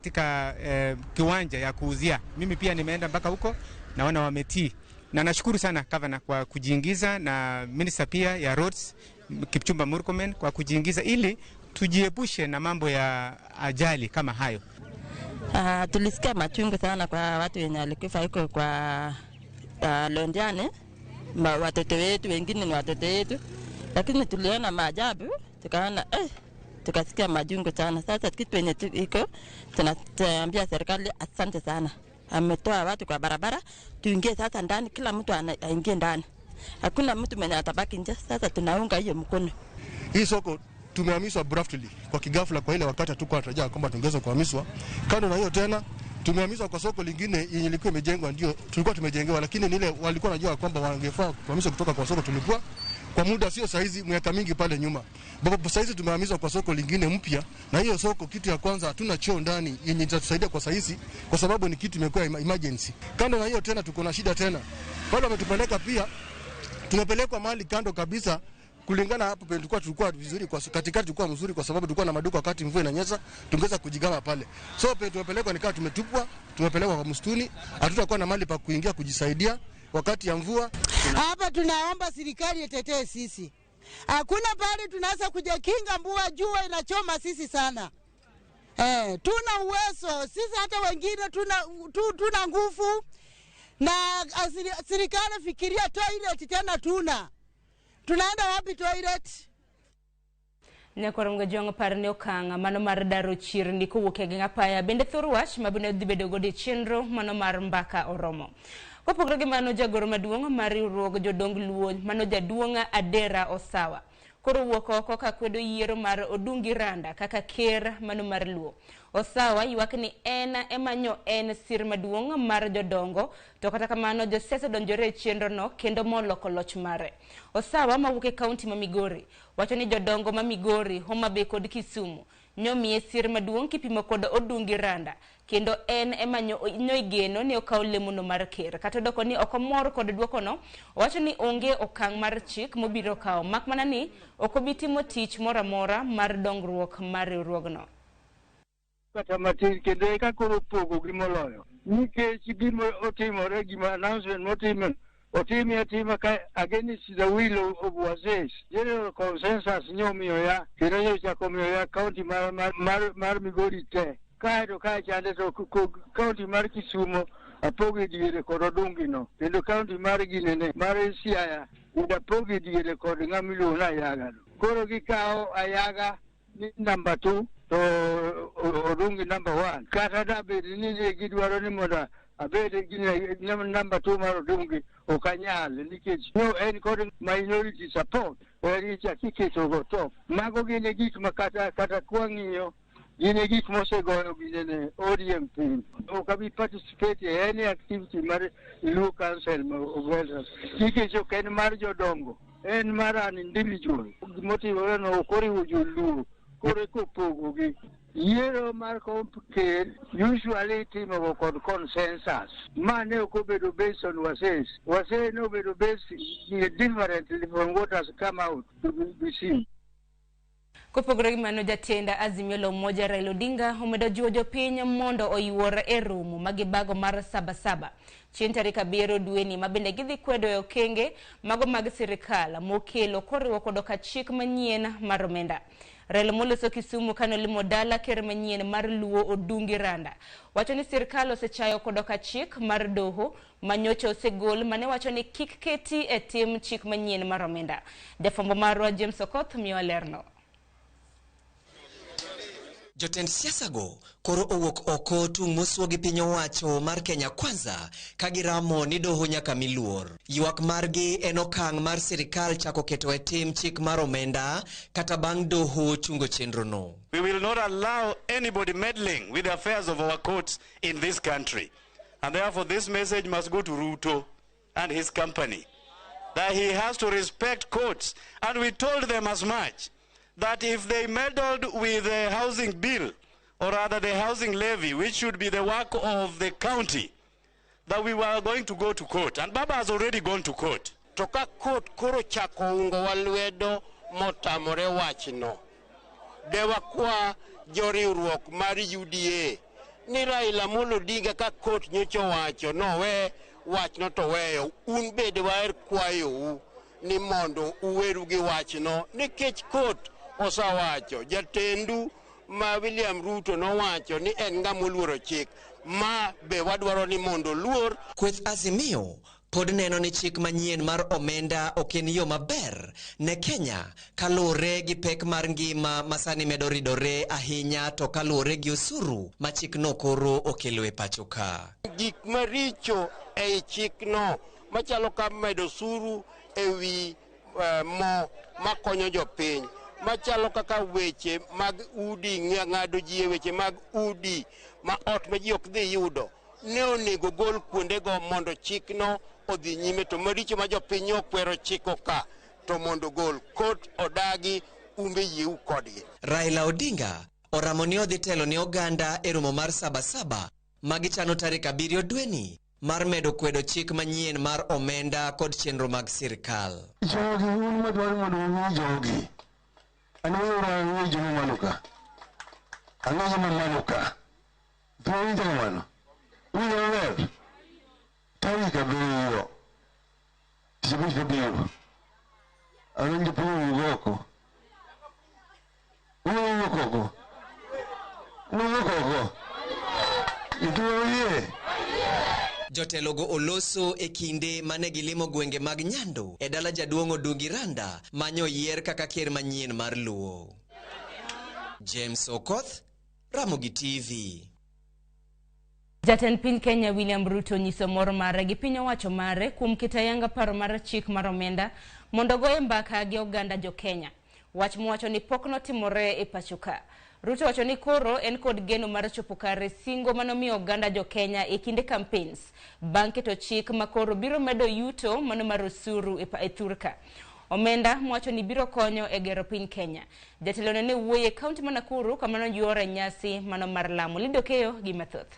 katika kiwanja ya kuuzia. Mimi pia nimeenda mpaka huko, naona wametii. Na nashukuru sana Governor kwa kujiingiza, na Minister pia ya Roads Kipchumba Murkomen kwa kujiingiza ili tujiepushe na mambo ya ajali kama hayo. Tulisikia machungu sana kwa watu wenye walikufa huko kwa Londiani. Watoto wetu, wengine ni watoto wetu. Lakini tuliona maajabu, tukaona tukasikia majungu sana. Sasa kitu yenye iko tunaambia serikali asante sana. Ametoa watu kwa barabara, tuingie sasa ndani, kila mtu aingie ndani. Hakuna mtu mwenye atabaki nje. Sasa tunaunga hiyo mkono. Hii soko tumehamishwa abruptly kwa kigafla, kwa ile wakati tukua tunataraji kwamba tungeweza kuhamishwa. Kando na hiyo tena tumehamishwa kwa soko lingine yenye ilikuwa imejengwa, ndio tulikuwa tumejengewa, lakini ile walikuwa wanajua kwamba wangefaa kuhamishwa kutoka kwa soko tulikuwa kwa muda sio saizi miaka mingi pale nyuma. Baba saizi tumehamishwa kwa soko lingine mpya, na hiyo soko kitu ya kwanza hatuna choo ndani yenye itatusaidia kwa saizi kwa sababu ni kitu imekuwa emergency. Kando na hiyo tena tuko na shida tena. Bado wametupeleka pia, tumepelekwa mahali kando kabisa. Kulingana hapo tulikuwa vizuri, kwa katikati tulikuwa mzuri kwa sababu tulikuwa na maduka, wakati mvua inanyesha tungeweza kujigama pale. So tumepelekwa nikaa tumetupwa, tumepelekwa kwa msituni, hatutakuwa na mahali pa kuingia kujisaidia wakati ya mvua. Hapa tunaomba serikali itetee sisi. Hakuna pale tunaweza kujikinga, mvua jua inachoma sisi sana. Tuna uwezo sisi, hata wengine tuna nguvu, na serikali fikiria toilet tena tunaenda wapi toilet? Ne korongo jongo parne okanga mano mar daro chirni kowuok e genga paya bende thorwach mabune dhi bedo gode chenro mano mar mbaka oromo. Kopogore gi mano, jagoro maduong' mar riwruog jodong Luo mano jaduong' Adera Osawa koro wuok oko ka kwedo yiero mar Odungi Randa kaka ker mano mar Luo. Osawa ywak ni emanyo sir maduong' mar jodongo, to kata kamano josiasa donjore chenro no kendo moloko loch mare. Osawa mawuok e kaunti ma Migori wacho ni jodongo ma Migori, Homa Bay kod Kisumu nyomiye sir maduong' kipimo kod Odungi Randa, kendo emanyo igeno ni okaw lemono mar ker. Kata doko ni okomor kod duoko no, wacho ni onge okang' mar chik mobiro kawo, mak mana ni okobitimo tich moramora mar dongruok mar riwruogno. Kata matin kendo eka koro pogo gimoloyo nikech gimo otimore, gima announcement otimi atima ka against the will of Wases. General consensus nyomiyo ya kendo nyochako miyo ya county mar Migori te kaeto ka chande to county mar Kisumu apogi diere kod Odungi no, kendo county mar Ginene mar Siaya udapogi diere kod ng'amiluo na Ayaga no. Koro gikawo Ayaga ni number 2 to Odungi number 1. Kata da bedi ni gidwaro ni moda abede gine number 2 mar Odungi okanyal nikech no en kod minority support eri chakiketo go top. Mago gine gik makata kwang'iyo gine gik mosegoyo gine ODM pin. Okabi participate in any activity mar Luo Council of Elders nikech ok en mar jodongo, en mar an individual. Motimore no okoriwo joluo kore kopogogi. Yiero mar ker usually timo kod consensus. Mane okobedo based on Wases. Wases no bedo based differently from what has come out to be seen. Kopogore gi mano, jatenda Azimio la Umoja Raila Odinga omedo jiwo jopiny mondo oyuor e romo magibago mar Sabasaba chieng' tarik 7 dweni mabende gidhi kwedo e okenge mago mag sirikal mokelo koriwo kodoka chik manyien mar omenda. Raila moloso Kisumu kano limo dala ker manyien mar Luo Odungi Randa wacho ni sirikal osechayo kodoka chik mar doho manyocha osegol mane wacho ni kik keti e tim chik manyien mar omenda. Jafwambo marwa James Okoth miyo lerno. Jotend siasa go koro owuok oko tung' mosuo gi piny owacho mar Kenya Kwanza kagiramo ni doho nyaka miluor. Ywak margi en okang' mar sirikal chako keto e tim chik mar omenda kata bang' doho chungo chenro no. We will not allow anybody meddling with the affairs of our courts in this country. And therefore this message must go to Ruto and his company, that he has to respect courts. And we told them as much, that if they meddled with the housing bill, or rather the housing levy, which should be the work of the county, that we were going to go to court. And Baba has already gone to court. Toka court koro chako ungo walwedo motamore wachno. Dewa kwa joriwruok mar UDA ni Raila Amolo Odinga ka kot nyocho wacho nowe wachno to weyo, un bende waer kwayo ni mondo uweru gi wachno nikech kot osawacho. Jatendu ma William Ruto nowacho ni en ng'ama oluoro chik, ma be wadwaro ni mondo luor. Kweth Azimio pod neno ni chik manyien mar omenda ok en yo maber ne Kenya kaluwore gi pek mar ngima masani medo ridore ahinya to kaluwore gi osuru ma chikno koro okelo e pacho ka. Gik maricho e chikno machalo ka medo osuru e wi mo makonyo jopiny, machalo kaka weche mag udi, ng'ado ji e weche mag udi ma ot ma ji ok dhi yudo, ne onego gol kuondego mondo chikno odhi nyime. To maricho ma jopiny okwero chiko ka to mondo gol, kot odagi, umbe yieu kodgi. Raila Odinga oramo ni odhi telo ni oganda e romo mar Sabasaba magichano tarik 7 dweni mar medo kwedo chik manyien mar omenda kod chenro mag sirkal. Jogi un madwaro mondo umi jogi. Anwero jogi manuka. Anwero manuka. Pwede mano. Uyo web. Tawi kabiro. Tisabishi kabiro. Anwende pulu ugoko. Uyo ugoko. Uyo ugoko. Ituwe. Jotelogo oloso e kinde mane gilimo gwenge mag Nyando e dala jaduong' Odungi Randa manyo yier kaka ker manyien mar Luo. James Okoth, Ramogi TV. Jatend piny Kenya William Ruto nyiso mor mare gi piny owacho mare kuom kitayanga paro mar chik mar omenda mondo goye mbaka gi oganda jo Kenya. Wach mwacho ni pok notimore e pacho ka. Ruto wacho ni koro en kod geno mar chopo kare singo manomiyo oganda jo Kenya e kinde campaigns bang' keto chik makoro biro medo yuto mano mar osuru e thurka. Omenda mwacho ni biro konyo e gero piny Kenya. Jatelo ne wuoye kaunti ma Nakuru kamano yuore nyasi mano mar Lamu. Lindo Keyo gi mathoth.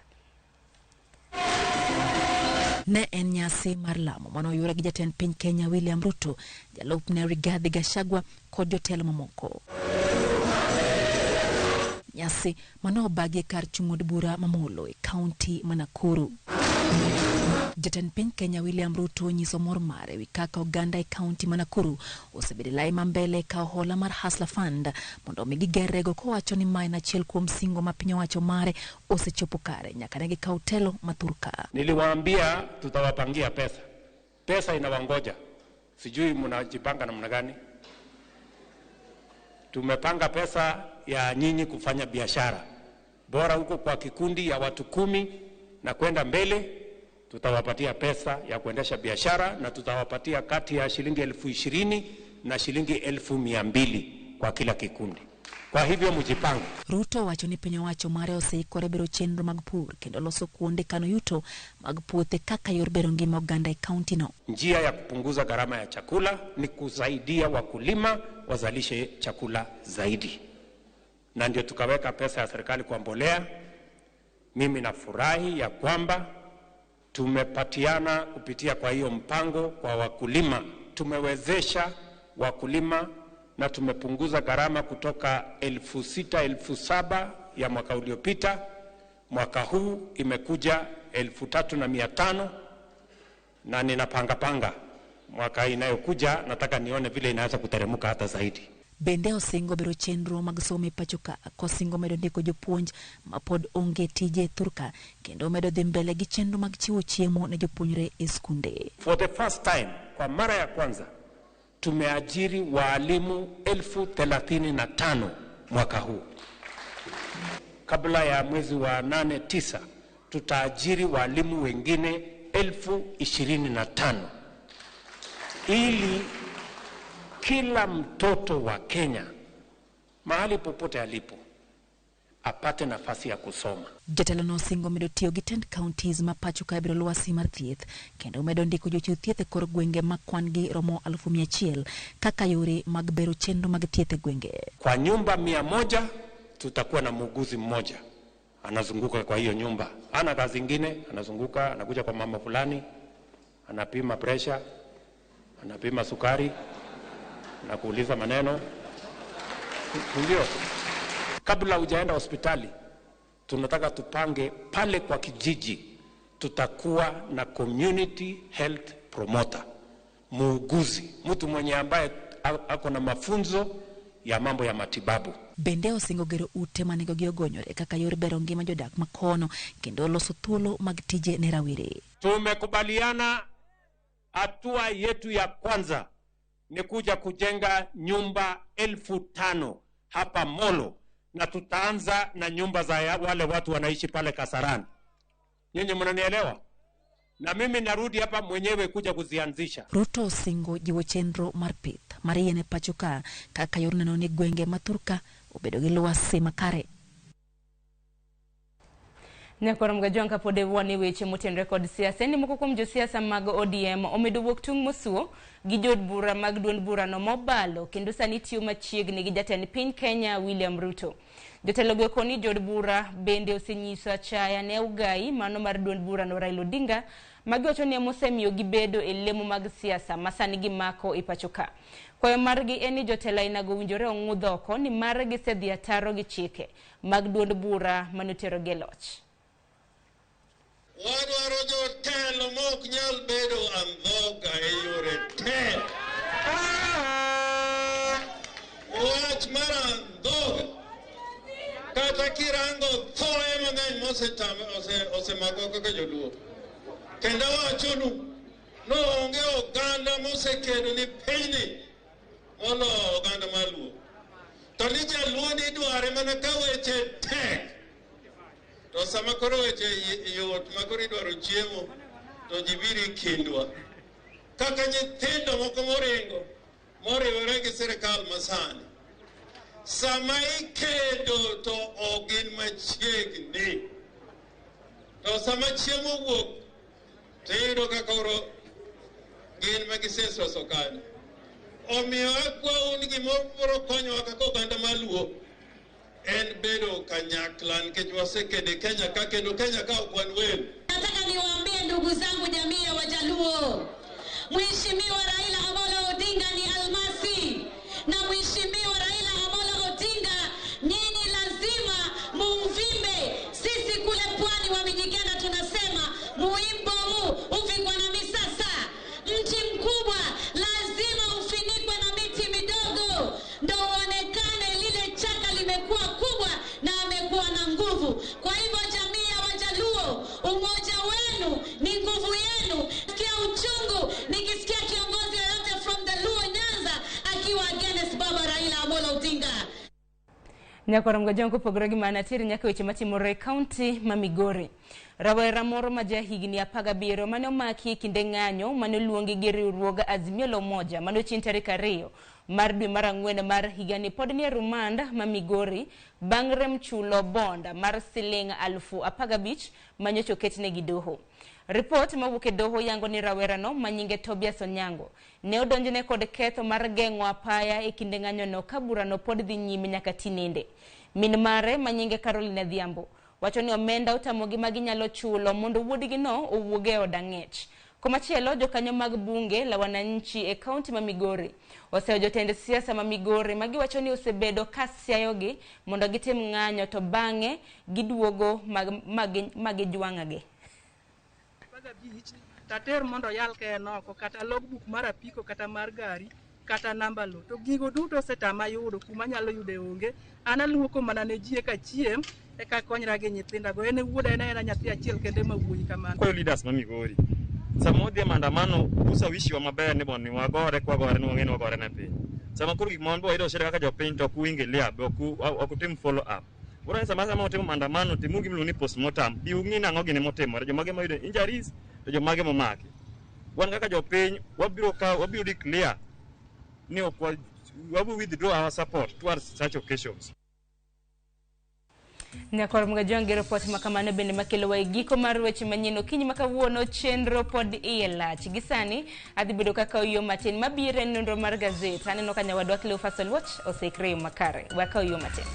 Ne en nyasi mar Lamu mano yure gi jatend piny Kenya William Ruto, jalupne Rigathi Gachagua kod jotelo mamoko. Nyasi mano obagi kar chung'od bura mamolo e kaunti ma Nakuru. Jatend piny Kenya William Ruto nyiso mor mare wi kaka oganda e kaunti ma Nakuru osebedo lai mambele ka hola mar Hustler Fund mondo omigi gerrego kowacho ni mae en achiel kuom singo ma piny owacho mare osechopo kare nyaka ne gikaw telo mathurka. Niliwaambia tutawapangia pesa. Pesa inawangoja. Sijui mnajipanga namna gani? Tumepanga pesa ya nyinyi kufanya biashara. Bora huko kwa kikundi ya watu 10 na kwenda mbele, tutawapatia pesa ya kuendesha biashara na tutawapatia kati ya shilingi 20,000 na shilingi 1,200 kwa kila kikundi. Kwa hivyo mjipange. Ruto wacho ni piny owacho mare oseikore bero chenro mag pur kendo loso kuonde kano yuto mag puothe kaka yor bero ngima oganda e kaunti no. Njia ya kupunguza gharama ya chakula ni kusaidia wakulima wazalishe chakula zaidi. Na ndio tukaweka pesa ya serikali kwa mbolea. Mimi nafurahi ya kwamba tumepatiana kupitia kwa hiyo mpango kwa wakulima. Tumewezesha wakulima na tumepunguza gharama kutoka 6,000 7,000 ya mwaka uliopita. Mwaka huu imekuja 3,500 na ninapanga mwaka inayokuja nataka nione vile inaweza kuteremuka hata zaidi. Bende osingo bero chenro mag somo e pacho ka kosingo medo ndiko jopuonj mapod onge tije thurka kendo medo dhi mbele gi chenro mag chiwo chiemo ne jopuonjre e skunde. For the first time, kwa mara ya kwanza tumeajiri walimu 35,000 mwaka huu. Kabla ya mwezi wa 8-9 tutaajiri walimu wengine 25,000 ili kila mtoto wa Kenya mahali popote alipo apate nafasi ya kusoma. Jatelo no singo medo tiyo gi 10 counties ma pacho ka biro lwasi mar thieth kendo medo ndiko jochiw thieth e kor gwenge ma kwan gi romo 100,000 kaka yore mag bero chenro mag thieth e gwenge. Kwa nyumba 100 tutakuwa na muuguzi mmoja anazunguka kwa hiyo nyumba. Ana kazi nyingine, anazunguka anakuja kwa mama fulani, anapima pressure, anapima sukari na kuuliza maneno. Ndio. Kabla hujaenda hospitali tunataka tupange pale kwa kijiji, tutakuwa na community health promoter, muuguzi, mtu mwenye ambaye ako na mafunzo ya mambo ya matibabu. Bende osingo gero ute manego gi ogonyore kaka yor bero ngima jodak makono kendo loso thuolo mag tije ne rawere. Tumekubaliana hatua yetu ya kwanza ni kuja kujenga nyumba 5,000 hapa Molo, na tutaanza na nyumba za wale watu wanaishi pale Kasarani. Nyinyi mnanielewa? Na mimi narudi hapa mwenyewe kuja kuzianzisha. Ruto osingo jiwo chenro mar pith mariene pachuka kaka yor neno ni gwenge maturka obedo gi lwasi makare. Nyakoram gajonka pode wani weche motenre kod siasa ni moko kuom josiasa mag ODM omedo wuok tung mosuo gi jod bura mag duond bura no mobalo kendo sani tiyo machiegni gi jatend piny Kenya William Ruto. Jotelo go koni jod bura bende osenyiso achaya ne ugai mano mar duond bura no Raila Odinga magiwacho ni mosemiyo gibedo e lemo mag siasa masani gimako ipachoka. Kwayo margi eni jotelo inago winjore ong'udho oko ni margi sedhi ataro gi chike mag duond bura manotero geloch. Wadwaro jotelo mok nyal bedo andhoga e yore te. Wach mar andhoga kata kirango thoe mang'eny mosemako kaka joluo. Kendo wachonu no onge oganda mosekedo ni pinyni molo oganda maluo. To ni jaluo ni dware mana ka weche tek. To sama koro weche yot makoro idwaro chiemo to jibiri kindwa. Kaka nyithindo moko moriwore gi sirikal masani. Sama ikedo to ogin machiegni. To sama chiemo wuok to iyudo ka koro gin magisesoso kanyo. Omiyo akwau ni gimoro konyowa kaka oganda maluo en bedo kanyakla nikech wasekede Kenya ka kendo Kenya ka okwan wenu. Nataka niwaambie ndugu zangu jamii ya Wajaluo, Mheshimiwa Raila Amolo Odinga ni almasi, na Mheshimiwa Raila Amolo Odinga nyinyi lazima muvimbe. Sisi kule pwani wa Mijikenda tunasema muimbo huu ufikwa na misasa. Mti mkubwa lazima ufinikwe na miti midogo ndo uonekane lile chaka limekuwa kubwa na amekuwa na nguvu. Kwa hivyo jamii ya Wajaluo, umoja wenu ni nguvu yenu. Sikia uchungu nikisikia kiongozi yoyote from the Luo Nyanza akiwa against Baba Raila Amolo Odinga. Nyakoram gajonko pogore gi manatiri nyaka weche matimore kaunti ma Migori. Rawera moro ma jahigni 17 mane omaki kinde ng'anyo mane luongi gi riwruog Azimio la Umoja mane ochin tarik 2 mar dwe mar 4 mar higani pod ni rumand ma Migori bang' rem chulo bonda mar siling 15,000 manyocha oketne gi doho. Report mawuok e doho yango ni rawera no manyinge Tobias Onyango ne odonjne kod ketho mar geng'o apaya e kinde ng'anyo no ka bura no pod dhi nyime nyaka tinende. Min mare manyinge Caroline Adhiambo wacho ni omenda otamogi maginyalo chulo mondo wuodgi no owuoge e od ang'ech. Komachielo jokanyo mag bunge la wananchi e kaunti ma Migori oseyo jotend siasa ma Migori magiwacho ni osebedo kasiayogi mondo gitim ng'anyo to bang'e giduogo magijwang'agi. Tater mondo yal ke noko kata logbook mar apiko kata mar gari kata namba lo to gigo duto setama yudo kuma nyalo yude onge. An aluoko mana ne jie ka chiem eka konyra gi nyithinda go ene wuoda ena nyathi achiel kende mawuoyi kamano. Kwa leaders ma Migori samodhi maandamano usawishi wa maber ni bonni wagore kwa gore ni wangeni wagore na piny. Sama kuru gik mondo ido shirika kaka jopiny to kuingilia okutim follow up. Ora sama utimo maandamano timu gimlu ni postmortem bi ung'ina ng'o gine motimore jomage mayudo injuries to jomage momaki. Wan kaka jopiny wabiro declare ni wabu withdraw our support towards such occasions. Nyakoram gajonge report makamano bende makelo wa giko mar weche manyien okinyi makawuono chenro pod ielach gisani adhi bedo kaka oyo matin mabire nonro mar gazet aneno ka nyawadwa Cleophas Oluoch osekre makare waka oyo matin.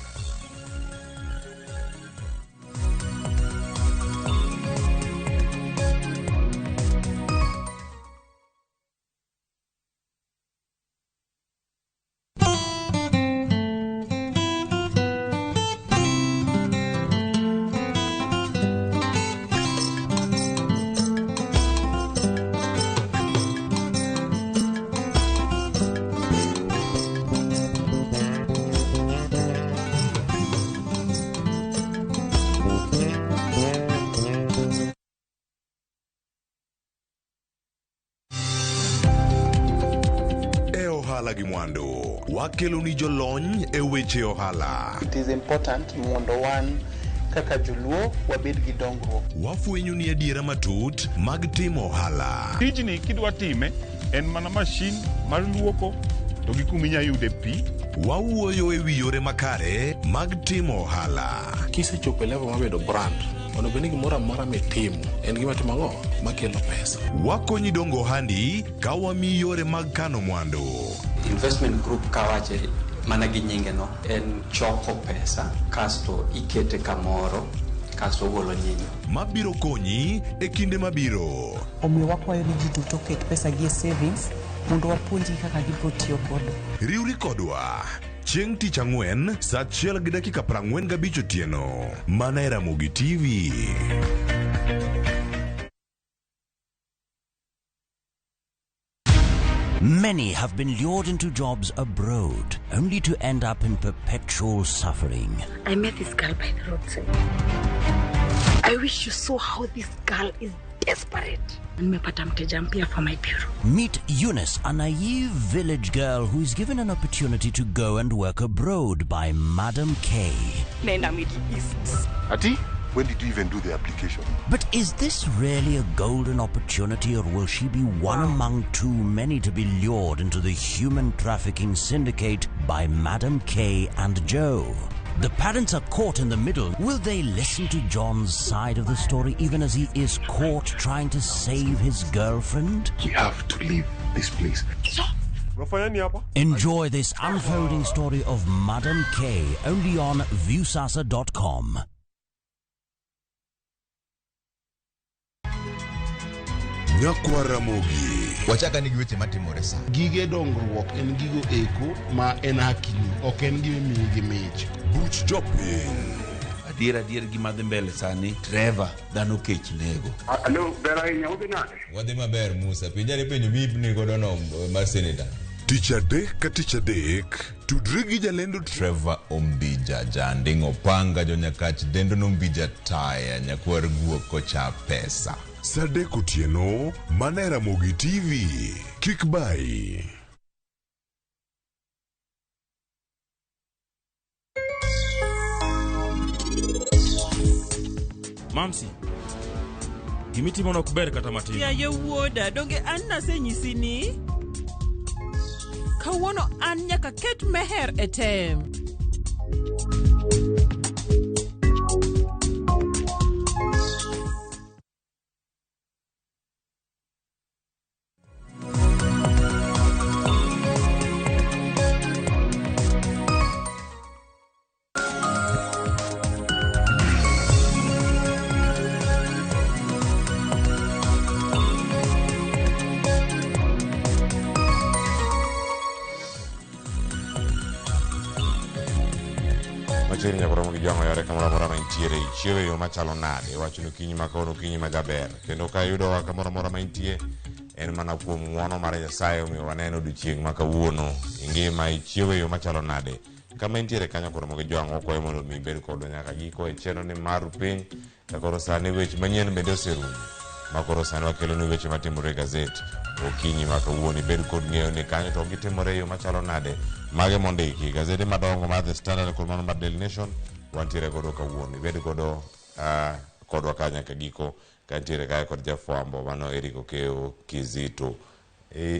ohala gi mwandu. Wakelo ni jolony e weche ohala. It is important mondo wan kaka joluo wabed gi dongruok. Wafwenyo ni adiera matut mag timo ohala. Tijni kidwa time en mana mashin mar luoko to gi kuminya yude pi. Wawuoyo e wi yore makare mag timo ohala. Kisechopo level mabedo brand, onego bed ni gimoro amora mitimo en gima timo ang'o makelo pesa. Wakonyi dongo handi ka wami yore mag kano mwandu. Investment group kawache mana gi nyinge no en choko pesa kasto ikete kamoro kasto golo nyinyo mabiro konyi e kinde mabiro. Omiyo wakwayo ni ji duto ket pesa gi e savings mondo wapuonji kaka gibiro tiyo kodo. Riwri kodwa chieng' tich ang'wen saa 1:45 otieno mana e Ramogi TV. Many have been lured into jobs abroad, only to end up in perpetual suffering. I met this girl by the roadside. I wish you saw how this girl is desperate. Nimepata mteja mpya for my bureau. Meet Eunice, a naive village girl who is given an opportunity to go and work abroad by Madam K. Nenda Middle East. Ati? When did you even do the application? But is this really a golden opportunity, or will she be one among too many to be lured into the human trafficking syndicate by Madam K and Joe? The parents are caught in the middle. Will they listen to John's side of the story even as he is caught trying to save his girlfriend? We have to leave this place. Enjoy this unfolding story of Madam K only on viewsasa.com. Nyakwa Ramogi. Wachaka nigi weche matimore sa. Gige dongruok en gigo eko ma en hakini, ok en gimi gi mich. Buch jopiny. Adier gima dhi mbele sani, Trevor dhano kech nego. Alo, bera hinya udhi nade? Wadhi maber Musa, pinjani penjo mibni godo no mar senator. Tich adek ka tich adek, tudri gi jalendo Trevor Ombija jandingo panga jonyakach dendo nombija taya nyakwar guok kocha pesa. Sadek otieno, mana e Ramogi TV. Kik bai. Mamsi, gimitimo nok ber kata matin. Ya yewuoda, donge an nasenyisi ni kawuono an nyaka ket meher e tem. Machiegni nyakoromo gi joma yore kamoro amora ma intiere, ichiew e yo machalo nade, iwacho ni okinyi ma koro okinyi ma jaber, kendo ka yudowa kamoro amora ma intie en mana kuom ng'wono mar Nyasaye omiyo waneno odiochieng' ma kawuono ingima, ichiew e yo machalo nade. Kama intiere kanyo koromo gi joma wakwayo mondo mi ibed kodwa nyaka giko e chenro ni mar piny, ka koro sani weche manyien bende oserumo, ma koro sani wakelo ni weche matimore e gazet okinyi ma kawuono, ibed kod ng'eyo ni kanyo to gitimore e yo machalo nade. Mage mondiki gazede madongo mar The Standard kod mano mar Daily Nation wantiere godo kawuono, ibed godo kodwa ka nyaka giko ka ntiere kae kod jafwambo mano Eric Okeo Kizito.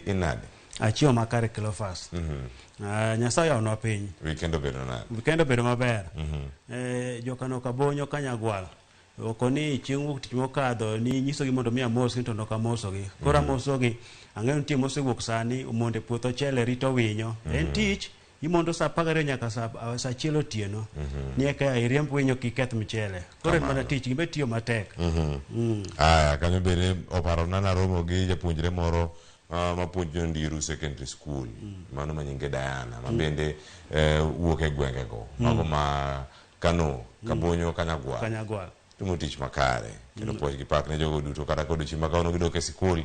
Inade? Achio makare Cleophas. Nyasaye onwa piny. Weekend obedo nade? Weekend obedo maber. Jokano kabonyo kanyagwal. Okoni chieng' wuok tich mokadho ni nyisogi mondo mi amosi to nok amosogi. Koro amosogi. Ang'eyo nitie mosewuok sani omonde puotho chele rito winyo. En tich imondo sa 12 nyaka sa 1 otieno. Nieka iriemb winyo kiketh mchele. Koro en mana tich gibe tiyo matek. Aya kanyo bende oparo nana romo gi japuonjre moro mapuonjo Ndiru Secondary School, mano manyinge Diana, ma bende wuok e gwengego, mago ma Kano, Kabonyo, Kanyagwal. Timo tich makare, kendo puonj gi pak ne jogo duto, kata kod odiochieng' ma kawuono gidok e sikul,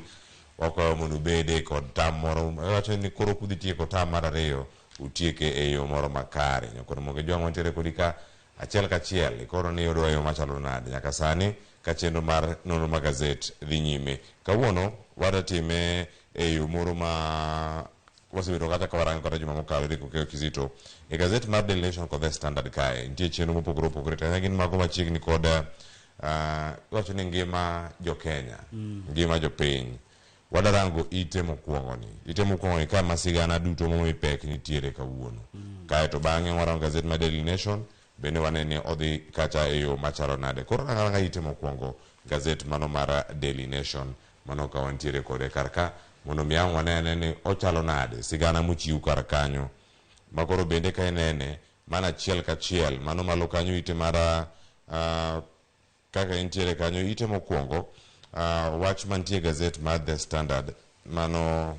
wakwayo mondo ubede kod tam moro, wacho ni koro kudhi tieko tam mar 2, utieke e yo moro makare. Koro moge joma mantiere kodi ka achiel kachiel, koro ni yudwa yo machalo nade nyaka sani ka chenro mar nonro mar gazet dhi nyime. Kawuono wadatime e yo moro ma wasebedo kata ka warango kata juma mokalo Rico Keo Kizito e gazet mar Daily Nation kod The Standard kae nitie chenro mopogore opogore to gin mago machiegni kod wacho ni ngima jo Kenya ngima jo piny wadarango ite mokwongo ni ka masigana duto momi pek nitiere kawuono kae to bang'e warango gazet mar Daily Nation bende wanene odhi kacha e yo machalo nade koro ranga ite mokwongo gazet mano mar Daily Nation mano ka wantiere kode karka mondo miang wanene ni ochalo nade sigana mochiw kar kanyo makoro bende ka nene mana chiel ka chiel mano malo kanyo ite mara kaka intiere kanyo ite mokwongo wach mantie gazet mar The Standard mano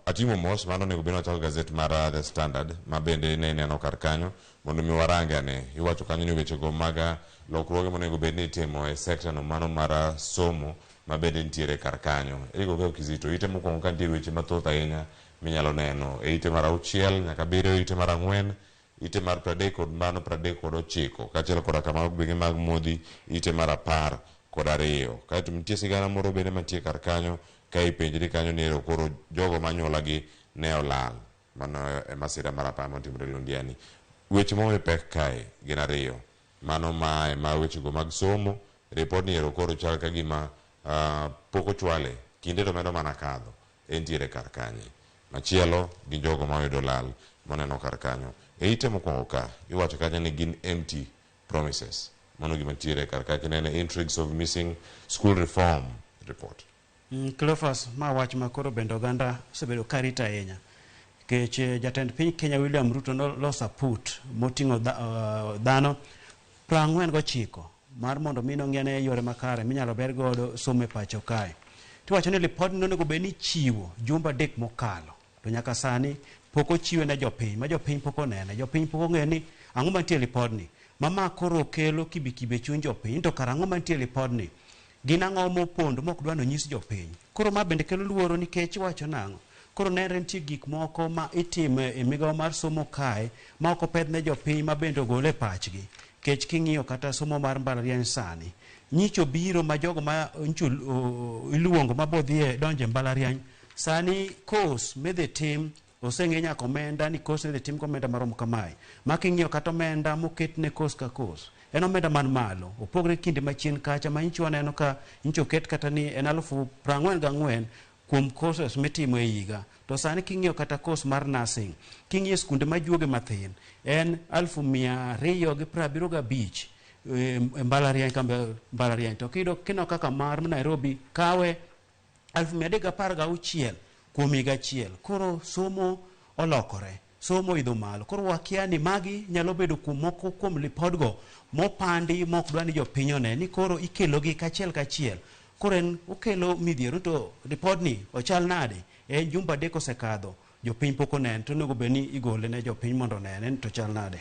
atimo mos mano nego beno chako gazet mar The Standard ma bende neno kar kanyo mondo mi warange ane iwacho kanyo ni weche go maga lokruoge monego bed ni itimo e sector no mano mar somo ma bende nitiere kar kanyo Rico Keo Kizito ite mokwongo ka nitiere weche mathoth ahinya minyalo neno e ite mar 6 nyaka 7 ite mar 4 ite mar 30 kod mano 39 kaachiel koda kamago gwenge mag modhi ite mar 10 kod 2 kaeto nitie sigana moro bende mantie kar kanyo ka ipenjri kanyo ni ero koro jogo manyuolagi ne olal mano e masira mar apaya motimore Londiani weche momi pek kae gin 2 mano ma wechego mag somo ripod ni ero koro chal ka gima pok ochwale kinde to medo mana kadho entiere kar kanye machielo gi jogo mayudo lal moneno kar kanyo e ite mokwongo ka iwacho kanyo ni gin empty promises mano gima ntiere kar ka kinene intrigues of missing school reform report Cleophas ma wach makoro bende oganda osebedo karita ahinya kech jatend piny Kenya William Ruto noloso aput moting'o dhano 49 mar mondo mi nong'ene yore makare minyalo ber godo somo e pacho kae tiwacho ni lipod nonego bed ni chiwo jumba 3 mokalo to nyaka sani pok ochiwe ne jopiny ma jopiny pok onene jopiny pok ong'eyo ni ang'o mantie lipodni mama koro kelo kibikibe chuny jopiny to kar ang'o mantie lipodni gin ang'o mopondo mok dwa nonyis jopiny koro ma bende kelo luoro nikech wacho nang'o koro nere nitie gik moko ma itimo e migawo mar somo kae ma ok opedh ne jopiny ma bende ogole pachgi kech king'iyo kata somo mar mbalariany sani nyicho biro ma jogo ma iluongo mabodhie donje mbalariany sani course midhi tim oseng'e nyaka omenda ni course midhi tim komenda marom kamae ma king'iyo kata omenda moket ne course ka course en omenda man malo opogre kinde machien kacha ma inchi waneno ka inchi oket kata ni en 44,000 kuom courses mitimo e higa to sani king'iyo kata course mar nursing king'iyo skunde majuoge mathin en 275 mbalariany kambe mbalariany to kino kaka mar Nairobi kawe 316 kuom higa achiel koro somo olokore somo idho malo koro wakia ni magi nyalo bedo moko kuom lipodgo mopandi mok dwa ni jopiny one ni koro ikelogi kachiel kachiel koro en okelo midhiero to lipodni ochal nade jumba 3 osekadho jopiny pok oneno to onego bed ni igole ne jopiny mondo onene to chal nade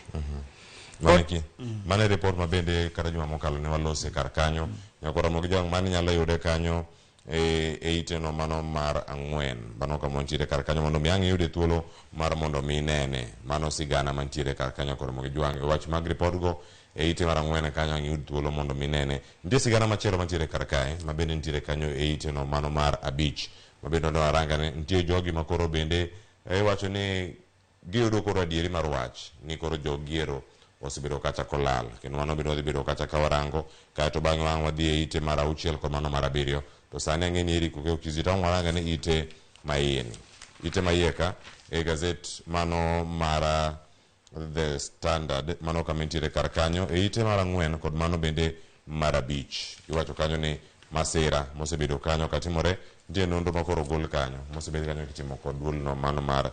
mane report ma bende kata juma mokalo ne walose kar kanyo nyakoromo gi jong mane nyalo yude kanyo e ite no mano mar 4 mano ka montiere kar kanyo mondo mi ang' yude thuolo mar mondo mi nene mano sigana mantiere kar kanyo koromo gi jwang wach mag report go e ite mar 4 kanyo ang' yud thuolo mondo mi nene nitie sigana machielo mantiere kar kae ma bende nitiere kanyo e ite no mano mar 5 ma bende ndo aranga ne nitie jogi makoro bende wacho ni giyudo koro adieri mar wach ni koro jogiero osebedo kacha kolal kendo mano bende odhibedo kacha kawarango kaeto bang'e wang' wadhi e ite mar 6 kod mano mar 7 to sani ang'eni eri Rico Keo Kizito waranga ni ite maiye ka e gazet mano mar The Standard mano kamentire kar kanyo e ite mar 4 kod mano bende mar 5 iwacho kanyo ni masira mosebedo kanyo katimore nitie nonro makoro gol kanyo mosebedo kanyo kitimo kod duol no mano mar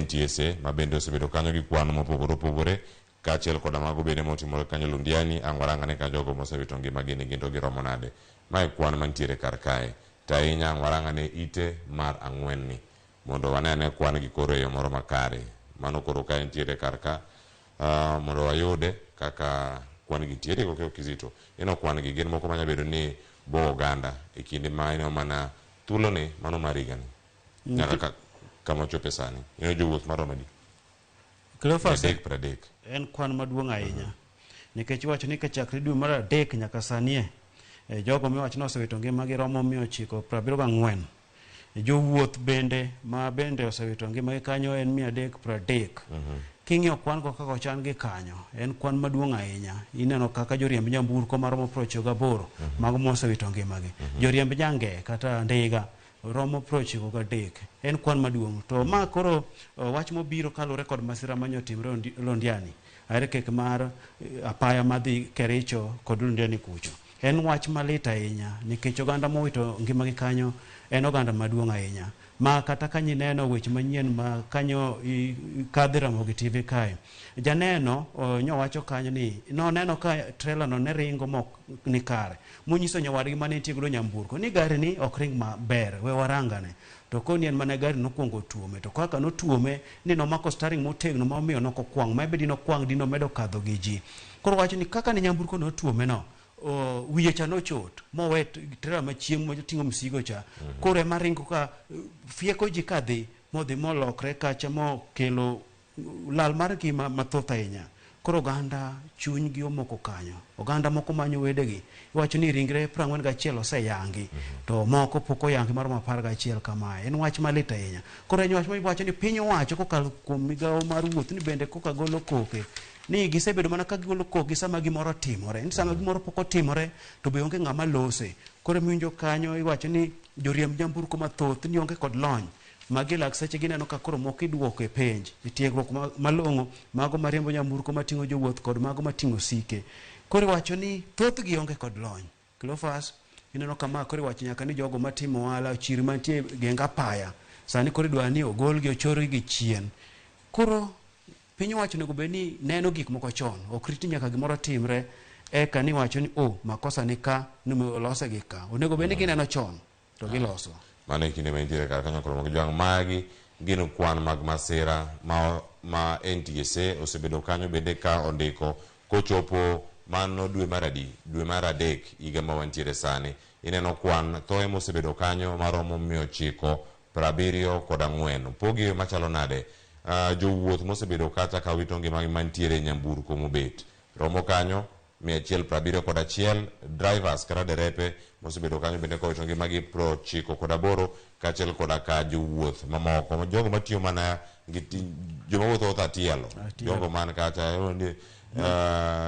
NTSA ma bende osebedo kanyo gi kwan mopogore opogore kaachiel koda mago bende motimore kanyo Londiani ang' waranga ne ka jogo mosewito ngimagi ni gin to giromo nade mae kwan mantiere kar kae to ahinya ang' waranga ne ite mar 4 ni mondo wanene kwan gi koro e yo moro makare mano koro ka ntiere kar ka mondo wayude kaka kwan gi ntiere Rico Keo Kizito ino kwan gi gin moko manya bedo ni bo oganda e kinde ma ino mana thuolo ni mano mar higani nyaka kama ochope sani ino jowuoth maromo di Cleophas Pradek en kwan maduong' ahinya nikech iwacho ni kachakre dwe mar 3 nyaka sani jogo miwacho ni osewito ngimagi romo 974 jowuoth bende ma bende osewito ngimagi kanyo en 330. King'iyo kwan go kaka ochan gi kanyo en kwan maduong' ahinya. Ineno kaka joriemb nyamburko maromo 98 mago mosewito ngimagi. Joriemb nyange kata ndiga romo 93. En kwan maduong'. To ma koro wach mobiro kalure kod masira manyotimre Londiani. Aere kek mar apaya madhi Kericho kod Londiani kucho. En wach malit ahinya nikech oganda mowito ngimagi kanyo en oganda maduong' ahinya. Ma kata kanyi neno weche manyien ma kanyo kadhi Ramogi TV kae. Janeno nyowacho kanyo ni noneno ka trailer no ne ringo mok ni kare. Munyiso nyawadgi mane nitie godo nyamburko ni gari ni ok ring maber, we warangane. To koni en mane gari nokwongo tuome. To kaka notuome ni nomako steering motegno ma omiyo nokokwang'. Ma bedi nokwang' dino medo kadho gi ji. Koro wacho ni kaka ni nyamburko notuome no. Wiye cha nochot mowet trailer machiem moting'o msigo cha. Koro ema ringo ka fieko ji kadhi modhi molokre kacha mokelo lal mar ngima mathoth ahinya. Koro oganda chunygi omoko kanyo. Oganda moko manyo wedegi iwacho ni ringre 41 oseyangi to moko pok oyangi maromo 11 kamae. En wach malit ahinya. Koro en wach miwacho ni piny owacho kokalo kuom migawo mar wuoth ni bende koka golo koke ni gisebedo mana ka gigolo koke sama gimoro timore. Ni sama gimoro pok otimore to be onge ng'ama lose. Koro miwinjo kanyo iwacho ni joriemb nyamburko mathoth ni onge kod lony. Magi lak seche gineno ka koro moko iduoko e penj. Tiegruok malong'o mago mariembo nyamburko mating'o jowuoth kod mago mating'o sike. Koro wacho ni thoth gi onge kod lony. Cleophas ineno kama koro wacho nyaka ni jogo matimo ohala chiri mantie genga paya. Sani koro idwa ni ogolgi ochorgi gi chien. Koro piny wacho nego bed ni neno gik moko chon. Ok riti nyaka gimoro timre eka ni wacho ni makosa ni ka olose gi ka. Onego bed ni gineno chon to giloso. Mane kinde maintiere kar kanyo koro jwang' magi gin kwan mag masira ma NTSA osebedo kanyo bende ka ondiko kochopo mano dwe mar adek higa ma wantiere sani. Ineno kwan thoe mosebedo kanyo maromo 974. Pogi machalo nade jowuoth mosebedo kata ka wito ngimagi mantiere nyamburko mobet romo kanyo 171. Drivers kata derepe mosebedo kanyo bende kowito ngimagi 98 kaachiel koda ka jowuoth mamoko jogo matiyo mana joma wuotho atielo jogo man kata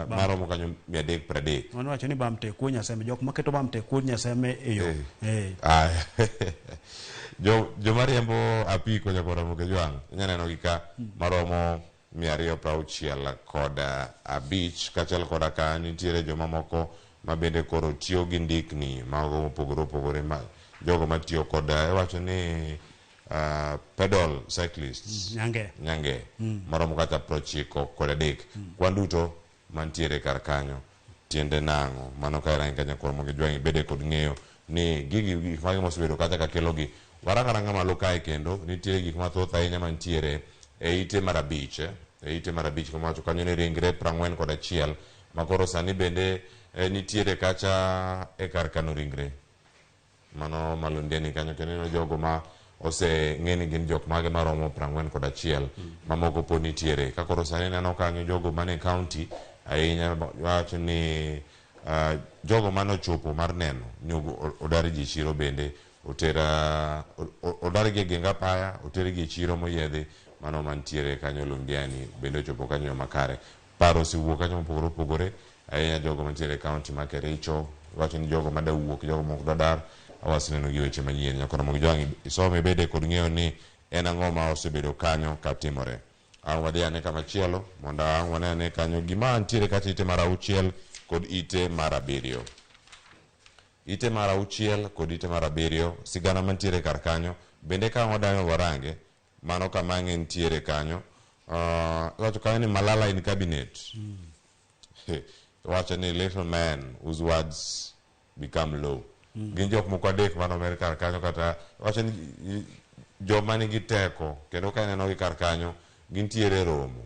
maromo kanyo 330. Mano wacho ni bamte kuo nyaseme jok maketo bamte kuo nyaseme e yo. Joma riembo apiko nyaka Ramogi jwang' inyaneno gi ka maromo 265 kaachiel koda ka nitiere joma moko ma bende koro tiyo gi ndikni mago mopogore opogore jogo matiyo kod iwacho ni pedal cyclists nyange maromo kata 93. Kwan duto mantiere kar kanyo tiende nang'o mano ka rangi kanyo koro Ramogi jwang' bede kod ng'eyo ni gik magi mosebedo kata ka kelogi waranga malo kae kendo nitiere gik mathoth ahinya mantiere e ite mar abich kuma wacho kanyo ni ringre 41 ma koro sani bende nitiere kacha e kar kano ringre mano Londiani kanyo kendo jogo ma oseng'eni gin jok mage maromo 41 mamoko pod nitiere ka koro sani neno kanyo jogo mane county ahinya wacho ni jogo manochopo mar neno nyugo odari ji chiro bende odari gi genga paya oteri gi chiro moyedhi mano mantiere kanyo Londiani bende ochopo kanyo makare. Paro siwuok kanyo mopogore opogore ahinya jogo mantiere county ma Kericho wacho ni jogo mada wuok jogo mok dadar awasineno gi weche manyien nyaka Ramogi jwang' isome bede kod ng'eyo ni en ang'o ma osebedo kanyo katimore. Wadhi ane kamachielo mondo wane ane kanyo gima ntiere kata ite mar 6 kod ite mar 7. Ite mar 6 kod ite mar 7 sigana mantiere kar kanyo bende ka wadanyo warange mano kama ntiere kanyo wacho kanyo ni Malala in cabinet. Wacho ni little man whose words become law. Gin jok moko adek mano mer kar kanyo kata wacho ni joma nigi teko kendo ka neno gi kar kanyo gintiere romo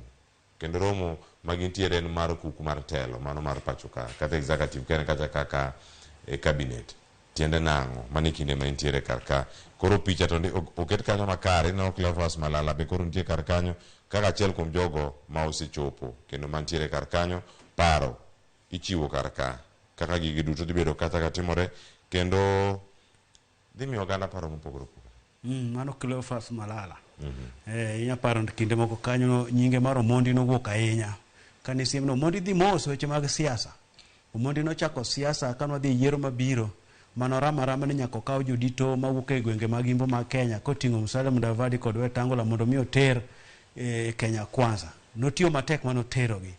kendo romo ma gintiere en mar kuku mar telo mano mar pacho kata executive kene kata kaka e cabinet tiende nang'o mane kinde ma intiere kar ka koro picha to oket kanyo makare no Cleophas Malala be koro nitie kar kanyo kaka achiel kuom jogo ma osechopo kendo mantiere kar kanyo paro ichiwo kar ka kaka gigi duto dhibedo kata ka timore kendo dhi miyo oganda paro mopogore opogore Mano Cleophas Malala. Inya paro kinde moko kanyo nyinge mar Omondi nowuok ahinya. Kane siemno Omondi dhi mos weche mag siasa. Omondi nochako siasa kanwa dhi yiero mabiro. Mano rama ni nyako kawo jodito mawuok e gwenge mag Imbo mag Kenya koting'o Musalia Mudavadi kod Wetangula mondo mi oter Kenya Kwanza. Notiyo matek manoterogi.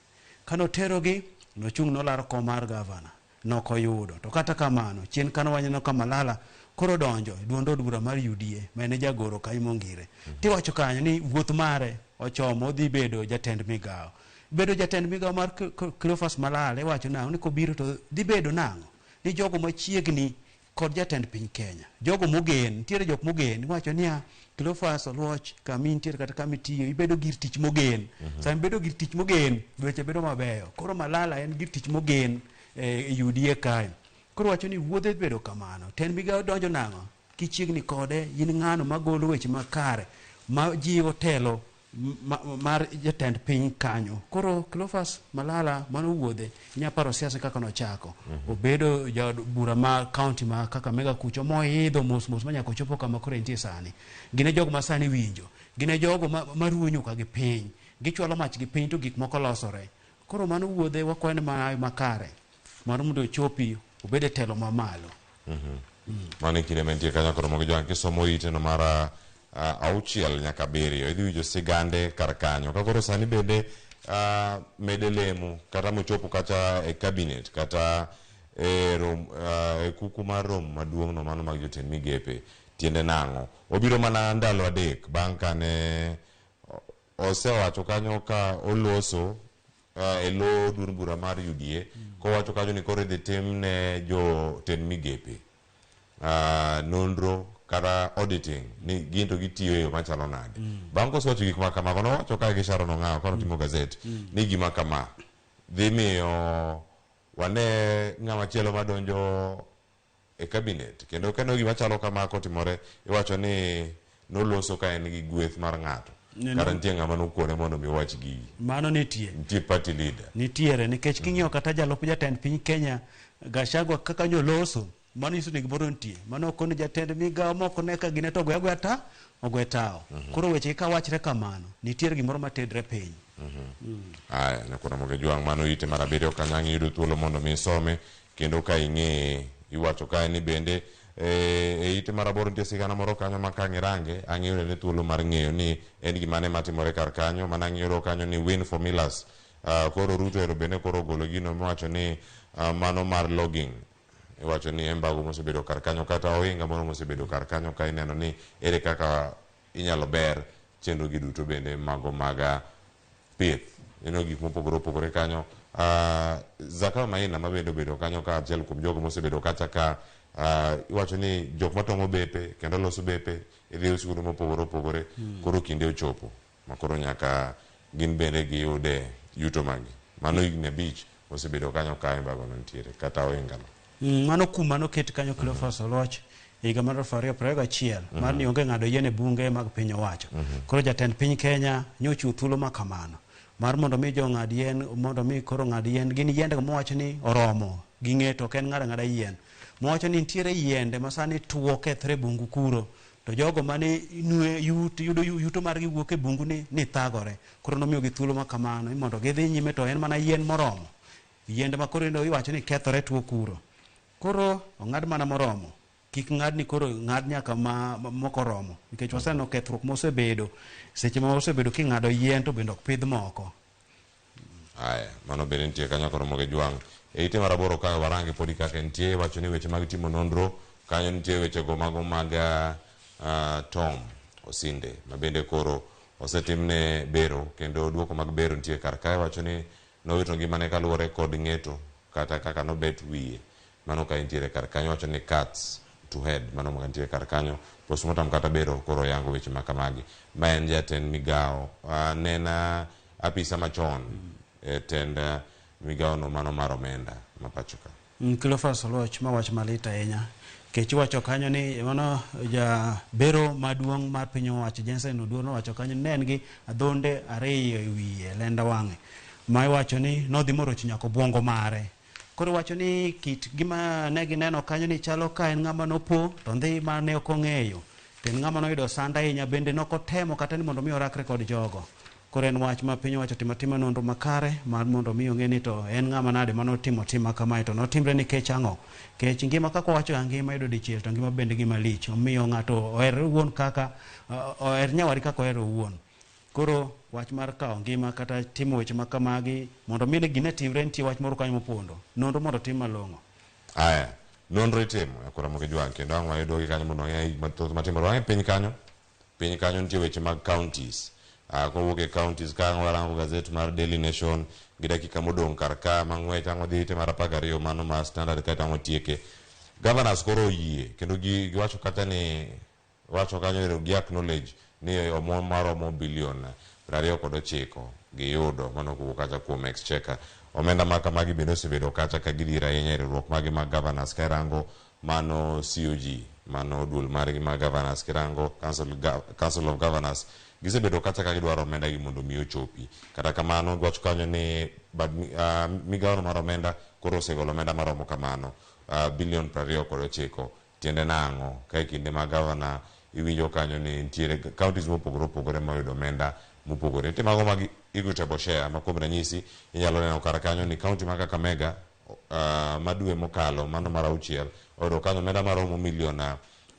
Kanoterogi nochung' nolaro kom mar gavana. Nokoyudo. To kata kamano chien kano wanyano ka Malala koro donjo duond od bura mar UDA mane jagoro Kaimo Ngire. Tiwacho kanyo ni wuoth mare ochomo dhi bedo jatend migao. Bedo jatend migao mar Cleophas Malala iwacho nang'o ni kobiro to dhi bedo nang'o ni jogo machiegni kod jatend piny Kenya. Jogo mogen, nitiere jok mogen, iwacho niya Cleophas Oluoch kami nitiere kata kami tiyo ibedo gir tich mogen. Sama bedo gir tich mogen, dweche bedo mabeyo. Koro Malala en gir tich mogen UDA kae. Koro wacho ni wuodhe bedo kamano. Ten migao donjo nang'o kichiegni kode in ng'ano magolo weche makare ma jiwo telo mar jatend piny kanyo. Koro Cleophas Malala mano wuodhe nyaparo siasa kaka nochako. Obedo bura ma county ma Kakamega kucho moidho mos manyako chopo kama koro entie sani. Gine jogo ma sani winjo. Gine jogo maruo nyuka gi piny. Gichwalo mach gi piny to gik moko losore. Koro mano wuodhe wakwene makare. Mano mondo chopi obede telo mamalo. Mano kinde mentie kanyo koro mogi joang kisomo ite no mara auchiel nyaka 7 idhi winjo sigande kar kanyo. Kakoro sani bende mede lemo kata mochopo kacha e cabinet kata e kuku mar romo maduong' no mano mag jotend migepe tiende nang'o. Obiro mana ndalo 3 bang' kane osewacho kanyo ka oloso e lo duond bura mar UDA kowacho kanyo ni koro idhi tim ne jotend migepe nonro kata auditing ni ginto gitiyo e yo machalo nade. Bang' kosewacho gik ma kamago nowacho ka gi Sharon Ong'aw kano timo gazet ni gima kama dhi miyo wane ng'ama chielo madonjo e cabinet kendo kendo gima chalo kama kotimore iwacho ni noloso ka en gi gweth mar ng'ato. Kara nitie ng'ama nokuone mondo mi wach gi. Mano nitie party leader. Nitiere nikech king'iyo kata jalop jatend piny Kenya Gachagua kaka nyoloso mano nyiso ni gimoro nitie. Mano ok ni jatend migao moko ne ka gine to ogwe tao. Koro weche ka wachre kamano nitiere gimoro matedre piny. Aya nakuna moge juang mano ite mar 7 kanyang' yudo thuolo mondo mi some kendo ka ing'e iwacho ka ni bende ite mar 8 nitie sigana moro kanyo ma kang'i range ang'eyo ne thuolo mar ng'eyo ni en gima ne matimore kar kanyo mana ng'eyo kanyo ni win formulas. Koro Ruto ero bende koro golo gino mowacho ni mano mar logging iwacho ni embago mosebedo kar kanyo kata ohinga moro mosebedo kar kanyo ka ineno ni ere kaka inyalo ber chenro gi duto bende mago maga pith ino gik mopogore opogore kanyo. Zakayo Maina mabende obedo kanyo ka achiel kuom jogo mosebedo kacha ka iwacho ni jok matong'o bepe kendo loso bepe idhi usukudo mopogore opogore koro kinde ochopo makoro nyaka gin bende giyude yuto magi. Mano higni 5 osebedo kanyo ka embago nitiere kata ohinga no. Mano kuma noket kanyo Cleophas Oluoch higa mar 2021 mar ni onge ng'ado yien e bunge mag piny owacho. Koro jatend piny Kenya nyochiwo thuolo ma kamano mar mondo mi jo ng'ad yien mondo mi koro ng'ad yien gin yiende mowacho ni oromo gi ng'eto ken ng'ada yien mowacho ni nitiere yiende ma sani tuo kethre bungu kuro to jogo mane yudo yuto mar gi wuok e bungu ni thagore. Koro nomiyo gi thuolo ma kamano mondo gidhi nyime to en mana yien moromo yiende ma koro iwacho ni kethore tuo kuro. Koro ong'ad mana moromo kik ng'ad ni koro ng'ad nyaka moko romo nikech waseno kethruok mosebedo seche ma osebedo king'ado yien to bende ok pidh moko. Aya mano bende nitie kanyo koro moge juang' e ite mar 8 ka warange podi kaka nitie wacho ni weche mag timo nonro kanyo nitie weche go mago mag Tom Osinde ma bende koro osetimne bero kendo duoko mag bero nitie kar kae wacho ni nowito ngimane kaluwore kod ng'eto kata kaka nobet wiye. Mano ka intiere kar kanyo wacho ni cuts to head mano mga ntiere kar kanyo postmortem kata bero koro yango weche makamagi ma en jatend migao nena apisa machon tend migao no mano mar omenda mapachoka. Cleophas Oluoch ma wach malita ahinya kech wacho kanyo ni mano ja bero maduong' mar piny owacho Jensen Oduor wacho kanyo ne en gi adhonde 2 e wiye lenda wang'e ma iwacho ni nodhi morocho nyako bwongo mare. Koro wacho ni kit gima ne gineno kanyo ni chalo ka en ng'ama nopo to ndhi ma ne ok ong'eyo kendo ng'ama noyudo sand ahinya bende nokotemo kata ni mondo mi orakre kod jogo. Koro en wach ma piny owacho timo nonro makare mar mondo mi ong'e ni to en ng'ama nade manotimo tima kamae to notimre nikech ang'o. Kech ngima kaka owacho ngima yudo dichiel to ngima bende gima lich, omiyo ng'ato oher owuon kaka oher nyawari kaka ohero owuon. Koro wach mar kawo ngima kata timo weche makamagi mondo mi gine timre nitie wach moro kanyo mopondo, nonro mondo tim malong'o. Aya, nonro itimo Jaramogi Jwang kendo ang' wayudo gi kanyo mondo ng'e mathoth matimore wang'e piny kanyo nitie weche mag counties. Kowuok e counties ka warango gazet mar Daily Nation gi dakika modong' kar ka mang'wech ang' wadhi ite mar 12 mano mar Standard ka tang' otieke. Governors koro oyie kendo giwacho kata ni wacho kanyo gi acknowledge ni omwom mar omo bilion 29 giyudo mano kowuok kacha kuom exchequer. Omenda makamagi bende osebedo kacha ka gidhiro ahinya e riwruok magi mag governors kirango mano COG mano duol margi mag governors kirango Council of Governors gisebedo kacha ka gidwaro omenda gi mondo mi ochopi. Kata kamano gwacho kanyo ni migawo mar omenda koro osegolo omenda maromo kamano bilion 29. Tiende nang'o ka kinde ma governor iwinjo kanyo ni nitiere counties mopogore opogore moyudo omenda mopogore. Nitie mago mag equitable share ma kuom ranyisi inyalo neno kar kanyo ni county ma Kakamega madwe mokalo mano mar 6 oyudo kanyo omenda maromo milion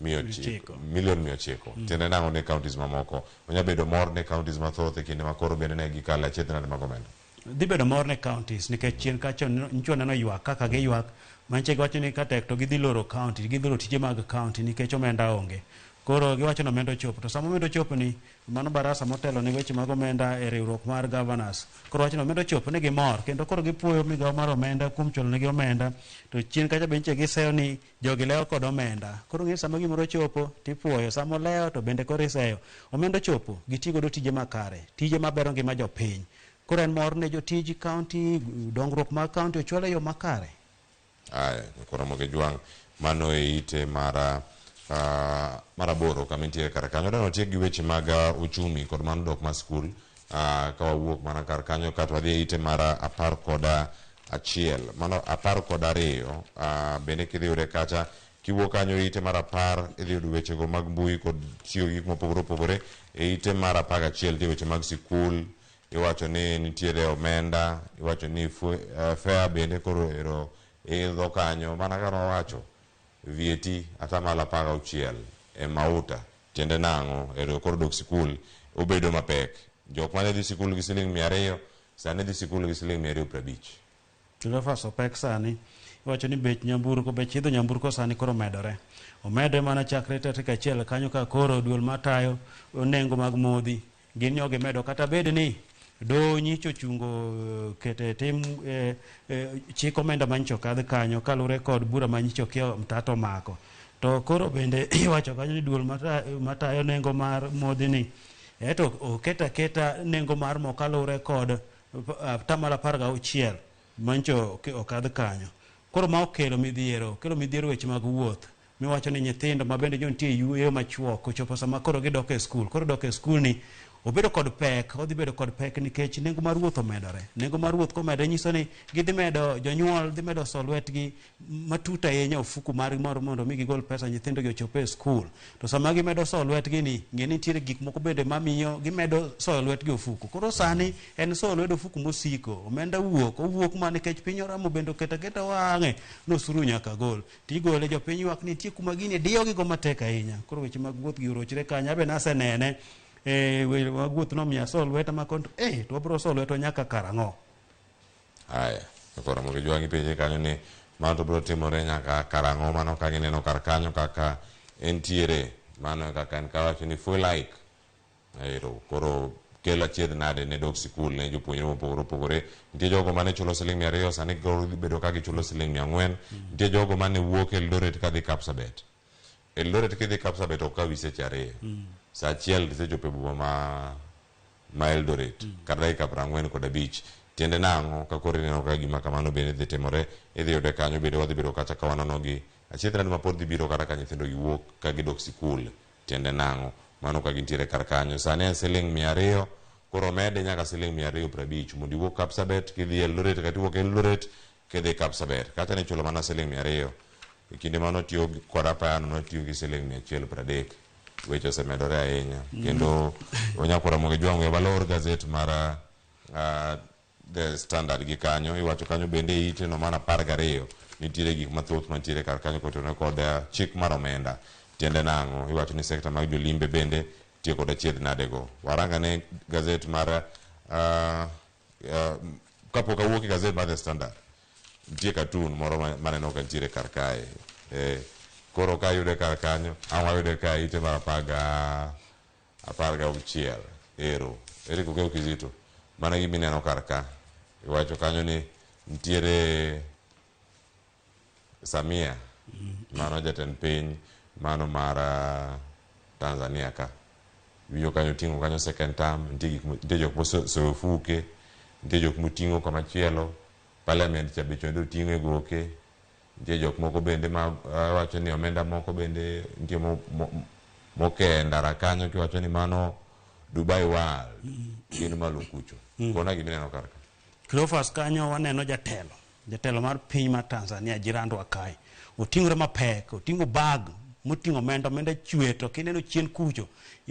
900. Tiende nang'o ne counties mamoko onya bedo mor ne counties mathoth e kinde makoro bende ne gikalo achiedh nade mag omenda. Dhi bedo mor ne counties nikech chien kacho ncho neno ywak kaka giywak manche giwacho ni katek to gidhi loro county, gidhi loro tije mag county nikech omenda onge. Koro giwacho ni omenda ochopo, to sama omenda ochopo ni mano barasa motelo ni weche mag omenda e riwruok mar governors. Koro wacho ni omenda ochopo ni gimor kendo koro gipuoyo migawo mar omenda kuom chulo negi omenda, to chien kacha benche giseyo ni jogi lewo kod omenda. Koro ng'e sama gimoro ochopo tipuoyo, sama olewo to bende koro iseyo. Omenda ochopo gitigodo tije makare, tije mabero ngima jopiny. Koro en mor ne jotij county, dongruok mag county ochwal e yo makare. Aya, Jaramogi Jwang mano e ite maraboro kama nitiere kar kanyo. Dano tie gi weche mag uchumi kod mano dok ma skul ka wawuok mana kar kanyo kata wadhi e ite mar 11 mano 12 bende kidhi yude kacha kiwuok kanyo ite mar 10 idhi yudo weche go mag mbui kod tiyo gik mopogore opogore. E ite mar 11 tie weche mag sikul, iwacho ni nitiere omenda, iwacho ni fare bende koro ero idho kanyo mana ka nowacho VAT atamalo 16 e mauta. Tiende nang'o ero koro dok sikul obedo mapek. Jok mane dhi sikul gi siling 200 sani dhi sikul gi siling 250. Kilo faso pek sani iwacho ni bech nyamburko, bech idho nyamburko sani koro medore. Omede mana chakre tarik 1 kanyo ka koro duol matayo nengo mag modhi gin nyoge medo kata bed ni do nyicho chungo kete tim chik omenda manyicho kadh kanyo kalure kod bura manyicho kio mtato mako. To koro bende iwacho kanyo ni duol matayo nengo mar modhi ni eto oketa nengo mar mo kalure kod tamala 16 manyicho okadh kanyo. Koro ma okelo midhiero weche mag wuoth. Miwacho ni nyithindo ma bende jontie yueyo machuok ochopo sama koro gidok e skul. Koro dok e skul ni obedo kod pek, odhi bedo kod pek nikech nengo mar wuoth omedore. Nengo mar wuoth komedore nyiso ni gidhi medo jonyuol dhi medo so lwetgi matuta ahinya ofuku mar mondo mi gigol pesa nyithindo gi ochopo e skul. To sama gimedo so lwetgi ni ng'e ni nitiere gik moko bende mamiyo gimedo so lwetgi ofuku. Koro sani en so lwedo ofuku mosiko. Omenda owuok ma nikech piny oramo bende oketa wang'e nosuru nyaka gol. Tigole jopiny ywak ni nitie kuma gini diyo gigo matek ahinya. Koro weche mag wuoth gi orochre kanyo be nasenene wuoth no miya so lweta ma konto to wabro so lweto nyaka karang'o. Aya, Jaramogi Jwang ipenje kanyo ni mano to bro timore nyaka karang'o mano ka gineno kar kanyo kaka entiere mano kaka en kawacho ni full like. Koro kelo achiedh nade ne dok sikul ne jopuonjre mopogore opogore. Nitie jogo mane chulo siling 200 sani koro bedo ka gichulo siling 400. Nitie jogo mane wuok Eldoret kadhi Kapsabet. Eldoret kidhi Kapsabet ok kawi seche 2. Sa achiel gisechopo e boma ma Eldoret kar dakika 45. Tiende nang'o ka koro ineno ka gima kamano bende dhi timore idhi yude kanyo bende wadhi bedo kacha ka wanono gi achiedh nade ma pod dhi biro kata ka nyithindo giwuok ka gidok sikul. Tiende nang'o mano ka gintiere kar kanyo sani en siling 200 koro mede nyaka siling 250 mondo iwuok Kapsabet kidhi Eldoret kata iwuok Eldoret kidhi Kapsabet kacha ne chulo mana siling 200 e kinde mano tiyo kod apaya no tiyo gi siling 130. weche osemedore ahinya kendo onyakora moge jwang'e valor gazet mar The Standard gi kanyo iwacho kanyo bende ite no mana 12 nitiere gik mathoth mantiere kar kanyo kotenore kod chik mar omenda. Tiende nang'o? Iwacho ni sekta mag jolimbe bende tiyo kod achiedh nadego. Waranga ne gazet mar kapok awuok e gazet mar The Standard nitie cartoon moro maneno ka nitiere kar kae. Koro ka yude kar kanyo awayude ka ite mar 16 ero ere kokeo Kizito mana gimineno kar ka iwacho kanyo ni nitiere Samia mano jatend piny mano mar Tanzania ka winjo kanyo ting'o kanyo second term nitie jok mosofuke nitie jok moting'o kamachielo parliament cha bechonde oting'o e goke nitie jok moko bende ma wacho ni omenda moko bende nitie moke ndara kanyo kiwacho ni mano Dubai World gin malo kucho kona gimineno kar ka Cleophas kanyo waneno jatelo mar piny mar Tanzania Jirandwa Kai oting'ore mapek oting'o bag moting'o omenda chwe to kineno chien kucho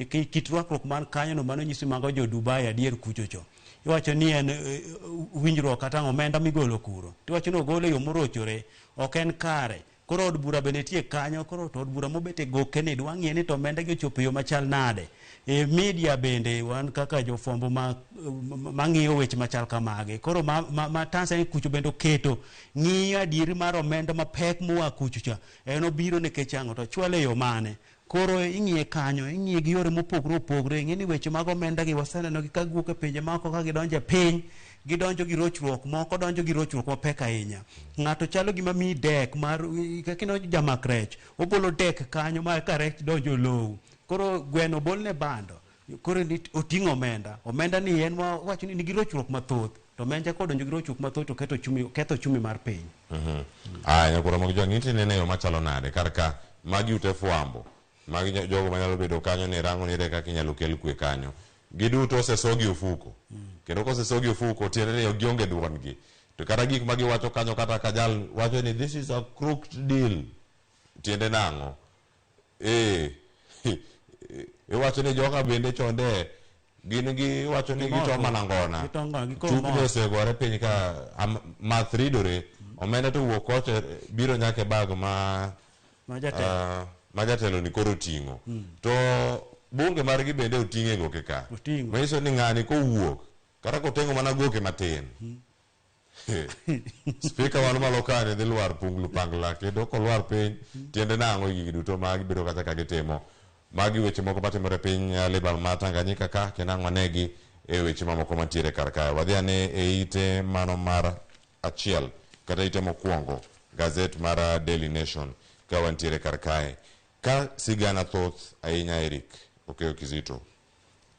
kit rwakruok man kanyo no mano nyisi mago jo Dubai adier kucho cho iwacho ni en winjruok kata omenda migolo kuro tiwacho ni ogole yo morochore ok en kare koro od bura bende tie kanyo koro to od bura mobete goke ni dwang'ie ni to omenda gi ochopo yo machal nade media bende wan kaka jofwambo mang'iyo weche machal kamage koro ma Tanzania kucho bende oketo ng'iyo adieri mar omenda mapek moa kucho cha en obiro nikech ang'o to chwale yo mane koro ing'iye kanyo ing'iye gi yore mopogore opogore ing'e ni weche mag omenda gi waseneno gi kawuok e pinje moko ka gidonjo e piny gidonjo gi rochruok moko donjo gi rochruok mapek ahinya ng'ato chalo gima mi dek mar kakino jamak rech obolo dek kanyo ma ka rech donjo low koro gweno bolne bando koro oting'o omenda ni en wacho ni nigi rochruok mathoth to menja kodonjo gi rochruok mathoth to ketho chumi mar piny nyakoro mag jwang'e nene yo machalo nade kar ka magi ute fwambo magi jogo manyalo bedo kanyo ni rango nire kaka inyalo kel kwe kanyo giduto osesogi ofuko kendo kosesogi ofuko tiende ni gionge duon gi to kata gik ma giwacho kanyo kata Kajal wacho ni this is a crooked deal tiende nang'o iwacho ni joka bende chonde gin giwacho ni gito mana ngona chukni osegore piny ka math ridore omenda to wuok koche biro nyaka e bag ma jatelo ni koro ting'o to bunge margi bende oting'e goke ka manyiso ni ng'ani kowuok kata kotengo mana goke matin spika wan malo kane dhi lwar punglu pangla kendo kolwar piny tiende nang'o gigi duto ma gibedo kata ka gitimo magi weche moko matimore piny Libal ma Tanganyika ka kendo ang'o negi e weche mamoko mantiere kar kae wadhi ane e ite mano mar achiel kata ite mokwongo gazet mar Daily Nation ka wantiere kar kae ka sigana thoth ahinya Eric Okeo Kizito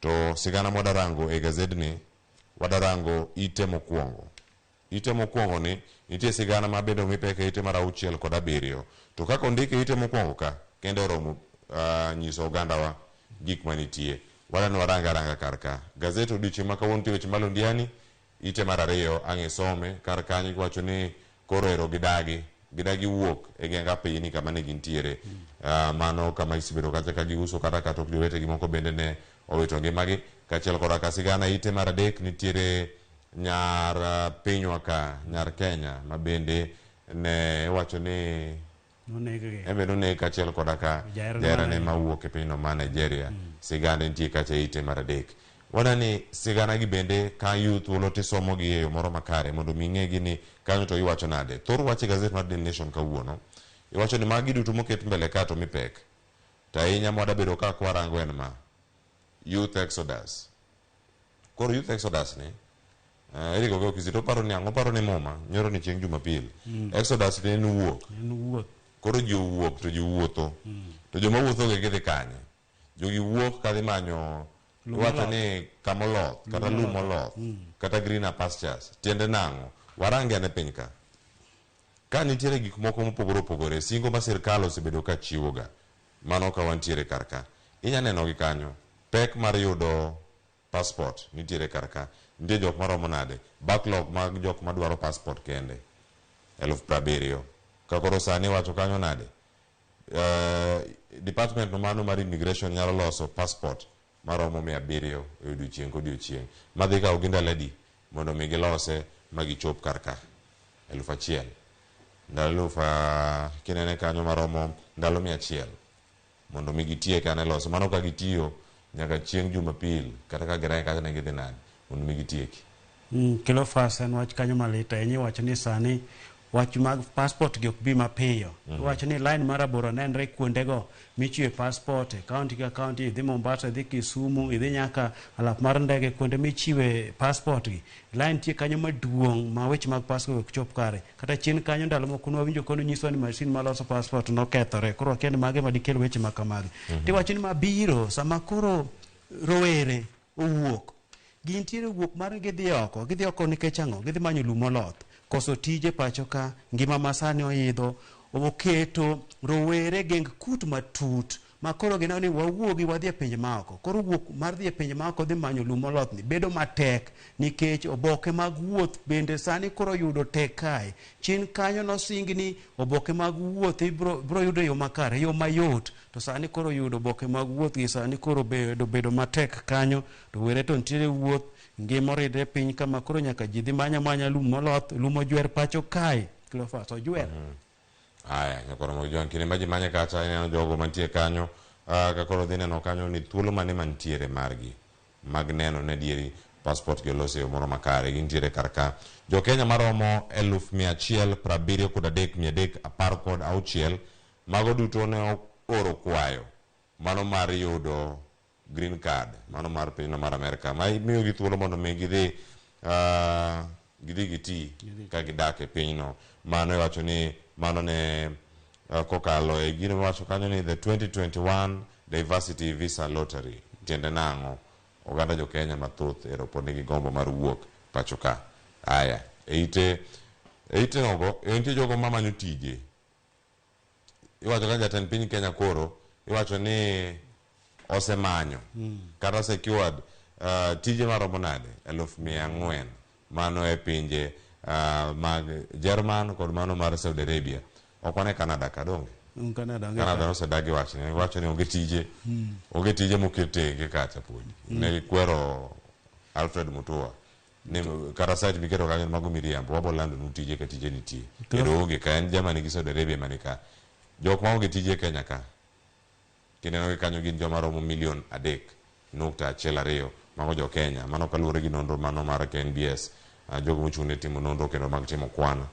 to sigana mwadarango e gazedni wadarango ite mokwongo ni nitie sigana ma bende omipeke ite mar 6 kod 7 to kaka ondike ite mokwongo ka kendo romo nyiso ogandawa gik manitie wadani waranga kar ka gazet odiochieng' ma kawuono nitie weche malondiani ite mar 2 ang'e some kar kanyo giwacho ni koro ero gidagi wuok e genga piny kama ne gintiere mano kama isibedo kata ka giuso kata ok jowetegi moko bende ne owito ngimagi kaachiel koda ka sigana ite mar 3 nitiere nyar pinywa ka nyar Kenya ma bende ne wacho ni ebe noneg kaachiel koda ka jaherane mawuok e pinyno ma Nigeria sigana nitie kacha ite mar 3 wadani sigana gi bende ka yuth thuolo tisomo gi e yo moro makare mondo ming'egi ni kanyo to iwacho nade thor wache gazet mar Daily Nation kawuono iwacho ni magi duto moket mbele ka to mipek to ahinya mwada bedo ka kwarango en ma youth exodus koro youth exodus ni Eric Okeo Kizito paro ni ang'o paro ni muma nyoro ni chieng' Jumapil exodus ni en wuok koro ji wuok to ji wuotho to joma wuotho gi gidhi kanye jogi wuok kadhi manyo wacho ni kamoloth kata lum moloth kata greener pastures tiende nang'o warange ane piny ka nitiere gik moko mopogore opogore singo ma sirkal osebedo ka chiwoga mano ka wantiere kar ka inya neno gi kanyo pek mar yudo passport nitiere kar ka nitie jok maromo nade backlog mag jok madwaro passport kende 70,000 ka koro sani wacho kanyo nade department no mano mar immigration nyalo loso passport maromo 700 e odiochieng' kodiochieng' madhi kawo gi ndalo adi mondo mi gilose ma gichop kar ka 1,000 ndalo kinene kanyo maromo ndalo 100 mondo mi gitie kane loso mano ka gitiyo nyaka chieng' Jumapil kata ka girai kata ne gidhi nade mondo mi gitieki. Kilo fast en wach kanyo malita enyi wacho ni sani wach mag passport gi ok bi mapiyo. Wacho ni line mar aboro nenre kuondego michiwe passport county ka county, idhi Mombasa, idhi Kisumu, idhi nyaka alap mar ndege kuonde michiwe passport gi. Line tie kanyo maduong' ma weche mag passport ok chop kare. Kata chien kanyo ndalo moko nwawinjo kono nyiso ni machine maloso passport nokethore. Koro kende mage madikel weche makamagi. Tiwacho ni mabiro sama koro rowere owuok gintiere wuok mar gidhi oko nikech ang'o gidhi manyo lum moloth koso tije pacho ka ngima masani oidho oketo rowere geng kut matut makoro gineno ni wawuogi wadhi e pinje maoko. Koro wuok mar dhi e pinje maoko dhi manyo lum moloth ni bedo matek nikech oboke mag wuoth bende sani koro yudo tek kae. Chien kanyo nosingi ni oboke mag wuoth ibro yudo yo makare yo mayot, to sani koro yudo oboke mag wuoth gi sani koro bedo matek kanyo. To were to ntiere wuoth ngima oridre piny kama koro nyaka ji dhi manya lum moloth, lum ojwer pacho kae. Cleophas ojwer. Aya, nyakoro mo John kine maji manya kacha ineno jogo mantie kanyo ka koro dhi neno kanyo ni thuolo mane mantiere margi mag neno ne dieri passport gi olose moro makare gintiere karka. Jo Kenya maromo 173,316 mago duto ne oro kwayo mano mar yudo green card mano mar pinyno mar Amerika ma miyo gi thuolo mondo mi gidhi giti ka gidak e pinyno. Mano iwacho ni mano ne kokalo e gino wacho kanyo ni the 2021 diversity visa lottery. Tiende nang'o oganda jo Kenya mathoth eropone gi gombo mar wuok pacho ka. Aya eite nogo entie jogo mamanyo tije. Iwacho ka jatend piny Kenya koro iwacho ni osemanyo kata secured tije maromo nade 400,000 mano e pinje mag German kod mano mar Saudi Arabia. Okwane Canada kadonge. Canada osedagi wacho ni onge tije mokete kacha podi. Ne kwero Alfred Mutua ne kata site bikero kanyo mago miriambo wabolando nutije ka tije nitie. Kero onge ka en Germany gi Saudi Arabia manika. Jok ma onge tije Kenya ka kineno kanyo gin joma romo 3.12 mago jo Kenya. Mano kaluwore gi nonro mano mar KNBS jogo mochung' ne timo nonro kendo mag timo kwan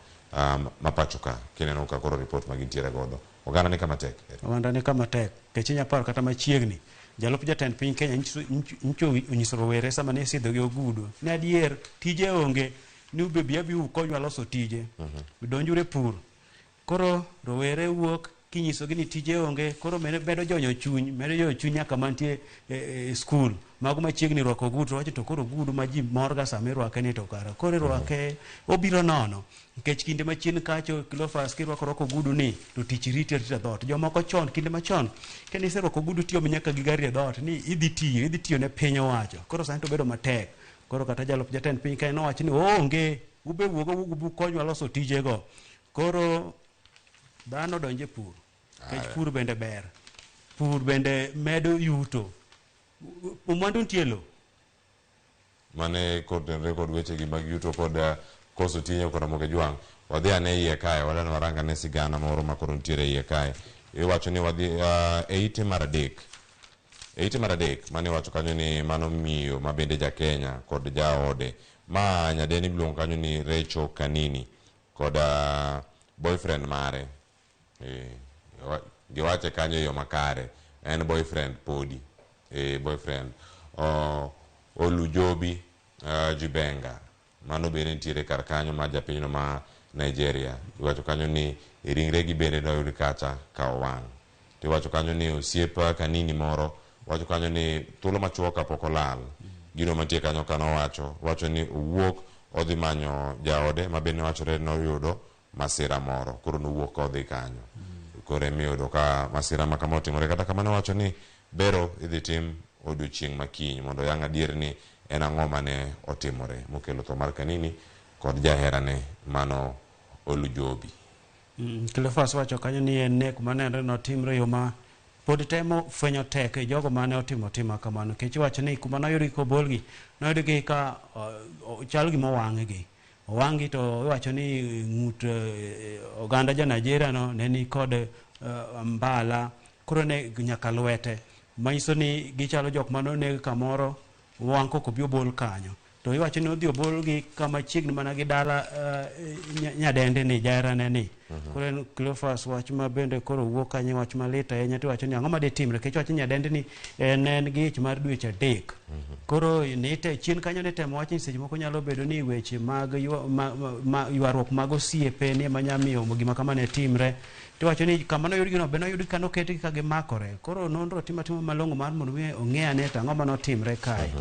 mapacho ka kineno ka koro report magintiere godo. Oganda ni kama tek. Oganda ni kama tek. Kechinya par kata machiegni jalup jatend piny Kenya onyiso rowere sama ne sidho gi ogudu ne adier tije onge ni ubebi abi ukonywa loso tije donjure pur. Koro rowere wuok kinyiso gi ni tije onge koro bedo jonyo chuny nyaka mantie skul mago machiegni rwako ogudu wacho to koro ogudu ma ji morga sama irwake ni to kara koro irwake obiro nono nikech kinde machien kacho Cleophas kirwako ogudu ni to tich riti dhot jomoko chon kinde machon kendo iserwako ogudu tiyo nyaka gi gari e dhot ni idhi tiyo ne piny owacho. Koro sani to bedo matek. Koro kata jalup jatend piny kae nowacho ni onge ube wuogo konywa loso tijego. Koro dhano donje pur. Kech pur bende ber. Pur bende medo yuto. Mwandu ntielo. Mane kod weche gi mag yuto kod koso tinyo kod moge juang. Wadhi ane iye kae, wadano waranga ne sigana moro makoro ntiere iye kae. Iwacho ni wadhi eite mar adek. Eite mar adek mane wacho kanyo ni mano miyo mabende ja Kenya kod ja ode. Ma nyadeni miluongo kanyo ni Rachel Kanini kod boyfriend mare. Giwache kanyo yo makare en boyfriend podi boyfriend Olujobi Jibenga mano bende ntiere kar kanyo ma japino ma Nigeria. Iwacho kanyo ni ringre gi bende noyud kacha ka owang'. Tiwacho kanyo ni osiepa Kanini moro wacho kanyo ni thuolo machuok kapok olal gino mantie kanyo wacho ni owuok odhi manyo jaode ma bende wachore noyudo masira moro koro nowuok odhi kanyo. Kore miyudo ka masira makama otimore kata kamano wacho ni bero idhi tim odiochieng' makiny mondo yang' adier ni en ang'o mane otimore mokelo tho mar Kanini kod jaherane mano Olujobi. Cleophas wacho kanyo ni en nek manenre notimre yo ma pod temo fwenyo tek e jogo mane otimo tima kamano. Kech wacho ni kuma noyudi kobolgi noyudgi ka chal gima owang'gi to iwacho ni ng'ut oganda ja Nigeria no ne ni kod mbala koro ne nyaka lwete, manyiso ni gichalo jok manoneg kamoro wang' koko bi obol kanyo. To iwacho ni odhi obolgi kama chiegni mana gi dala nyadende ni jaherane ni. Koro en Cleophas wach ma bende koro wuok kanyo wach malit ahinya, to iwacho ni ang'o madhi timre kech wacho nyadende ni en gi ich mar dweche 3. Koro nite chien kanyo ne temo wacho ni seche moko nyalo bedo ni weche mag ywaruok mag osiepe ni ema nyamiyo gima kama ne timre. To wacho ni kama noyud gino be noyud ka noketgi ka gimakore. Koro nonro timo malong'o mar mondo ong'e ane to ang'o manotimre kae.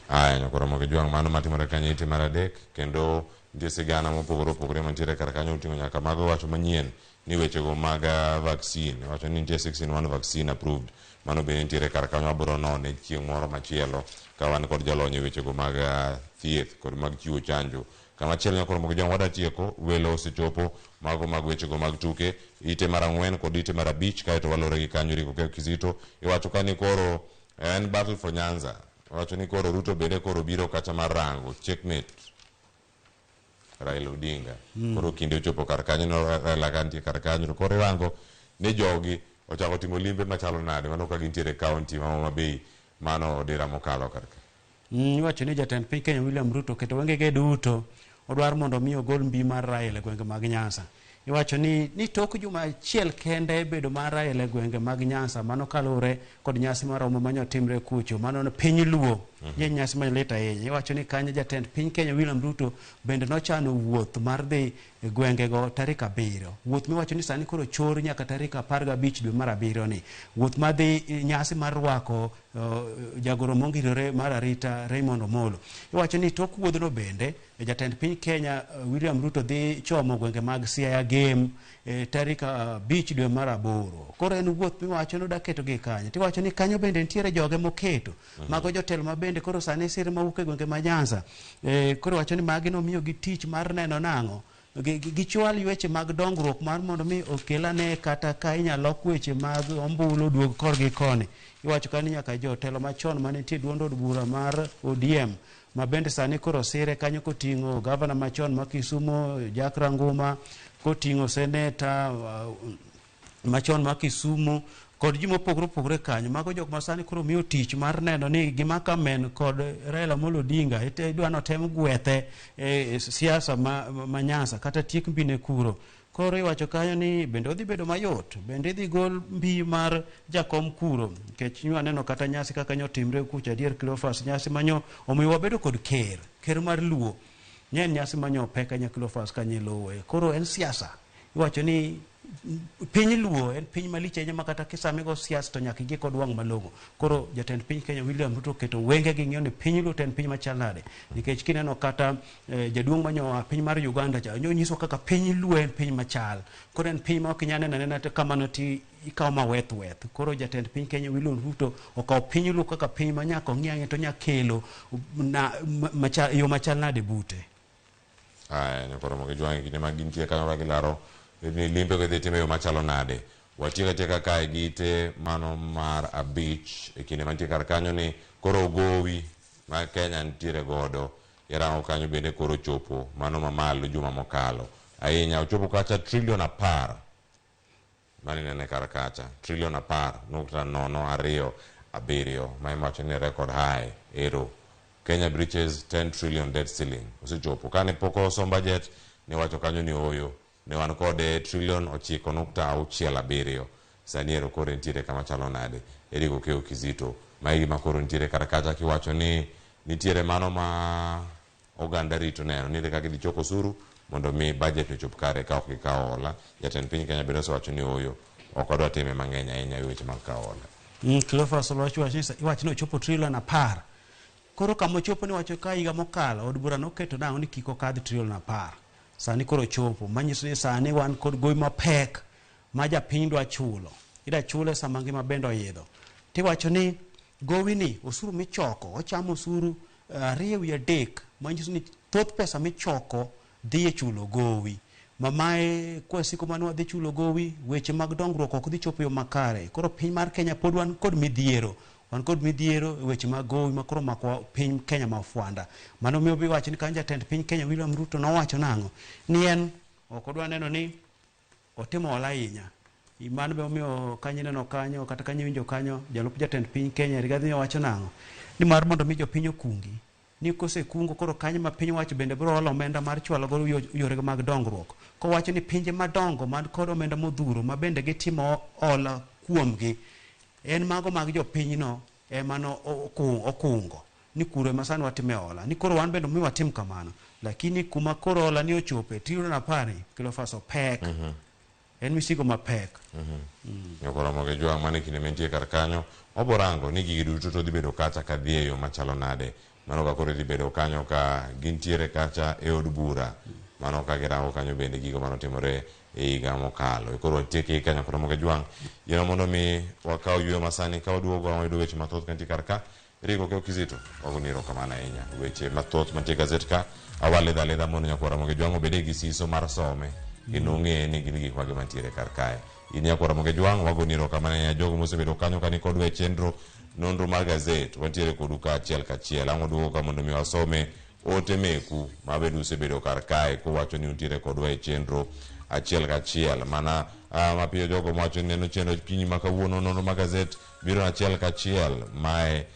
Aya nyakoro mogi juang' mano matimore kanyo iti mar adek, kendo nitie sigana mopogore opogore mantiere kar kanyo oting'o nyaka mago wacho manyien ni wechego mag vaccine. Wacho ni nitie 6-in-1 vaccine approved. Mano bende nitiere kar kanyo wabiro none chieng' moro machielo ka wan kod jalony e wechego mag thieth kod mag chiwo chanjo. Kama chielo nyakoro mogi juang' wada tieko, welo osechopo mago mag wechego mag tuke ite mar 4 kod ite mar 5, kaeto walore gi kanyo Rico Kizito. Iwacho ka ni koro en battle for Nyanza. Wacho ni koro Ruto bende koro biro kacha mar rango checkmate Raila Odinga. Koro kinde ochopo kar kanyo no Raila kantie kar kanyo koro rango ne jogi ochako timo limbe machalo nade mano ka gintiere county ma Homa Bay mano dira mokalo kar ka. Iwacho ni jatend piny Kenya William Ruto keto wengege duto odwar mondo mi ogol mbi mar Raila e gwenge mag Nyanza. Iwacho ni tok juma achiel kende bedo mar Raila e gwenge mag Nyanza mano kalure kod nyasi maromo manyotimre kucho mano piny Luo nyasi malit ahinya. Iwacho ni kanyo jatend piny Kenya William Ruto bende nochano wuoth mar dhi e gwengego tarik 7. Wuoth miwacho ni sani koro chor nyaka tarik 15 dwe mar 7 ni. Wuoth madhi nyasi mar rwako jagoro mongirore mar arita Raymond Omolo. Iwacho ni tok wuodhno bende jatend piny Kenya William Ruto dhi chomo gwenge mag Siaya Game tarik 5 dwe mar 8. Koro en wuoth miwacho no daketo gi kanyo. Tiwacho ni kanyo bende nitiere joge moketo mago jotelo mabende koro sani sir mawuok e gwenge ma Nyanza. Koro wacho ni magi nomiyo gi tich mar neno nang'o gichwal weche mag dongruok mar mondo mi okelane kata ka inyalo weche mag ombulu duog korgi koni. Iwacho ka ni nyaka jotelo machon mane nitie duond od bura mar ODM ma bende sani koro sire kanyo koting'o gavana machon ma Kisumu Jack Ranguma, koting'o seneta machon ma Kisumu kod ji mopogore opogore kanyo. Mago jok ma sani koro miyo tich mar neno ni gima kamen kod Raila Amolo Odinga idwa notem gwethe siasa ma Nyanza kata tiek mbine kuro. Koro iwacho kanyo ni bende odhi bedo mayot, bende idhi gol mbi mar jakom kuro. Kech nyo aneno kata nyasi kaka nyotimre kucha adier Cleophas, nyasi manyo omiyo wabedo kod ker mar Luo. Nyen nyasi manyo peka nya Cleophas kanyilowe. Koro en siasa. Iwacho ni piny Luo en piny malich ahinya makata kisamigo siasa to nyaka igi kod wang' malong'o. Koro jatend piny Kenya William Ruto keto wenge gi ng'iyo ni piny Luo to en piny machal nade. Nikech kineno kata jaduong' manyo piny mar Uganda cha nyiso kaka piny Luo en piny machal. Koro en piny ma ok inyal neno anena kamano ti ikawo maweth. Koro jatend piny Kenya William Ruto okawo piny Luo kaka piny ma nyaka ong'iange to nyakelo yo machal nade bute. Aya nyakoro mogi juang' kinde ma gintie kanyo ka gilaro ni limbe go dhi time yo machalo nade. Watieka tieka kae gite mano mar 5 e kinde mantie kar kanyo ni koro gowi ma Kenya nitiere godo irango kanyo bende koro chopo mano mamalo juma mokalo ahinya ochopo kacha trilion 10 mani nene kar kacha trilion 10.027 ma iwacho ni record high ero Kenya breaches 10 trillion debt ceiling osechopo kane poko som budget ni wacho kanyo ni oyo ne wan kode trilion 9.67 sani ero koro nitiere kama chalo nade. Rico Kizito maigi makoro nitiere kar kacha kiwacho ni nitiere mano ma oganda rito neno nitiere kaka gichoko osuru mondo mi budget ochop kare ka ok gikawo hola. Jatend piny Kenya bende osewacho ni oyo ok odwa time mang'eny ahinya e weche mag kawo hola. Cleophas iwacho ni ochopo trilion 10. Koro kama ochopo ni wacho ka higa mokalo od bura noketo nang'o ni kik okadh trilion 10. Sani koro chopo manyiso ni sani wan kod gowi mapek ma japiny dwa chulo. Ida chule sama ngima bende oidho. Tiwacho ni gowi ni osuru michoko ochamo osuru 2 3 manyiso ni thoth pesa michoko dhi e chulo gowi. mamae kwasiko manwa dhi chulo gowi weche mag dongruok ok dhi chopo yo makare. Koro piny mar Kenya pod wan kod midhiero. Wan kod midhiero weche mag gowi makoro mako piny Kenya mafuanda. Mano miyo bi wacho ni kan jatend piny Kenya William Ruto nowacho nang'o ni en ok odwa neno ni otimo ola ahinya. Mano be omiyo kanyo neno kanyo kata kanyo winjo kanyo jalup jatend piny Kenya Rigathi wacho nang'o ni mar mondo mi jopiny okungi ni kosekungo koro kanyo ma piny wacho bende biro olo omenda mar chwalo go yore mag dongruok. Ko wacho ni pinje madongo man kod omenda modhuro ma bende gitimo ola kuomgi en mago mag jopinyno ema no okungo ni kuro ema sani watime ola ni koro wan bende mi watim kamano, lakini kuma koro ola ni ochope tiro na pani kilo faso pek en misigo mapek. Nyakoro moge jwa mane kine mentie kar kanyo oborango ni gigi duto to dhi bedo kacha ka dhi e yo machalo nade. Mano ka koro dhi bedo kanyo ka gintiere kacha e od bura, mano ka girango kanyo bende gigo mano timore e higa mokalo. Koro watieki kanyo koro moge jwang yeno mondo mi wakaw yweyo masani ka waduogo wayudo weche mathoth kantie kar ka. Rigo ke Okizito wagoniro kamana ahinya weche mathoth mantie gazet ka awale dha mondo nyakwara moge jwang obede gi siso mar some kendo ng'e ni gin gik mage mantiere kar kae. In nyakwara moge jwang wagoniro kamana ahinya jogo mosebedo kanyo kani kod we chenro nonro mar gazet wantiere kodu ka achiel kachiel. Ang' waduogo ka mondo mi wasome ote meku mabedo usebedo kar kae kowacho ni untiere kodwa e chenro achiel kachiel. Mana mapiyo jogo mwacho ni neno chenro kinyi ma kawuono nonro mar gazet biro achiel kachiel mae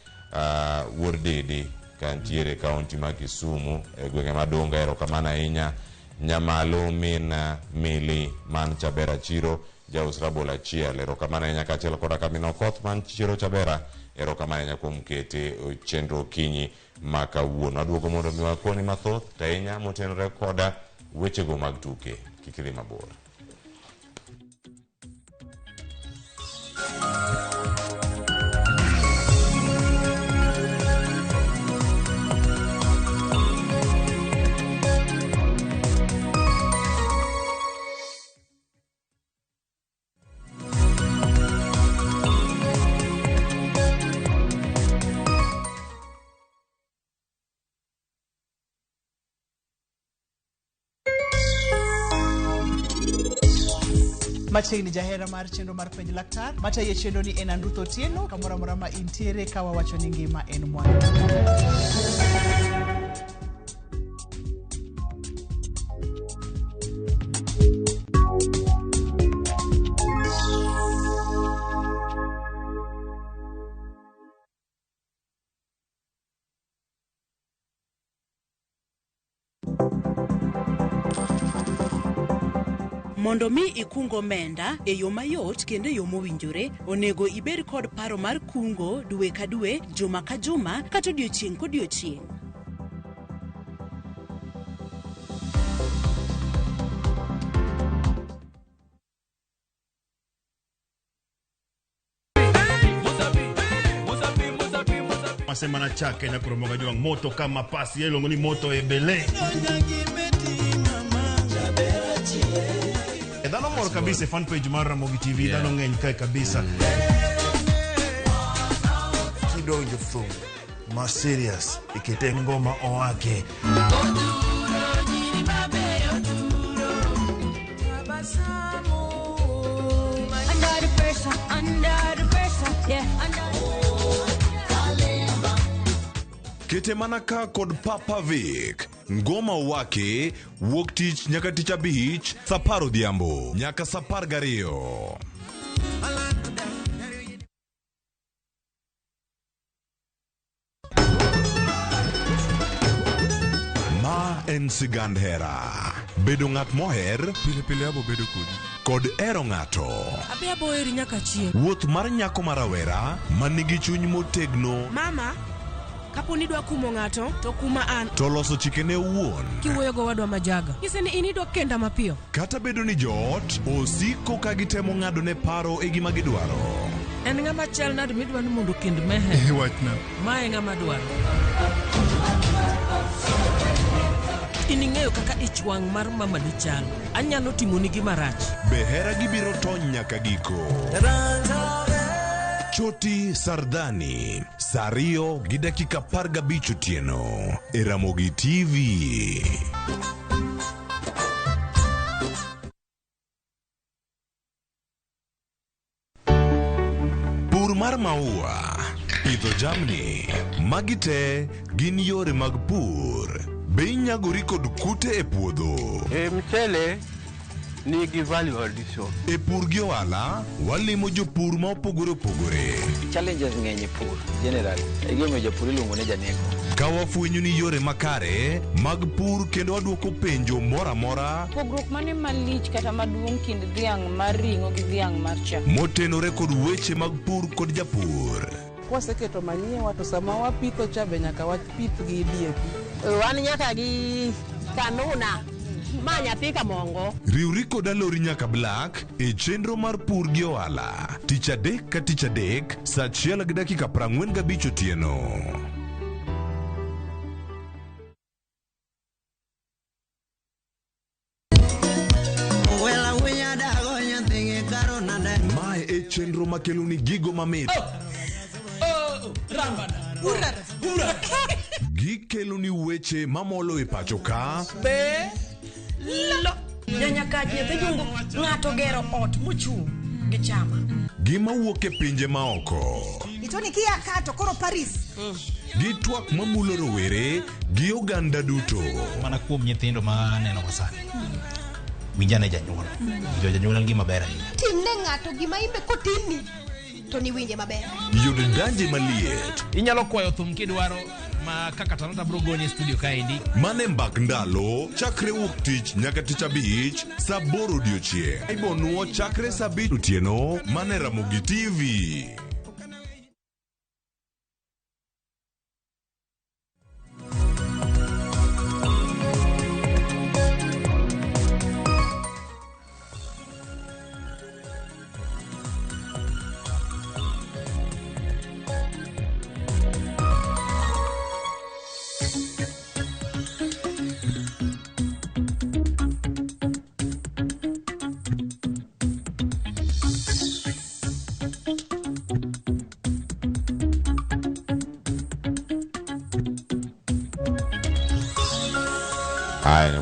wuor dede kantiere kaunti ma Kisumu e gwenge madongo. Erokamano ahinya Nyamalo min Mili man Chabera chiro jaus rabolo achiel. Erokamano ahinya kaachiel koda Kamino Okoth man chiro Chabera. Erokamano ahinya kuom kete chenro kinyi ma kawuono. Aduogo mondo mi wakoni mathoth ahinya motenore koda wechego mag tuke. Kik idhi mabor. Machiegni jahera mar chenro mar penj laktar mataye chenro ni en Andruth Otieno kamora mora ma intiere kawa wacho ni ngima en mwandu. Mondo mi ikungo omenda e yo mayot kendo e yo mowinjore, onego ibed kod paro mar kungo dwe ka dwe, juma ka juma, kata odiochieng' kodiochieng'. Semana chake na kuromoga jwang moto kama pasi yelo ngoni moto ebele. Dano mor kabisa fan page mar Ramogi TV dano ng'eny kae kabisa. Kidonjo thum ma serious ikete ngoma oake. Kete manaka kod Papa Vic ngoma wake wuok tich nyaka tich abich sapar odhiambo nyaka sapar gariyo. Ma en sigand hera. Bedo ng'at moher pile pile abo bedo kod ero ng'ato. Abe abo eri nyaka chieng'. Wuoth mar nyako marawera manigi chuny motegno. Mama kaponi dwa kumo ng'ato to kuma an to loso chikene owuon kiwuoyo go wadwa majaga nyise ni inidwa kenda mapiyo. Kata bedo ni joot osiko ka gitemo ng'ado ne paro e gima gidwaro. En ng'ama chal nade midwa ni mondo kend mehe wachna mae ng'ama dwaro. Ining'eyo kaka ich wang' mar mama ni chal, anyalo timoni gima rach. Be hera gibiro tony nyaka giko. Choti Sardani Sario gi dakika 15 otieno e Ramogi TV. mar maua, pidho jamni, magi te gin yore mag pur. Be inyagori kod kute e puodho? Mchele nigi value addition. E pur gi ohala, walimo jopur ma opogore opogore. Challenges ng'eny e pur generally. E gima jopur iluongo ne janeko. Ka wafwenyo ni yore makare mag pur kendo waduoko penjo mora mora. Pogruok mane malich kata maduong' kind dhiang' mar ring'o gi dhiang' mar chak. Motenore kod weche mag pur kod japur. Kwaseketo manyiwa to sama wapitho cha be nyaka wapith gi DAP. Wan nyaka gi kanuna. Ma nyathi kamongo. Riwri kod alori nyaka Black e chenro mar pur gi ohala. Tich adek ka tich adek, saa 1:45 otieno. Mae e chenro makelo ni gigo mamit. Gikelo ni weche mamolo e pacho ka. Nyanyakaji e jungo ng'ato gero ot mochung' gi chama. Gima wuok e pinje maoko. Itoni kia kato koro Paris. Gi twak mamulo rowere gi oganda duto. Mana kuom nyithindo ma neno masani. Winjane janyuol. Janyuol gima ber ahinya. Timne ng'ato gima imbe kotini to ni winje maber. Yudo danje maliet. Inyalo kwayo thum kidwaro ma kaka Talanta bro goni studio kaendi. Mane mbak ndalo chakre wuok tich nyaka tich abich saa 8 odiochieng'. Ibo nuo chakre saa 5 otieno mane Ramogi TV.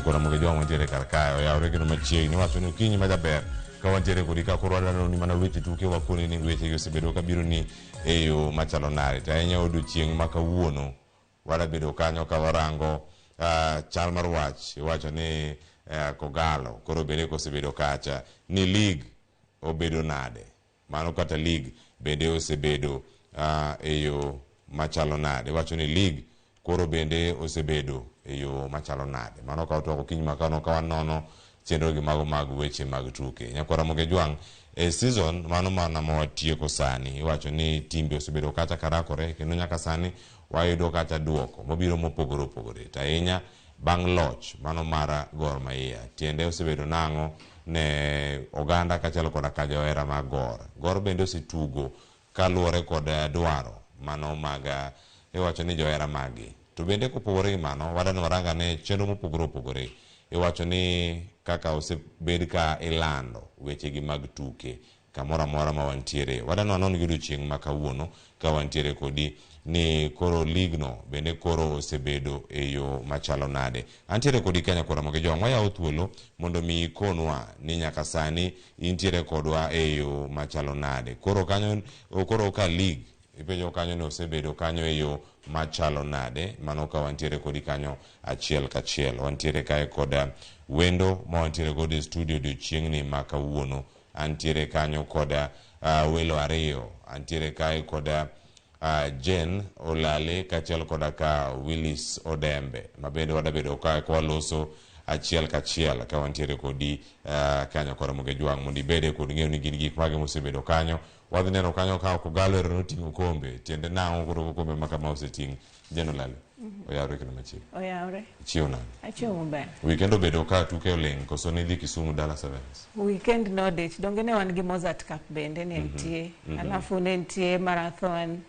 Kuna mga jwa wantiere karkayo ya ureke no machiegni wacho ni okinyi majaber ka wantiere kodi ka koro wadano ni mana weche tuke wakone ni weche yosebedo kabiro ni e yo machalo nare to ahinya odiochieng' ma kawuono wadabedo kanyo ka warango chal mar wach iwacho ni Kogalo koro bende kosebedo kacha ni league obedo nade, mano kata league bende osebedo e yo machalo nade, iwacho ni league koro bende osebedo e yo machalo nade, mano ka otoko kiny makano ka wanono chenro gi mago mag weche mag tuke. Nyakwara Moge Jwang e season mano mana ma watieko sani, iwacho ni timbe osebedo kacha karakore kendo nyaka sani wayudo kacha duoko mobiro mopogore opogore to ahinya bang' loch mano mara Gor Mahia. Tiende osebedo nang'o ne oganda kachalo koda ka johera mag Gor bende osetugo kaluwore kod dwaro mano maga iwacho ni johera magi. To bende kopogore gi mano wadano waranga ne chenro mopogore opogore, iwacho ni kaka osebed ka ilando weche gi mag tuke kamoro amora ma wantiere. Wadano anon gi odiochieng' ma kawuono ka wantiere kodi ni koro league no bende koro osebedo e yo machalo nade. Antiere kodi ka Nyakwara Moge Jwang wayawo thuolo mondo mi ikonwa ni nyaka sani intiere kodwa e yo machalo nade. Koro kanyo koro ka league ipenjo kanyo ne osebedo kanyo e yo machalo nade, mano ka wantiere kodi kanyo achiel kachiel. Wantiere kae koda wendo ma wantiere kodi e studio odiochieng' ni ma kawuono. Antiere kanyo koda welo ariyo, antiere kae koda Jen Olale kachiel koda ka Willis Odembe mabende wadabedo kae kwa loso achiel kachiel ka wantiere kodi ka Nyakwara Moge Jwang mondo ibede kod ng'eyo ni gin gik mage mosebedo kanyo. Wadhi neno kanyo ka Kogalo ero noting'o kombe, tiende nang'o koro kombe ma kama oseting'. Jen Olale oyawre kendo machiegni. Oyawre. Chiew nang'o? Achiew maber. Weekend obedo ka tuke oling' koso nidhi Kisumu Dala Sevens? Weekend no ditch, donge ne wan gi Mozart Cup bende ne nitie, alafu ne nitie marathon,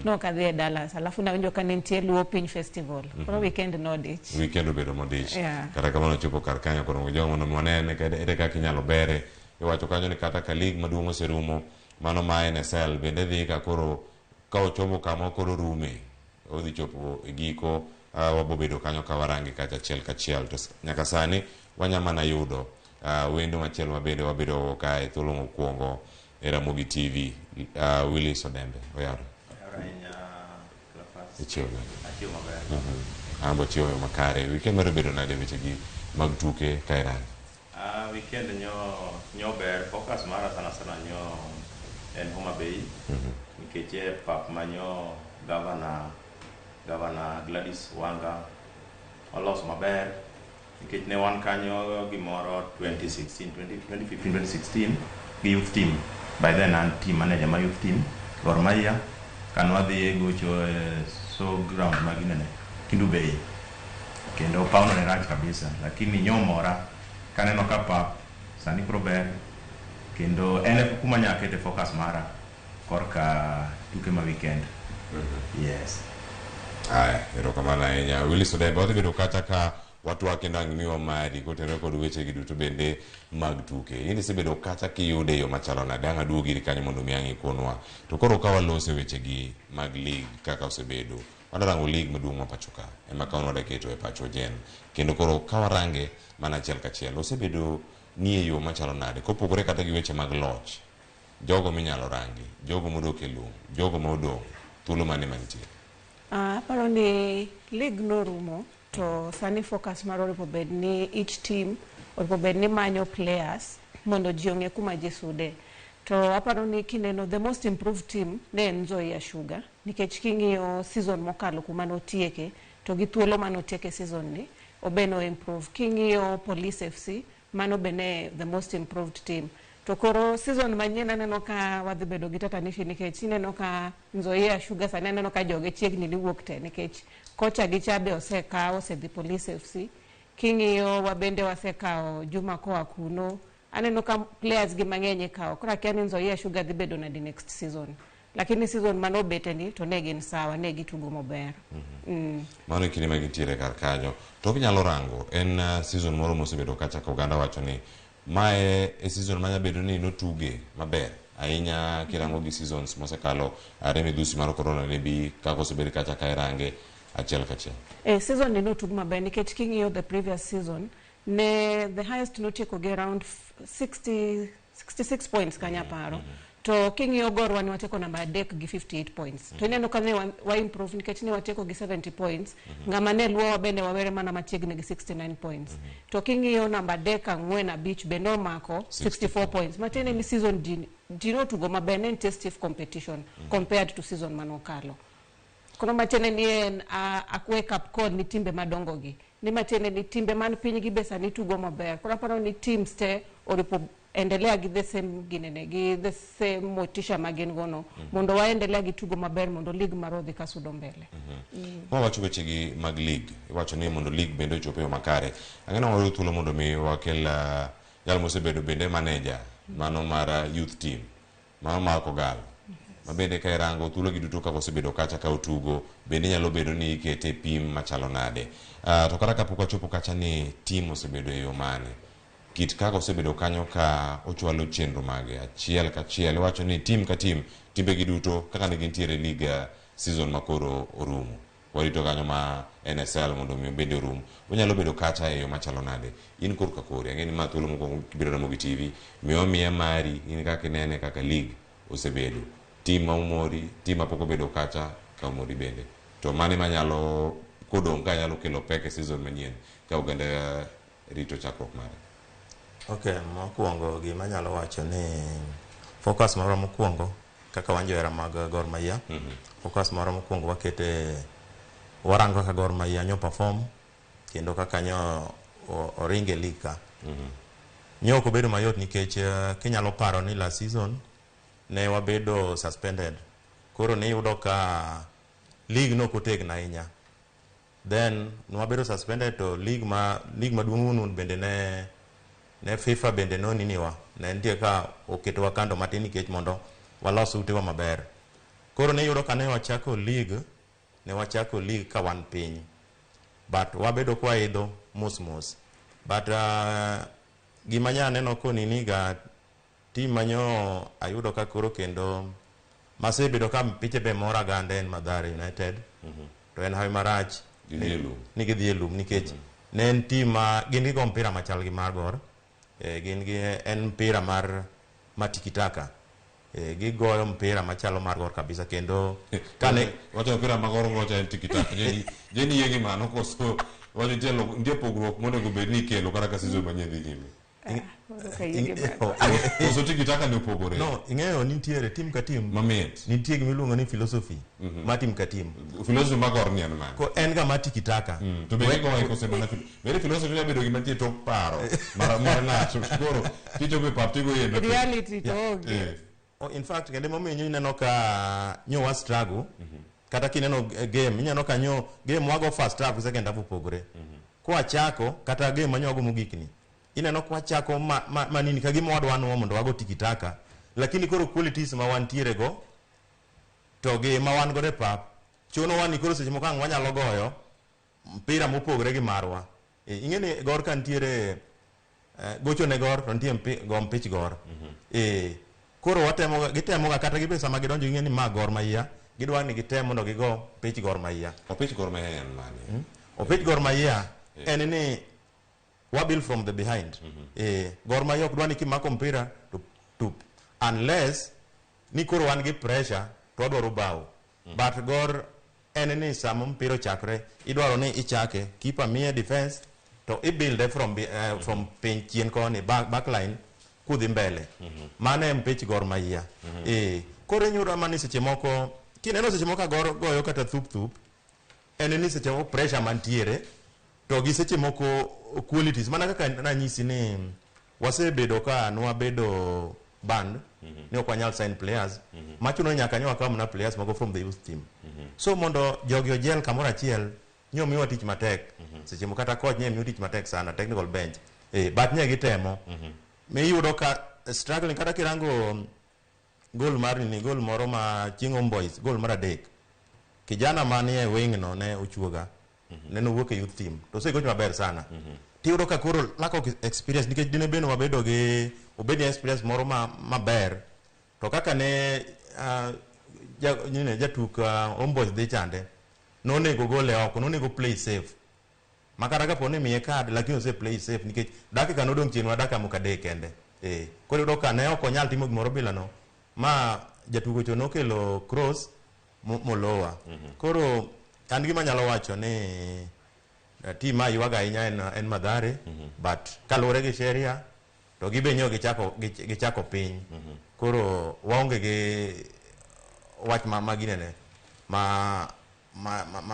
no kadhi e Dallas, alafu nawinjo ka ne nitie Luo Piny Festival. Koro weekend no ditch. Weekend obedo modich. Yeah. Kata kamano chopo kar kanyo Nyakwara Moge Jwang mondo mwanene ere kaka inyalo bere. Iwacho kanyo ni kata ka league maduong' oserumo, mano ma NSL bende dhi ka koro ka ochomo kama koro rume odhi chopo e giko. Wabobedo kanyo ka warangi kacha achiel kachiel. To nyaka sani wanyama na yudo wendo machielo mabende wabedo ka e thuolo mokwongo e Ramogi TV. Willy Sodembe oyaro ichiwo ambo chiwo makare weekend maro bedo nade wechegi mag tuke ka Iran. Weekend nyo ber focus mara sana nyo en Homa Bay nikech pap manyo Governor Gladys Wanga oloso maber nikech ne wan kanyo gimoro 2015-2016 gi youth team. By then I'm team manager my youth team Gor Mahia kanwa dhi gocho so ground maginene Kindu Bay kendo pauno ne rach kabisa lakini nyomora kaneno ka pap sani prober kendo ene kuma nyakete focus mara korka tuke ma weekend. Yes. Erokamano ahinya Willy Sodembe odhi bedo kata ka watu wake ndang'imiwa mari kotenore kod weche gi duto bende mag tuke. Ini sebedo kata kiyude yo machalo nade ang' aduogi iri kanyo mondo mi ang' ikonwa. To koro ka walose weche gi mag league kaka osebedo wadarango league maduong' ma pacho ka ema ka wanwada keto e pacho jen kendo koro ka warange mana achiel kachiel osebedo ni e yo machalo nade kopogore kata gi weche mag loch jogo minyalo rangi jogo modok e lum jogo modong' thuolo mane mantie. Paro ni league norumo to sani focus maro ripo bed ni each team ripo bed ni manyo players mondo ji ong'e kuma ji sude. To aparo ni kineno the most improved team ne en Nzoia Sugar nikech king'iyo season mokalo kuma notieke to gi thuolo manotieke season ni obeno improve. King'iyo Police FC mano bene the most improved team. To koro season manyien aneno ka wadhi bedo gi tatanishi nikech ineno ka Nzoia Sugar sani aneno ka joge chiegni ni wuok te nikech kocha gi chabe osekawo osedhi Police FC. King'iyo wabende wasekawo Juma koa kuno. Aneno ka players gi mang'eny kawo. Kora kia ni Nzoia Sugar dhi bedo nadi next season. Lakini season mano bete ni to ne gin sawa ne gitugo maber. Mano kini magitiere kar kanyo. To kinyalo rango en season moro mosebedo kacha ka oganda wacho ni mae e season manya bedo ni notuge maber ahinya kirango gi seasons mosekalo are midhusi mar corona ne bi kako osebedo kacha ka irange achiel kachiel. Season ni notugo maber nikech king'iyo the previous season ne the highest notieko gi around 66 points kanya paro. To king'iyo Gorwa ni wateko namba 3 gi 58 points. To ineno ka ne wa improve nikech ne wateko gi 70 points. Ngama ne luo wabende wawere mana machiegni gi 69 points. To king'iyo namba 3 ang'wen abich be nomako 64 points. Matene ni season dino tugo maber ne nitie stiff competition compared to season manokalo. Kono matene ni en a wake up call ni timbe madongo gi. Ni matene ni timbe man piny gi besa ni tugo maber. Kora paro ni teams te oripo endelea gi the same ginene gi the same motisha magin gono mondo waendelea gi tugo maber mondo league marodhi kasudo mbele. Kwa wacho weche gi mag league wacho ni mondo league bende ochope yo makare ang'ena waru thuolo mondo mi wakel jal mosebedo bende manager mano mar youth team mano Marco Gal mabende ka irango thuolo gi duto kako osebedo kacha ka otugo bende nyalo bedo ni ikete pim machalo nade. To kata kapok wachopo kacha ni team osebedo e yo mane kit kako osebedo kanyo ka ochwalo chenro mage achiel kachiel wacho ni team ka team timbe gi duto kaka ne gintiere liga season makoro orumo warito kanyo ma NSL mondo mi bende orumo onyalo bedo kacha e yo machalo nade in kor ka kore ang'eni ma thuolo moko biro Ramogi TV miyo miya mari in kaka inene kaka league osebedo team ma umori team ma pok obedo kacha ka umori bende to mane manyalo kodong' ka nyalo kelo pek e season manyien ka oganda rito chakruok mare. Okay, mokwongo gima nyalo wacho ni focus moro mokwongo kaka wanjoera mag Gor Mahia. Focus moro mokwongo wakete warango kaka Gor Mahia nyo perform kendo kaka nyo oringe league ka. Nyo ok obedo mayot nikech kinyalo paro ni last season ne wabedo suspended. Koro ne yudo ka league no kotegna ahinya. Then nwabedo suspended to league maduong' bende ne FIFA bende no niniwa ne nitie ka oketowa kando matin nikech mondo walos utewa maber. Koro ne yudo ka ne wachako league ka wan piny but wabedo kwa idho mos but gima nya neno ko nini ga team manyo ayudo ka koro kendo masebedo ka piche be mora gande en Mathare United to en hawi marach ni gidhi e lum nikech ne en team ma gin gigo mpira machal gi mar Gor gin gi en mpira mar matikitaka gigoyo mpira machalo mar gor kabisa kendo kane wacho mpira magoro ngocha en tikitaka jeni yegi mano koso wacho telo ndie pogruok monego bed ni kelo kata ka season manyien dhi nyime koso tikitaka ne opogore no ing'eyo nitiere tim ka tim mamit nitie gima iluongo ni philosophy ma tim ka tim philosophy magor ni en man ko en ga ma tikitaka to be go ai kose mana mere philosophy ya bedo gima tie tok paro mar ng'ato koro kichobe pap tigo yendo reality to in fact kende momenyo ineno ka nyowa struggle kata kineno game ineno ka game wago first half second half opogore kwa chako kata game manyogo mogikni ineno kwa chako manini ka gima wadwano mondo wago tikitaka lakini koro qualities ma wantiere go to ge ma wan go pap chuno wani koro seche moko wanyalo goyo mpira mopogore gi marwa ing'eni gor kan tiere gocho ne gor to nitie go mpich gor koro gitemo kata gi pesa ma gidonjo ing'eni ma gor maiya gidwa ni gitemo mondo gigo pich gor maiya opich gor maiya en mane opich gor maiya en ni wabil from the behind gor maiya ok dwa ni kimako mpira to unless ni koro wan gi pressure to wadwaro bao but gor en ni samo mpira chakre idwaro ni ichake keeper miye defense to ibuild from piny chien koni backline kudhi mbele mane mpich gor maiya koro nyura mani seche moko kineno seche moko gor goyo kata thup en ni seche moko pressure mantiere to gi seche moko qualities mana kaka nanyisi ni wasebedo ka nwabedo band ne ok wanyal sign players machuno nyaka nyowa kaw mna players mago from the youth team so mondo jogi ojel kamoro achiel nyo miwa tich matek seche moko kata coach nye miwa tich matek sana technical bench but nye gitemo miyudo ka struggling kata kirango gol moro ma Chingom Boys gol mar adek kijana manie wing no ne ochuoga ne nowuok e youth team to segocho maber sana tiyudo ka koro lack of experience nikech dine beno mabedo gi obedi experience moro maber to kaka ne jatuk Homeboys dhi chande nonego gole oko nonego play safe makata kapo ni miye card lakini ose play safe nikech dakika nodong' chien wa dakika moko adek kende koro yudo ka ne ok onyal timo gimoro bilano ma jatugo cho nokelo cross molowa koro an gima nyalo wacho ni team ma ywaga ahinya en Mathare but kaluwore gi sheria to gibe nyo gichako piny koro waonge gi wach maginene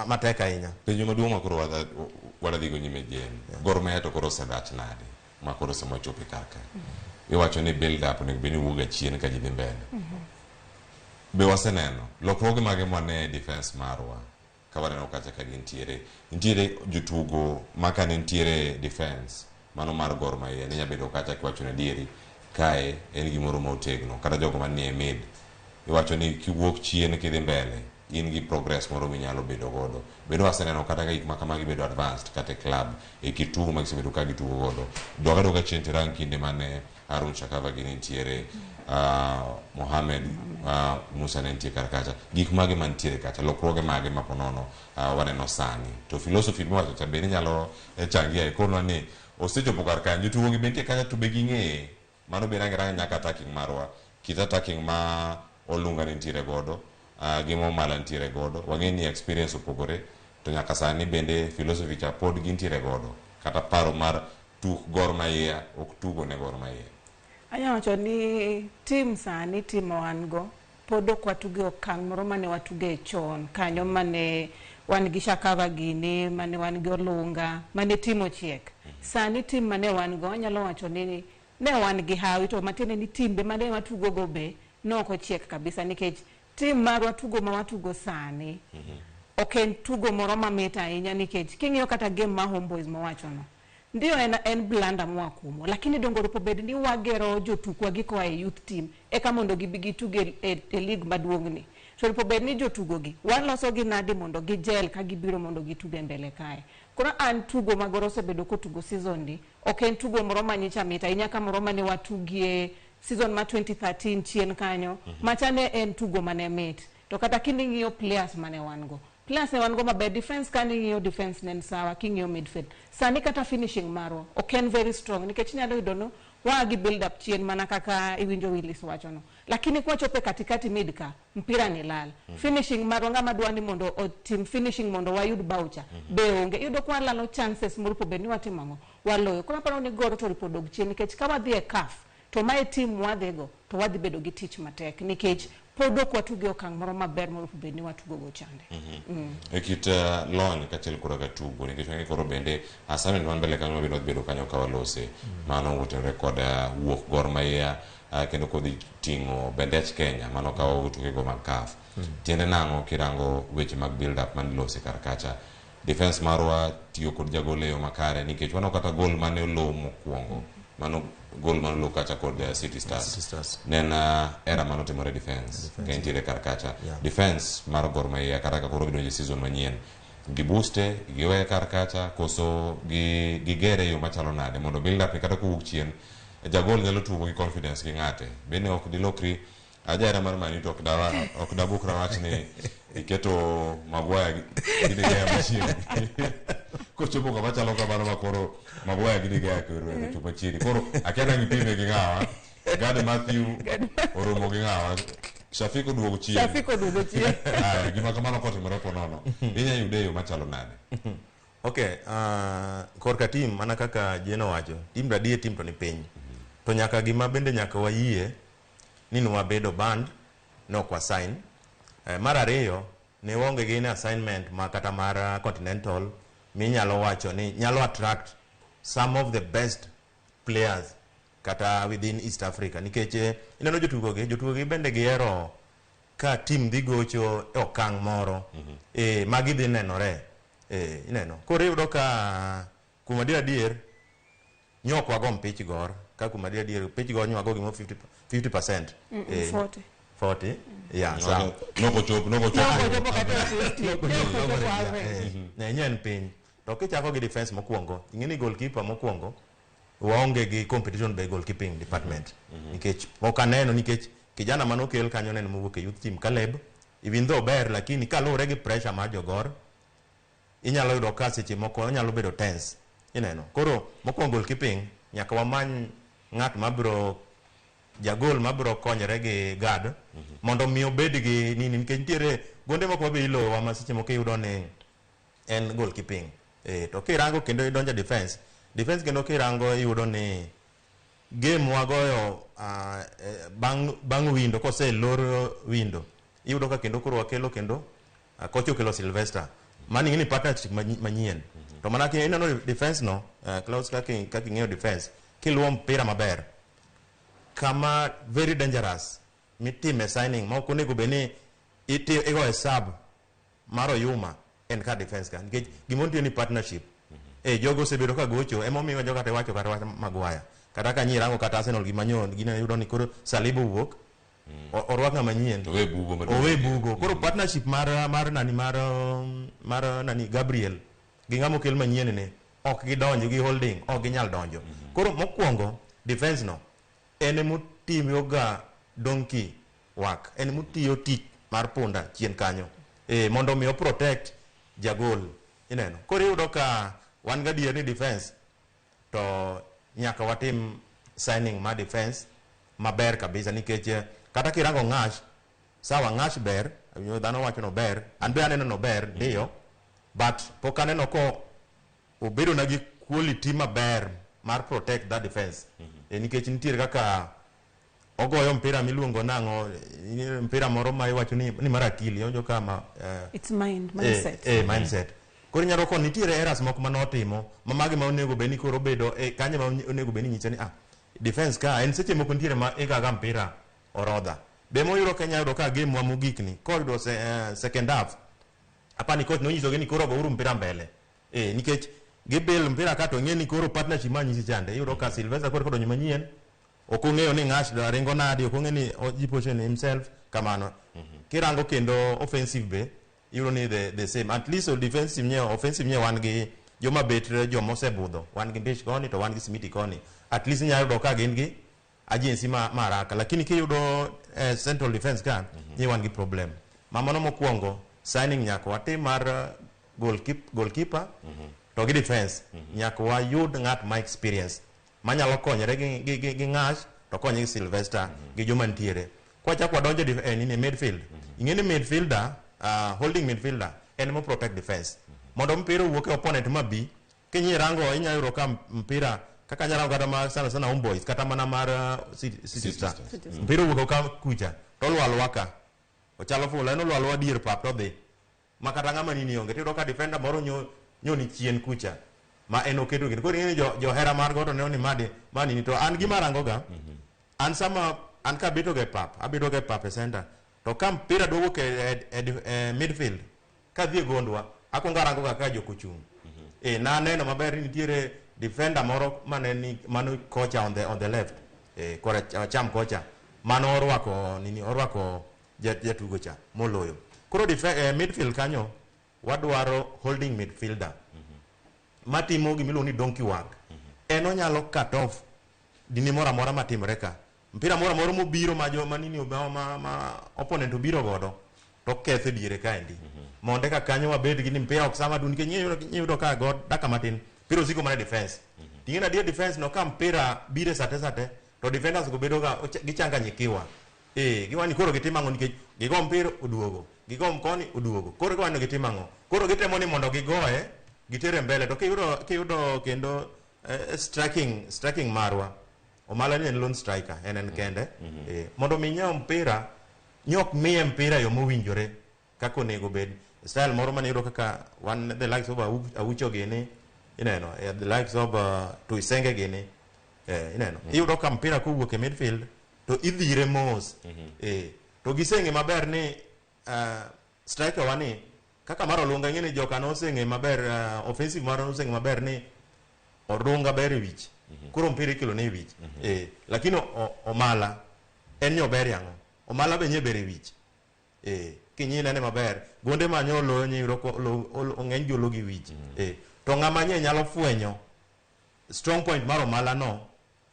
matek ahinya penjo maduong' ma koro wadadhigo nyime jen Gor Mahia to koro osedach nade ma koro semochopi kaka iwacho ni build up onego bed ni wuoga chien ka ji dhi mbele be waseneno lokruoge mage mwane defense marwa ka waneno kacha ka nitiere jotugo maka ne nitiere defense mano mar Gor Mahia ne nyabedo kacha kiwacho ni adieri kae en gimoro motegno kata jogo manie mid iwacho ni kiwuok chien kidhi mbele in gi progress moro minyalo bedo godo bedo waseneno kata gik makamagi bedo advanced kata club e kitugo ma gisebedo ka gitugo godo doga chien tirang kinde mane Harun Shakava gini ntiere Mohamed Musa ne ntiere karkacha gik mage mantiere kacha lokruoge mage maponono waneno sani to philosophy mwacho cha beni nyalo changia e kono ni osechopo karka jotugo gi bentie kacha to be ging'e mano be rangi nyaka attacking marwa kita attacking ma olunga ne ntiere godo gimo mala ntiere godo wang'e ni experience opogore to nyaka sani bende philosophy cha pod gintiere godo kata paro mar tuk Gor Mahia ok tugo ne Gor Mahia anya wacho ni team sani team wango pod ok watuge okang' moro mane watuge chon kanyo mane wan gi Shakava gini mane wan gi Olunga mane team ochiek sani team mane wan go anyalo wacho ni ne wan gi hawi to matiende ni timbe mane watugo go be noko chiek kabisa nikech team mar watugo ma watugo sani ok en tugo moro mamit ahinya nikech king'iyo kata game ma Homeboys mowacho no ndio en blanda mwa kumo lakini dongo rupo bed ni wagero jotukwa giko e youth team eka mondo gibigi tuge e league maduong'ni so rupo bed ni jotugo gi waloso gi nadi mondo gijel ka gibiro mondo gituge mbele kae koro an tugo magoro osebedo kotugo season ni ok en tugo moro manyicha mita inyaka moro mane watugie season ma 2013 chien kanyo machane en tugo mane mit to kata kining'iyo players mane wango players ne wango maber defense kaning'iyo defense nen sawa king'iyo midfield sani kata finishing marwa ok en very strong nikech nyalo yudo no wagi build up chien mana kaka iwinjo Willis wachono, lakini kwa chope katikati midka mpira ni lal finishing marwanga madwani mondo o team finishing mondo wayud baucha be onge yudo kwa lalo chances muripo beni watimango waloyo kuna paro ni goro to ripodog chien nikech kama dhi e CAF to my team wadhego to wadhi bedo gi tich matek nikech podo kwa tuge okang moro maber moro beni watugo go chande e kit lony kachiel kura ka tugo nikech wange koro bende assignment man mbele kanyo biro bedo kanyo ka walose mano wotenre kod wuok Gor Mahia kendo kodhi tingo Bendech Kenya mano ka tuge go mag CAF tiende nango kirango weche mag build up man lose kar kacha defense marwa tiyo kod jagol eyo makare nikech wano kata gol mane lo mokwongo mano gol man lo kacha kod City Stars nena era mano timore defense kentiere kar kacha defense mar Gor Mahia kata ka koro gidonje season manyien gibuste giwe kar kacha koso gigere yo machalo nade mondo build up kata kuwuok chien jagol nyalo tugo gi confidence gi ngate bene ok dilokri ajara mar mani to ok da bukra wach ni iketo Maguire gide ga machine ko chopo ka machalo ka bano makoro Maguire gide ga ko chopo chiri koro akena ngipime gi ngawa Gade Matthew oromo gi ngawa Shafiko duogo chien gima kamano kotimore ponono inya yude yo machalo nade okay korka team mana kaka Jeno wacho team radie team to ni piny to nyaka gima bende nyaka wayie ni wabedo band no kwa sign mar ariyo ne wonge gi assignment ma kata mar Continental minyalo wacho ni nyalo attract some of the best players kata within East Africa nikech ineno jotugo gi bende gihero ka team dhi gocho e okang moro magi dhi nenore ineno koro yudo ka kuma adier nyokwa go mpich Gor ka kuma adier pitch Gor nywago gimo 50% 40 yeah so noko chop ne nyen piny to kichako gi defense mokwongo ingeni goalkeeper mokwongo waonge gi competition by goalkeeping department nikech okaneno nikech kijana manokel kanyo neno mowuok e youth team Caleb even though ber lakini kalure gi pressure mar jogor inyalo yudo ka seche moko onyalo bedo tense ineno koro mokwongo goalkeeping nyaka wamany ng'at mabro jagol mabro konyre gi guard mondo mi obed gi nini nikech nitiere gonde moko be ilo wa seche moko yudo ni en goalkeeping to kirango kendo idonja defense kendo kirango yudo ni game wagoyo bang window kose lor window yudo ka kendo koro wakelo kendo kocho kelo Sylvester mani ngini partnership manyien to mana ki ineno defense no Klaus kaki ng'eyo defense kiluo mpira maber kama very dangerous mitime signing ma ok onego beni igo hesab maro yuma en ka defense kan gimontie ni partnership jogo sebedo ka gocho emomiyo jogo kata wacho kata Maguire kata ka nyirango kata Arsenal gimanyon gine yudo ni koro Saliba wuok orwaka manyien to we bugo koro partnership mar nani Gabriel gi ngamo kel manyien ne ok gidonjo gi holding ok ginyal donjo koro mokwongo defense no ene mutimo ga donkey work ene mutiyo tich mar punda chien kanyo mondo mi protect jagol ineno koro yudo ka wan gadier ni defense to nyaka watim signing ma defense maber kabisa nikech kata kirango Ng'ash sawa Ng'ash ber dhano wacho no ber an be aneno no ber ndio but pok aneno ko obedo na gi quality maber mar protect that defense nikech nitiere kaka ogoyo mpira miluongo nango mpira moro ma iwacho ni mar akili onjo kama it's mindset mindset koro nyalo kon nitiere errors moko manotimo mamagi ma onego beni koro bedo kanye ma onego beni nyicha ni defense ka en seche moko nitiere ma igaga mpira orodha be moyuro Kenya yudo ka game wa mogikni kodo second half apani coach no nyiso geni koro go mpira mbele nikech gibel mpira ka to ngeni koro partnership manyisi chande yudo ka Sylvester koro donyo manyien okong'eyo ni Ng'ash ringo nadi okong'eni ojiposition himself kamano kirango kendo offensive be yudo ni the same at least defensive nye offensive nye wan gi joma betre joma osebudho wan gi Mbish koni to wan gi Smith koni at least nyalo yudo ka gin gi agency maraka lakini kiyudo central defense kan nye wan gi problem mamano mokwongo signing nyaka watim mar goalkeeper to gi defense nyaka wayud ng'at ma experience manyalo konyore gi Ng'ach to konye gi Sylvester gi joma ntiere. Kwachako wadonjo ni midfield. Ing'eni midfielder, holding midfielder en mo protect defense. Mondo mpira owuok e opponent mabi, kinyi rango inya yuro ka mpira kaka nyalo kata ma sana Homeboys kata mana mar City Star. Mpira owuok ka kucha to lwalwa ka. Ochalo fula no lwalwa dier pap to dhi. Makata ng'ama nini onge tiro ka defender moro nyoni chien kucha. Ma en oketo gini. Koro ing'eni jo hera mar goto ne oni mani ni to an gima rango ga. An sama an ka beto ge pap, abeto ge pap e center. To ka mpira duogo ke midfield ka dhi gondwa akwongo arango ga ka jokochung'. Na neno maber ni nitiere defender moro mano kocha on the left. Kora cham kocha. Mano orwako jatugo cha moloyo. Koro midfield kanyo wadwaro holding midfielder. Matimo gimiluongo ni donkey work. En onyalo cut off dini mora mora matimre ka. Mpira mora mora mobiro ma opponent obiro godo to ketho diere kaendi. Monde ka kanyo wabed gi ni mpira ok sama dun nyiyudo ka god daka matin piro siko mana defense. Ting'ena dia defense no ka mpira bire sate to defenders go bedo ga gichanganyikiwa. Giwani koro gitimango nikech gigo mpira oduogo. Gigo mkoni oduogo. Koro giwani gitimango. Koro gitemo ni mondo gigoe gitere mbele to kiyudo kendo striking marwa. Omala ni en lone striker en kende. Mondo minyao mpira nyok miye mpira yo mowinjore kako nego bed. Style moro mane yuro kaka the likes of Aucho gini ineno the likes of Tuisenge gini ineno iyudo ka mpira kowuok e midfield to idhire mos to gisenge maber ni striker wani kaka maro lunga ngene joka no senge maber offensive maro senge maber ni orunga ber e wich kuro mpira kilo ne wich lakini Omala en nyober yango Omala be nye ber e wich kinyine ne maber gonde manyolo nyiro ong'eny jolo gi wich to ng'ama nye nyalo fwenyo strong point mar Omala no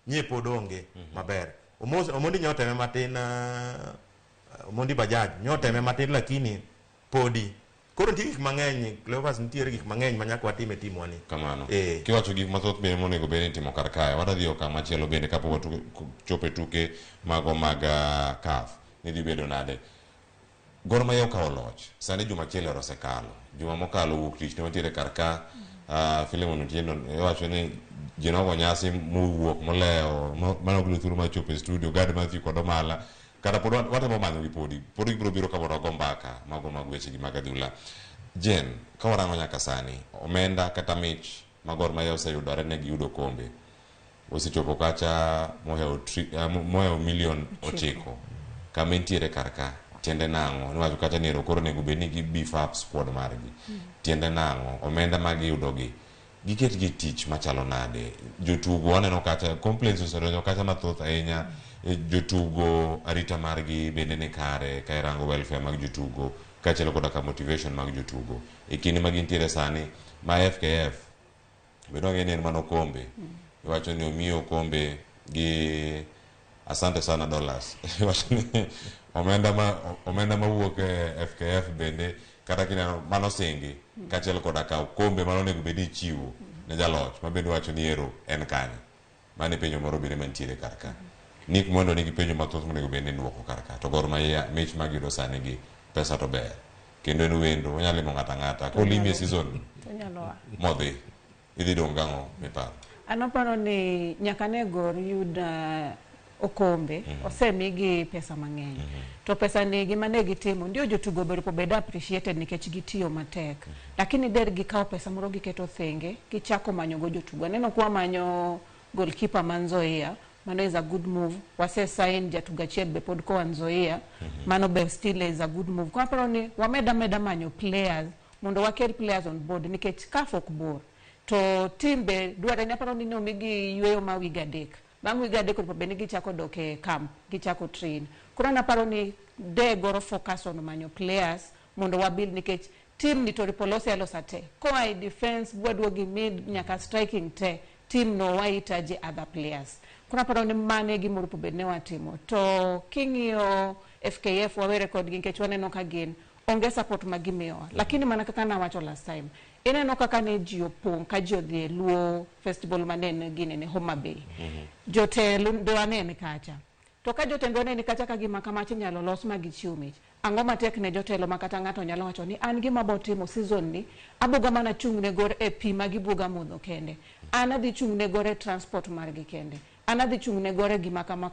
nye pod onge maber Omondi nyoteme matin Omondi Bajaj nyoteme matin lakini podi koro nitie gik mang'eny Cleophas nitiere gik mang'eny manyaka watime timwa ni kamano kiwacho gik mathoth bende monego bed ni timo kar kae wadadhi okang' machielo bende kapok chope tuke mago mag CAF ni dhi bedo nade. Gor Mahia okawo loch sani juma achiel osekalo. Juma mokalo wuok tich ne wantiere kar ka Philemon Otieno wacho ni jinogo nyasi mowuok molewo manogolo thuolo mar chopo e studio Gad Mathew kod Omala kata pod watemo manyo gi podi gibiro biro ka mondo go mbaka mago mag weche gi mag adhula. Jen ka warango nyaka sani omenda kata mich ma Gor Mahia oseyudore ne giyudo kombe osechopo kacha mohewo milion 9 kama entiere kar ka. Tiende nang'o niwacho kata nero koro nego bed ni beef up squad margi. Tiende nang'o omenda mag yudogi giket gi tich machalo nade. Jotugo waneno kata complaints osedonjo kata mathoth ahinya jotugo arita margi bende ni kare ka irango welfare mag jotugo kaachiel koda ka motivation mag jotugo e kinde ma gintiere sani ma FKF bedo ng'eni en mano kombe iwacho ni omiyo kombe gi asante sana dollars iwacho ni omenda mawuok e FKF bende kata kineno mano singi kaachiel koda ka kombe mano nego bed ni chiwo ne jaloch ma bende wacho ni ero en kanye mane penjo moro bende mantiere kar ka Nick mondo nigi penjo mathoth monego bed ni duoko kar ka to Gor Mahia mich mag yudo sani gi pesa to ber kendo en wendo onyalo limo ng'ata ng'ata kolimi e season modhi idhi dong' gang'o miparo. Anoparo ni nyaka ne Gor yud okombe osemigi pesa mang'eny to pesa ni gima ne gitimo ndio jotugo bed appreciated nikech gitiyo matek lakini der gikawo pesa moro giketo thenge gichako manyo go jotugo. Neno kwa manyo goalkeeper Manzoia mano is a good move. Wase sign jatugo achiel be pod ko Nzoia mano be still is a good move. Kwa paro ni wameda manyo players mondo wakel players on board nikech CAF ok bor to team be dware ni aparo ni no migi yweyo ma wiga dek bang' wiga dek ko be ni gichako dok e camp gichako train. Koro naparo ni de Gor focus on manyo players mondo wabuild nikech team ni to ripolose alosate ko ai defense bwadwogi mid nyaka striking te team no wahitaji other players. Kuna paro ni mane gimoro po bedne watimo to king'iyo FKF wawere kod gi nikech waneno ka gin onge support magimiyowa lakini mana kaka nawacho last time ineno kaka ne ji opong' ka ji odhi e Luo festival manene gine ne Homa Bay. Jotelo ndo anene kacha. To ka jotendo anene kacha ka gima kamachi nyalo los ma gichiw mich. Ang'o matek ne jotelo makata ng'ato nyalo wacho ni an gima botimo season ni abuga mana chung' ne gor e pi ma gibuga mudho kende. An adhi chung' ne gor e transport margi kende. An adhi chung' ne gor e gima kama.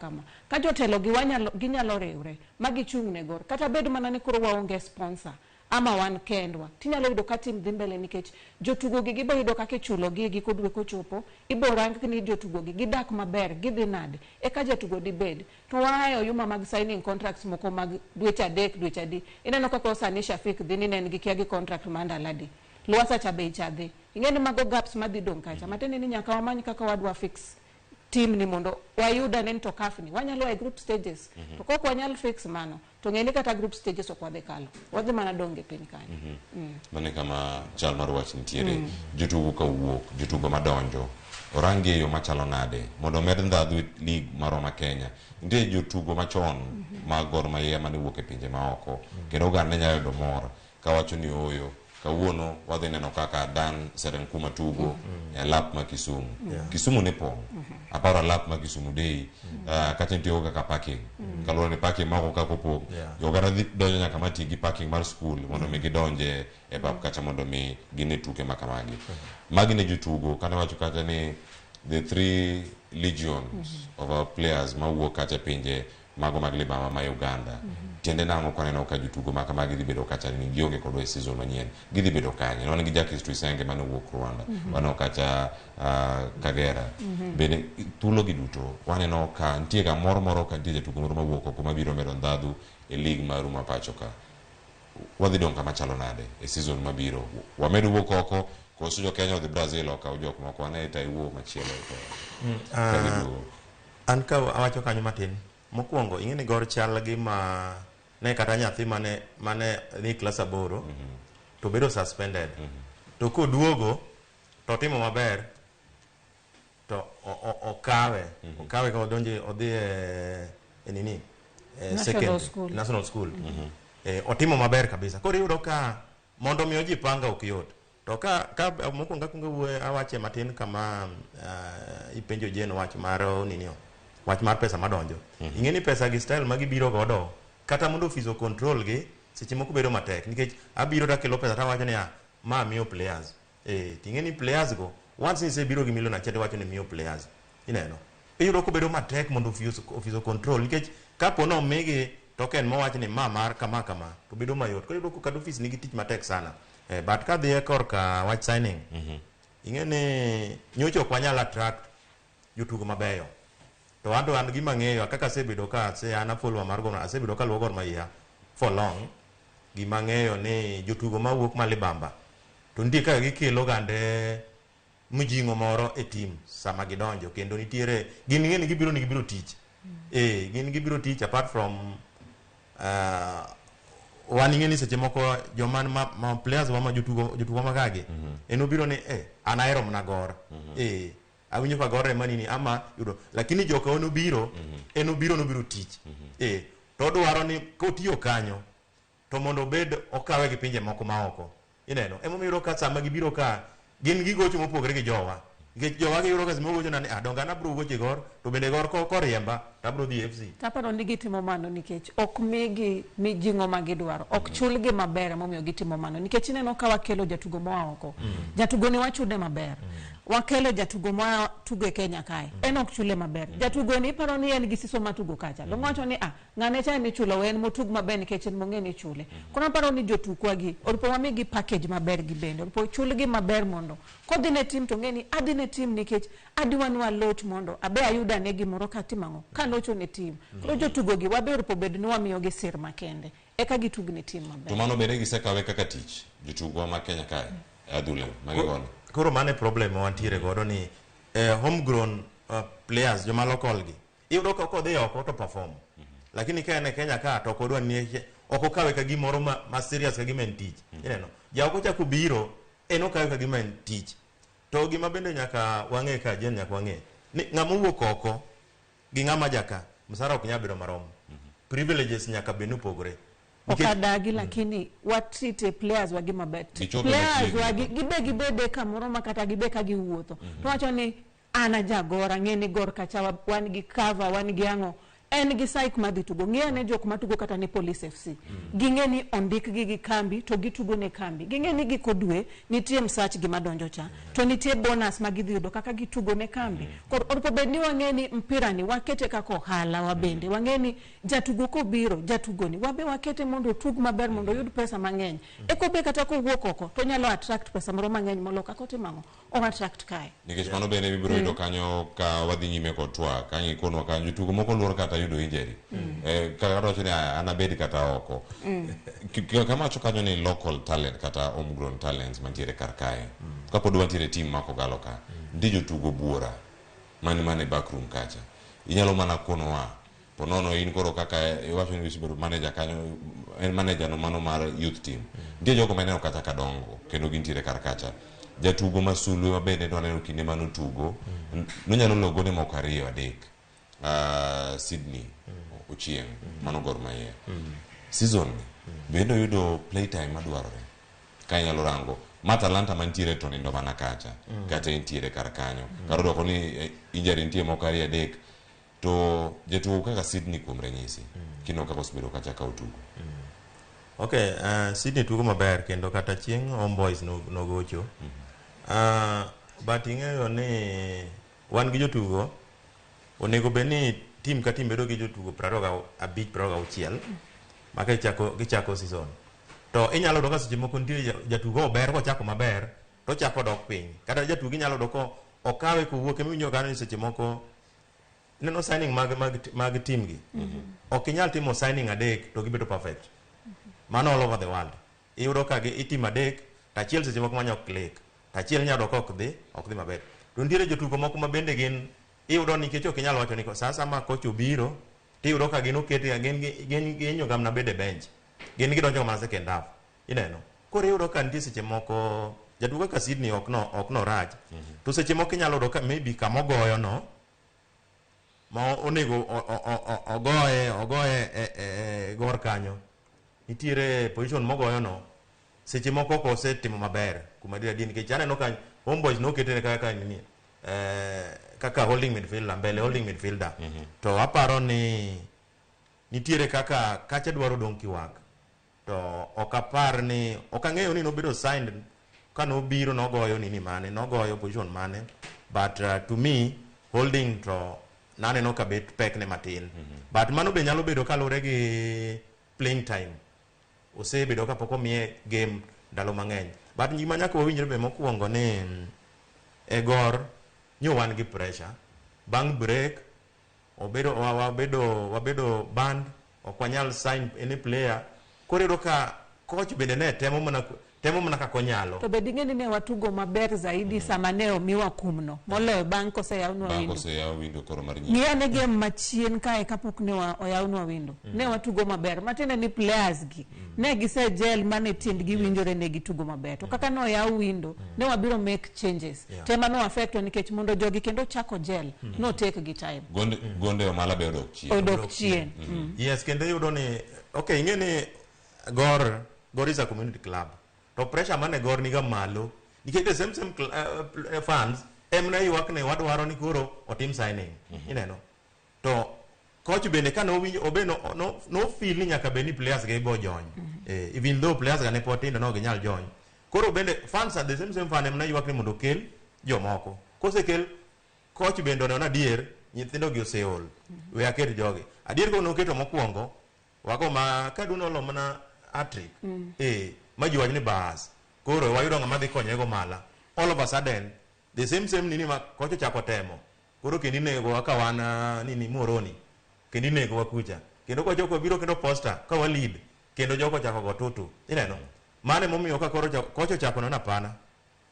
Ka jotelo ginyalo riwre ma gichung' ne gor. Kata bedo mana ni koro waonge sponsor. Ama wan kendwa tinyalo yudo ka tim dhi mbele nikech jotugo gi gibo yudo kaka chulo gi giko dwe kochopo ibo rank ni jotugo gi gidak maber gidhi nade e ka jatugo di bed to wayo yuma mag signing contracts moko mag dweche adek dweche adi ineno kaka osani Shafik dhi ni nen gi kia gi contract mandaladi Lwasa cha bei cha dhi ingeni mago gaps madhi dong kacha matene ni nyaka wamany kaka wadwa fix team ni mondo wayuda nen to kafni wanyalo e group stages to koko wanyalo fix mano to ngeni kata group stages okwadhe kalo wadhi mana donge piny kanyo mane kama chal mar wach nitiere jotugo ka wuok jotugo madonjo orangi yo machalo nade mondo med ndadhu league maroma Kenya nitie jotugo machon mag Gor Mahia mane wuok e pinje maoko kendo oganda nyalo yudo mor ka wacho ni oyo kawuono wadhi neno kaka Dan Serenkuma tugo e lap ma Kisumu Kisumu ne pong aparo lap ma Kisumu dei kata ntiyo kaka parking kaloro ni parking mako kako pong yogara donjo nyaka mati gi parking mar school mondo mi gidonje e bab kacha mondo mi gine tuke makamagi magi ne jotugo kana wacho kata ni the 3 legions of our players ma wuok kacha pinje mago mag Libama ma Uganda tiende nango kwa neno ka jotugo makamagi dhi bedo kacha ni gionge kodwa e season manyien gidhi bedo kanye non gi Jacques Tuyisenge mane wuok Rwanda wano kacha Kagera bene tulo gi duto waneno ka ntie ga moro ka ntie jotugo moro mawuok oko mabiro medo ndadhu e league maru ma pacho ka wadhi dong kama chalo nade e season mabiro wamedo wuok oko koso jo Kenya odhi Brazil okaw jok moko wane taiwo machielo an ka awacho kanyo matin mokwongo ing'eni Gor chal gi ma ne kata nyathi mane ni class 8 to bedo suspended to koduogo to timo maber to okawe ka odonje odhi e nini national school otimo maber kabisa koro yudo ka mondo mi oji panga ok yot to ka mokwongo wuoye awache matin kama ipenjo jeno wach mar ninio wach mar pesa madonjo ing'eni pesa gi style magi biro godo kata mondo fizo control gi seche moko bedo matek nikech abiro da kelo pesa tawacho ni ma miyo players ting'eni players go once se biro gi milion achiel wacho ni miyo players ineno iyudo ko bedo matek mondo fizo control nikech kapo no migi token mo wacho ni ma mar kama to bedo mayot ko yudo ko kado office nigi tich matek sana but ka dhi korka wach signing ing'eni nyocho kwa nyala attract jotugo mabeyo to an gima ng'eyo kaka asebedo ka an follower mar Gor asebedo ka luwo Gor Mahia for long gima ng'eyo ni jotugo mawuok Malibamba to nitie kaka gikelo gande mjingo moro e team sama gidonjo kendo nitiere gin ng'eni gibiro tich gin gibiro tich apart from wan ing'eni seche moko joman ma players wa ma jotugo makagi en obiro ni an ahero mna Gor awinjo ka Gor manini ama yudo lakini joka ono biro en obiro tich to dwaro ni kotiyo kanyo to mondo obed okawe gi pinje moko maoko ineno emomiyo ka sama gibiro ka gin gigocho mopogore gi jowa nikech jowa gi yuro ka simo gocho nani donga na bro goche Gor to bende Gor ko riemba tabro dhi FC taparo ni gitimo mano nikech ok migi mijingo magidwaro ok chulgi maber momiyo gitimo mano nikech ineno ka wakelo jatugo moa oko jatugo ni wachude maber wakelo jatugo moa tugo e Kenya kae en ok chule maber jatugo ni paro ni en gi siso matugo kacha dongo wacho ni ng'ane cha ni chulo wen motug maber nikech en mong'e ni chule kono paro ni jotukwa gi oripo wamigi package maber gi bende oripo chulgi maber mondo kodhi ne team to ng'eni adhi ne team nikech adiwani waloch mondo abe ayuda ne gimoro katimango kalocho ne team koro jotugo gi wabe oripo bed ni wamiyo gi sir makende eka gitug ne team maber to mano bende gisekawe kaka tich jotugo ma Kenya kae adhule magigono koro mane problem wantiere godo ni homegrown players joma local gi iyudo ka kodhi oko to perform lakini ka en Kenya ka to kodwa ni oko kawe ka gimoro ma serious ka gimen tich ineno ja oko chako biro eno kawe ka gimen tich to gima bende nyaka wang'e ka jen nyaka wang'e ni ng'ama wuok oko gi ng'ama jaka msara ok nyalo bedo marom privileges nyaka benu pogre okadagi lakini watite players wagi mabet players wagi gibe deka moro makata gibe ka giwuotho to wacho ni ana jagora ngeni gor kacha wan gi cover wan gi ango en gi saik madhi tugo ngene jok matugo kata ni Police FC gingeni ondik gi kambi to gitugo ne kambi gingeni gi kodwe nitie msach gi madonjo cha to nitie bonus magidhi yudo kaka gitugo ne kambi orpo bedni wangeni mpira ni wakete kako hala wabende wangeni jatugo ko biro jatugo ni wabe wakete mondo tug maber mondo yud pesa mangeny eko be kata ko wuok oko to nyalo attract pesa moro mangeny moloka kote mango o attract kai nikech mano bende bibiro yudo kanyo ka wadhi nyime kotwa kanyi konwa kanyo tugo moko luor kata yudo injury kaka wacho ni anabedi kata oko kama wacho kanyo ni local talent kata homegrown talents mantiere kar kae kapod wantiere team mako galo ka ndi jotugo buora mane backroom kacha inyalo mana konowa ponono in koro kaka wacho ni wisibedo manager kanyo en manager no mano mar youth team ndiye jogo maneno kata kadongo kendo gintiere kar kacha jatugo masulu mabende doneno kinde mano tugo nonyalo logone moko ariyo adek Sydney Ochieng mano Gor Mahia season bendo yudo playtime madwarore ka nyalo rango Matalanta mantiere to nindo mana kacha kata intiere kar kanyo karo doko ni injury ntie moko ariyo adek to jatugo kaka Sydney kuom ranyisi kino kaka osbedo kacha ka utugo okay Sydney tugo maber kendo kata chieng Homeboys no gocho but ing'eyo ni wan gi jotugo onego beni team ka team bedo gi jotugo 25-26 maka gichako season to inyalo doka seche moko nitie jatugo ober kochako maber to chako dok piny kata jatugo inyalo doko okawe kowuok emiwinjo gano ni seche moko neno signing mag team gi ok inyal timo signing adek to gibedo perfect mano all over the world iyudo ka itimo adek tachiel seche moko manyo click tachiel nyalo doko ok dhi maber to nitie jotugo moko mabende gin iyudo nikech ok inyalo wacho ni sasa ma koch obiro tiyudo ka gin okete gin nyogam na bede bench gin gidonjo mana second half ineno koro iyudo ka nitie seche moko jatugo ka Sydney ok no rach to seche moko inyalo yudo ka maybe kama ogoyo no ma onego ogoye gor kanyo nitiere position mogoyo no seche moko ko osetimo maber kuma dira din nikech aneno ka Homeboys nokete kaka nini kaka holding midfielder mbele holding midfielder to aparo ni nitiere kaka kacha dwaro dong kiwak to okapar ni okang'eyo ni nobedo signed kano biro nogoyo nini mane nogoyo position mane but to me holding to naneno ka bet pek ne matin but mano be nyalo bedo kalure gi playing time osebedo kapok omiye game ndalo mang'eny but gima nyaka wawinjre be mokwongo ni e Gor nyo wan gi pressure bang break wabedo band ok wanyal sign any player koro ka coach bende ne temo mana kako nyalo to bedi ngeni ne watugo maber zaidi sama ne omiwa kumno moloyo bang koseyawnwa windo koro mar nyi ni ane game machien kae kapok ne oyawnwa windo ne watugo maber matene ni players gi ne gise gel mane tiendgi winjore ne gitugo maber to kaka no yaw windo ne wabiro make changes tema no affect nikech mondo jogi kendo chako gel no take gi time gonde omala be odok chien yes kendo yudo ni okay ingeni Gor is a community club to pressure mane Gor niga malo nikech the same fans emna ywak ne wadwaro ni koro otim signing ineno to coach bende ka no winjo obeno no feel ni nyaka beni players ge bo join even though players ga ne potindo no ginyal join koro bende fans at the same fan emna ywak ni mondo kel jomoko kosekel coach bende ona dier nyithindo gi oseol we aket jogi adier ko no keto mokwongo wako ma kaduno lo mana hat-trick majiwach ni bas koro wayudo ng'ama dhi konyego mala all of a sudden the same nini ma kocho chako temo koro kendi nego waka wana nini Moroni kendi nego wakucha kendo kocho ko biro kendo poster ka wa lead kendo joko chako go tutu ineno mane momiyo ka koro kocho chako na pana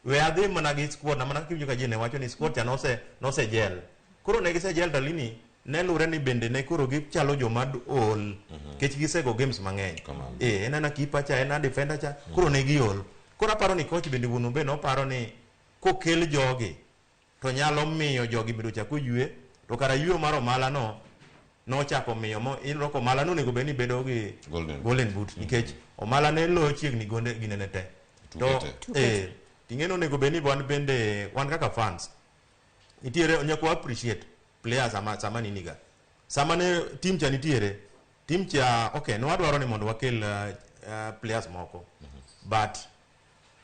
we adhi mana gi squad na mana kiwinjo ka jine wacho ni squad cha nose gel koro ne gise gel dalini ne lure ni bende ne koro gichalo joma ol kech gisego games mang'eny enana kipa cha ena defender cha koro ne giol koro aparo ni coach bende wuonu be noparo ni kokel jogi to nyalo miyo jogi bedo chako yue to kara yuo mar omala no nochako miyo mo inro ko Omala no nego beni bedo gi golden boot nikech Omala ne lo chiegni gonde ginene te to tingeno nego beni wan bende wan kaka fans itiere onyako appreciate players sama niniga sama ne team cha nitiere team cha okay no wadwaro ni mondo wakel players moko but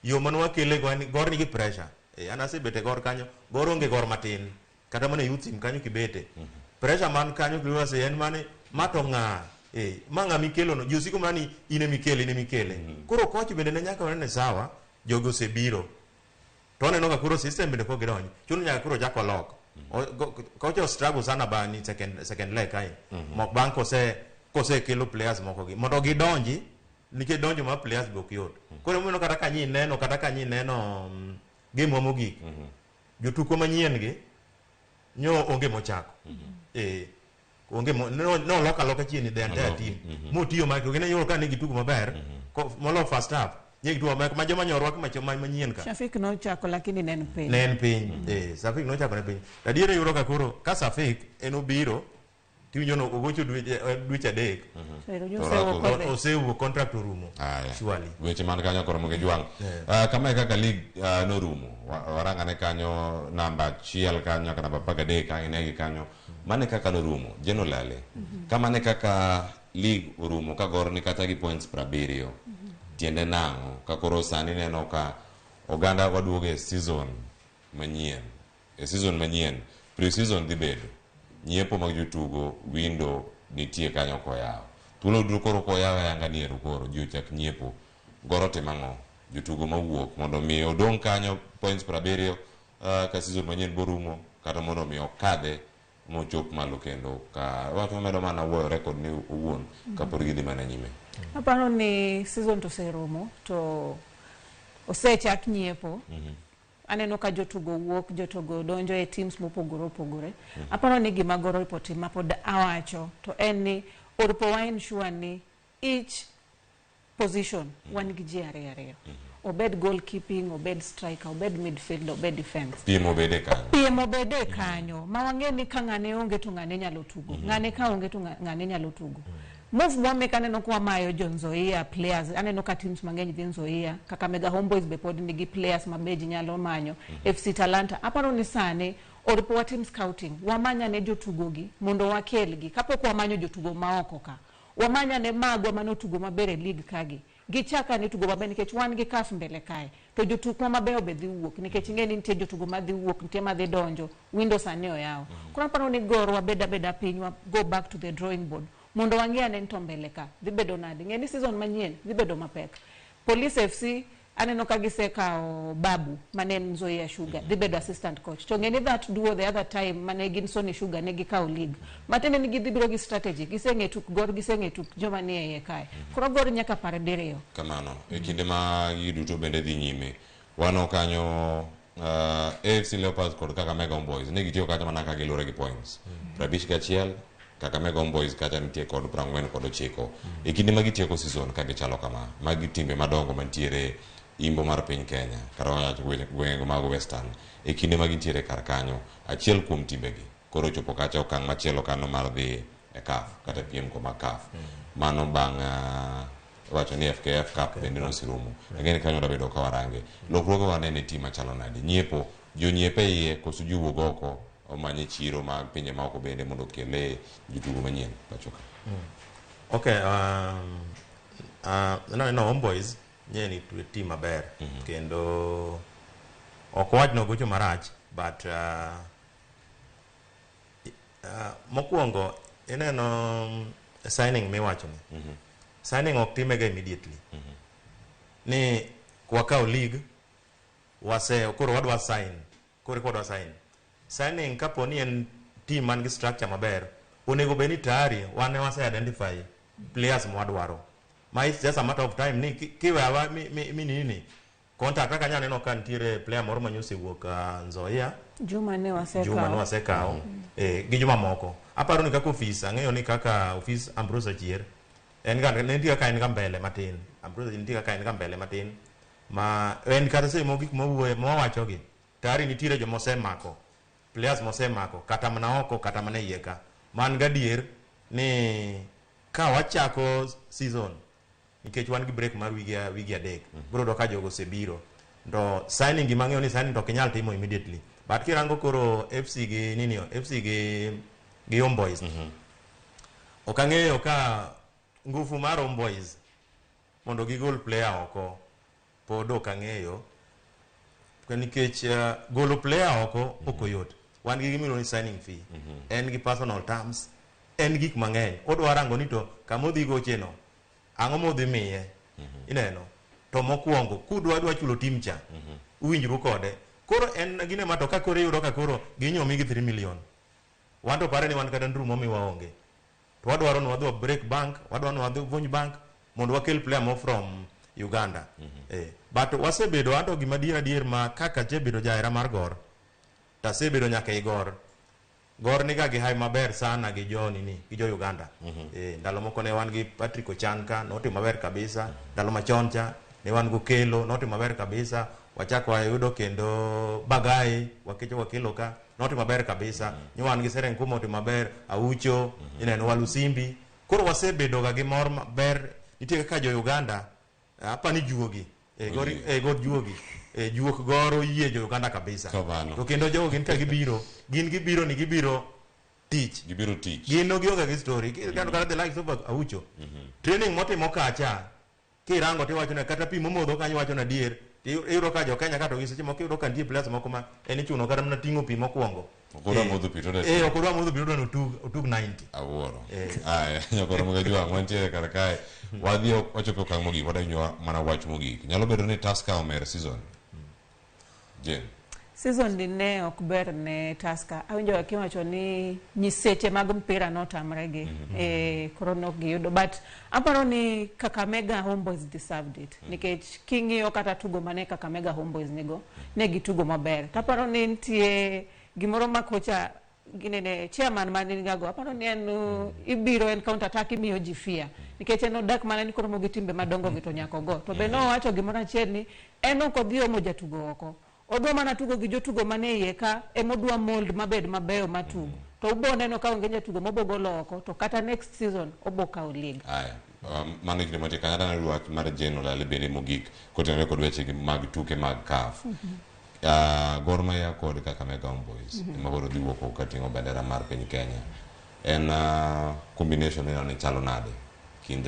yo mano wakele gor nigi pressure anase bete gor kanyo gor onge gor matin kata mane youth team kanyo kibete pressure man kanyo kiwase en mane mato nga manga mikelo no josiko mani ine mikele koro coach bende ne nyaka ne sawa jogo sebiro to ne no kuro system bende ko gidonyo chuno nyaka kuro jako lock coach struggle sana bani second leg kai mok bank kose kelo players moko gi mondo gidonji nike donjo ma players go kiyot koro mino kata kanyi neno game mogik jotuko manyien gi nyo onge mochako onge no loka chini the entire team motiyo ma to gine yoro ka nigi tugo maber molo first half nyegi tugo ma joma nyorwa ma manyien ka Safik no chako lakini nen piny Safik no chako ne piny tadiere yoro ka koro ka Safik enobiro tiwinjo no ogocho dweche adek osewuok contract orumo surely weche man kanyo koro moge jwang kama kaka league norumo warangane kanyo namba 1 kanyo kana namba 13 kanyo negi kanyo mane kaka norumo jenolale kama ne kaka league orumo ka gor ni kata gi points 70 tiende nango ka koro sani neno ka oganda waduoge season manyien pre-season dhi bedo nyiepo mag jotugo window nitie kanyo koyaw tulo duro koro koyaw yanga ni koro jochak nyiepo goro timango jotugo mawuok mondo mi odong kanyo points 70 ka season manyien borumo kata mondo mi okadhe mochop malo kendo ka watu medo mana wuoyo record ni owuon kapod gidhi mana nyime aparo ni season to seromo to osechak nyiepo aneno ka jotugo wuok jotugo donjo e teams mopogore aparo ni gima goro ripoti mapod awacho to en ni oripo wine sure ni each position wan gi ji ariyo obed goalkeeping obed striker obed midfield obed defense pimo bede kanyo ma wangeni ka ngane onge to ngane nyalo tugo ngane ka onge to ngane nyalo tugo move mwame kaneno kwa mayo Nzoia players aneno ka teams mangeny dhi Nzoia kaka Mega Homeboys be pod nigi players mabeji nyalo manyo FC Talanta aparo ni sane oripo wa team scouting wamanya ne jotugogi mondo wakelgi kapok wamanyo jotugo maoko ka wamanya ne magwa manotugo mabere league kagi gichaka ni tugo maber nikech wan gi CAF mbele kae to jotugo mabeyo be dhi wuok nikech ngeni nitie jotugo madhi wuok nitie madhi donjo windows ane oyaw kuna aparo ni goro wabeda piny wa go back to the drawing board mondo wangia ne nto mbele ka dhi bedo nadi ngeni season manyien dhi bedo mapek Police FC aneno ka gisekao Babu mane Nzoia Sugar dhi bedo assistant coach to ngeni that duo the other time mane gin Sony Sugar ne gikao league matene ni gidhi biro gi strategy gisenge tuk joma ni e kae koro gor nyaka par diriyo kamano e kinde ma giduto bende dhi nyime wano kanyo AFC Leopards kod Kakamega Homeboys ne gitiyo kata mana ka gilore gi points 51 Kakamega Homeboys kata nitie kod 49 e kinde ma gitieko season ka gichalo kama magi timbe madongo mantiere imbo mar piny Kenya kata wacho gwenge mag Western e kinde ma gintiere kar kanyo achiel kuom timbegi koro chopo kacha okang' machielo kano mar dhi e CAF kata piem ko mag CAF mano bang' wacho ni FKF Cup bende nosirumo ngeni kanyo da bedo ka warange lokruoge wanene tim machalo nadi nyiepo jonyiepe iye koso juwuok oko omanye chiro mag pinje ma oko bende mondo kele jotugo manyien pachoka okay no Homeboys nyeni team maber kendo okwaj no gocho marach but mokuongo ineno signing miwacho ni signing ok timega immediately ni kwakao league koro wadwa signing kapo ni en team man gi structure maber onego beni tayari wane wase identify players mwadwaro ma it's just a matter of time ni kiwewa mi nini contact kaka nyane no kan tire player moro manyose wuok Nzoia Juma ne wasekao gi juma moko aparo ni kaka office ang'eyo ni kaka office Ambrose Chier en ga ne ntia ka en ga mbele matin Ambrose ntia ka en ga mbele matin ma en kata se mogik mowuoye mowacho gi tayari nitire jo mosemako players mosemako kata mana oko kata mana iye ka man gadier ni ka wachako season nikech wan gi break mar wigi adek bro do ka jogo sebiro to signing gi mang'eyo ni signing to kinyal timo immediately but kirango koro FC gi nini FC gi Homeboys ok ang'eyo ka ngufu mar Homeboys mondo gigol player oko pod ok ang'eyo nikech golo player oko ok oyot wan gi gimiro ni signing fee en gi personal terms en gik mang'eny odwa rango ni to kamodhi gocheno ang'o modhi miye ineno to mokwongo kudwa chulo tim cha uwinjru kode koro en gine ma to ka koro yudo ka koro ginyomi gi 3 million wan to pare ni wan kata ndrumo miwa onge to wadwaro ni wadhi break bank wadwaro ni wadhi vunj bank mondo wakel player mo from Uganda but wasebedo anto gima adier ma kaka jebedo jahera mar gor tasebedo nyaka igor gor niga gi hai maber sana gi jo nini gi jo Uganda ndalo moko ne wan gi Patrick Ochanka noti maber kabisa ndalo machon cha ne wan go kelo noti maber kabisa wachako ayudo kendo Bagai wakecho wakelo ka noti maber kabisa ni wan gi Seren Kumo noti maber Aucho ineno Walusimbi koro wasebedo ga gi mor maber nitie ka jo Uganda apa ni juogi god juogi juok goro yie jo Uganda kabisa to kendo jogo gin ka gibiro ni gibiro tich gin no gioga gi story kendo kata the likes of Aucho training motimo kacha kirango tiwacho na kata pi momodho kanyo wacho na dier iyudo ka jo Kenya kato giseche moko iyudo ka nitie players moko ma en ichuno kata mana ting'o pi mokwongo okodwa modho pi to okodwa modho pi to otug 90 awuoro aya nyakoro mga jwa mantie kar kae wadhi wachopo okang' mogik wadanywa mana wach mogik nyalo bedo ni Tusker omer season Jen season ni ne ok ber ne Tusker awinjo kiwacho ni nyiseche mag mpira notamre gi koro nok giyudo but aparo ni Kakamega Homeboys deserved it nikech king'iyo kata tugo mane Kakamega Homeboys nigo ne gitugo maber taparo ni nitie gimoro ma kocha ginene chairman man gago aparo ni en ibiro en counter attack imiyo ji fear nikech en odak mana ni koro mogi timbe madongo gi to nyako go to be no wacho gimoro achiel ni en ok odhi omo jatugo oko odwa mana tugo gi jotugo mane iye ka emodwa mold mabed mabeyo matugo to ubo neno ka onge jatugo mobogolo oko to kata next season obokawo league aya mano gine mati kanyada na ruach mar Jen olale bende mogik kotenore kod weche mag tuke mag CAF Gor Mahia kod Kakamega Homeboys ema koro dhi wuok kating'o bendera mar piny Kenya en combination ne chalo nade kind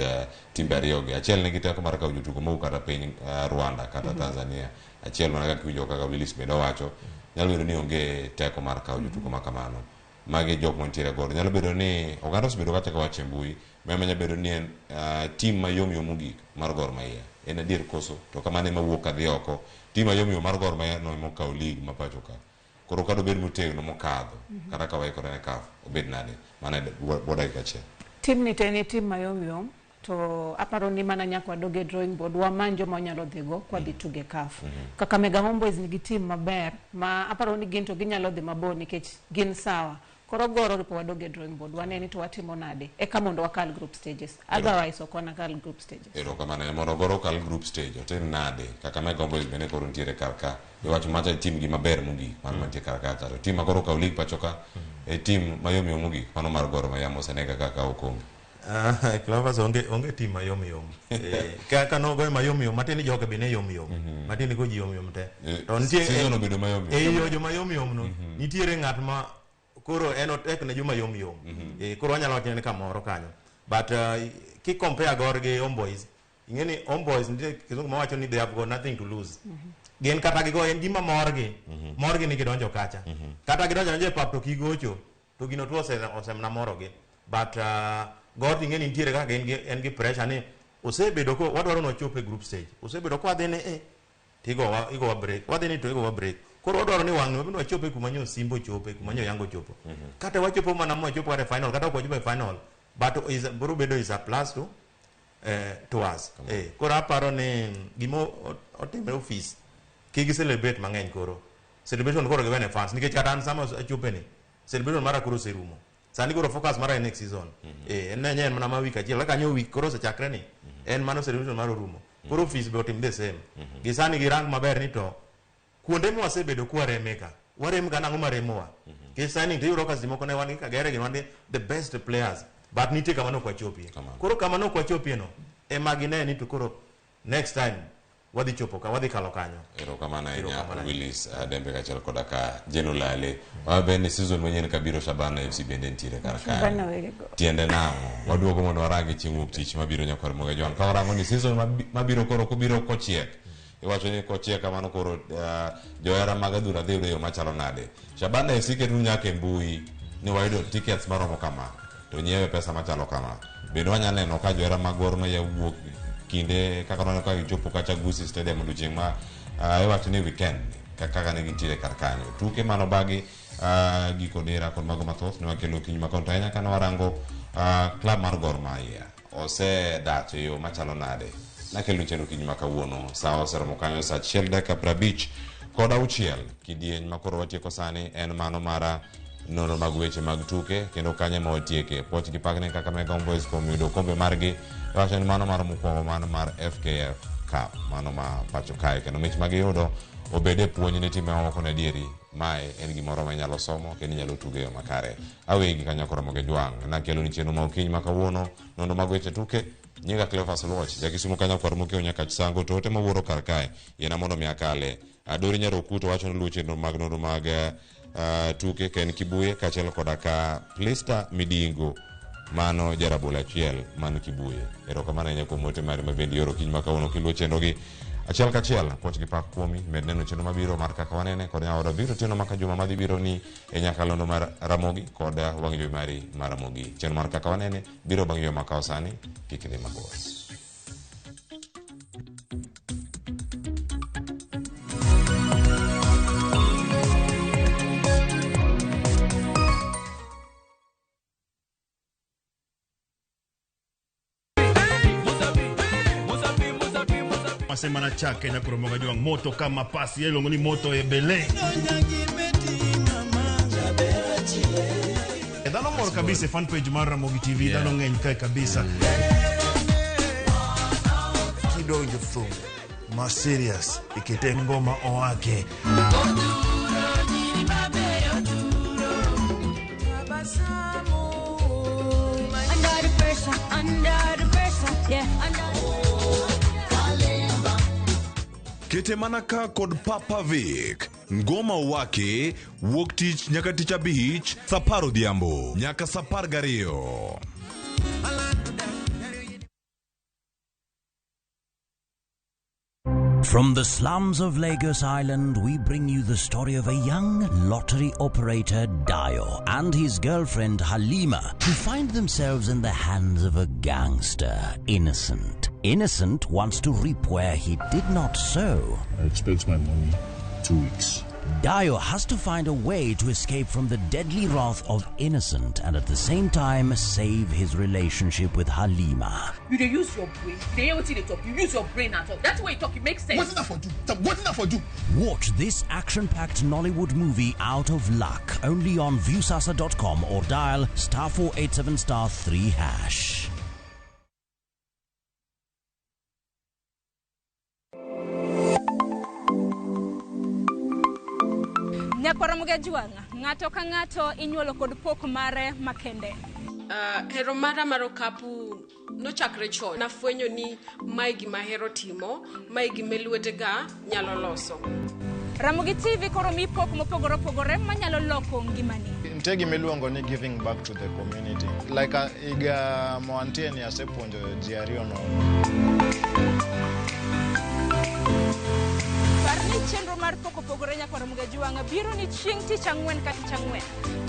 timbe ariyogi achiel nigi teko mar kawo jotugo mowuok kata piny Rwanda kata Tanzania achiel mana kaka winjo kaka Willis bende wacho nyalo bedo ni onge teko mar kawo jotugo ma kamano magi jok mantiere Gor nyalo bedo ni oganda osebedo kachako wache mbui nyalo bedo ni en tim mayom mogik mar Gor Mahia en adier koso to kamano ema wuok kadhi oko tim mayom mar Gor Mahia no mokawo league ma pacho ka koro kado bed motegno mokadho kata ka waikore ne CAF obed nade mana bodai kachiel tim ni teni tim mayom to aparo ni mana nyakwa doge drawing board wamanjo ma nyalo dhigo kwa dhi tuge CAF Kakamega Homeboys nigi tim maber ma aparo ni gin to ginyalo dhi mabor nikech gin sawa koro goro ripo wadoge drawing board waneni to watimo nade eka mondo wakal group stages otherwise okona kal group stages ero kamane mondo goro kal group stage otem nade Kakamega Homeboys bene koro ntiere karka iwacho macha tim gi maber mogik man mantie karka to tim magoro kaw league pachoka tim mayom mogik mano mar Gor Mahia mosenega kaka okombe Clovers onge tim mayom kaka no goy mayom matini joke bene yom matini go ji yom te to nitie season obedo mayom yo jo mayom no nitiere ng'at ma koro en otek ne joma yom koro anyalo wacho ni kamoro kanyo but ki compare Gor gi Homeboys ingeni Homeboys nitie kizungu mawacho ni they have got nothing to lose gen kata gigo en gima morgi ni gidonjo kacha kata gidonjo nje pap to kigocho to gino to osemna morogi but God ingeni nitiere kaka en gi pressure ni osebedo ko wadwaro no chope group stage osebedo ko adhene igo break wadhene to igo break koro wadwaro ni wang'e wabino wachope kuma nyo Simbo chope kuma nyo Yango chopo kata wachopo mana mo chopo kata final kata ko chopo final but is buru bedo is a plus to us koro aparo ni gimo otimre office kigi celebrate mang'eny koro celebration koro giwene fans nikech kata an sama achope ni celebration mara koro serumo sani koro focus mara next season en nyen mana ma week achiel kaka nyo week koro sechakre ni en mano celebration mara rumo koro office be otim the same gisani girang maber ni to kuonde mo wasebedo kwa warem ga nang'o maremowa ke signing to yuro ka zimoko ne wan gi Kagere gin wan the best players but nitie kama no kwa chopie koro kama no kwa chopie no e magine ni to koro next time wadhi chopo ka wadhi kalo kanyo ero kama na nya Willis Dembe ka chel koda ka Jeno Lale wabe ni season mwenye kabiro Shabana FC bende ntire karaka tiende na waduogo mondo warangi chieng' tich mabiro nyakwar moga jwan ka warango ni season mabiro koro kubiro kochiek iwacho ni kochiek kamano koro joera magadura dhi yudo machalo nade Shabana FC ketu nyake mbui ni wayudo tickets maromo kama to nyiewe pesa machalo kama bendo wanya neno ka joera magor ma yawuok kinde kaka nono ka ichopo kacha Gusii Stadium odiochieng' ma iwacho ni weekend kaka ne gintiere kar kanyo tuke mano bagi giko dera kod mago mathoth ne wakelo kiny makon to ahinya kane warango club mar Gor Mahia osedak e yo machalo nade nakelo chendo kiny makawuono sawa oseromo kanyo sa 1:50 kod 6 kidieny makoro watieko sani en mano mara nono mag weche mag tuke kendo kanye ma watieke poch gi pagne kaka Mega Boys kuom yudo kombe margi wacho ni mano mar mokwongo mano mar FKF Cup mano ma pacho kae kendo mich magiyudo obede puonj ne time mamoko na dieri mae en gimoro ma inyalo somo kendo inyalo tuge yo makare awegi kanyakora moge jwang' nakelo ni chenro ma okiny makawuono nono mag weche tuke nyinga Cleophas Luoch jakisumo kanyakora mokeo nyaka chisango to ote mawuoro kar kae yena mondo miakale adori Nyarokuto wacho ni luo chenro mag nono mag tuke Ken Kibuye kachelo koda ka Plista Midingo mano jarabula achiel mano Kibuye erokamano ahinya kuom ote mari mabendi yoro kiny makawuono kiluo chenro gi achiel kachiel poch gi pak kuomi med neno chenro mabiro mar kaka wanene kod nyaoda biro tino maka juma madhi biro ni e nyakalondo mar Ramogi kod wang' jowi mari mar Ramogi chenro mar kaka wanene biro bang' yo makao sani kik idhi mabor. Semana chake na kuromoga jwang' moto kama pasi yelo ngoni moto ebele dano mor kabisa fan page mar Ramogi TV dano ng'eny kae kabisa kidonjo thum ma serious ikete ngoma oake Kete manaka kod Papa Vic ngoma wake wuok tich nyaka tich abich sapar odhiambo nyaka sapar gariyo. From the slums of Lagos Island, we bring you the story of a young lottery operator, Dayo, and his girlfriend, Halima, who find themselves in the hands of a gangster, Innocent. Innocent wants to reap where he did not sow. I expect my money 2 weeks. Dayo has to find a way to escape from the deadly wrath of Innocent and at the same time save his relationship with Halima. You dey use your brain. You hear wetin dey talk. You use your brain at all. That's why you talk. It makes sense. What's that for you? What's that for you? Watch this action-packed Nollywood movie Out of Luck only on viewsasa.com or dial *487*3#. Nyakwaramoga jwang' ng'ato ka ng'ato inyuolo kod pok mare makende. Hero mara mar okapu nochakre chon. Nafwenyo ni mae gima hero timo, mae gima lwetega nyalo loso. Ramogi TV koro mi pok mopogore opogore manyalo loko ngimani. Nitie gima iluongo ni giving back to the community. Like iga moantie ni asepuonjo ji ariyo no. Parni chenro mar poko pogore Nyakwaramoga jwang' biro ni chieng' tich ang'wen ka tich ang'wen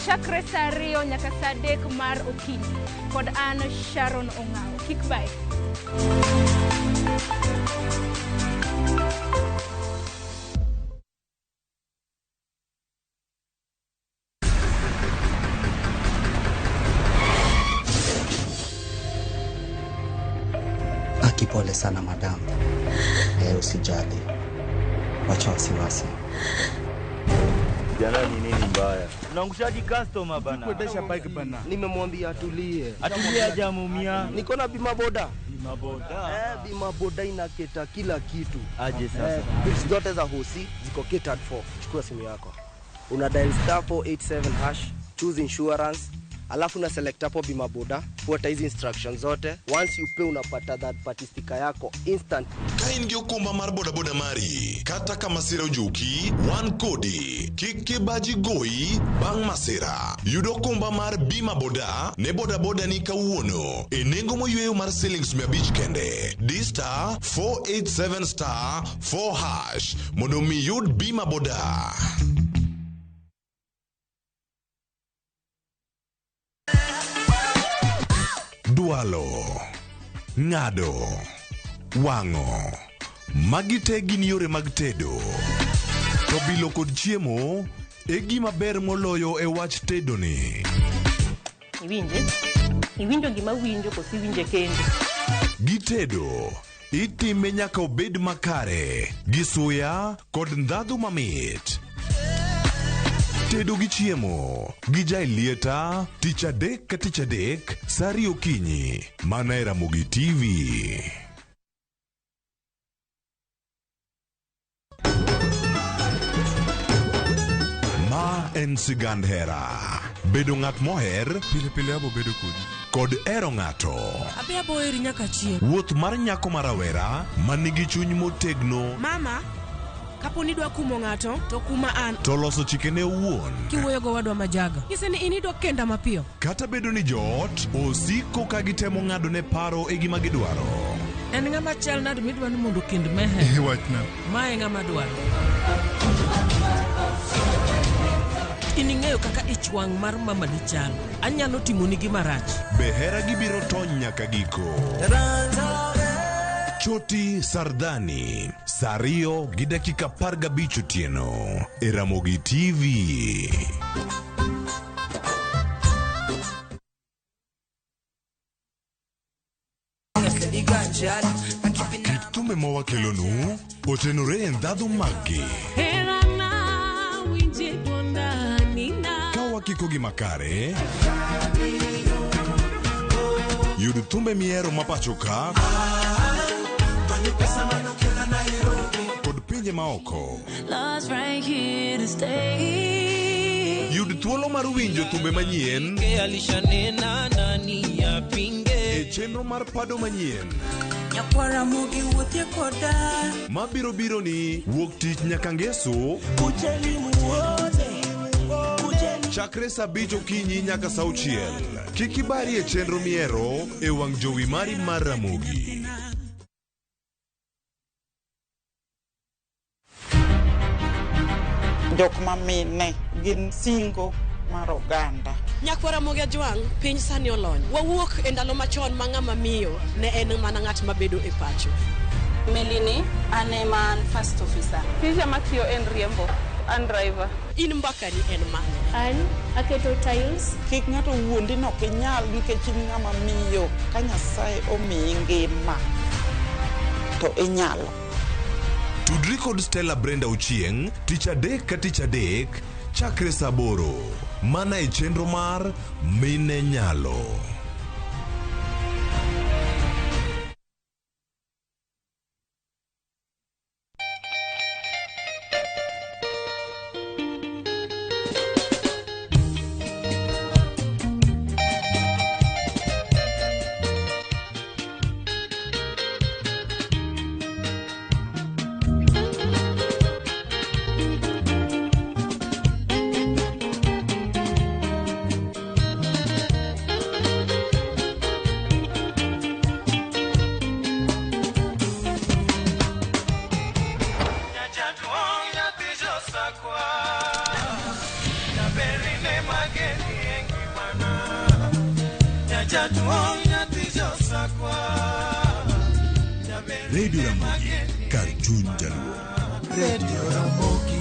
chakre saa 2 nyaka saa 3 mar okinyi kod an Sharon Ong'ao. Kik bai. Akipole sana madam. Usijali. Wacha wasiwasi. Jana ni nini mbaya? Unaangushaji customer bana. Kuendesha bike bana. Nimemwambia atulie. Atulie aje amumia. Niko na bima boda. Bima boda. Bima boda inaketa kila kitu. Aje sasa. Bills zote za hosi ziko catered for. Chukua simu yako. Una dial *487#, choose insurance, alafu na select hapo bima boda, fuata hizi instructions zote. Once you pay unapata that party sticker yako instant. Kain gi okumba mar boda boda mari kata kama sira ujuki one kodi kike baji goi bang masira. Yudo okumba mar bima boda ne boda boda ni kawuono e nengo moyweyo mar shillings 100 kende. Dista 487*4# mondo mi yud bima boda. Dualo, ng'ado, wang'o, magi te gin yore mag tedo. To bilo kod chiemo e gima ber moloyo e wach tedo ni. Iwinjo gima winjo kosi winje kendo. Gi tedo itime nyaka obed makare gi suya kod ndhadhu mamit. Tedo gi chiemo gi jai lieta tich adek ka tich adek sari okinyi mana e Ramogi TV. Ma en sigand hera. Bedo ng'at moher pile pile abo bedo kod ero ng'ato. Abe abo eri nyaka chieng'. Wuoth mar nyako marawera manigi chuny motegno. Mama, kapo ni dwa kumo ng'ato to kuma an. To loso chikene owuon. Kiwuoyo go wadwa majaga. Nyise ni inidwa kenda mapiyo. Kata bedo ni joot osiko ka gitemo ng'ado ne paro e gima gidwaro. En ng'ama chal nade midwa ni mondo kend mehe. Wachna. Mae ng'ama dwaro. Ining'eyo kaka ich wang' mar mama ni chal. Anyalo timoni gima rach. Behera gibiro tony nyaka giko. Choti Sardani, Sario gi dakika 15 otieno e Ramogi TV. Kit thumbe mawakelonu otenore e ndhadhu maggi. Ka wakiko gi makare, yud thumbe miero mapacho ka kod pinje maoko. Yud thuolo mar winjo thumbe manyien e chenro mar pado manyien mabiro biro ni wuok tich nyaka ngeso chakre saa 5 okinyi nyaka saa 6. Kik ibari e chenro miero e wang' jowi mari mar Ramogi. Jok mamine gin singo mar oganda. Nyakwara Ramogi Ajwang', piny sani olony. Wawuok e ndalo machon ma ng'ama miyo ne en mana ng'at mabedo e pacho. Melini, ane man first officer. Tija matiyo en riembo, an driver. In mbakani en mane? An aketo tiles. Kik ng'ato wuondi no kinyal nikech in ng'ama miyo. Ka Nyasaye omiyi ngima to inyalo. Tudri kod Stella Brenda Ochieng' tich adek ka tich adek chakre saa 8 mana e chenro mar Mine Nyalo. Radio Ramogi, kar chuny jaluo. Radio Ramogi.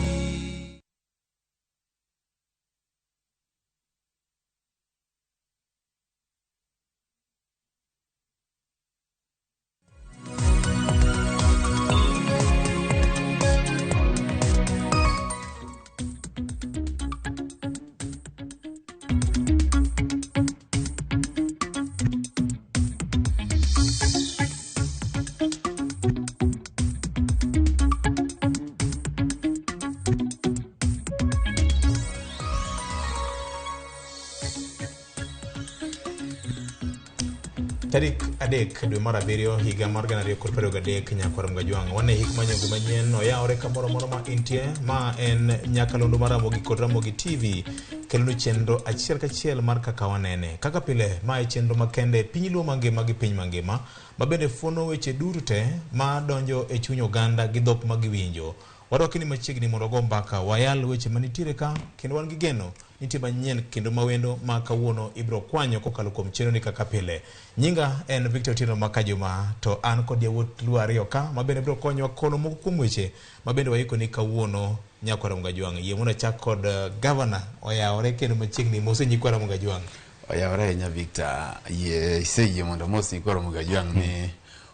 Tarik adek dwe mar abiriyo higa mar 2023 Nyakwar Mgajwang' wane hik manyo manyien oyawore kamoro moro ma intie ma en nyakalondo mar Ramogi kod Ramogi TV kelonu chenro achiel kachiel mar kaka wanene. Kaka pile ma e chenro makende piny luo mangima gi piny mangima ma bende fuono weche durute ma donjo e chuny oganda gi dhok ma giwinjo. Wadwakni machiegni mondo go mbaka wayal weche manitiere ka kendo wan gi geno nitie manyien kendo mawendo ma kawuono ibro kwanyo kokalo kuom chenro ni kaka pile. Nyinga en Victor Tino Makajuma to an kod yawuot luo ariyo ka ma bende bro konyo kono moko kuom weche ma bende waiko ni kawuono Nyakwar Mgajwang'. Yie mona chak kod governor oyawore kendo machiegni mose Nyakwar Mgajwang'. Oyawore nya Victor ye seye mondo mose Nyakwar Mgajwang' ne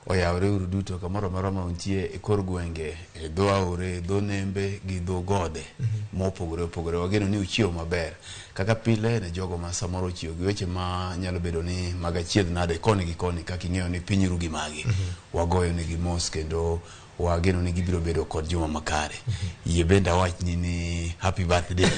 oyawore uru duto kamoro moro ma untie e kor gwenge e dho aore dho nembe gi dho gode mopogore opogore. Wageno ni uchiew maber kaka pile ne jogo ma samoro chiew gi weche ma nyalo bedo ni mag achiedh nade koni gi koni kaka ing'eyo ni piny ru gi magi wagoyo ne gi mos kendo wageno ni gibiro bedo kod juma makare. Yie benda wach ni happy birthday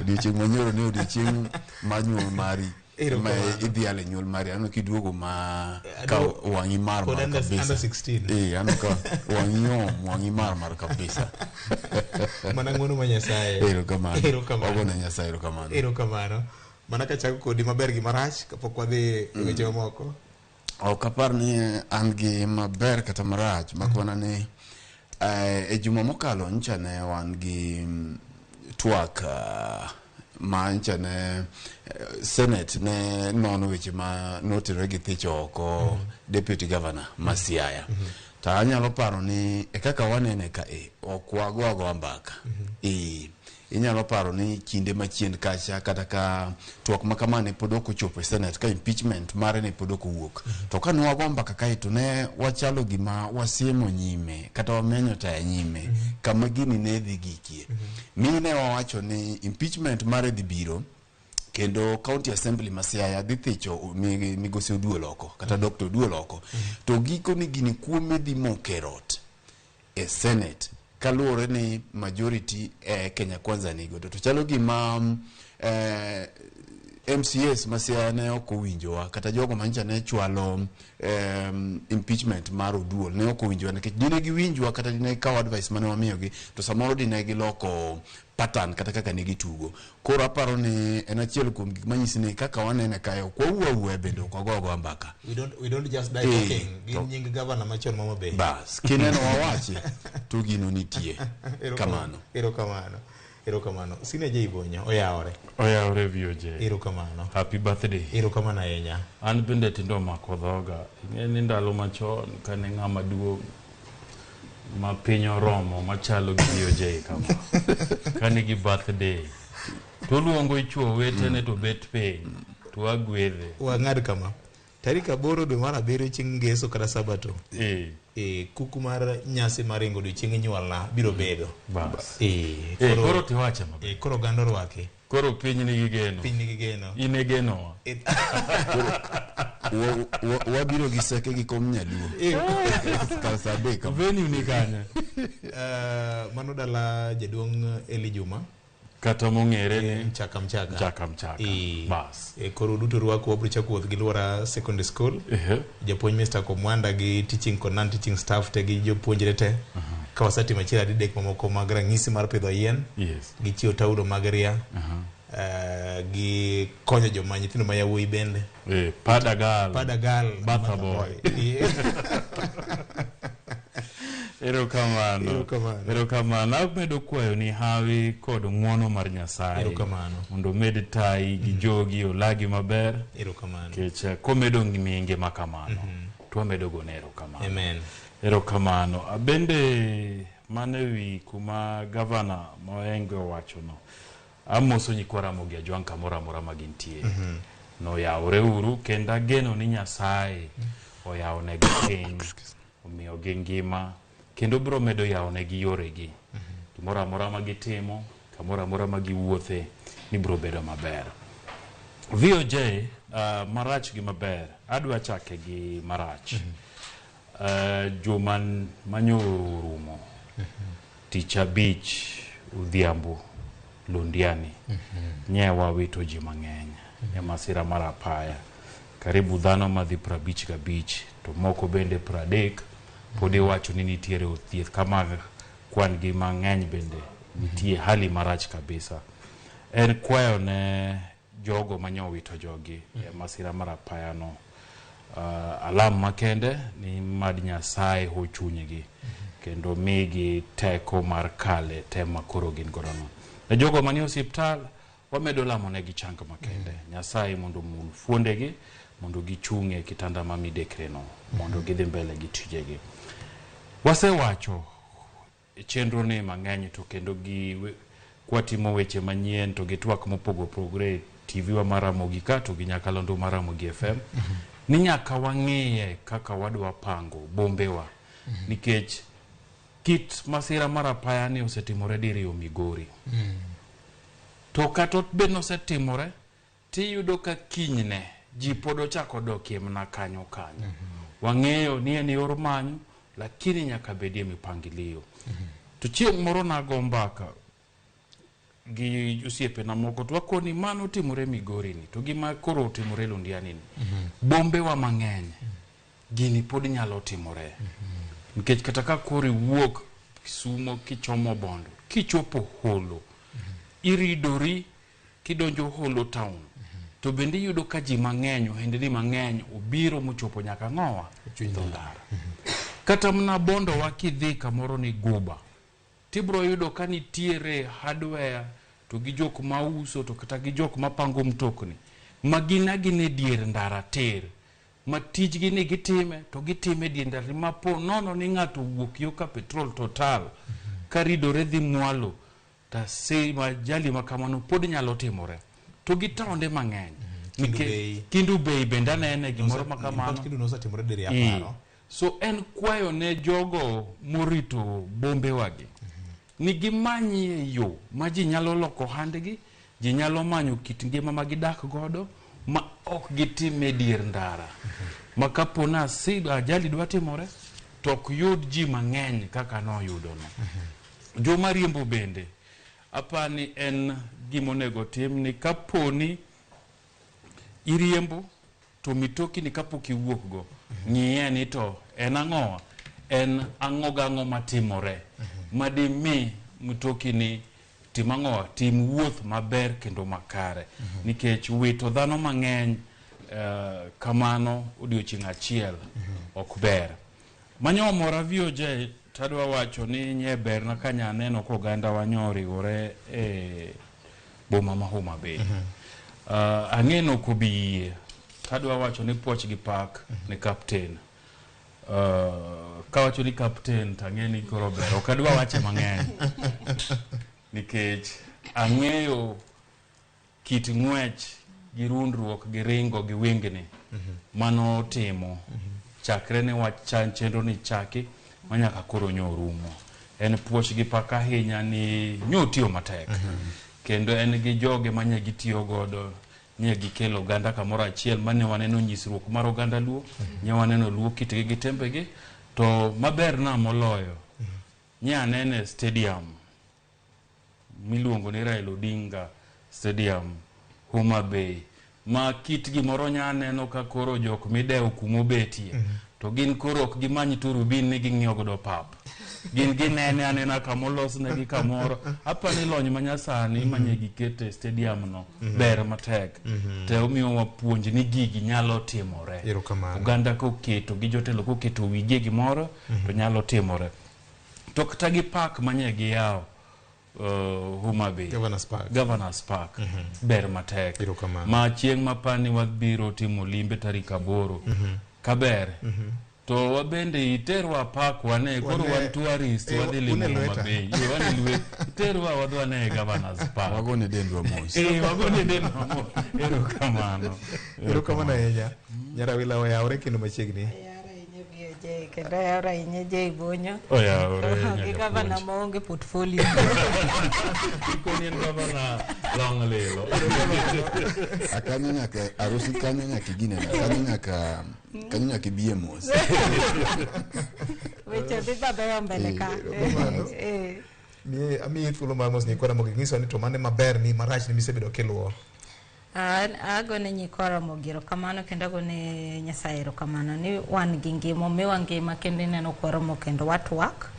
odiochieng' manyoro ni odiochieng' manyuol mari ma idhiale nyuol mari ano kiduogo ma ka wangi mar kabisa under 16 ano ka wangi mar kabisa mana ngono ma Nyasaye erokamano ogona Nyasaye erokamano mana ka chako kodi maber gi marach kapok wadhi weche moko. Ok apar ni an gi maber kata marach makwana ni e juma mokalo ncha ne wan gi twak ma ncha ne Senate ne nono weche ma notire gi thicho oko Deputy Governor Masiaya. Ta anyalo paro ni e kaka wanene ka ok wago ambaka. Inyalo paro ni kinde machien kacha kata ka twak makamane pod ok ochopo e Senate ka impeachment mare ne pod ok owuok. To ka nwago mbaka kae to ne wachalo gima wasiemo nyime kata wamenyo taya nyime kama gini ne dhi gikie. Mine wawacho ni impeachment mare dhi biro kendo County Assembly Masiaya dhi thicho migosi Oduoloko kata Dr. Oduoloko to giko ni gini kuome dhi mokerot e Senate kaluore ni majority Kenya Kwanza nigo to chalo gima MCS Masiaya ne ok owinjowa kata jogo mancha ne chwalo impeachment mar Oduol ne ok owinjowa nikech dine giwinjwa kata dine kawo advice mane wamiyogi to samoro dine giloko pattern kata kaka ne gitugo. Koro aparo ni en achiel kuom gik manyisi ni kaka wanene kae ok wawuo bende ok wago ambaka. We don't just die talking. Gin nying governor machon mama be. Bas kineno wawachi to gino nitie. Kamano. Erokamano. Sine je Ibonyo oyawore VOJ. Erokamano. Happy birthday. Erokamano ahinya. An bende tindo mako dhoga. Ng'eni ndalo machon kane ng'ama duong' ma piny oromo machalo gi VOJ kama kane gi birthday to luongo ichuo wetene to bet piny to wagwedhe wang'ad kama tarik 8 dwe mar 7 chieng' ngeso kata sabato kuku mar nyasi mar ringo odiochieng' nyuolna biro bedo bas koro tiwache maber koro gando rwake koro piny nigi geno in e geno wabiro gi seke gi kom nyaluo kalsadeka venue ni kanya mano dala jaduong' Eli Juma kata mong'ere ni Mchaka bas koro duto rwako wabro chako wuoth gi Luora Secondary School japuonj Mr. Komwanda gi teaching kod non teaching staff te gi jopuonjre te ka wasetimo achiel adek mamoko mag ranyisi mar pidho yien gi chiwo taulo mag ria gi konyo joma nyithindo ma yawuoyi bende padagal Batha boy Erokamano. Amedo kwayo ni hawi kod ng'wono mar Nyasaye mondo med tai gi jogi olagi maber. Kech komedo ng'minge makamano to amedo gone erokamano. Amen. Erokamano. Bende mane wi kuma governor Moenge owacho no amoso Nyakwar Ramogi Ajwang' kamoro amora magintie no yawore uru kendo ageno ni Nyasaye oyawonegi piny omiyogi ngima kendo bro medo yawonegi yoregi gimoro amora magitimo kamoro amora magiwuothe ni bro bedo maber. VOJ marach gi maber adwa chake gi marach. Juma manyoro rumo tich abich udhiambo Londiani nyewa wito ji mang'eny e masira mar apaya karibu dhano madhi 55 to moko bende 30 pod iwacho ni nitiere thieth kama kwan gi mang'eny bende nitie hali marach kabisa. En kwayo ne jogo manyowito jogi masira mar apaya no alam makende ni mad Nyasaye ho chunygi kendo migi teko mar kale tema koro gin godo no. Ne jogo manie osiptal wamedo lamo ne gi chang makende. Nyasaye mondo mul fuondegi mondo gichunge kitanda ma midekre no mondo gidhi mbele gi tijegi. Wasewacho chenro ne mang'eny to kendo kwatimo weche manyien to gitwak mopogore TV wa Maramogi ka to gi Nyakalondo Maramogi FM ni nyaka wang'iye kaka wadwa pango bombewa nikech kit masira mar apaya ni osetimore diriyo Migori to kata bed nosetimore tiyudo ka kinyne ji pod ochako dokie mna kanyo wang'eyo ni en yor manyo lakini nyaka bedie mipangilio. To chieng' moro nago mbaka gi osiepe na moko to wakoni mano timore Migori ni to gima koro timore Londiani ni bombe wa mang'eny gini pod nyalo timore nikech kata ka kori wuok Kisumo kichomo Bondo kichopo Holo iridori kidonjo Holo town to bende yudo ka ji mang'eny ohendni mang'eny obiro mochopo nyaka ng'owa Ndara kata mna Bondo wakidhi kamoro ni Guba tibro yudo ka nitiere hardware to gi jok mauso to kata gi jok mapango mtokni magina gine dier ndara ter ma tijgi ni gitime to gitime dier ndara ma po nono ni ng'ato wuok yo ka petrol total karidore dhi mwalo ta se ma jali makamano pod nyalo timore to gi taonde mang'eny Kindu Bay bende nene gimoro makamano Kindu nosa timore diri aparo. So en kwayo ne jogo morito bombe wagi ni gimanye yo ma ji nyalo loko handgi, ji nyalo manyo kit ngima ma gidak godo ma ok gitime dier ndara ma kapona ajali dwa timore to ok yud ji mang'eny kaka noyudo no. Joma riembo bende apani en gimonego tim ni kaponi iriembo to mitoki ni kapok iwuok go ng'iye ni to en ang'owa en ang'o matimore madimi mitoki ni tim ang'owa tim wuoth maber kendo makare nikech wito dhano mang'eny kamano odiochieng' achiel ok ber. Manyomora VOJ tadwa wacho ni nye ber na kanya neno ko ganda wanyoriwore boma ma Homa Bay. Ang'eno kubi tadwa wacho ni poch gi pak ni captain. Kawacho ni captain tang'eni koro ber ok adwa wache mang'eny nikech ang'eyo kit ng'wech gi rundruok gi ringo gi wingni mano timo chakre ne wach chenro ni chaki manyaka koro nyorumo. En puoch gi pak ahinya ni nyotiyo matek kendo en gi joge manye gitiyo godo nye gikelo ganda kamoro achiel mane waneno nyisruok mar oganda Luo nye waneno Luo kitgi gi tembegi to maber na moloyo nye anene stadium miluongo ni Raila Odinga Stadium Homa Bay ma kitgi moro nya aneno ka koro jok midewo kumo betie to gin koro ok gimanyi turubin ni ging'iyo godo pap gin ginene anena kamolos negi kamoro apani lony manyasani manye gikete stadium no ber matek te omiyo wapuonj ni gigi nyalo timore oganda koketo gi jotelo koketo wige gimoro to nyalo timore to kata gi park manye gi yao Homa Bay Governors Park ber matek ma chieng' mapani wabiro timo limbe tarik 8 kaber to wabende iterwa park wane koro wan tourist wadhi limo Homa Bay wane iterwa wadwane Governors Park wagone dendwa mos wagone dendwa mos erokamano ahinya Nyarawila oyawre kendo machiegni kendo yara inye jay bonyo oyawre gavana maonge portfolio ikoni en gavana long lelo akanya nyaka arusi kanya nyaka gine kanya nyaka biemos weche dhi babeyo mbele ka ni ami thuolo mar mos ni kwara mogi ngiso ni to mane maber ni marach ni misebedo kiluo Agone nyikora mogiro kamano kendo agone Nyasaye erokamano ni wan gi ngima omiwa ngima kendo ineno kworomo kendo watwak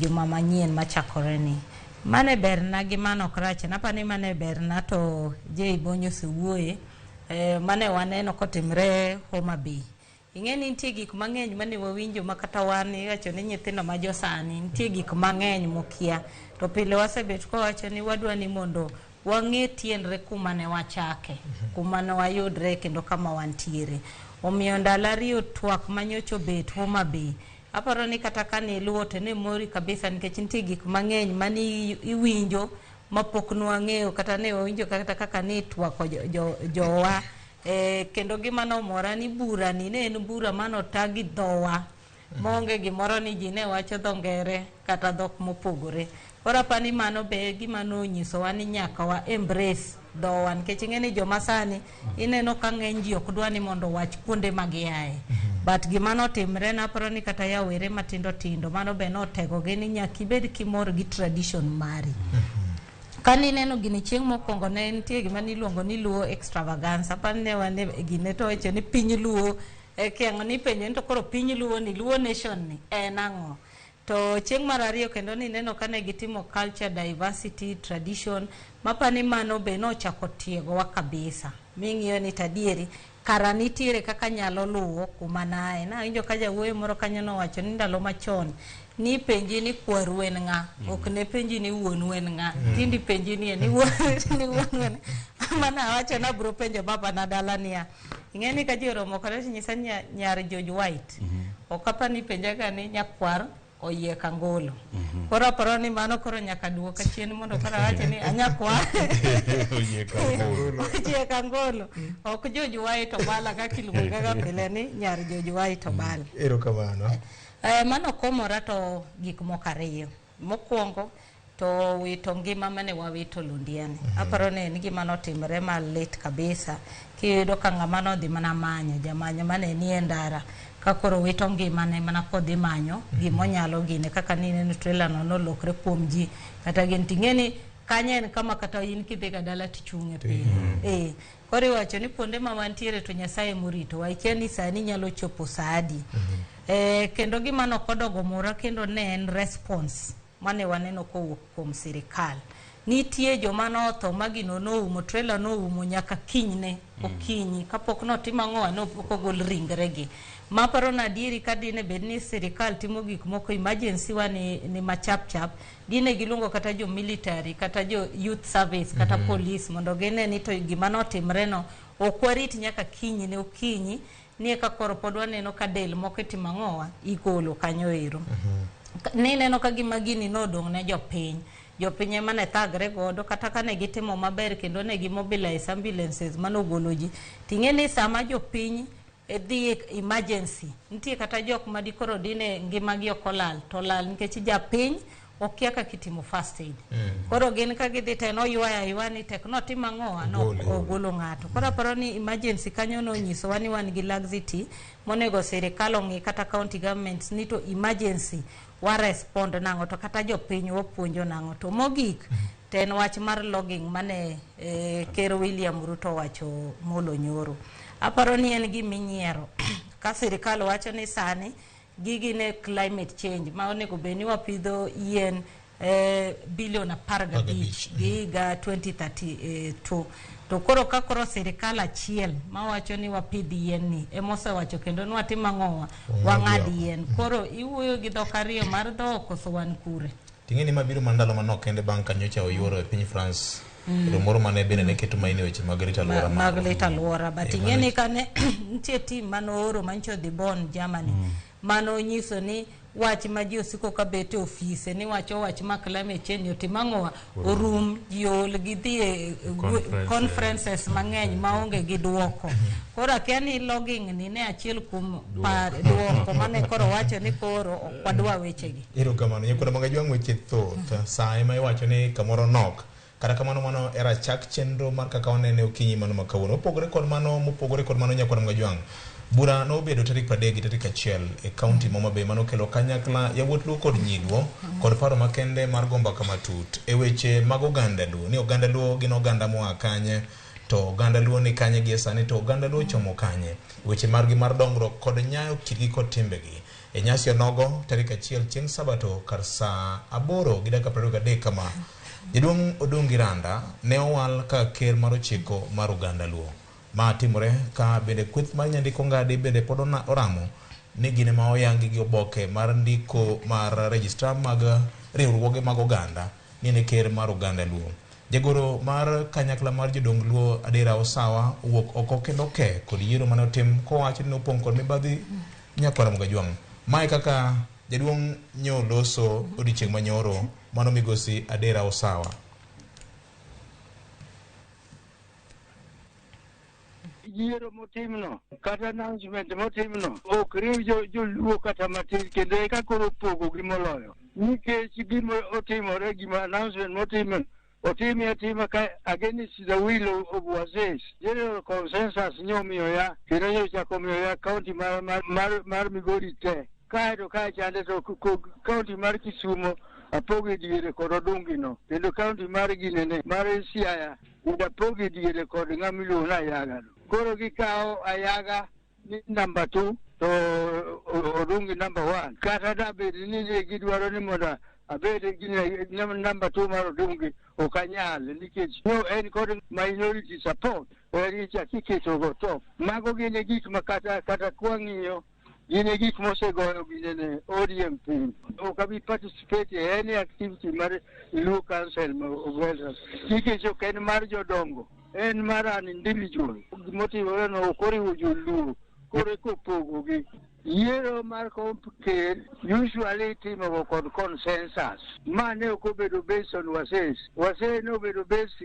juma manyien machakore ni. Mane berna gi mano ok rach, napani mane berna to je ibonyo siwuoye mane waneno kotimre Homa Bay. Ing'eni nitie gik mang'eny mane wawinjo makata wan iwacho ni nyithindo ma josani nitie gik mang'eny mokia, to pile wasebet kowacho ni wadwa ni mondo wang'e tiendre kuma ne wachake, kuma ne wayudre kendo kama wantiere. Omiyo ndalo ariyo twak manyocho bet Homa Bay, aparo ni kata kane iluwo to ne mori kabisa nikech nitie gik mang'eny mane iwinjo mapok nwang'eyo kata ne wawinjo kaka ne twako jowa. Kendo gima nomora ni bura ni ne en bura mano tagi dhowa monge gimoro ni ji ne wacho dho ngere kata dhok mopogore. Koro apani mano be gima nonyisowa ni nyaka wa embrace dhowa nikech ing'eni joma sani ineno ka ng'eny ji ok dwa ni mondo wach kuonde ma giaye. But gima notimre naparo ni kata yawere matindo tindo mano be notegogi ni nyaka ibed kimor gi tradition mari. Kani neno gini chieng' mokwongo ne nitie gima niluongo ni Luo extravaganza. Apani ne wane gine to wacho ni piny Luo kiang'o ni penjo ni to koro piny Luo ni Luo nation ni en ang'o. To chieng' mar ariyo kendo ni neno kane gitimo culture diversity tradition mapani mano be nochako tiegowa kabisa. Ming'iyo ni tadieri kara nitiere kaka nyalo luwo kuma nae. Nawinjo ka jawuoyo moro kanyo nowacho ni ndalo machon ni penji ni kwaru en ng'a, ok ne penji ni wuonu en ng'a. Tindi penji ni wuonu en. Mana wacho na bro penjo baba na dala niya. Ing'eni ka ji oromo kare nyisa nyar George White. Okapa ni penja ga ni nyakwar oyie kangolo. Koro aparo ni mano koro nyaka duoka chien mondo kara wache ni anyakwar oyie kangolo. Ok George White obala kaka iluongo ga pile ni nyar George White obala. Erokamano. Mano komora to gik moko ariyo. Mokwongo to wito ngima mane wawito Lundiani. Aparo ni en gima notimre malit kabisa. Kiyudo ka ng'ama nodhi mana manyo jamanyo mane ni e ndara kakoro wito ngima ne mana kodhi manyo gimonyalo gine kaka nine trailer no nolokre kuom ji kata gin ting'eni kanya en kama kata in kidhi ga dala tichung'e piny. Koro iwacho ni kuonde ma wantiere to Nyasaye morito wa ikia ni sani nyalo chopo saadi. Kendo gima nokodogo mora kendo ne en response mane waneno kowuok kuom sirikal. Nitie joma notho magino noumo trailer noumo nyaka kinyne okinyi kapok notimo ang'owa nopok ogol ringregi. Maparo na dieri ka dine bed ni sirikal timo gik moko emergency ni machap dine giluongo kata jo military kata jo youth service kata police mondo gine ni to gima notimre no okwarit nyaka kinyne okinyi nie ka koro pod waneno ka del moko timo ang'owa igolo kanyo ero. Ni neno ka gima gini nodong' ne jopiny. Jopiny ema ne thagre godo kata kane gitimo maber kendo ne gimobilize ambulances manogolo ji. Ting'eni sama jopiny dhi emergency nitie kata jok ma dikoro dine ngimagi ok olal to lal nikech japiny okia kaka itimo first aid. Koro gin ka gidhi te noywaya ni tek notim ang'owa no ogolo ng'ato. Koro aparo ni emergency kanyo nonyisowa ni wan gi laxity monego sirikal ong'i kata county governments ni to emergency wa respond nang'o to kata jopiny wapuonjo nang'o. To mogik to en wach mar logging mane Ker William Ruto wacho molo nyoro. Aparo ni en giminyiero ka sirikal wacho ni sani gigi ne climate change ma onego beni wapidho yien bilion 15 giga 2032 to koro ka koro sirikal achiel ma wacho ni wapidh yien ni emose wacho kendo ni watim ang'owa wang'ad yien. Koro iwuoyo gi dhok ariyo mar dhok koso wan kure. Ting'eni mabiro mandalo manok kende bang' kanyocha oyuoro e piny France. Moro mane bende ne keto maini weche mag rito alwora mag rito alwora but ing'eni kane nitie tim manooro mancho dhi Bonn Germany mano nyiso ni wach ma ji osiko ka bet e ofise ni wacho wach ma climate change otim ang'owa orum jiol gidhi e conferences mang'eny maonge gi duoko. Koro akia ni logging ni ne achiel kuom duoko mane koro wacho ni koro ok wadwa wechegi. Erokamano Nyakwar Magajwang' weche thoth sa ema iwacho ni kamoro nok. Kata kamano mano era chak chenro mar kaka wanene okinyi mano makawuono. Mopogore kod mano Nyakwar Magajwang'. Bura no bedo tarik 3 gi tarik 1 e kaunti Homa Bay mano kelo kanyakla yawuot Luo kod Nyiluo kod paro makende mar gomba kama tut e weche mag oganda Luo. Ni oganda Luo gin oganda moa kanye to oganda luo ni kanye gi sani to oganda luo chomo kanye weche margi mar dongruok kod nyayo kitgi kod timbegi e nyasi onogo tarik 1 chieng' Sabato kar saa 8:23 kama Jaduong' Odungi Randa ne owal ka ker mar 9 mar oganda luo. Ma timore ka bende kweth mar nyandiko ngadi bende pod oramo ni gine ma oyangi gi oboke mar ndiko mar registrar mag riwruoge mag oganda ni ne ker mar oganda luo. Jagoro mar kanyakla mar jodong luo Adera Osawa wuok oko kendo ke kod yiero mane otim kowacho ni opong' kod mibadhi Nyakwar Mugajwang'. Mae kaka jaduong' nyo loso odiochieng' manyoro mano migosi Adera Osawa. Yiero motimno kata announcement motimno ok riw joluo kata matin kendo eka koro pogo gi moloyo nikech gima otimore gima announcement motimno otimi atima ka against the will of Wases. General consensus nyomiyo ya kendo nyochako miyo ya county mar Migori te kaeto ka chande to county mar Kisumo apoge diere kod Odungino kendo county mar Ginene mar Siaya apoge diere kod ng'amiluo na Ayaga. Koro gikawo Ayaga ni number 2 to Odungi number 1 kata da bed ni gidwaro ni mondo abed number 2 mar Odungi okanyal nikech no en kod minority support eri chakiketo go top. Mago gine gik makata kwang'iyo gine gik mosegoyo gine ODM piny. Ok abi participate in any activity mar Luo Council of Elders nikech ok en mar jodongo, en mar an individual. Motimore no okoriwo joluo koro kopogo gi yiero mar ker usually timo kod consensus. Mane ok obedo based on Wases. Wases no obedo based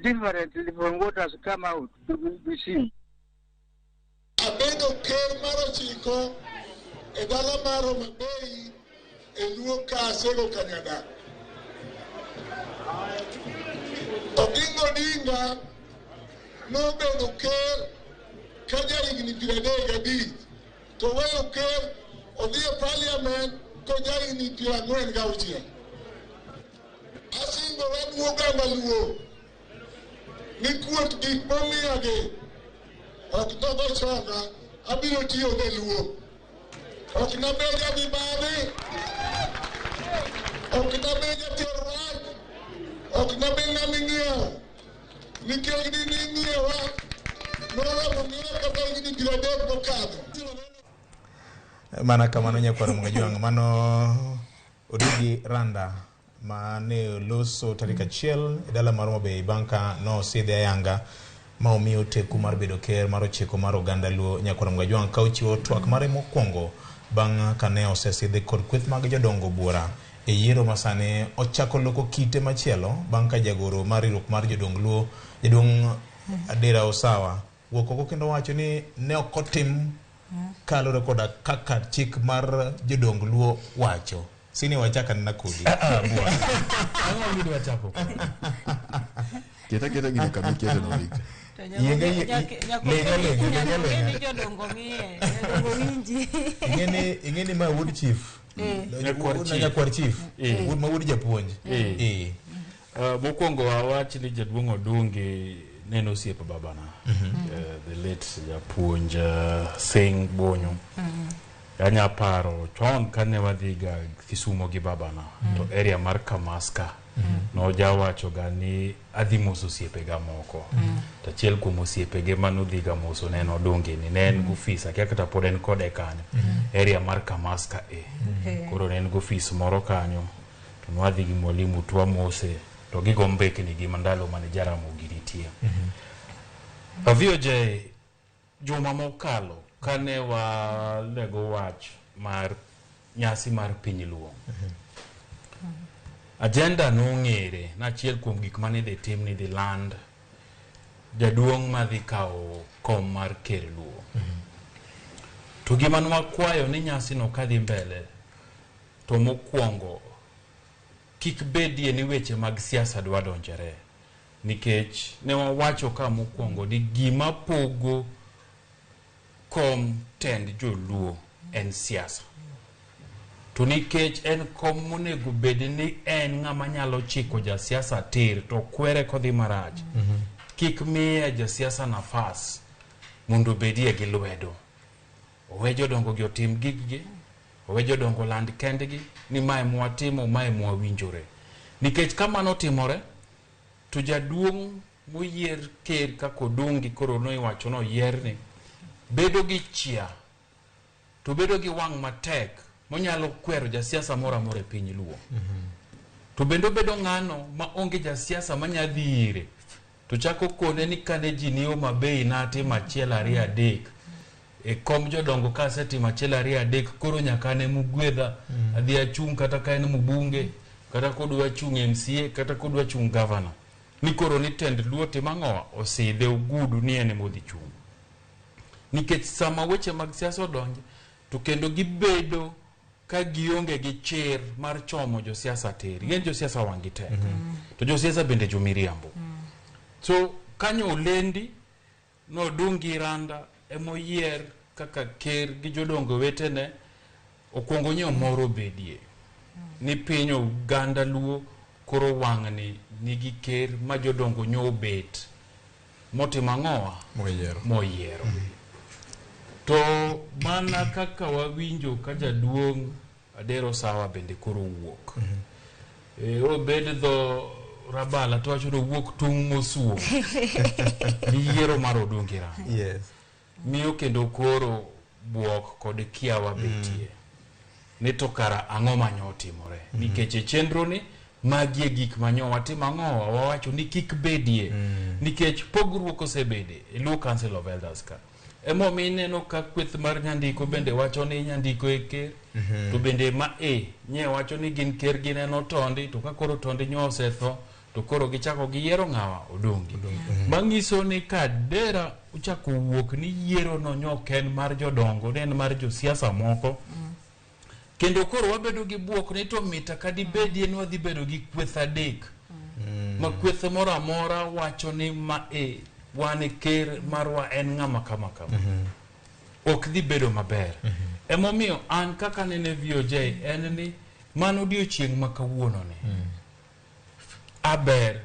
differently from what has come out to be seen. Abedo ker mar 9 e dala mar Homa Bay e Luo Kasego Kanyaga. Oginga Odinga nobedo ker ka jahigni 35 to weyo ker odhi e parliament ko jahigni 46. Asingo wan oganda luo ni kuot gik momiyogi ok dogo chonga abiro tiyo ne luo. Ok nabeja mibadhi, ok nabeja terwach, ok nabeja ming'iewo nikech ning'iewa noromo ng'iewo kata higni 30 mokadho. Mana kamano Nyakwar Mugajwang', mano Odungi Randa mane loso tarik 1 e dala mar Homa Bay banka no sidhe ayanga ma omiyo teku mar bedo ker mar 9 mar oganda luo. Nyakwar Mugajwang' ka ochiwo twak mare mokwongo bang' kane osesidhe kod kweth mag jodongo buora e yiero masane ochako loko kite machielo bang' ka jagoro mar riwruok mar jodong luo jaduong' Adera Osawa wuok oko kendo wacho ni ne ok otim kalore koda kaka chik mar jodong luo wacho. Sini wachaka nina kudi. Ang'o midwa chako? Kita gini kami kieto no wik. Ingeni ma wood chief. Nyakwar chief. Wood ma wood japuonj. Mokwongo awach ni jaduong' Odungi neno osiepa babana. The late japuonj Singh Bonyo. Anya paro chon kane wadhiga Kisumo gi babana to area mar Kamaska no jawacho ga ni adhi moso osiepega moko. To achiel kuom osiepege manodhiga moso ne en Odungi ni ne en gofis akia kata pod en kode kanyo area mar Kamaska koro ne en gofis moro kanyo to nwadhi gi mwalimu twa mose to gigo mbekni gi mandalo mane Jaramogi nitie. VOJ juma mokalo kane walego wach mar nyasi mar piny luo. Agenda nong'ere na achiel kuom gik mane dhi tim ni dhi land jaduong' madhi kawo kom mar ker luo. To gima nwakwayo ni nyasi no kadhi mbele to mokwongo kik bedie ni weche mag siasa dwa donjere nikech ne wawacho ka mokwongo ni gima pogo kom tend joluo en siasa. To nikech en kom monego bed ni en ng'ama nyalo chiko ja siasa tir to kwere kodhi marach. kik miye jasiasa nafas mondo bedie gi lwedo. Owe jodongo gi otim giggi, owe jodongo land kendgi ni mae mwatimo, mae mwawinjore. Nikech kamano timore, to jaduong' moyier ker kako Odungi koro noiwacho no yierni, bedo gi chia, to bedo gi wang' matek, monyalo kwero jasiasa mora mora e piny Luo. To bendo bedo ng'ano ma onge jasiasa manyadhi ire, to chako kone ni kane ji niyo mabei nati machiel ariyo adek, e kom jodongo kaseti machiel ariyo adek, koro nyakane mugwedha, adhi achung' kata ka en mbunge, kata kodwa chung' MCA, kata kodwa chung' governor. Ni koro ni tend Luo timang'owa osidhe ogudu ni ene modhi chung'. Nikech sama weche mag siasa odonje, to kendo gibedo ka gionge gi chir mar chomo josiasa teri. Gin josiasa wangi tek. To josiasa bende jomiriambo. So kanyo olendi no Odungi Randa emoyier kaka ker gi jodongo wetene okuongo nyiewo moro bedie. Ni piny Uganda Luo koro wang'ni nigi ker ma jodongo nyo bet motimo ang'owa moyiero. To mana kaka wawinjo ka jaduong' Adero Sawa bende koro wuok. Obed dho Rabala to wacho wuok tung' mosuo yiero mar Odungi Randa. Yes. Miyo kendo koro buok kod kiawa betie. Ni to kara ang'o manyo otimore. Nikech e chenro ni magie gik manyo watimo ang'owa wawacho ni kik bedie. Nikech pogruok osebede e Luo Council of Elders ka. Emo mineno ka kweth mar nyandiko bende wacho ni nyandiko e ker. To bende ma nye wacho ni gin ker gineno tondi, to ka koro tondi nyo osetho, to koro gichako giyiero ng'awa Odungi. Mang'iso ni ka Adera uchako wuok ni yiero no nyok en mar jodongo, en mar josiasa moko. Kendo koro wabedo gi buok ni to mita kadibedie ni wadhi bedo gi kweth adek. Ma kweth moro amora wacho ni ma wane ker marwa en ng'ama kama kama. Ok dhi bedo maber. Emomiyo an kaka nene VOJ en ni mano odiochieng' ma kawuono ni. Aber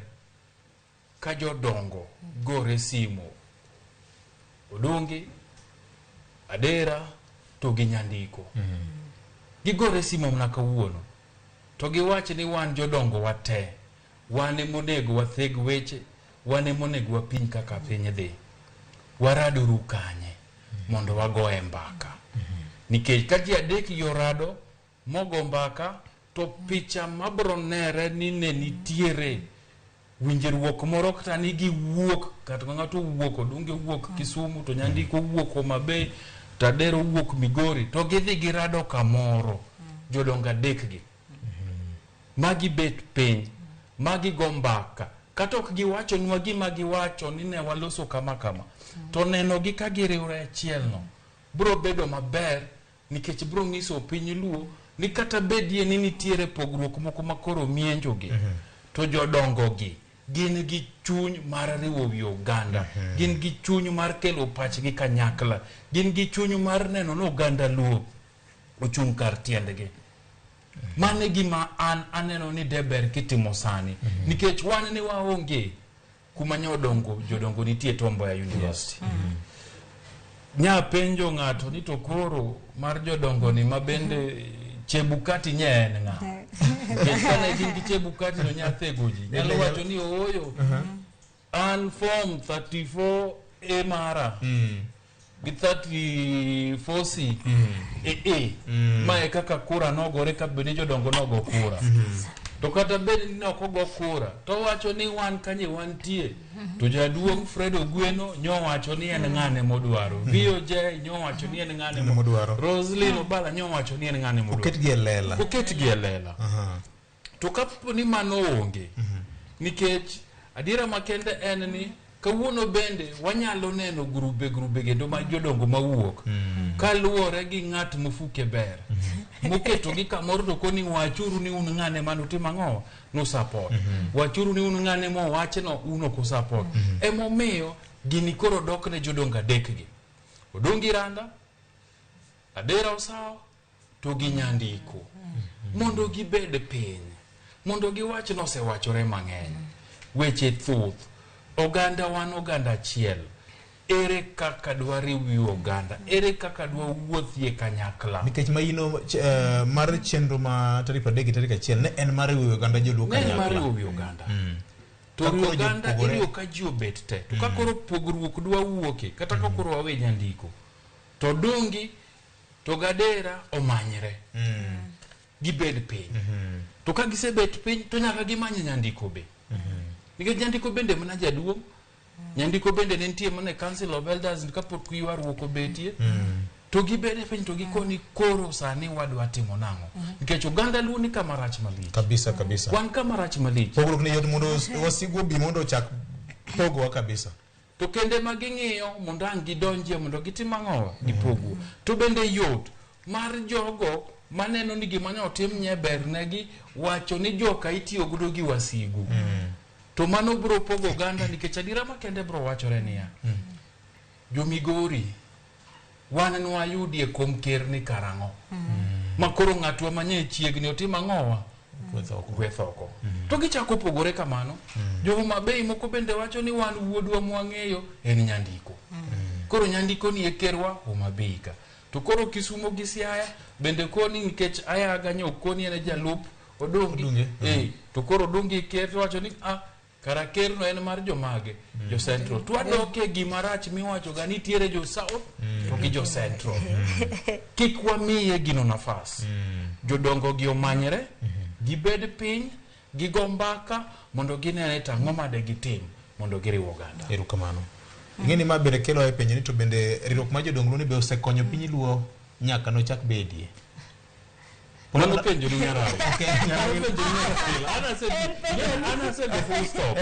ka jodongo gore simo. Odungi, Adera, to gi nyandiko. Gigore simo mna kawuono. To giwacho ni wan jodongo wate. Wane monego watheg weche. Wane monego wapiny kaka piny dhi. Waraduru kanye mondo wagoe mbaka. Nikech ka ji adek yorado mogo mbaka, to picha mabronere ni ne nitiere winjruok moro kata ni giwuok, kata ng'ato wuok Odungi wuok Kisumu, to nyandiko wuok Homa Bay, to Adero wuok Migori, to gidhi girado kamoro jodongo adek gi. Magi bet piny, magi go mbaka. Kata ok giwacho nwa gima giwacho ni ne waloso kama kama. To neno gi ka giriwre achiel no bro bedo maber, nikech bro ng'iso piny Luo ni kata bedie ni nitiere pogruok moko makoro mienjo gi. To jodongo gi gin gi chuny mar riwo wi Uganda. Gin gi chuny mar kelo pachgi kanyakla. Gin gi chuny mar neno no Uganda Luo ochung' kar tiendgi. Mane gima an aneno ni deber kitimo sani. Nikech wan ni waonge kuma jodongo nitie Tom Mboya University. Nya penjo ng'ato ni to koro mar jodongo ni mabende Chebukati nye en ng'a. Kane gin gi Chebukati no nyathego ji. Nyalo wacho ni oyo. An form 34A mara. Gi 34C. Mae kaka kura nogore ka bende jodongo nogo kura. To kata bende ni okogo kura. To wacho ni wan kanye wantie. To jaduong' Fred Ogweno nyo wacho ni en ng'ane modwaro. VOJ nyo wacho ni en ng'ane modwaro. Roslyn Obala nyo wacho ni en ng'ane modwaro. Oket gi e lela. To kapo ni mano onge. Nikech adiera makende en ni kawuono bende wanyalo neno grube gendo ma jodongo mawuok. Kaluwore gi ng'at mofuke ber. Moketo gi kamoro to koni wachuru ni un ng'ane mano timo ang'o no support. Wachuru ni un ng'ane mo wachno uno ko support. Emomiyo gini koro dok ne jodongo adek gi. Odungi Randa, Adera Sawa, to gi nyandiko. Mondo gibed piny. Mondo giwach nosewachore mang'eny. Weche thuth. oganda wan oganda achiel. Ere kaka dwa riwi oganda, ere kaka dwa wuothie kanyakla. Nikech maino mar chenro ma tarik 30 gi tarik 1 ne en mar riwi oganda joluo kanyakla. Ne mar riwi oganda. To riwi oganda iriyo ka ji obet te. To ka koro pogruok dwa wuoke, kata ka koro wawe nyandiko. To dongi, to gadera omanyre. Gibed piny. To ka gisebet piny, to nyaka gimanye nyandiko be. Nikech nyandiko bende mana jaduong'. Nyandiko bende ne nitie mana Council of Elders kapok ywaruok obetie. To gibede piny to gikoni koro sani wadwa timo nang'o. Nikech oganda luo ni kama rach malich. Kabisa. Wan kama rach malich. Pogruok ni yot mondo wasigo bi mondo chak pogo kabisa. To kende ma ging'iyo mondo ang' gidonjie mondo gitim ang'o gipogo. To bende yot mar jogo maneno ni gima ne otim nye bernegi wacho ni joka itiyo godo gi wasigu. To mano bro pogo oganda nikech adira makende bro wachore niya. Jomigori wan nwayudie kuom ker ni karang'o. Makoro ng'atwa manye chiegni otim ang'owa gwethoko. To gichako pogore kamano. Jogo mabei moko bende wacho ni wan wuodwa mwang'eyo en nyandiko. Koro nyandiko ni ekerwa Homabay ka. To koro Kisumo gi Siaya bende koni nikech ayaga nyok koni ene jalup odongi. To koro odongi ker wacho ni kara ker no en mar jomage jo Central. Twadoke gimarach miwacho ga nitiere jo South to gi jo Central. Kik wamiye gino nafas. Jodongo gi omanyre, gibed piny, gigo mbaka mondo ginene tang'o made gitim mondo giriw oganda. Erokamano. Ing'eni ma bende kelo e penjo ni to bende riwruok ma jodongo luo ni be osekonyo piny luo nyaka no chak bedie. Mano penjo ni nyarao. Mano penjo ni nyarao. Ana said the full stop.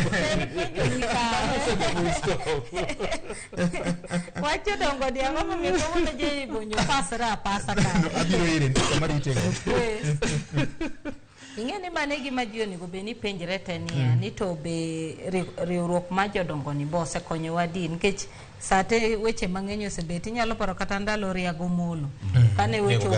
Wacho dongo dia mama mi ko mo je bonyo pasra pasa ka. Abiro ire kamari tego. Ing'eni mane gima ji onego bed ni penjre tenia ni to be riwruok ma jodongo ni bo osekonyo wadi nikech sate weche mang'eny osebet inyalo paro kata ndalo riago molo kane weche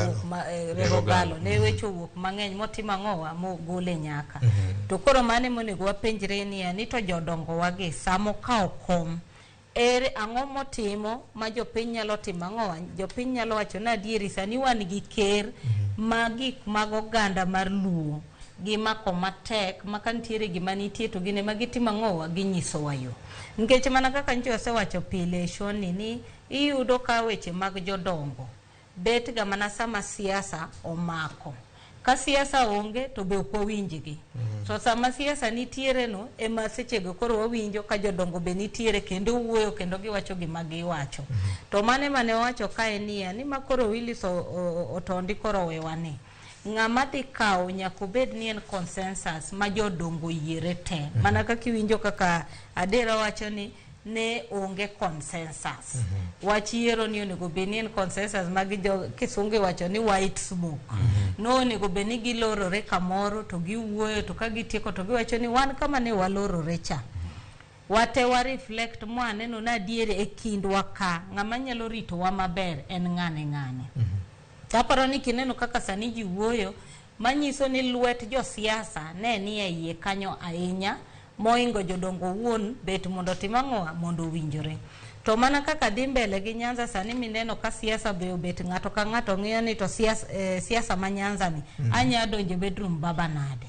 regogalo ne weche wuok mang'eny motim ang'owa mogole nyaka to koro mane monego wapenjre ni to jodongo wagi samo kawo kom ere ang'o motimo ma jopiny nyalo timo ang'owa jopiny nyalo wacho na adieri sani wan gi ker ma gik mag oganda mar luo gima komatek makantiere gima nitie to gine magitimo ang'owa ginyiso wayo nikech mana kaka nchi osewacho pile shoni ni iyudo ka weche mag jodongo bet ga mana sama siasa omako ka siasa onge to be ok wawinjgi so sama siasa nitiere no ema sechego koro wawinjo ka jodongo be nitiere kendo wuoyo kendo giwacho gima giwacho to mane wacho kae niya ni makoro Willis otondi koro wewani ng'ama dhi kawo nyaka bed ni en consensus ma jodongo yiere te mana kaka iwinjo kaka Adera wacho ni ne onge consensus wach yiero ni onego bed ni en consensus ma Kisungu wacho ni white smoke no onego bed ni gilorore kamoro to giwuoyo to ka gitieko to giwacho ni wan kama ne walorore cha wate wa reflect mwaneno na adiere e kindwa ka ng'ama nyalo rito wa maber en ng'ane Taparo ni kineno kaka sani ji wuoyo manyiso ni lwet jo siasa ne ni e iye kanyo ahinya moingo jodongo wuon bet mondo timang'owa mondo winjore to mana kaka dhi mbele gi Nyanza sani mineno ka siasa be obet ng'ato ka ng'ato ng'iyo ni to siasa ma Nyanza ni anya donje bedroom baba nade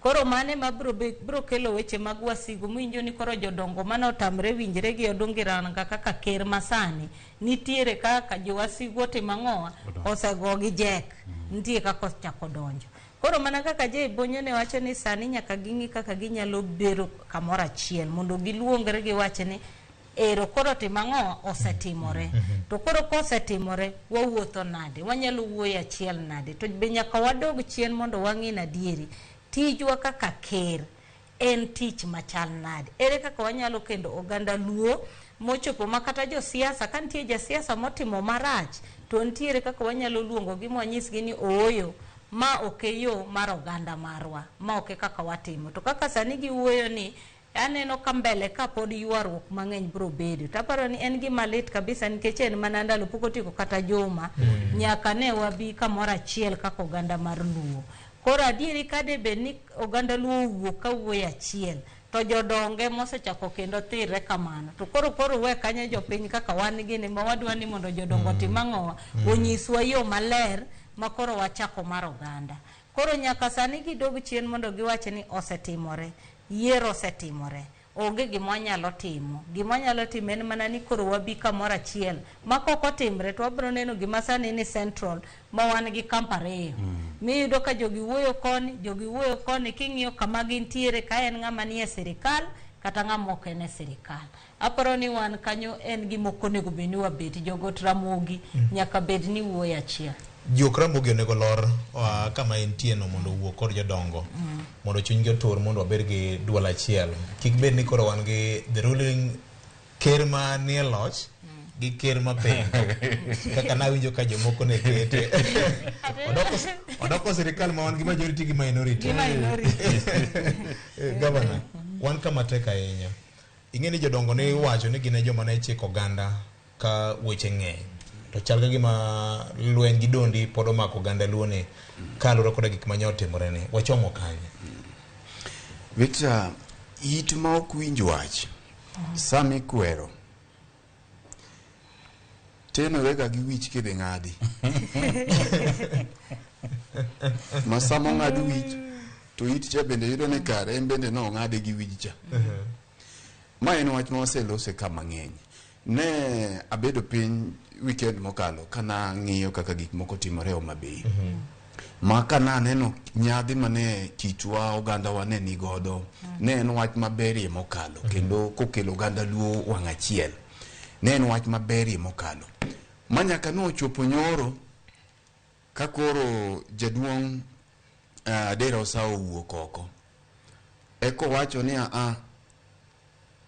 koro mane ma bro kelo weche mag wasigu mwinjo ni koro jodongo mano tamre winjre gi odongiran kaka ker masani nitiere kaka jo wasigu timang'owa osego gi jek nitie kaka chako donjo koro mana kaka je bonyo ne wacho ni sani nyaka gingi kaka ginyalo bero kamoro achiel mondo giluongre gi wache ni ero koro timang'owa osetimore to koro kosetimore wawuotho nade wanyalo wuoyo achiel nade to be nyaka wadog chien mondo wang'i na dieri tijwa kaka ker en tich machal nade ere kaka wanyalo kendo oganda luo mochopo makata jo siasa kantie ja siasa motimo marach to ntiere kaka wanyalo luongo gi mwanyisgi ni ooyo ma okeyo mar oganda marwa ma oke kaka watimo to kaka sani giwuoyo ni aneno ka mbele ka pod ywaruok mang'eny bro bedo taparo ni en gima lit kabisa nikech en mana ndalo pok otiko kata juma nyaka ne wabi kamoro achiel kaka oganda mar luo koro adieri kade be ni oganda luo wuok ka wuoyo achiel to jodonge mosechako kendo thire kamano to koro we kanyo jopiny kaka wan gini ma wadwa ni mondo jodongo timang'owa onyiswa yo maler ma koro wachako mar oganda. Koro nyaka sani gidog chien mondo giwache ni osetimore, yiero osetimore, onge gima nyalo timo. Gima nyalo timo en mana ni koro wabi kamoro achiel ma koko timre to wabiro neno gima sani ni Central ma wan gi kampareyo. Miyudo ka jogi wuoyo koni king'iyo kama gintiere ka en ng'ama nie sirikal kata ng'ama ok en e sirikal. Aparo ni wan kanyo en gima ok onego bed ni wabet jogot Ramogi nyaka bed ni wuoyo achiel. Jok Ramogi onego lor kama entie no mondo wuo kod jodongo mondo chunygi otur mondo wabed gi duol achiel. Kik bed ni koro wan gi the ruling ker ma nie loch gi ker ma piny kaka nawinjo ka jomoko ne kete odoko sirikal ma wan gi majority gi minority. Governor, wan kama tek ahinya. Ing'e ni jodongo ne wacho ni gin joma ne chiko oganda ka weche ng'eny. To chal ka gima lweny gi dondi pod omako oganda luone kaluwore koda gik ma otimore ne. Wachomo kanye? Victor, it ma ok winj wach sami kwero tenore ga gi wich kidhi ng'adi. Ma samo ng'adi wich to it cha bende yudo ni kare en bende no ng'ade gi wich cha. Ma en wach ma oselose kama ng'eny. Ne abedo piny weekend mokalo kana ng'iyo kaka gik moko timore Homa Bay. Ma kana neno nyadhi mane kitwa oganda wane ni godo ne en wach maberie mokalo kendo kokelo oganda luo wang' achiel ne en wach maberie mokalo manyaka no chopo nyoro ka koro jaduong' Adera Osao wuok oko eko wacho ni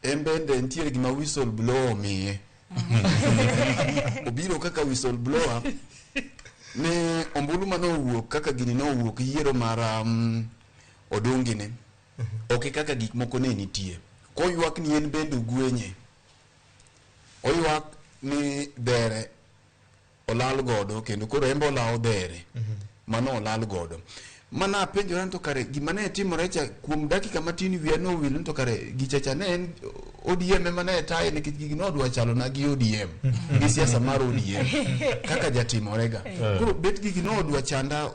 en bende ntiere gima whistle blower miye. Obiro kaka whistle blower ne ombulu manowuok kaka gini nowuok yiero mar Odongi ne ok kaka gik moko ne nitie. Koywak ni en bende gwenye, oywak ni dere olal godo kendo koro embo lao dere mano olal godo. Mana penjora to kare gima ne timore cha kuom dakika matin wiya no wil to kare gichacha ne en ODM mane taye ne kit gino odwa chalo na gi ODM gi siasa mar ODM kaka jatimore ga. Koro bet gino odwa chanda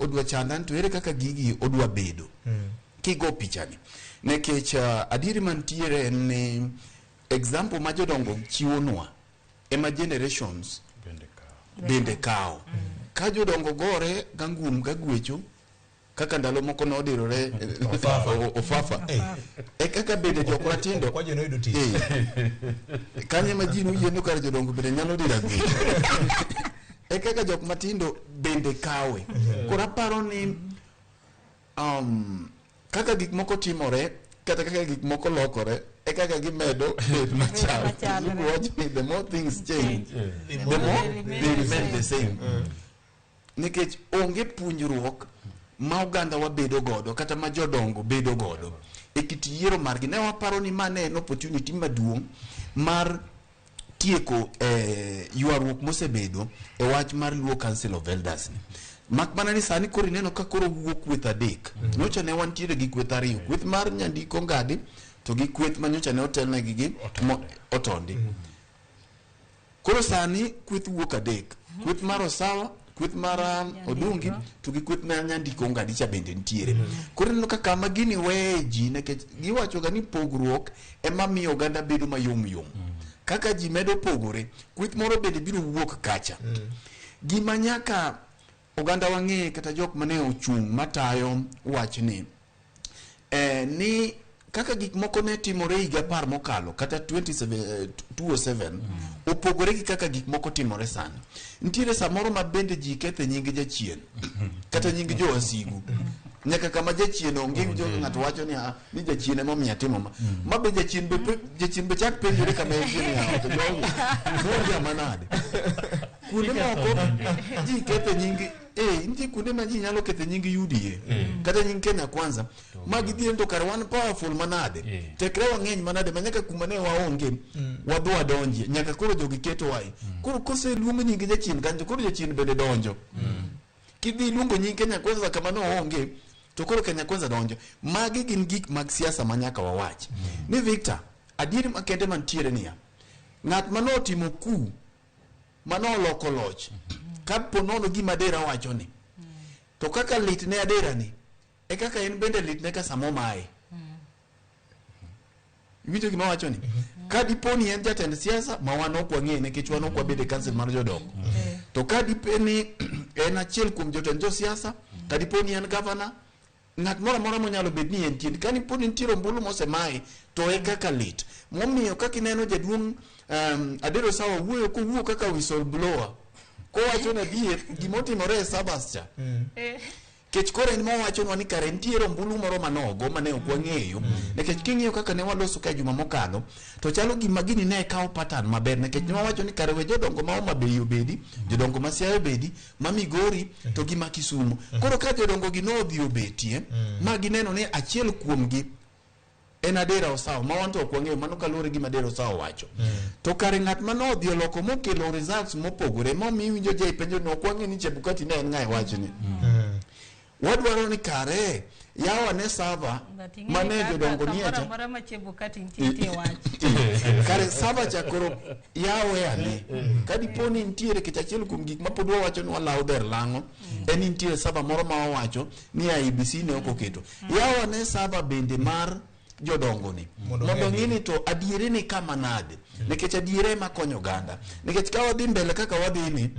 to ere kaka gigi odwa bedo kigo pichani nekech adiri mantiere ni example ma jodongo chiwonwa ema generations bende kao ka jodongo gore gangum gagwecho kaka ndalo moko no odirore ofafa kaka bende jok matindo kwaje no yudo tich kanye ma jinu yendo kar jodongo bende nyalo dira gwecho kaka jok matindo bende kawe. Kora paro ni kaka gik moko timore kata kaka gik moko lokore kaka gimedo bet machal. The more things change the more they remain the same. Nikech onge puonjruok ma oganda wabedo godo kata ma jodongo bedo godo kit yiero margi. Ne waparo ni mane en opportunity maduong' mar tieko ywaruok mosebedo wach mar Luo Council of Elders ni. Mak mana ni sani koro neno ka koro wuok kweth adek. Nyocha ne wantiere gi kweth ariyo, kweth mar Nyandiko Ngadi to gi kweth ma nyocha ne otelnegi gi Otondi. Koro sani kweth wuok adek, kweth mar Osawa, kweth mar Odungi to gi kweth mar Nyandiko Ngadi cha bende ntiere. Koro neno kaka ma gini weji nekech giwacho ga ni pogruok ema miyo oganda bedo mayom yom. Kaka ji medo pogore, kweth moro bende biro wuok kacha. Gima nyaka oganda wang'e kata jok mane ochung' matayo wach ni kaka gik moko ne timore higa 10 mokalo kata 2007 opogore gi kaka gik moko timore sani. Ntiere samoro ma bende ji kethe nying jachien kata nying jowasigu nyaka kama jachien onge ng'ato wacho ni jachien ema omiyo timo ma be jachien be chak penjore kama en to jogo manade kuonde moko ji kethe nying nitie kuonde ma ji nyalo kethe nying UDA kata nying Kenya Kwanza ma gidhi to kar wan powerful manade tekre wang'eny manade manyaka kuma ne waonge wadwa donje nyaka koro jogi keto wai koro kose luongo nying jachien kanjo koro jachien bende donjo kidhi luongo nying Kenya Kwanza kama no onge to koro Kenya Kwanza donjo. Magi gin gik mag siasa manyaka wawach. Ni Victor, adieri makende mantiere niya. Ng'at manotimo ku manoloko loch kapo nono gima Adera wacho ni. To kaka lit ne Adera ni e kaka en bende lit ne ka samo mae. Winjo gima wacho ni. Ka diponi en jatend siasa ma wan ok wang'e nikech wan ok wabede council mar jodongo. To ka dipeni en achiel kuom jotend josiasa, ka diponi en governor, ng'at moro amora monyalo bet ni en tiende. Ka diponi nitiere ombulu mosemaye to e kaka lit. Momiyo kaka ineno jaduong' Adero Sawa wuoyo kowuok kaka whistleblower. Kowacho na adier gimotimore e Sabas cha. Kech kore en mawachonwa ni kare nitiere ombulu moro manogo mane ok wang'eyo. Nikech king'iyo kaka ne waloso ka juma mokalo, to chalo gima gini ne kawo pattern maber. Nikech ne wawacho ni kare we jodongo ma Homa Bay obedi, jodongo ma Siaya obedi, ma Migori to gi ma Kisumu. Koro ka jodongo gi no odhi obetie, ma gineno ni achiel kuomgi en Adera Osawa, ma wan to ok wang'eyo, mano kaluwore gi Adera Osawa wacho. To kare ng'at manodhi oloko mokelo results mopogore, momiyo winjo jai penjo ni ok wang'e ni Chebukati ne en ng'ae wacho ni. Wadwaro ni kare yawa ne sava mane jodongo ni acha mara ma Chebukati ntie wach kare sava cha koro yawe ane kadiponi ntiere kech achiel kuom gik mapod wawacho ni walaw der lang'o en ntiere sava moro ma wawacho ni IEBC ne ok oketo yawa ne sava bende mar jodongo ni mondo ng'ini to adiere ni kama nade nikech adiere ma konyo ganda nikech ka wadhi mbele kaka wadhi ni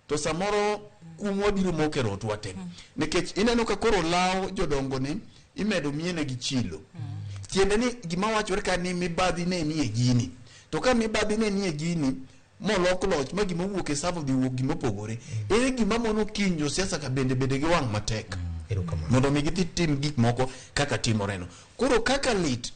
to samoro kumwa biro mokero twate nikech ineno ka koro law jodongo ni imedo miene gi chilo tiende ni gima wachore ka ni mibadhi ne ni e gini to ka mibadhi ne ni e gini molok loch ma gima wuok e savo dhi wuok gima opogore ere gima mono kinjo siasa ka bende gi wang' matek mondo mi githi tim gik moko kaka timoreno koro kaka lit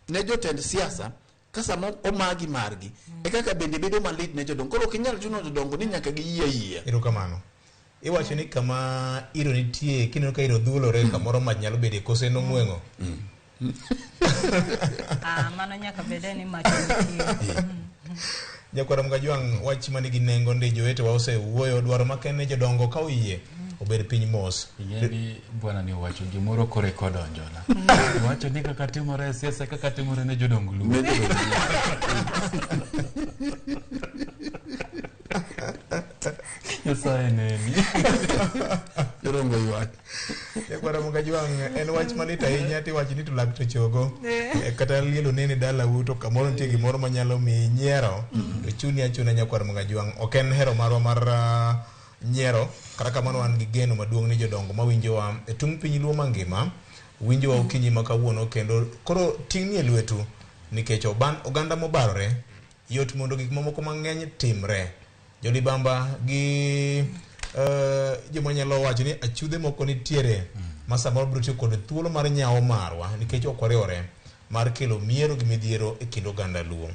ne jotend siasa kasa mo omagi margi e kaka bende bedo malit ne jodongo koro kinyal chuno jodongo ni nyaka gi yie erokamano iwacho ni kama iro nitie kineno ka iro dhulore kamoro mach nyalo bede kose no mueng'o mano nyaka bede ni mach nitie Jakwara Mgajwang' wach manigi nengo ndi jowete wa osewuoyo dwaro makene jodongo ka oyie obed piny mos yendi bwana ni wacho gimoro kore kodonjona wacho ni kaka timore siasa kaka timore ne jodongo lu Nyasaye neni Jorongo ywak Jakwara Mgajwang' en wach malit ahinya ti wach ni to lak to chogo kata lielo nene dala wuto kamoro nitie gimoro manyalo mi nyiero to chuni achuna Jakwara Mgajwang' ok en hero marwa mar nyiero kata kamano wan gi geno maduong' ni jodongo mawinjowa e tung piny luo mangima winjowa okinyi ma kawuono kendo koro ting' ni e lwetu nikech oganda mobarore yot mondo gik mamoko mang'eny timre jolibamba gi joma nyalo wacho ni achudhe moko nitiere ma samoro biro tiyo kod thuolo mar nyawo marwa nikech ok wariwore mar kelo miero gi midhiero e kind oganda luo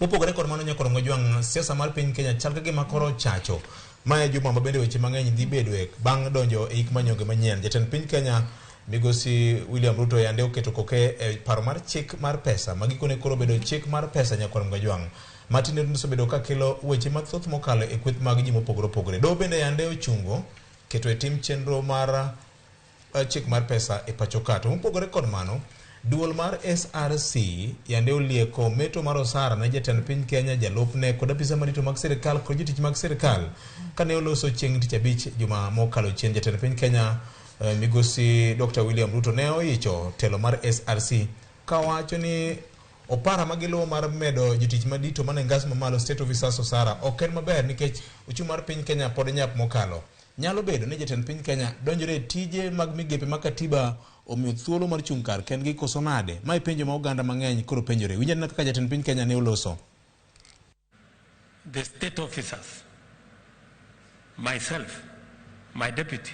mopogore kod mano Jakwara Mgajwang' siasa mar piny Kenya chal ka gima koro chacho mae juma mabende weche mang'eny dhi bedoe bang' donjo e hik manyonge manyien jatend piny Kenya Migosi William Ruto yande oketo koke e paro mar chik mar pesa magikone koro bedo chik mar pesa Jakwara Mgajwang' Martin Ruto bedo ka kelo weche mathoth mokalo e kweth mag ji mopogore opogore do bende yande ochungo keto e tim chenro mar chik mar pesa e pacho ka to mopogore kod mano duol mar SRC yande olieko meto mar osara ne jatend piny Kenya jalupne kod apisa marito mag sirikal kod jotich mag sirikal kane oloso chieng' tich abich juma mokalo chien jatend piny Kenya Migosi Dr. William Ruto ne oicho telo mar SRC kawacho ni opara magiluwo mar medo jotich madito mane ngas mamalo state officers osara ok en maber nikech uchumi mar piny Kenya pod nyap mokalo nyalo bedo ni jatend piny Kenya donjore tije mag migepe ma katiba omiyo thuolo mar chung' kar kendgi koso nade ma ipenjo ma oganda mang'eny koro penjore winjani kaka jatend piny Kenya ne oloso the state officers myself my deputy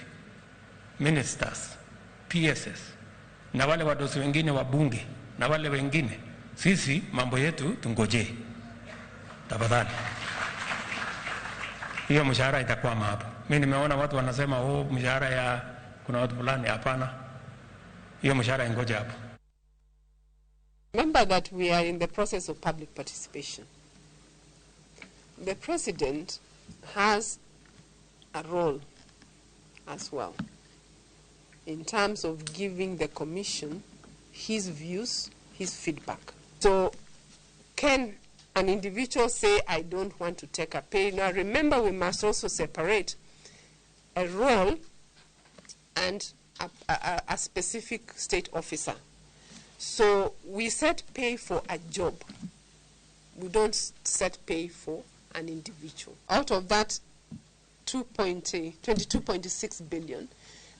ministers PSS na wale wadosi wengine wa bunge na wale wengine sisi mambo yetu tungoje tafadhali hiyo mshahara itakwama hapo mimi nimeona watu wanasema mshahara ya kuna watu fulani hapana hiyo mshahara ingoje hapo Remember that we are in the process of public participation. The president has a role as well. in terms of giving the commission his views, his feedback. So can an individual say, I don't want to take a pay? Now remember, we must also separate a role and a specific state officer. So we set pay for a job. We don't set pay for an individual. Out of that 22.6 billion,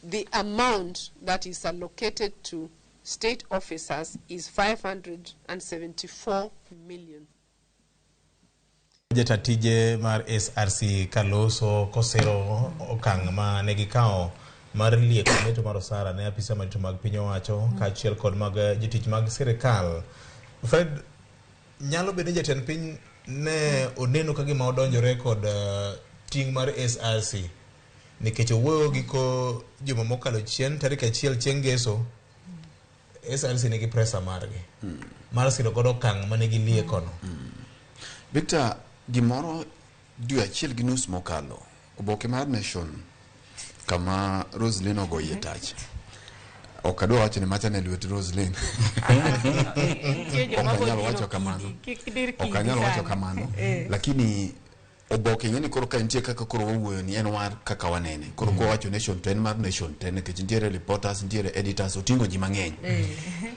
the amount that is allocated to state officers is 574 million. Jatatije mar SRC Kaloso Kosero okang ma negikao mar lieko meto mar osara ne apisa marito mag piny owacho kaachiel kod mag jotich mag sirikal. Fred, nyalo bedo jatend piny ne oneno ka gima odonjore kod ting mar SRC nikech owuoyo giko juma mokalo chien tarik 1 chieng' ngeso SRC nigi presa margi mar siro godo okang ma negi liekono. Victor, gimoro dwe achiel gi nus mokalo oboke mar Nation kama Roslyn ogoye tach. Okadwa wacho ni macha ne lwet Roslyn. Okanyalo wacho kamano. Lakini oboke ngeni koro ka nitie kaka koro wuoyo ni en war kaka wanene. Koro ko wacho Nation to en mar Nation to ne kech nitiere reporters, nitiere editors, otingo ji mang'eny.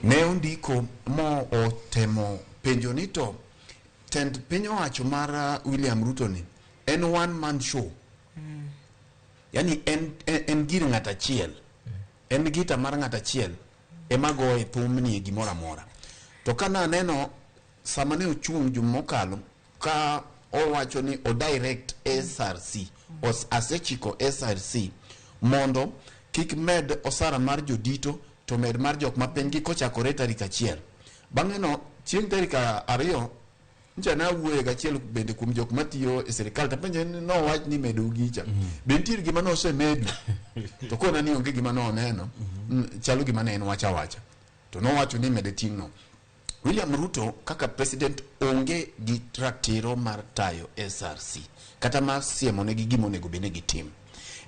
Ne ondiko mo otemo penjo ni to tend piny owacho mar William Ruto ni en one man show. Yani en gir ng'at achiel. En gita mar ng'at achiel ema goye thumni gimoro amora. To kana neno sama ne ochung' juma mokalo ka owacho ni o direct SRC asechiko SRC mondo kik med osara mar jodito to med mar jok ma piny gi kochakore tarik 1. Bang'e no chieng' tarik 2 Njana wuoye gachiel bende kuom jok matiyo e sirikal ta penje no wach ni medo gicha. Bentir gima no osemedu. To kona ni onge gima no neno. Chalo gima ne en wacha. To no wacho ni medeting no. William Ruto kaka president onge gi traktiro mar tayo SRC. Kata mar siemo ne gi gimo nego bene gi tim.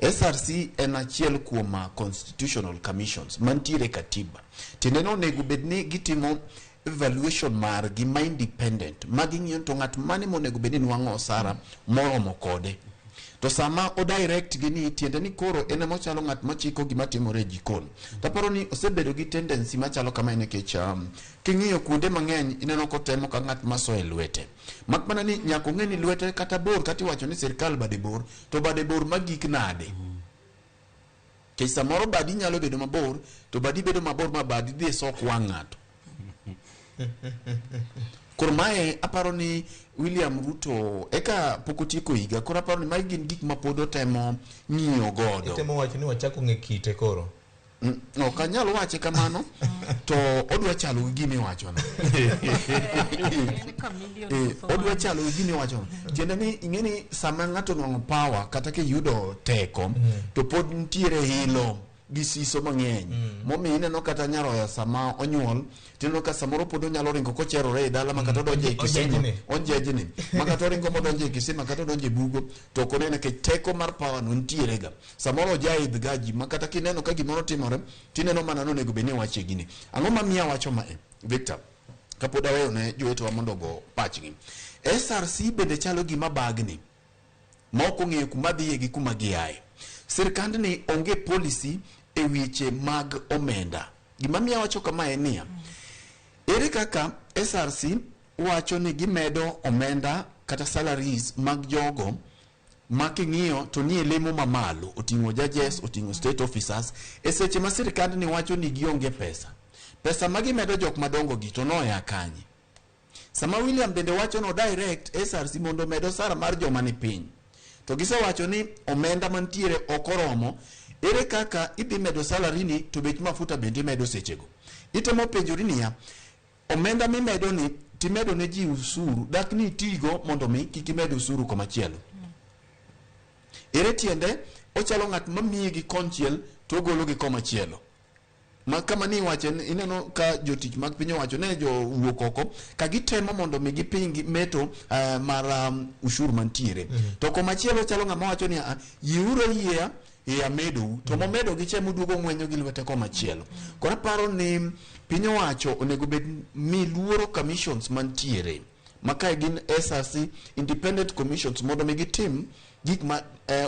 SRC en achiel kuom constitutional commissions mantiere katiba. Tiende no nego bedni gitimo evaluation mar gi ma independent magi ng'iyo to ng'at mane monego bedi nwang'o osara moromo kode. To sama o direct gini tiende ni koro ene mochalo ng'at machiko gima timore e jikon. Taparo ni osebedo gi tendency machalo kama ene kech king'iyo kuonde mang'eny ineno kotemo ka ng'at maso e lwete. Mak mana ni nyako ng'eni lwete kata bor kati wacho ni sirikal bade bor to bade bor magik nade. Kech samoro badi nyalo bedo mabor to badi bedo mabor ma badi dhi sok wang' ng'ato. Kurmae aparo ni William Ruto eka pokotiko higa koro aparo ni magi gin gik ma pod otemo ng'iyo godo. Itemo wacho ni wachako ng'e kite koro. No kanyalo wache kamano to odwa chalo gi gimi wacho no. Odwa chalo gi gimi wacho no. Tiende ni ing'eni sama ng'ato nwang'o power kata ke yudo teko to pod ntiere hilo gisiso mang'eny. Momi ineno kata nyaroya sama onyuol tineno ka samoro pod onyalo ringo kocherore e dala makata donje e kisima onjejni makata ringo modonje e kisima makata donje e bugo to konene ke teko mar power no ntiere ga samoro jaidh gaji makata kineno ka gimoro timore tineno mana no nego beni wache gini. Ang'o mamiya wacho ma Victor kapod aweyo ne jowetewa mondo go pachgi. SRC bende chalo gima bagni moko ng'eyo kuma dhiye gi kuma giaye. Sirkand ni onge policy e weche mag omenda. Gima miya wacho kama en niya, ere kaka SRC wacho ni gimedo omenda kata salaries mag jogo making'iyo to nie lemo mamalo oting'o judges, oting'o state officers e seche ma sirkand ni wacho ni gionge pesa. Pesa magimedo jok madongo gi to noya kanye. Sama William bende wacho no direct SRC mondo medo sara mar joma ni piny. To gise wacho ni omenda mantiere okoromo, ere kaka idhi medo salary ni to bech mafuta bende medo sechego. Itemo penjori niya, omenda mimedo ni timedo ne ji usuru, dak ni tigo mondo mi kik imedo usuru komachielo. Ere tiende ochalo ng'at mamiyi gi konchiel to ogolo gi komachielo. Ma kama ni wache ineno ka jotich mag piny owacho ne jo wuok oko ka gitemo mondo mi gipingi meto mar ushuru mantiere. To komachielo chalo ng'ama wacho ni yiuro yie amedo to momedo gi chemo duogo ngwenyo gi lwete ko machielo. Koro paro ni piny owacho onego bed mi luoro commissions mantiere maka gin SRC independent commissions mondo mi gitim gik ma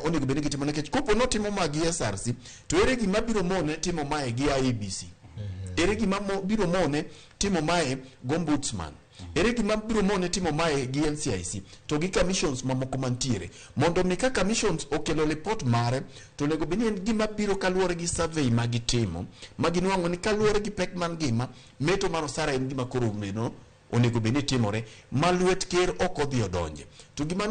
onego bed ni gitimo nikech kopo no timo magi SRC to ere gima biro mone timo mae gi IEBC, ere gima biro mone timo mae gombudsman, ere gima biro mone timo mae gi NCIC to gi commissions mamoko mantiere mondo mi ka commissions okelo report mare to onego bed ni gima biro kaluwore gi survey magitimo maginwang'o ni kaluwore gi pek man gima meto mar osara en gima koro meno onego bed ni timore ma lwet ker ok odhi odonje. To gima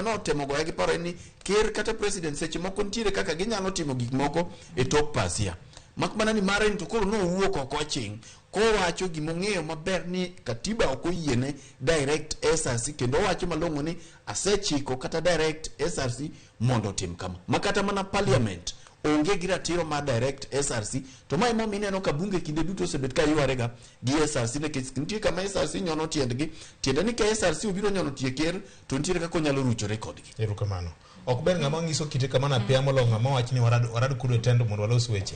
notemo goya gi paro ni ker kata president seche moko ntiere kaka ginyalo timo gik moko e tok pasia mak mana ni mare to koro nowuok oko ching kowacho gimong'eyo maber ni katiba ok oyiene direct SRC kendo wacho malong'o ni asechiko kata direct SRC mondo tim kama makata mana parliament onge gi ratiro mar direct SRC to mai mo mineno ka bunge kinde duto osebet ka yuarega gi SRC nekech nitie kama SRC nyono tiendgi tiende ni ka SRC obiro nyono tie ker to nitiere kaka onyalo ruchore kodgi. Erokamano. Ok ber ng'ama ng'iso kite kama na pia molo ng'ama wacho ni warad kudo tendo mondo walos weche.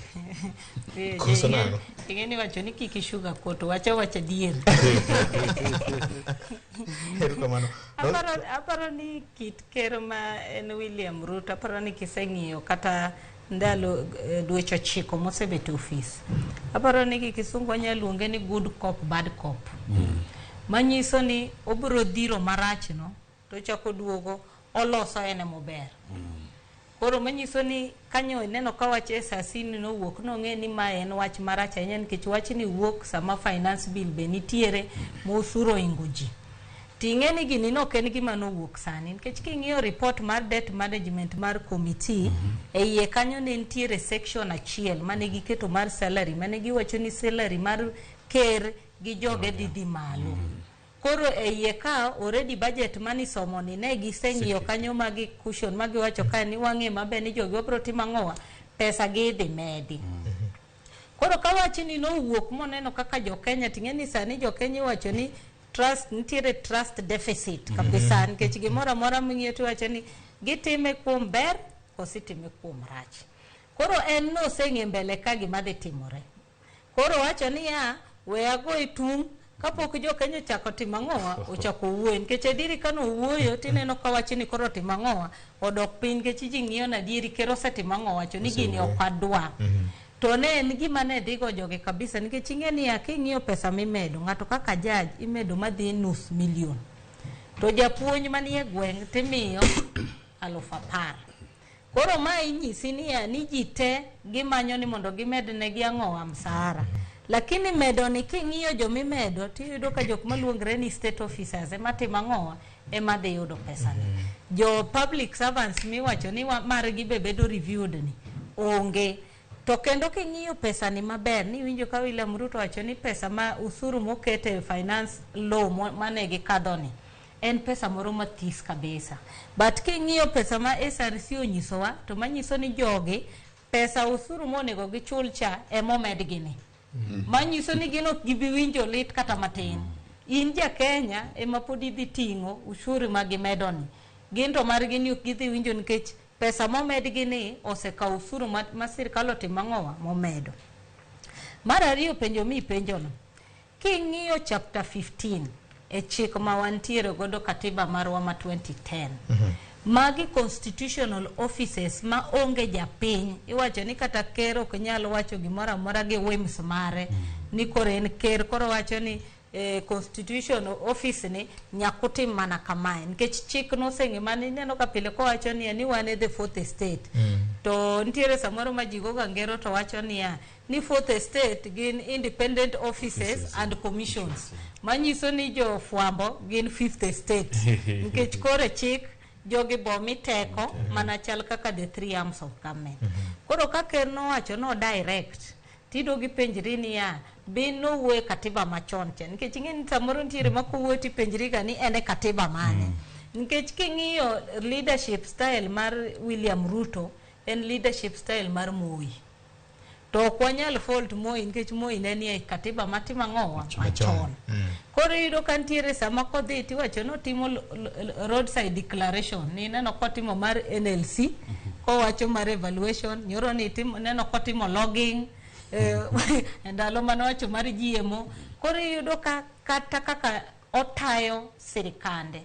Koso nano. Ingeni wacho ni kiki sugar koto wacho dier. Erokamano. Aparo ni kit ker ma en William Ruto aparo ni kiseng'iyo kata ndalo dweche 9 mosebet office. Aparo ni gi kisungu nyaluonge ni good cop bad cop. Manyiso ni obro dhiro marach no to chako duogo oloso ene mober. Koro manyiso ni kanyo neno ka wach SRC no wuok no ng'e ni ma en wach marach ahinya nikech wach ni wuok sama finance bill be nitiere mosuro ingoji. Ting'e ni gini no ken gima no wuok sani nikech king'iyo report mar debt management mar committee e iye kanyo ne nitiere section achiel mane giketo mar salary mane giwacho ni salary mar ker gi joge didi malo. Koro e iye ka already budget mani somo ni ne giseng'iyo kanyo magi cushion magi wacho ka ni wang'e mabe ni jogi obro timo ang'owa pesa gi dhi medi. Koro ka wachi ni no wuok moneno kaka jo Kenya ting'e ni sani jo Kenya wacho ni trust nitiere trust deficit kabisa nikech gimoro amora ming'iyo to wacho ni gitime kuom ber kosi time kuom rach. Koro en no seng'e mbele ka gima dhi timore. Koro wacho ni we ago itung kapok jo Kenya chako timo ang'owa ochako wuoyo nikech adiri kano wuoyo tineno ka wacho ni koro timo ang'owa odok piny nikech ji ng'iyo na dieri ker osetimo ang'owa wacho ni gini ok adwa. To ne en gima ne dhigo joge kabisa nikech ing'e ni aking'iyo pesa mimedo ng'ato kaka judge imedo madhi $500,000 to japuonj manie gweng' timiyo 10,000. Koro ma inyisi ni ji te gimanyo ni mondo gimedne gi ang'owa msara. Lakini medo ni king'iyo jomimedo tiyudo ka jok maluongre ni state officers ema timo ang'owa ema dhi yudo pesa ni. Jo public servants miwacho ni margi be bedo reviewed ni onge. To kendo king'iyo pesa ni maber ni winjo ka William Ruto wacho ni pesa ma usuru mokete finance law mane gikadho ni en pesa moro mathis kabisa. But king'iyo pesa ma SRC onyisowa to manyiso ni jogi pesa usuru monego gichul cha emomed gini. Manyiso ni gino gibi winjo lit kata matin. In ja Kenya ema pod idhi ting'o ushuru magimedo ni. Ginto margi ni ok gidhi winjo nikech pesa momed gini osekaw usuru ma sirkal otimo ang'owa momedo. Mar ariyo penjo mi penjo no. King'iyo chapter 15 e chik ma wantiere godo katiba marwa ma 2010. Magi constitutional offices ma onge japiny iwacho ni kata ker ok nyalo wacho gimoro amora gi whims mare ni koro en ker koro wacho ni constitutional office ni nyakutim mana kamae nikech chik no seng'e mane neno ka pile ko wacho ni wan the fourth estate to nitiere samoro ma jigo ga ngero to wacho ni fourth estate gin independent offices and commissions manyiso ni jo fwambo gin fifth estate nikech kore chik jogi bo miteko mana chal kaka the three arms of government. Koro ka ker no wacho no direct tido gi penjri ni bin no we katiba machon chen nikech ing'eni samoro ntiere makuwuoti penjri ga ni ene katiba mane nikech king'iyo leadership style mar William Ruto en leadership style mar Moi. to kwanyal fault Moi nikech Moi ne nie katiba matima ng'owa machon. Koro yudo kantiere sama kodhi tiwacho no timo roadside declaration ni neno kotimo mar NLC kowacho mar evaluation nyoro ni timo neno kotimo logging ndalo manowacho mar GMO. Koro yudo kata kaka otayo sirikande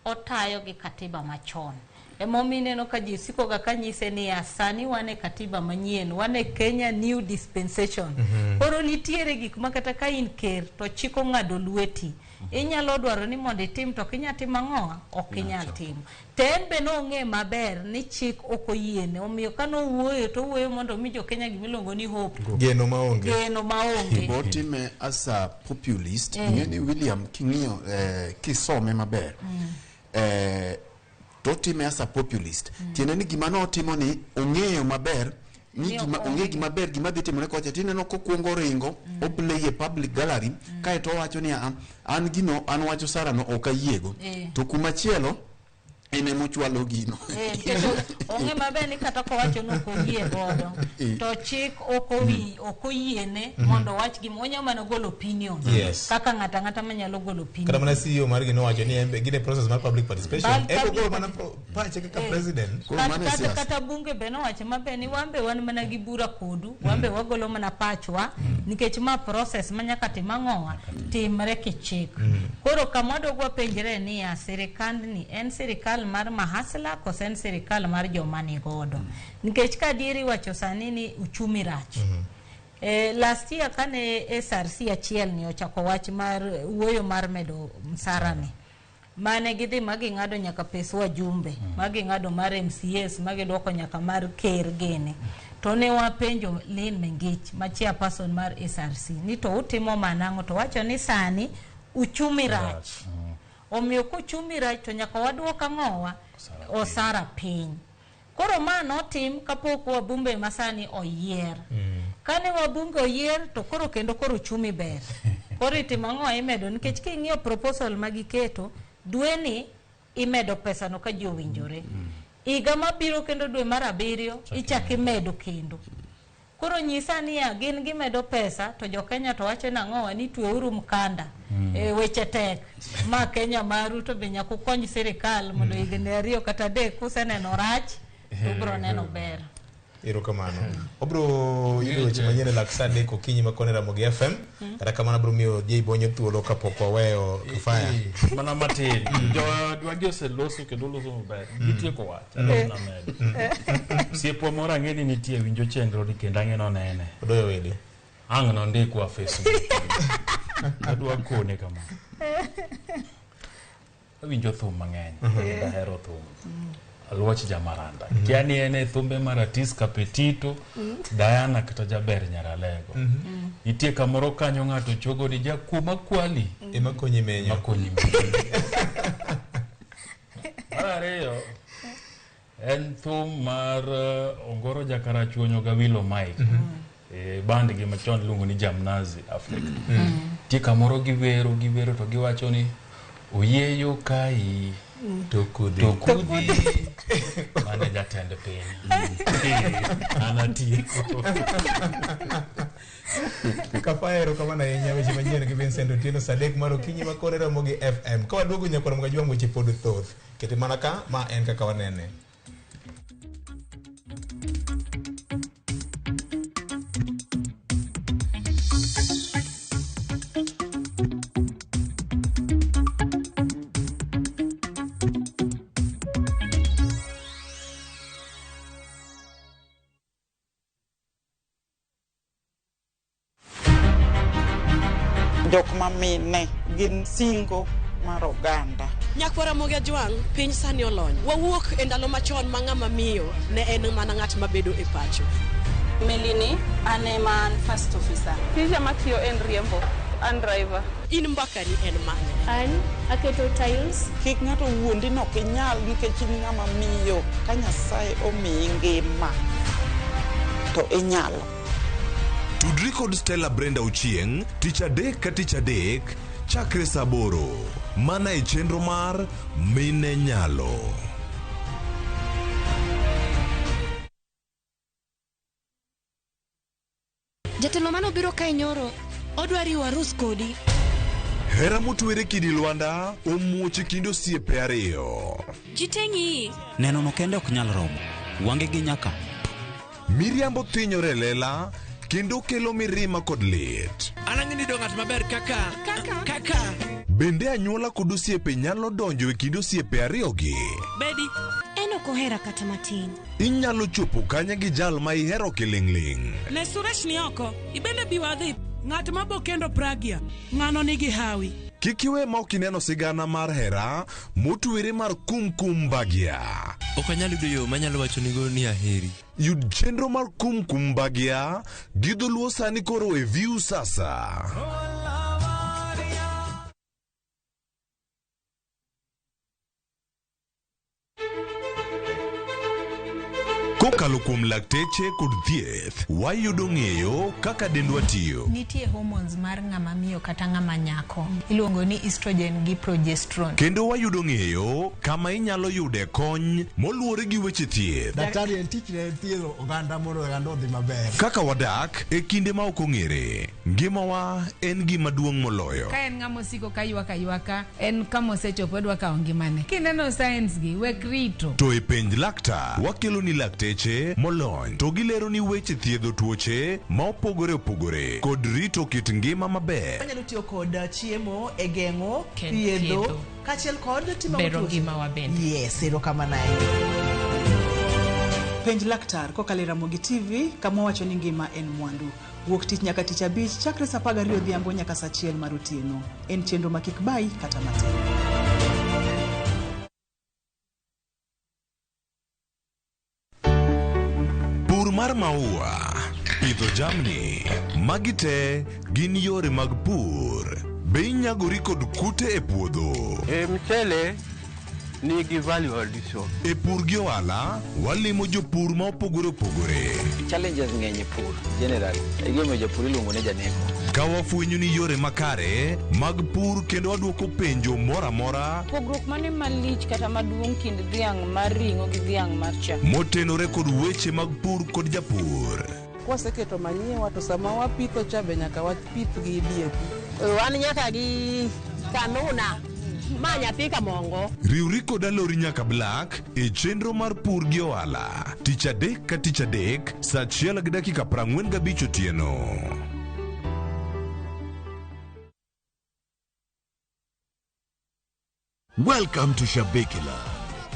otayo gi katiba machon. Emomineno ka ji siko ga kanyise ni asani wane katiba manyien, wane Kenya new dispensation. Koro nitiere gik makata ka in ker to chiko ng'ado lweti. Inyalo dwaro ni mondo itim to kinya tim ang'owa ok inyal tim. Ten be no ng'e maber ni chik okoyiene. Omiyo kano wuoyo to wuoyo mondo mi jo Kenya gimiluongo ni hope. Geno maonge. Geno maonge. Botime as a populist, ingeni William king'iyo kisome maber. Totime as a populist. Tiene ni gima no timo ni ong'eyo maber ni ong'e gima ber gima dhi timore kocha. Tineno kokuongo ringo oplay e public gallery kae to wacho ni an gino an wacho Sara no ok ayiego. To kumachielo ene mochwalo gino. Onge maber ni kata ko wacho no koyie godo. To chik okoyiene mondo wach gimo onya mana golo opinion. Kaka ng'ata manyalo golo opinion. Kada mana CEO mar gino wacho ni embe gine process mar public participation. Eko golo mana pache kaka president. Kata bunge be no wacho maber ni wambe wan mana gi bura kodu, wambe wagolo mana pachwa nikech ma process manyaka timang'owa timre kichik. Koro kamado gwa penjre ni sirikand ni en sirikal mar mahasla koso en sirikal mar jomani godo. Nikech kadieri wacho sani ni uchumi rach. Last year kane SRC achiel ni ochako wach mar wuoyo mar medo msarani. Mane gidhi magi ng'ado nyaka pes wajumbe, magi ng'ado mar MCS, magi dwoko nyaka mar ker gene. To ne wapenjo Lynn Mengich, ma chairperson mar SRC, ni to utimo manang'o, to wacho ni sani uchumi rach. Omiyo kuchumi rach to nyaka wadwoka ng'owa osara piny. Koro ma notim kapok wabunge masani oyier. Kane wabunge oyier to koro kendo koro chumi ber. Koro itimo ang'o imedo nikech king'iyo proposal magiketo dweni imedo pesa no ka ji owinjore. Iga mabiro kendo dwe mar 7 ichak imedo kendo. Koro nyisa ni gin gimedo pesa to jo Kenya to wacho nang'owa ni tweuru mkanda. Weche tek ma Kenya maru to be nyaka kony sirikal mondo higni 2 kata 3 kuseneno rach to bro neno ber. Erokamano. Obro yudo weche manyien lak sade kokinyi makone Ramogi FM. Kata kamano bro miyo Jay Bonyo thuolo kapok waweyo Kifaya. Mana matin. Dwagi oseloso kendo loso maber. Gitieko wach. Na med. Siepo moro ang'eni nitie winjo chenro ni kendo ang'eno nene. Odoyo wede. Ang' no ndiko Facebook. Adwa kone kama. Winjo thum mang'eny. Ahero thum. Aluoch Jamaranda. Kiani ene thumbe maratis Kapetito, Diana kata Jaber Nyaralego. Itie kamoro kanyo ng'ato chogo ni jakuma kwali. Ema konyi menyo. Makonyi menyo. Ariyo, en thum mar Ongoro Jakarachuonyo Gawilo Mike. Band gi machon lungo ni Jamnazi Africa. Tie kamoro giwero to giwacho ni oyeyo kai Tokudi. Mane jatende piny. Anatieko. Kafaya erokamano ahinya weche manyien gi Vincent Otieno Sadek mar okinyi makone Ramogi FM. Ka waduogo nyaka Ramogi Jwang' weche pod thoth. Kete mana ka ma en kaka wanene. Jok mamine gin singo mar oganda. Nyakwara Ramogi Jwang' piny sani olony. Wawuok e ndalo machon ma ng'ama miyo ne en mana ng'at mabedo e pacho. Melini ane man first officer. Tija matiyo en riembo. An driver. In mbakani en mane? An aketo tiles. Kik ng'ato wuondi no kinyal nikech in ng'ama miyo. Ka Nyasaye omiyi ngima to inyalo. Tudri kod Stella Brenda Ochieng, tich adek ka tich adek, chakre saa 8, mana e chenro mar Mine Nyalo. Jatelo mano biro kae nyoro odwa riwo arus kodi. Hera motwere kidi Lwanda omuoche kind osiepe ariyo. Jiteng'i. Neno no kende ok nyal romo. Wange gi nyaka. Miriambo thinyore lela kendo kelo mirima kod lit. Anang'ini do ng'at maber kaka. Bende anyuola kod osiepe nyalo donjo e kind osiepe ariyogi. Bedi. En ok ohera kata matin. Inyalo chopo kanya gi jal ma ihero kiling'ling'. Ne Suresh ni oko. Ibende biwadhi. Ng'at mabo kendo Pragya. Ng'ano nigi hawi. Kik iwe ma ok ineno sigana mar hera motwere mar Kumkum Bagya. Ok anyalo yudo yo manyalo wacho nigo ni aheri. Yud chenro mar Kumkum Bagya gi dholuo sani koro e View sasa. Kokalo kuom lakteche kod thieth, wayudo ng'eyo kaka dendwa tiyo. Nitie hormones mar ng'ama miyo kata ng'ama nyako. Iluongo ni estrogen gi progesterone. Kendo wayudo ng'eyo kama inyalo yude kony moluwore gi weche thieth. Daktari en tich ne thiedho oganda mondo oganda odhi maber. Kaka wadak e kinde ma ok ong'ere, ngimawa en gima duong' moloyo. Ka en ng'ama osiko ka ywaka, en kama osechopo odwa kawo ngimane. Kineno science gi wek rito. To e penj laktar, wakelo ni lakteche molony to gilero ni weche thiedho tuoche ma opogore kod rito kit ngima maber. Wanyalo tiyo kod chiemo e geng'o thiedho kaachiel kod timo bero ngima wa bende. Yes, erokamano. Penj laktar kokalo e Ramogi TV kama wacho ni ngima en mwandu. Wuok tich nyaka tich abich chakre saa 12 odhiambo nyaka saa 1 mar otieno. En chenro ma kik bai kata matin. Mar maua, pidho jamni, magi te gin yore mag pur. Be inyagori kod kute e puodho. Mchele nigi value addition. E pur gi ohala, walimo jopur ma opogore. Challenges ng'eny e pur, generally. E gimo jopur iluongo ne janeko. Ka wafwenyo ni yore makare mag pur kendo waduoko penjo mora. Pogruok mane malich kata maduong' kind dhiang' mar ring'o gi dhiang' mar chak. Motenore kod weche mag pur kod japur. Kwaseketo manyiwa to sama wapitho cha be nyaka wapith gi DAP. Wan nyaka gi kanuna. Manya pika mongo. Riuri kod alori nyaka Black e chenro mar pur gi ohala. Tich adek ka tich adek, saa 1 gi dakika 45 otieno. Welcome to Shabikila.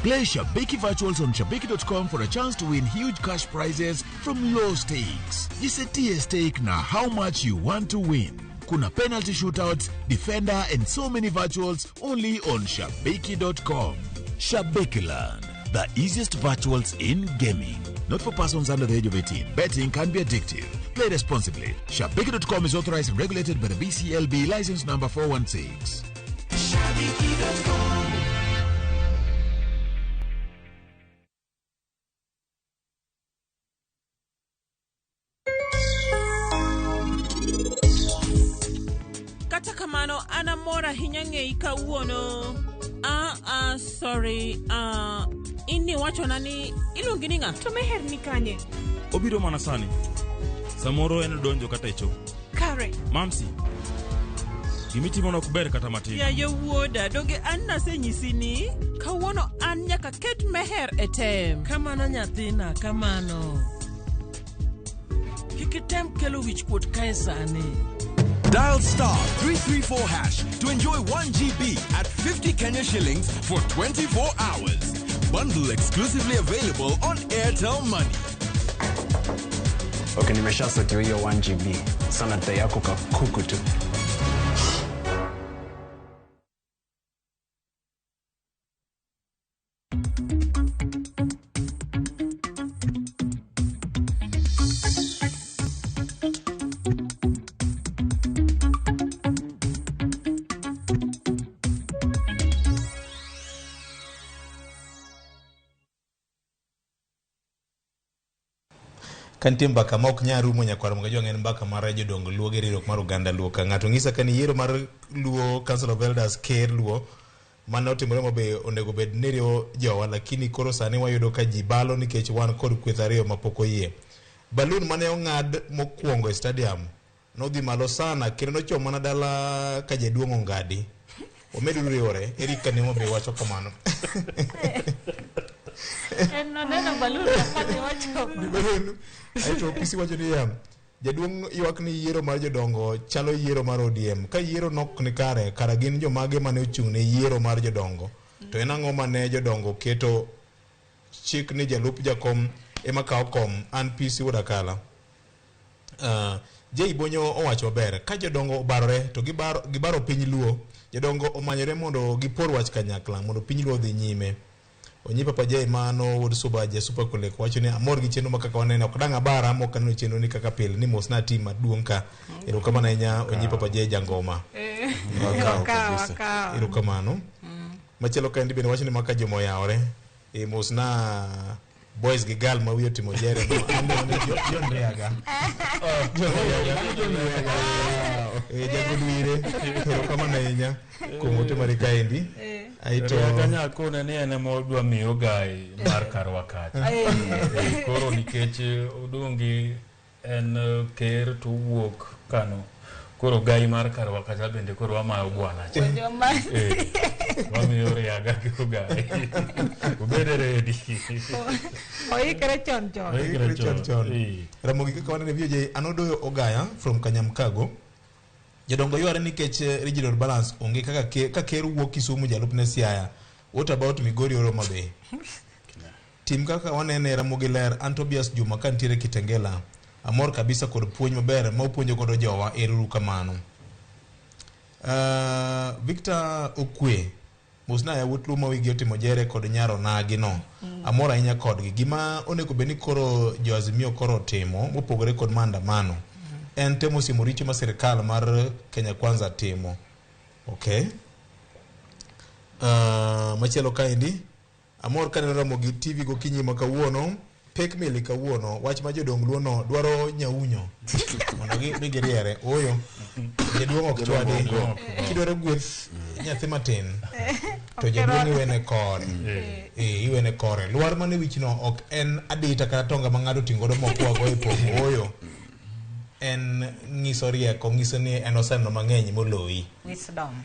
Play Shabiki Virtuals on Shabiki.com for a chance to win huge cash prizes from low stakes. Jisetie stake na how much you want to win. Kuna penalty shootouts, defender and so many virtuals only on Shabiki.com. Shabikiland, the easiest virtuals in gaming. Not for persons under the age of 18. Betting can be addictive. Play responsibly. Shabiki.com is authorized and regulated by the BCLB license number 416. Shabiki.com. Kata kamano anamora hinya ng'ei kawuono. Sorry. Inni wacho nani iluongi ni ng'a? To meher ni kanye? Obiro mana sani. Samoro en donjo kata icho. Kare. Mamsi. Gimitimo nok ber kata matin. Ya wuoda, donge an nasenyisi ni kawuono an nyaka ket meher e tem. Kamano nyathina, kamano. Kikitem kelo wich kuot kae sani. Dial *334# to enjoy 1 GB at 50 Kenya shillings for 24 hours. Bundle exclusively available on Airtel Money. Okay, nimeshasetiwa hiyo 1 GB. Sana data yako kakuku tu. Kantie mbaka ma ok nya rumo nyakwar mga jong en mbaka mar jodongo luo gi riwruok mar Uganda luo ka ng'ato ng'isa ka ni yiero mar luo Council of Elders ker luo mane otimore mabe onego bed ni riwo jowa, lakini koro sani wayudo ka ji balo nikech wan kod kweth ariyo mapok oyie. balloon mane ong'ad mokwongo e stadium nodhi malo sana kendo nochomo mana dala ka jaduong' ongadi omedo riwore Erika ne mobe wacho kamano no balloon kapati wacho balloon aito pisi wacho ni jaduong' ywak ni yiero mar jodongo chalo yiero mar ODM ka yiero nok ni kara gin jomage mane ochung' ne yiero mar jodongo to en ang'o mane jodongo keto chik ni jalup jakom ema kawo kom an pisi Wodakala Jay Bonyo owacho ber ka jodongo obarore to gibaro piny luo jodongo omanyore mondo gipor wach kanyakla mondo piny luo dhi nyime onyi Papa Jay mano wod Subaje Super Kolek wacho ni amor gi chenro makaka waneno ok dang' abara mok aneno chenro ni kaka pile ni mos na tim maduong' ka erokamano ahinya onyi Papa Jay jangoma erokamano machielo ka endi bende wacho ni maka jomo yawore mos na boys gi gal ma wiyo timo jere John Reaga jagodwire erokamano ahinya kuom ote mari kaendi aito kanyako ne ni ene modwa miyo gai mar kar wakati koro nikech odongi en ker to wuok kano koro gai mar kar wakati bende koro amayo bwana cha wamiyo Reaga go gai ubede ready oikre chon Ramogi kaka wanene VJ anodoyo Ogaya from Kanyamkago jodongo yware nikech regional balance onge kaka ker wuok Kisumu jalupne Siaya what about Migori Oro Mabe tim kaka wanene Ramogi ler Antobias Juma kantiere Kitengela amor kabisa kod puonj maber ma opuonjo kod jowa eruru kamano Victor Okwe musna ya wutlu ma wigi otimo jere kod nyaro nagi no amor ahinya kodgi gima onego beni koro jo Azimio koro timo mopogore kod maandamano en temo simo richo ma sirikal mar Kenya Kwanza timo okay machielo kaendi amor kaneno Ramogi TV gokinyi ma kawuono pek mili kawuono wach ma jodong luo no dwaro nyaunyo mondo giriere oyo jaduong' ok chwade kidwaro gweth nyathi matin to jaduong' iwene kore iwene kore lwar mane wichno ok en adita kata tonga ma ng'ato ting'odo mokwago e pogo oyo en ng'iso rieko ng'iso ni en oseno mang'eny moloyi wisdom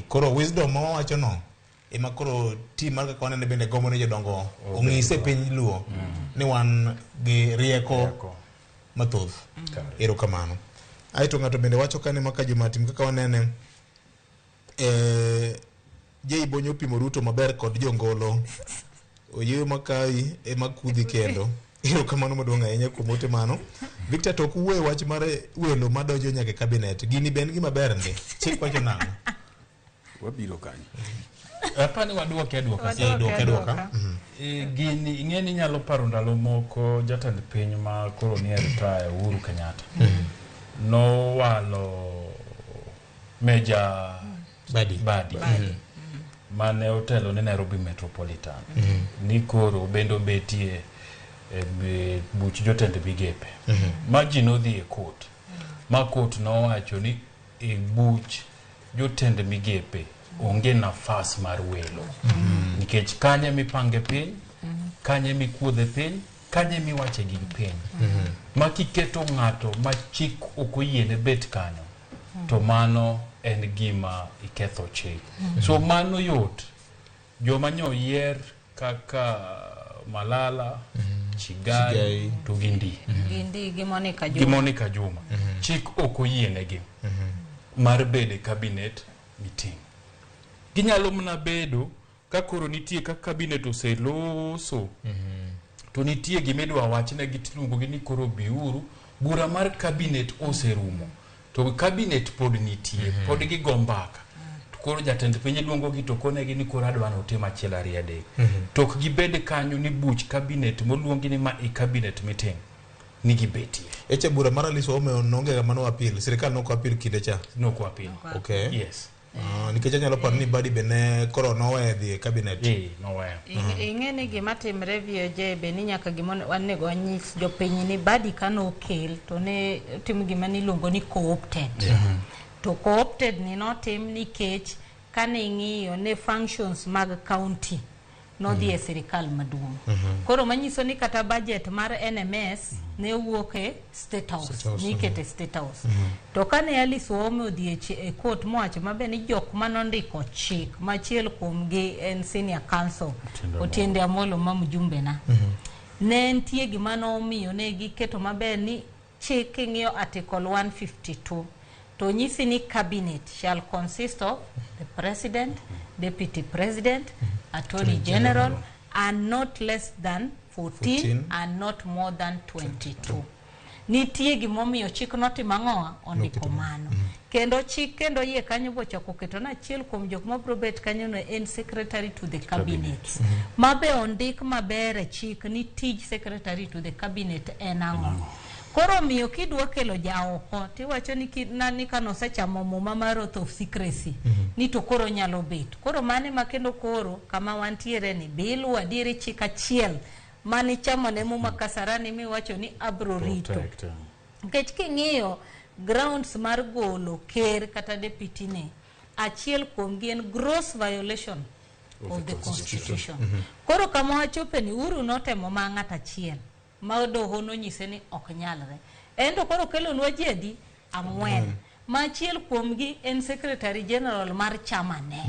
koro wisdom ma wawacho no ema koro tim mar kaka wanene bende gombo ne jodongo ong'ise piny luo ni wan gi rieko mathoth erokamano aito ng'ato bende wacho kane maka juma tim kaka wanene Jay Bonyo pimo Ruto maber kod jongolo oyeyo makai ema kudhi kendo erokamano maduong' ahinya kuom ote mano Victor to ok wuoye wach mar welo madonjo nyaka kabinet gini ben gima ber ndi chik wacho nang'o wabiro kanyo apani waduoke gini ing'eni nyalo paro ndalo moko jatend piny ma koro ni retire Uhuru Kenyatta no walo Meja Badi mane otelo ne Nairobi Metropolitan ni koro bendo betie buch jotend migepe ma ji nodhi e court ma court nowacho ni e buch jotend migepe onge nafas mar welo nikech kanye mipange piny kanye mikuodhe piny kanye miwache gig piny ma kiketo ng'ato ma chik ok oyiene bet kanyo to mano en gima iketho chik so mano yot joma nyoyier kaka Malala Chigai to Gindi Monica Juma chik ok oyienegi mar bede cabinet meeting ginyalo mna bedo ka koro nitie ka cabinet oseloso to nitie gimedwa wachne gitlungo gi ni koro biuru bura mar cabinet oserumo to cabinet pod nitie pod gigombaka to koro jatend piny luongo gi to konegi ni koro adwano tema achiel ariyo adek to ok gibed kanyo ni buch cabinet moluongi ni ma e cabinet meeting ni gibetie eche bura mar Alice Ome nonge mano appeal sirikal noko appeal kidecha noko appeal okay yes nikech anyalo paro ni Badi bene koro nowe dhi cabinet nowe ing'eni gima timre VJ be ni nyaka gima wanego nyis jopiny ni Badi kano kel to ne tim gima ni luongo ni co-opted to co-opted ni notim nikech kane ing'iyo ne functions mag county nodhi e sirikal maduong'. Koro manyiso ni kata budget mar NMS ne wuok e State House, nikete State House. To kane Alice Wahome odhi e court mowacho mabe ni jok manondiko chik machiel kuomgi en senior counsel Otiende Amolo ma mjumbe na. Ne nitie gima nomiyo ne giketo maber ni chik ing'iyo article 152 to nyisi ni cabinet shall consist of the president, deputy president, attorney general, and not less than 14 and not more than 22. Nitie gimomiyo chik notimo ang'owa ondiko mano. Kendo chik kendo yie kanyo bochako keto na achiel kuom jok mabro bet kanyo no en secretary to the cabinet. Mabe ondik maber e chik ni tij secretary to the cabinet en ang'o. Koro miyo kidwa kelo jaoko tiwacho ni kano sechamo muma mar oath of secrecy ni to koro nyalo bet. Koro mane makendo koro kama wantiere ni bilu adiri chik achiel mani chamo ne muma Kasarani miwacho ni abro rito. Nikech king'iyo grounds mar golo ker kata deputy ne achiel kuomgi en gross violation of the constitution. Koro kama wachope ni Uhuru notemo ma ng'at achiel ma doho nonyise ni ok nyalre. Endo koro kelo nwa jedi ang'wen. Machiel kuomgi en secretary general mar chama ne.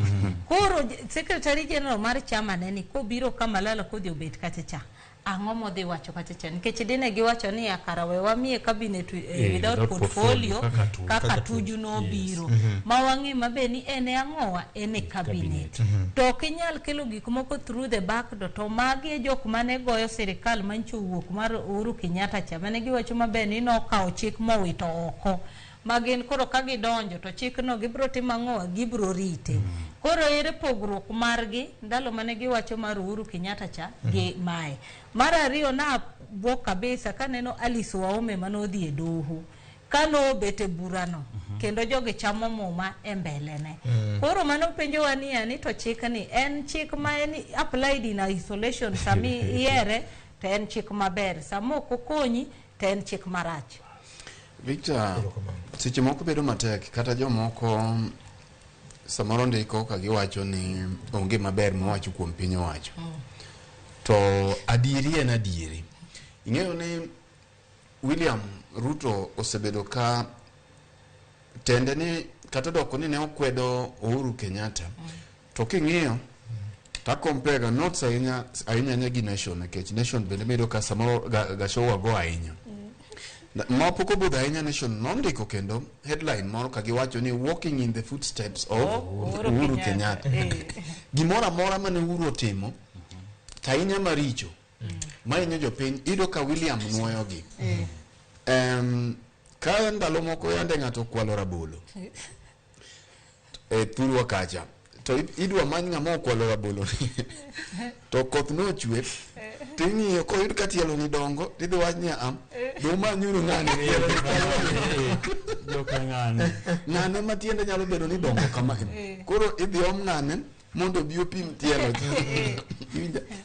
Koro secretary general mar chama ne ni kobiro Malala kodhi obet kachacha. Ang'o modhi wacho kachacha nikech dine giwacho ni akarawe wamiye cabinet without portfolio kaka tuju no biro. Ma wang'e mabe ni ene ang'owa ene cabinet. To kinyal kelo gik moko through the back door to magi jok mane goyo sirikal mancho wuok mar Uhuru Kenyatta cha mane giwacho mabe ni nokawo chik mowito oko. Magin koro kagi donjo to chik no gibro timo ang'owa gibro rite. Koro ere pogruok margi ndalo mane giwacho mar Uhuru Kenyatta cha gi mae. Mar ariyo na bwo kabisa kaneno Alice Wahome manodhi e doho kano bete burano kendo joge chamo muma e mbele ne. Koro mano penjo wania ni to chik ni en chik ma en applied in isolation sami iere to en chik maber samoko konyi to en chik marach. Victor, seche moko bedo matek kata jomoko samoro ndiko ka giwacho ni onge maber mowacho kuom piny owacho. To adieri en adieri. Ing'eyo ni William Ruto osebedo ka tende ni kata doko ni ne okwedo Uhuru Kenyatta. To king'iyo ta compare not ahinya gi Nation nikech Nation bende bedo ka samoro gashowa go ahinya. Ma poko budho ahinya Nation nondiko kendo headline moro ka giwacho ni walking in the footsteps of Uhuru Kenyatta. Gimora mora mane Uhuru otimo tainya maricho mainyo jopiny ido ka William nuoyo gi. Ka ndalo moko yande ng'ato kwalo rabolo thurwa kacha to idwa many ng'ama kwalo rabolo to koth no chwe ting'iyo ko yud ka tielo ni dongo tidhi wach ni do manyuru ng'ane ng'ane ma tiende nyalo bedo ni dongo kama koro idhi om ng'ane mondo bi opim tielo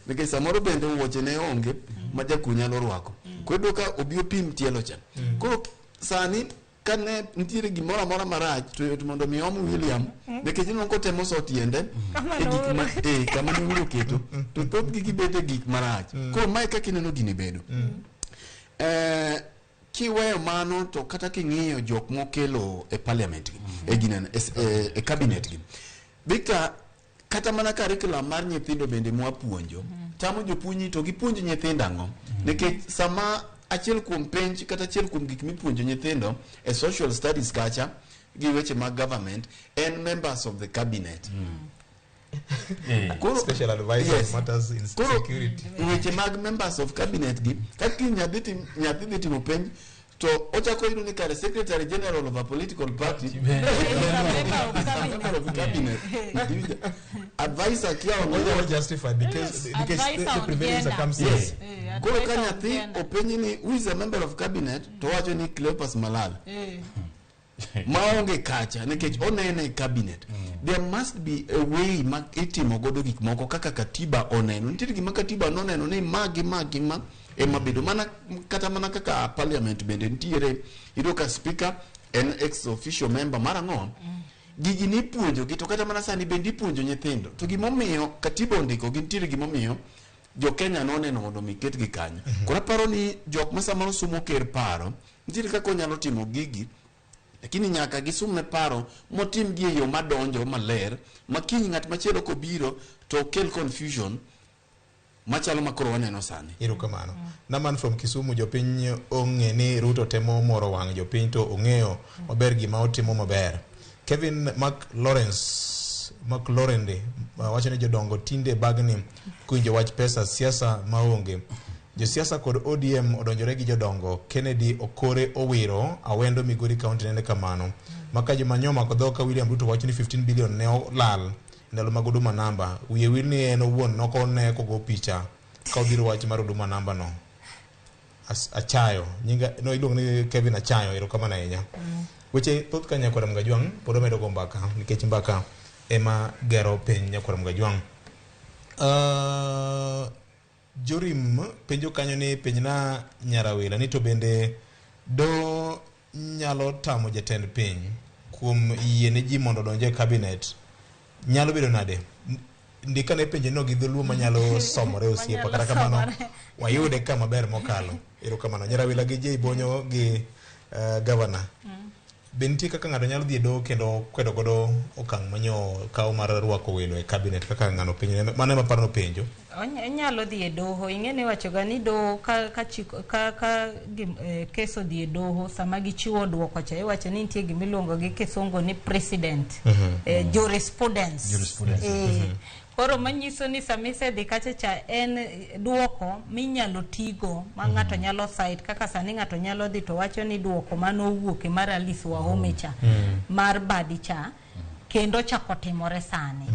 nikech samoro bende wuoche ne onge ma jakuo nyalo rwako kwedo ka obi opim tielo cha. Koro sani kane ntiere gimoro amora marach to yot mondo mi om William nikech ino ko temo so tiende e gik ma kama ni Uhuru keto to thoth gigi bede gik marach. Koro mai ka kineno gini bedo kiweyo mano to kata king'iyo jok mokelo e parliament e ginen e cabinet gi Victor kata mana curriculum mar nyithindo bende mwapuonjo tamo jopuonji to gipuonjo nyithindo ang'o nikech sama achiel kuom penj kata achiel kuom gik mipuonjo nyithindo e social studies kacha gi weche mag government and members of the cabinet. Special advisor of matters in security. Weche mag members of cabinet gi kaki nyathi timo penj to ochako ido ni kare secretary general of a political party member of the cabinet advisor kia was justified because the prevailing circumstances. Koro ka nyathi openji ni who is a member of cabinet to wacho ni Cleopas Malala maonge kacha nikech onene cabinet. There must be a way ma itimo godo gik moko kaka katiba oneno nitie gima katiba noneno ni magi mabedo mana kata mana kaka parliament bende ntiere ido ka speaker en ex officio member mara ng'o gigi ni puonjo gi to kata mana sani bendi puonjo nyithindo to gimomiyo katiba ondiko gintiere gimomiyo jo Kenya noneno mondo miket gi kanyo kora paro ni jok ma samoro somo ker paro nitiere kaka onyalo timo gigi lakini nyaka gisumne paro motim gi e yo madonjo maler makiny ng'at machielo kobiro to kel confusion machalo makoro waneno sani. Erokamano. Naman from Kisumu jopiny ong'e ni Ruto temo moro wang' jopiny to ong'eyo maber gima otimo maber. Kevin McLaurende wacho ni jodongo tinde bagni kuinjo wach pesa siasa maonge. Josiasa kod ODM odonjore gi jodongo. Kennedy Okore Owiro Awendo Migori County nende kamano. Maka joma nyoma kodhoka William Ruto wacho ni 15 billion ne olal ndalo mag Huduma namba. Wiye wil ni en owuon nokone kogo picha ka obiro wach mar Huduma namba no. Achayo nyinga no iluongo ni Kevin Achayo erokamano ahinya. Weche thoth ka Nyakwara Mgajwang' pod omedo go mbaka nikech mbaka ema gero piny Nyakwara Mgajwang'. Jorim penjo kanyo ni penyna Nyarawila ni to bende do nyalo tamo jatend piny kuom yiene ji mondo donje cabinet nyalo bedo nade ndika ne penje no gi dholuo manyalo somore osiepa kata kamano wayude kama ber mokalo erokamano Nyarawila gi Jay Bonyo gi governor benti kaka ng'ato nyalo dhi do kendo kwedo godo okang' manyo kawo mar rwako welo e cabinet kaka ng'ano penjo mane maparo penjo onyalo dhi e doho ing'eni wachoga ni doho ka keso dhi e doho sama gichiwo duoko cha iwacho ni nitie gimiluongo gi kisungu ni precedent jurisprudence. Koro manyiso ni samise dhi kacha cha en duoko minyalo tigo ma ng'ato nyalo cite kaka sani ng'ato nyalo dhi to wacho ni duoko manowuok mar Alice Wahome cha mar badi cha kendo chako timore sani.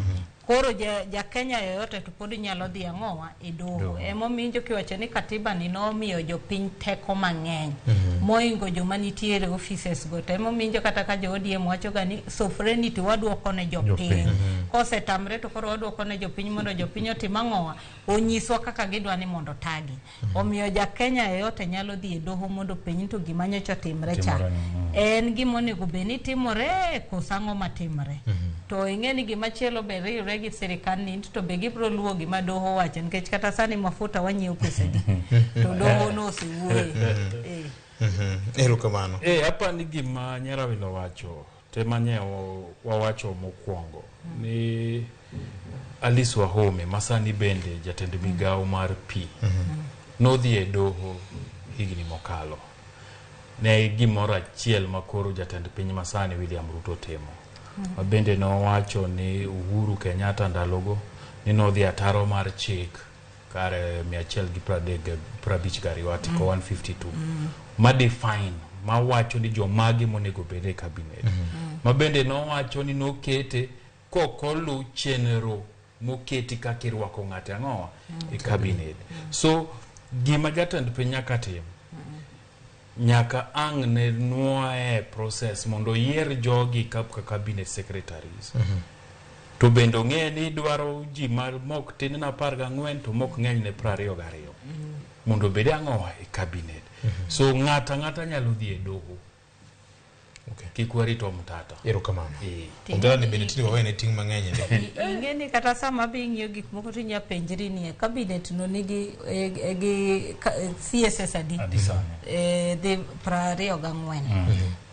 Koro ja Kenya yoyote to pod nyalo dhi ang'owa e doho. Emominjo kiwacho ni katiba ni nomiyo jopiny teko mang'eny moingo joma nitiere offices go. Emominjo kata ka jo ODM wacho ga ni sovereignty waduoko ne jopiny. Kose tamre to koro waduoko ne jopiny mondo jopiny otim ang'owa onyiswa kaka gidwa ni mondo tagi. Omiyo ja Kenya yoyote nyalo dhi e doho mondo penj to gima nyocha timre cha. En gimonego beni timore kosang'o matimre. To ing'eni gima chielo be riwre gi sirikal ni to be gibro luwo gima doho wacho nikech kata sani mafuta wanyiewo pesa di to doho no siwuoye. Erokamano. Hapa ni gima Nyarawila wacho temanye wawacho mokwongo ni Alice Wahome masani bende jatend migawo mar pi nodhi e doho higni mokalo ne gimoro achiel makoro jatend piny masani William Ruto temo. Bende no wacho ni Uhuru Kenyatta ndalogo ni nodhi ataro mar chik kare 135 gari article 152 ma define ma wacho ni jomagi monego bede cabinet. Bende no wacho ni nokete kokolu chenro moketi kaka irwako ng'ato ang'owa e cabinet. So gima jatend piny nyaka tim nyaka ang' ne nuoe process mondo yier jogi kaka cabinet secretaries. To bendo ng'e ni dwaro ji mok tin na 14 to mok ng'eny ne 22 mondo bede ang'owa e cabinet. So ng'ata nyalo dhi e doho. Kikwarito mtata. Erokamano. Ondara ni benetini wawene ting mang'eny ende. Ing'eni kata sama bing'iyo gik moko to nya penjri ni cabinet no nigi CSS adi. The 24.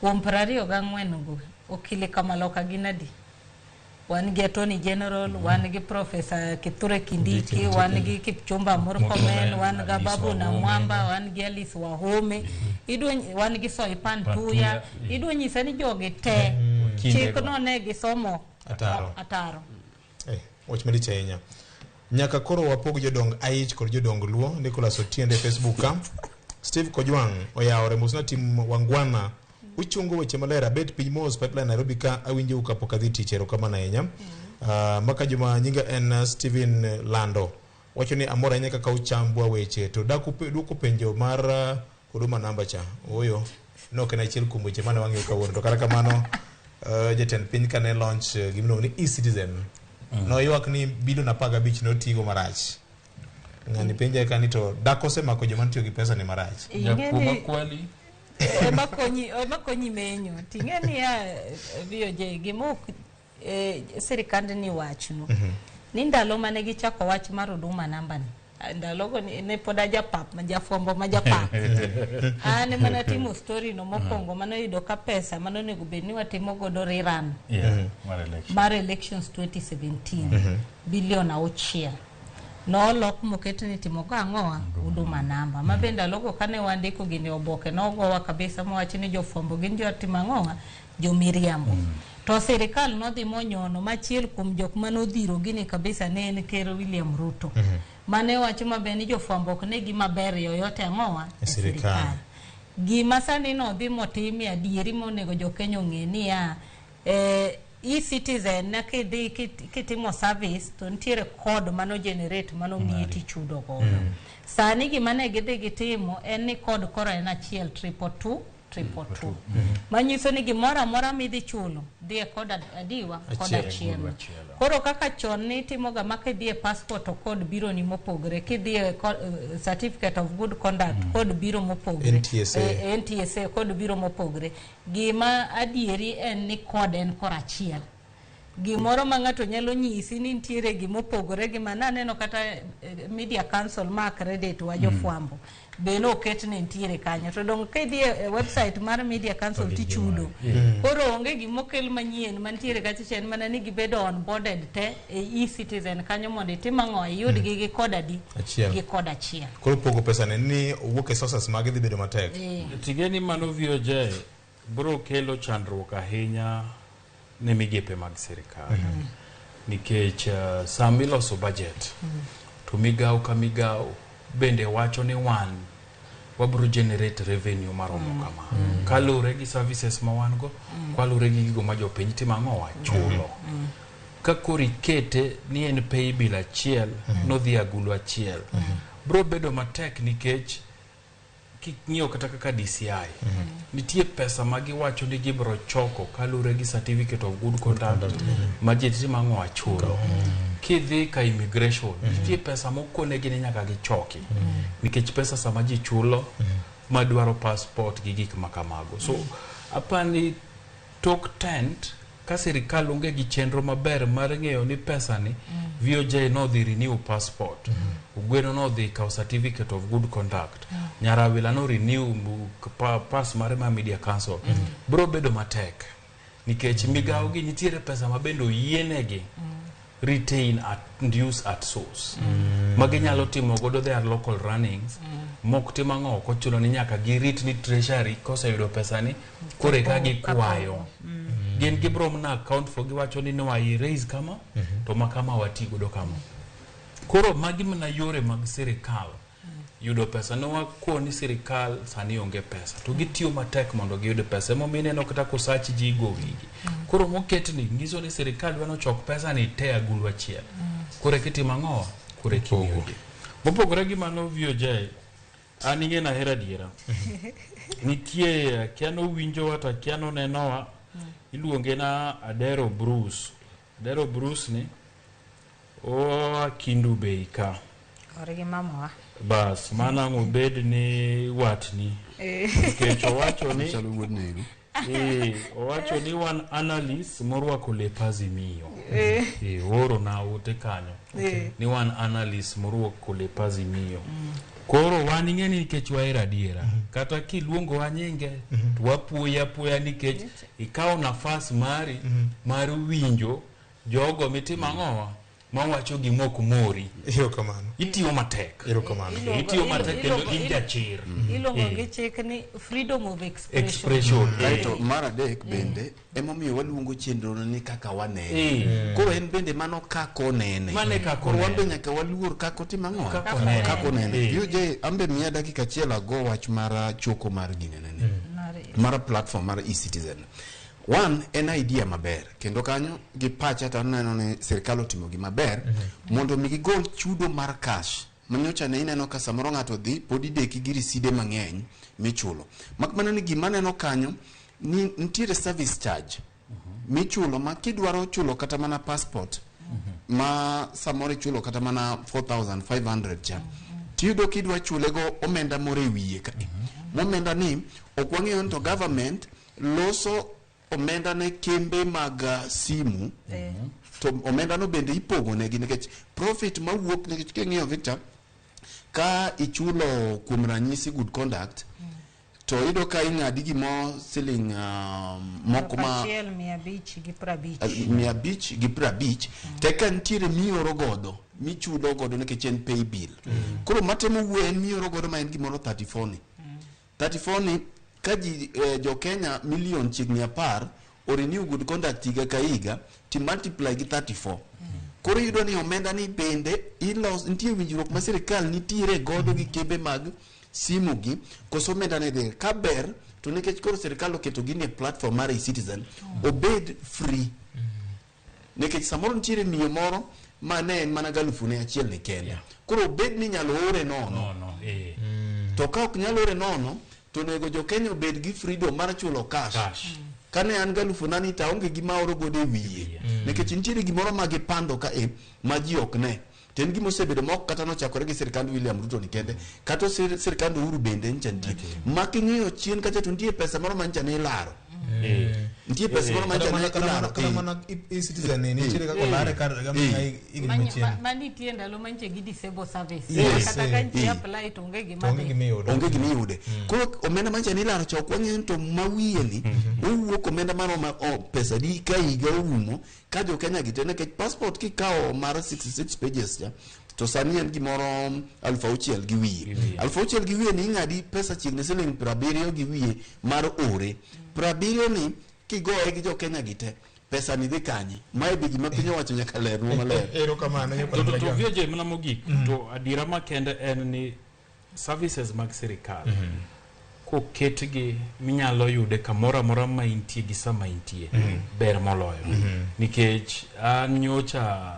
Kuom 24 go okile Kamaloka ginadi. Wan gi Attorney General, wan gi Professor Kithure Kindiki, wan gi Kipchumba Murkomen, wan gi Babu Namwamba, wan gi Alice Wahome, wan gi Soipan Tuya. Idwa nyisa ni jogi te chik no ne gisomo ataro. Wach mali chainya. Nyaka koro wapog jodong Aich kod jodong Luo. Nicholas Otiende Facebook ka. Steve Kojwang oyawore musna tim wangwana uchungu weche malera bet piny mos pipeline Nairobi ka awinjo kapok adhi tich erokamano ahinya. Maka juma nyinga en Steven Lando wacho ni amora ahinya kaka uchambua weche to duoko penjo mar Huduma namba cha oyo nok en achiel kuom weche mane wang'eyo kawuono to kata kamano jatend piny kane launch gimiluongo ni e-Citizen no ywak ni bilion 15 notigo marach. Ng'ani penja kani to dako semako joma tiyo gi pesa ni marach. Jakuma kwali makonyi menyo ting'eni ya VOJ gimok sirikand ni wachno ni ndalo mane gichako wach mar huduma namba ni ndalogo ne poda japap majafombo majapap ane mana timo story no mokongo mano yudo ka pesa mano nego bedni watimo godo rerun mar elections 2017 bilion 6 no lok mokete ni timo ka ang'oa huduma namba mabenda logo kane wandiko gine oboke no gowa kabisa mwachi ni jofombo gin jo timo ang'oa jo miriambo to serikal no dhi monyono machiel kuom jok manodhiro gini kabisa ne en Ker William Ruto mane wacho maber ni jofwambo ok ne gima ber yoyote ang'oa serikal gima sani no dhi motimi adieri monego jo Kenya ng'e ni ya e-citizen na kidhi kitimo service to nitiere code mano generate mano miyi tichudo godo sani gima ne gidhi gitimo en ni code koro en achiel 222 manyiso ni gimoro amora midhi chulo dhi e kod adiwa kod achiel koro kaka chon ni timo ga makidhi e passport to kod biro ni mopogre kidhi e certificate of good conduct kod biro mopogre NTSA kod biro mopogre gima adieri en ni kod en kor achiel gimoro ma ng'ato nyalo nyisi ni nitiere gimopogore gima naneno kata media council ma credit wa jofwambo beno oket ne nitiere kanyo to dong kidhi e website mar media council tichudo koro onge gimokel manyien mantiere kachichen mana ni gibedo onboarded te e-citizen kanyo mondo itim ang'o iyud gi kod adi gi kod achiel koro pogo pesa ne ni wuok e sources mag dhi bedo matek tigeni mano VOJ bro kelo chandruok ahinya ne migepe mag sirikal nikech samiloso budget to migao ka migao bende wacho ni wan wabro generate revenue maromo kama kalure gi services ma wan go kalure gi gigo ma jopiny timo ang'owa chulo ka kori kete ni en pay bill achiel no dhi agulu achiel bro bedo matek nikech king'iyo kata kaka DCI nitie pesa ma giwacho ni gibro choko kalure gi certificate of good conduct ma ji timo ang'owa chulo kidhi ka immigration nitie pesa mokone gini nyaka gichoki nikech pesa sama ji chulo madwaro passport gi gik makamago so apani tok tent ka sirikal onge gi chenro maber mar ng'eyo ni pesa ni VOJ no dhi renew passport Ugweno no dhi kaw certificate of good conduct Nyarawila no renew pass mar ma media council bro bedo matek nikech migao gi nitiere pesa mabendo yienegi retain and use at source magi nyalo timo godo their local runnings mok timo ang'o kochulo ni nyaka girit ni treasury koseyudo pesa ni kore ka gikwayo gin gibro mna account for giwacho ni no I raise kama to makama wati godo kama koro magi mna yore mag sirikal yudo pesa no wakoni sirikal sani onge pesa to gitiyo matek mondo giyude pesa momine no kata kosachi ji go wigi koro moket ni ngiso ni sirikal wano chok pesa ni te agulu achiel kore kitimo ang'o kore kimiyudi mopogore gi mano VOJ aninge na hera diera nitie kiano winjo wata kiano nenowa iluonge na Adero Bruce ni o kindu beika origi mamawa bas mana ngobed ni watni kecho wacho ni chalo wuod nego owacho ni wan analyst morwako lepazi miyo oro na ute kanyo ni wan analyst morwako lepazi miyo koro wan ing'eni nikech waera diera kata kiluongo wanyinge wapuya nikech ikawo nafas mari mar winjo jogo mitimo ang'owa mawacho gimok mori itiyo matek kendo in jachir ilongo gi chik ni freedom of expression to mar adek bende emomiyo waluongo chenro ni kaka wanene koro en bende mano kako nene koro wambe nyaka waluor kako timo ang'o kako nene VOJ ambe miya dakika achiel ago wach mar choko mar gine nene mar platform mar e-citizen one en idea maber kendo kanyo gi pacha to neno ni sirkal otimo gima ber mondo mi gigol chudo mar cash manyocha ne ineno ka samoro ng'ato dhi podi deki gi riside mang'eny michulo makmana ni gima neno kanyo ni nitiere service charge michulo ma kidwaro chulo kata mana passport ma samoro chulo kata mana 4500 cha tiyudo kidwa chule go omenda more wiye ka momenda ni okwang'eyo ni to government loso omenda ne kembe mag simu to omenda no bende ipogo negi nikech profit mawuok nikech king'iyo Victor ka ichulo kuom ranyisi good conduct to ido ka ing'adi gimo siling moko ma 550 teka ntiere mioro godo michulo godo nikech en pay bill koro matemo wuoyo mioro godo ma en gimoro 34 ni ka jo Kenya milion chiegni 10 o renew good conduct higa ka higa ti multiply gi 34 koro yudo ni omenda ni bende nitie winjruok ma sirikal nitiere godo gi kembe mag simu gi koso omenda ne dhi ka ber to nikech koro sirikal oketo gini e platform mar eCitizen obed free nikech samoro nitiere miyo moro ma ne en mana 1,100 ni kende koro obed ni nyalo ore nono to ka ok nyalo ore nono to nego jo Kenya obed gi freedom mar chulo cash kane an 1,000 ta onge gima oro gode wiye nikech nitiere gimoro ma gipando ka ma ji ok ne ten gimo sebedo mok kata no chakore gi sirikand William Ruto ni kende kata sirikand Uhuru bende nchantie making'iyo chien kacha to nitie pesa moro mancha ne laro nitie pesa moro mancha ne laro kama mana eCitizen ni nitie ka kolare kar gama igni chien mani tie ndalo manche gi disable service kata ka nchi apply to onge gima yude koro omenda mancha ne laro chok wang'eyo to mawiye ni owuok omenda mano ma pesa di ka higa umo ka jo Kenya gite nikech passport kikawo mar 66 pages to sani en gimoro 6,000 gi wiye 6,000 gi wiye ni ing'adi pesa chiegni siling 70 gi wiye mar ore 70 ni kigoye gi jo Kenya gite pesa ni dhi kanye mae be gima piny owacho nyaka ler maler erokamano to vieje mana mogik to adira makende en ni services mag sirikal koketgi minyalo yude kamoro amora ma intie gi sama intie ber moloyo nikech an nyocha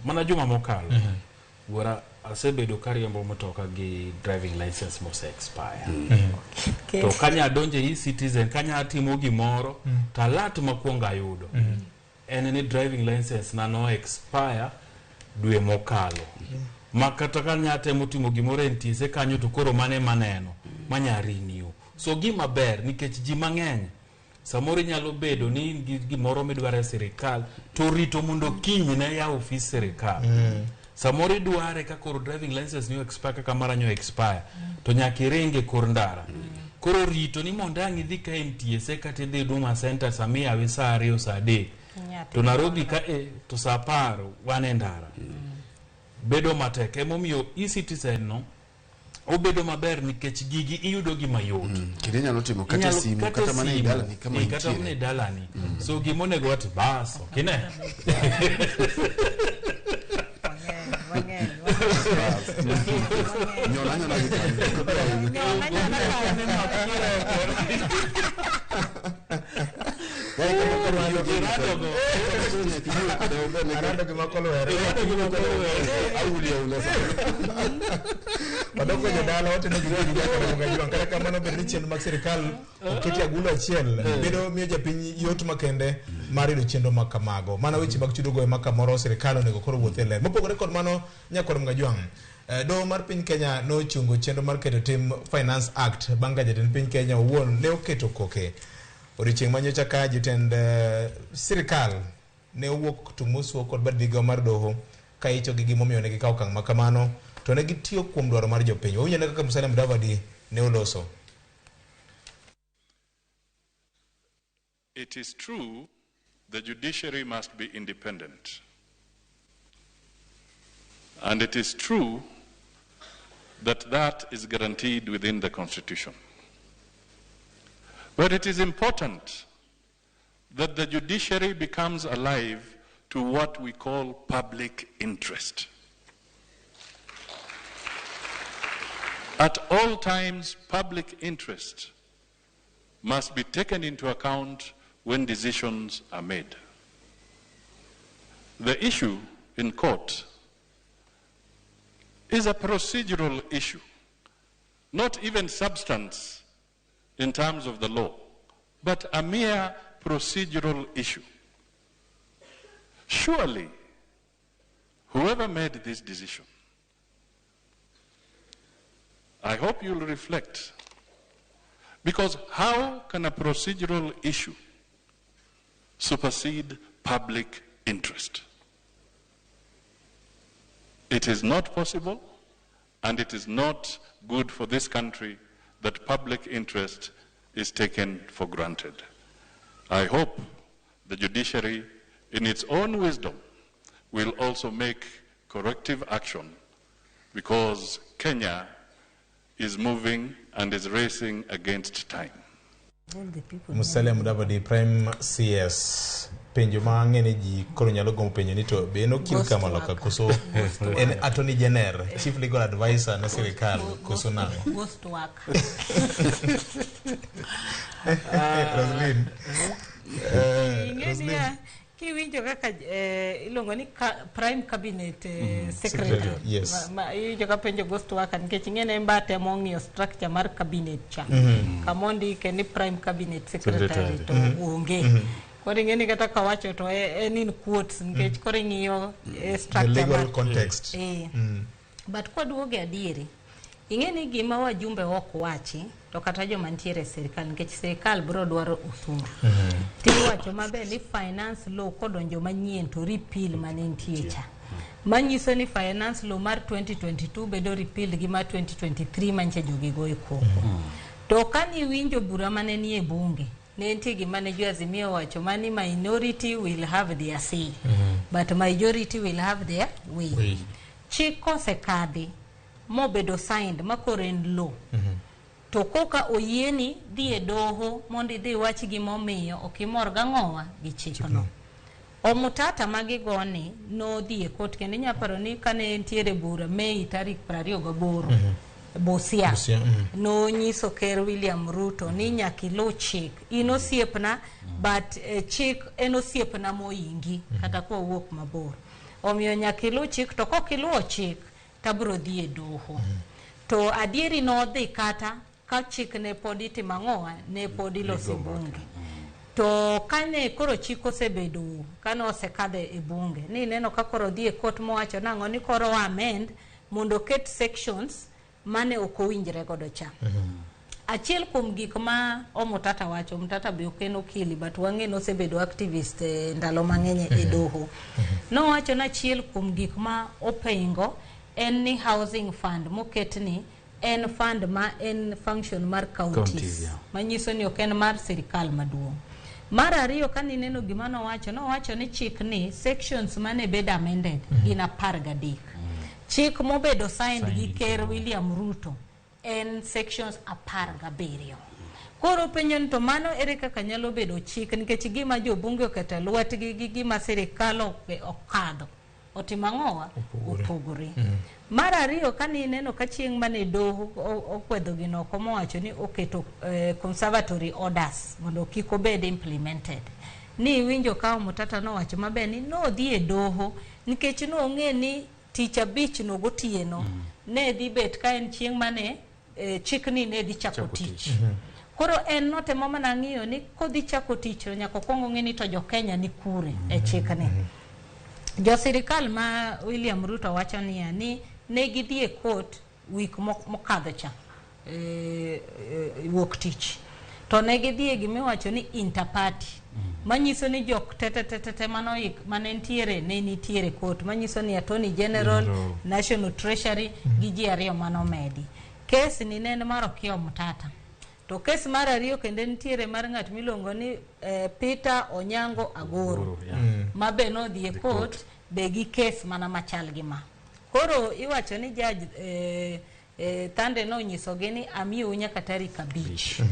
mana juma mokalo wara asebedo kariembo motoka gi driving license mose expire to kanya donje eCitizen kanya timo gimoro talat makwonga yudo en ni driving license na no expire dwe mokalo makata kanya temo timo gimoro entise kanyo to koro mane maneno manyari niu so gima ber nikech ji mang'eny samoro nyalo bedo ni gimoro midware sirikal to rito mondo kinyi na ya office sirikal samoro idware ka koro driving license ni expire kaka maranyo expire to nyaka ringe kor ndara koro rito ni mondo ang' idhi ka NTSA kata idhi Huduma Center samia awe saa 2 saa 3 to Nairobi ka to saa 10 wane ndara bedo matek emomiyo eCitizen no obedo maber nikech gigi iyudo gi mayot kile nyalo timo kata simu kata mana idalani kama intiere kata mana idalani so gimonego wati baso kine nyona Padoko jodala wote ne giwegi nyaka donga jiwa kata kamano bende chenro mag sirikal oketi agulu achiel bedo miyo japiny yot makende mar yudo chenro mag kamago mana weche mag chudo goe maka moro sirikal onego koro wuothe ler mopogore kod mano nyakor Mngajwang doho mar piny Kenya nochungo chenro mar keto tim Finance Act bang' ka jatend piny Kenya owuon ne oketo koke odiochieng' manyocha ka jatend sirikal ne owuok tung' mosuo kod bad migawo mar doho ka icho gi gimomiyo ne gikawo okang' makamano to ne gitiyo kuom dwaro mar jopiny owinjo kaka Musalia Mudavadi ne oloso. It is true the judiciary must be independent. And it is true that that is guaranteed within the Constitution. But it is important that the judiciary becomes alive to what we call public interest. At all times, public interest must be taken into account when decisions are made. The issue in court is a procedural issue, not even substance in terms of the law, but a mere procedural issue. Surely, whoever made this decision, I hope you'll reflect Because how can a procedural issue supersede public interest? It is not possible, and it is not good for this country that public interest is taken for granted. I hope the judiciary, in its own wisdom, will also make corrective action, because Kenya is moving and is racing against time. Musalia Mudavadi, Prime CS, penjo mang'eny ji koro nyalo gomo penjo ni to be no kil kama loka koso en Attorney General, Chief Legal Advisor na sirikal koso nango. Ghost work. Roslyn. Roslyn. Kiwinjo kaka ilongo ni Prime Cabinet Secretary. Yes. Iwinjo ka penjo ghost work nikech ng'ene mbate mong'io structure mar cabinet cha. Kamondi ke ni Prime Cabinet Secretary to onge. Koro ng'eni kata kawacho to en in quotes nikech koro ng'iyo structure the legal context. But kwa duoge adieri ing'eni gima wajumbe ok wachi to kata joma ntiere serikal nikech serikal bro dwaro usuru. Tiwacho maber ni finance law kodonjo manyien to repeal manentie cha. Manyiso ni finance law mar 2022 bedo repeal gi mar 2023 manche jogigo e koko. To kani winjo bura manenie bunge ne nitie gima ne jo Azimio wacho mani minority will have their say but majority will have their way. Chiko sekadi mobedo signed makoro en law. To koka oyieni dhi e doho mondo idhi wach gimomiyo okimor gang'owa gi chikno. Omutata magigoni no dhi e court kendo inyaparo ni kane entiere bura Mei tarik 28 Busia. No nyiso Ker William Ruto ni nyaki lo chik ino siepna but chik eno siepna moingi kata kwa wuok mabor. Omiyo nyaki lo chik to kokiluo chik tabro dhi e doho. To adieri no dhi kata ka chik ne podi timang'owa ne podi losi bunge. To kane koro chik osebedo kano osekadhe e bunge ni neno ka koro dhi e court mowacho nang'o ni koro amend mondo ket sections mane okowinjre godo cha. Achiel kuom gik ma Omutata wacho, Omutata be okeno kili but wang'e no osebedo activist ndalo mang'eny e doho. No wacho na achiel kuom gik ma opengo en ni housing fund moketni en fund ma en function mar counties. Manyiso ni ok en mar sirikal maduong'. Mar ariyo kani neno gima no wacho ni chik ni sections mane bed amended gin 13. Chik mobedo signed gi Ker William Ruto en sections 17. Koro penjo to mano ere kaka nyalo bedo chik nikech gima jo bunge oketa lwetgi gi gima sirikal okadho otimang'owa opogore. Mar ariyo kani neno ka chieng' mane doho okwedho gino komo wacho ni oketo conservatory orders mondo kik obed implemented. Ni winjo ka Omutata no wacho maber ni no dhi e doho nikech no ong'e ni tich abich no gotieno ne dhi bet ka en chieng' mane chikni ne dhi chako tich. Koro en notemo mana ng'iyo ni kodhi chako tich nyaka kwongo ng'e ni to jo Kenya ni kure e chikni. Jo sirikal ma William Ruto wacho niya ni ne gidhi e court week mokadho cha wuok tich. To ne gidhi e gimiwacho ni interparty. Manyiso ni jok tete mane nitiere court. Manyiso ni Attorney General, National Treasury gi ji ariyo manomedi. Kes ni nen mar Okiya Omutata. To kes mar ariyo kende nitiere mar ng'at milongo ni Peter Onyango Agoro. Mabe no dhi e court be gi kes mana machal gi ma. Koro iwacho ni judge Thande no nyisogi ni amiyo nyaka tarik 5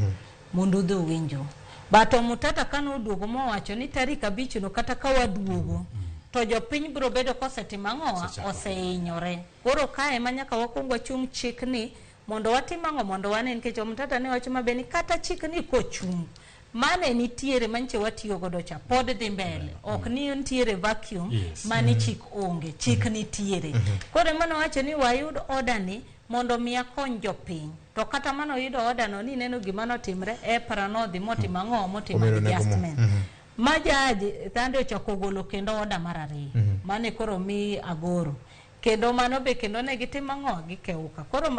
mondo dhi winjo. But Omutata kano duogo mowacho ni tarik 5 no kata ka waduogo to jopiny biro bedo kosetimang'owa oseinyore. Koro kae manyaka wakwongo chung' chik ni mondo watimang'o mondo wane nikech Omutata ne wacho mabe ni kata chik ni kochung' mane nitiere manche watiyo godo cha pod dhi mbele ok ni nitiere vacuum mani chik onge chik nitiere. Koro mano wacho ni wayud order ni mondo miya kony jopiny. To kata mano yudo order no ni neno gima notimre para no dhi motimang'o motimo adjustment. Ma jaji Thande ochako golo kendo order mar ariyo mane koro mi Agoro. Kendo mano be kendo ne gitimang'o gikeuka. Koro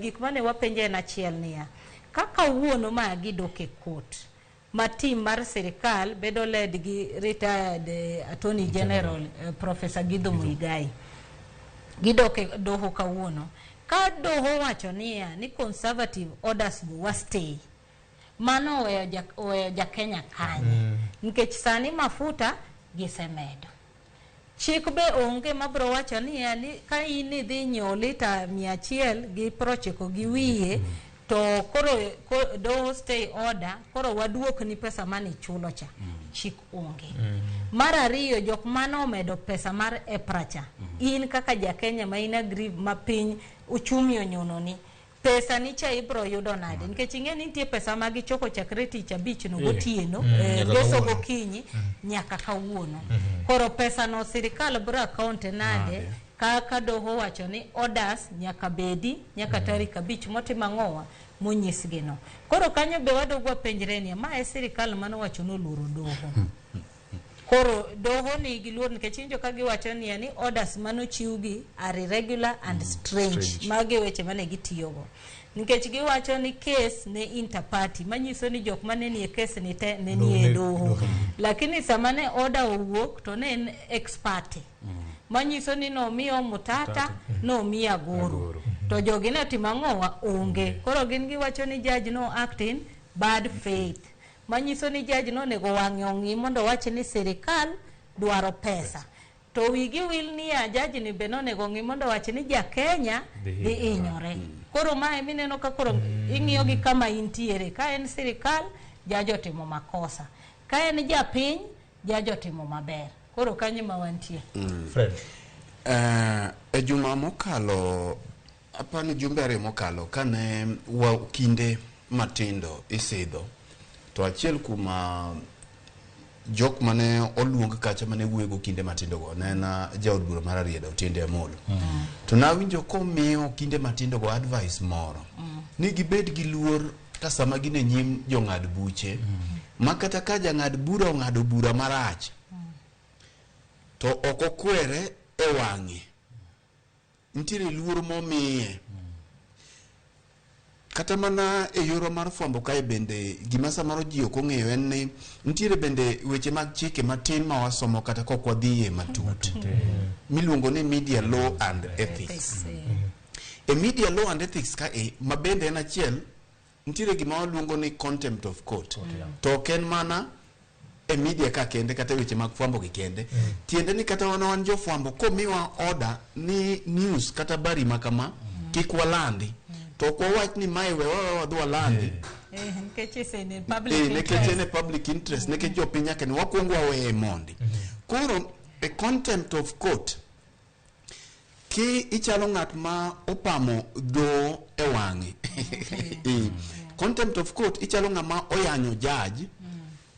gik mane wapenje en achiel niya kaka wuono ma gidok e court ma team mar sirikal bedo led gi retired attorney general Professor Githu Muigai gidok e doho kawuono ka doho wacho ni conservative orders go wa stay mano oweyo Kenya kanye nikech sani mafuta gisemedo chik be onge mabro wacho ni ka in idhi nyiewo lita 100 gi 90 gi wiye to koro do stay order koro waduok ni pesa mane chulo cha chik onge mar ariyo jok mano omedo pesa mar EPRA in kaka ja Kenya ma ina grieve ma piny uchumi onyono ni pesa ni cha ibro yudo nade nikech ing'eni nitie pesa ma gichoko chakre tich abich no gotieno geso gokinyi nyaka kawuono koro pesa no sirikal bro account nade kaka doho wacho ni orders nyaka bedi nyaka tarik 5 motima ng'owa monyisgi no koro kanyo be wadogwa penjre ni ma sirikal mano wacho no luro doho koro doho ni giluor nikech injo ka giwacho ni orders mano chiwgi are irregular and strange mage weche mane gitiyogo nikech giwacho ni case ne interparty manyiso ni jok mane nie case ni te ne nie doho lakini sama ne order owuok to ne en ex parte manyiso ni no miyo Mutata no miya Goro to jogi ne timang'owa onge koro gin giwacho ni judge no act in bad faith manyiso ni judge no nego wang'e ong'i mondo wach ni sirikal dwaro pesa to wigi wil ni judge ni be no nego ng'i mondo wach ni ja Kenya dhi inyore koro mae mineno ka koro ing'iyo gi kama intiere ka en sirikal judge otimo makosa ka en ja piny judge otimo maber koro kanyo ma wantie Fred e juma mokalo apani jumbere mokalo kane kinde matindo isidho to achiel kuma jok mane oluong kacha mane wuego kinde matindo go nena jaod bura mar Riedo Tinde Amolo to nawinjo komiyo kinde matindo go advice moro ni gibed gi luor ka sama gine nyim jong'ad buche makata ka jang'ad bura ong'ado bura marach to okokwere e wang'e ntiere luor momiye kata mana e yoro mar fwambo kae bende gima samaro ji ok ong'eyo en ni ntiere bende weche mag chike matin ma wasomo kata kok wadhiye matut miluongo ni media law and ethics e media law and ethics ka ma bende en achiel ntiere gima waluongo ni contempt of court to ken mana e media ka kende kata weche mag fwambo gi kende tiende ni kata wan jo fwambo komiwa order ni news kata bari makama kik walandi to ko wach ni mai wewa wadwa landi nekech ne public interest nekech jopiny ake ni wakwongo wawe mondi koro a contempt of court ki ichalo ng'at ma opamo do e wang'e contempt of court ichalo ng'ama oyanyo judge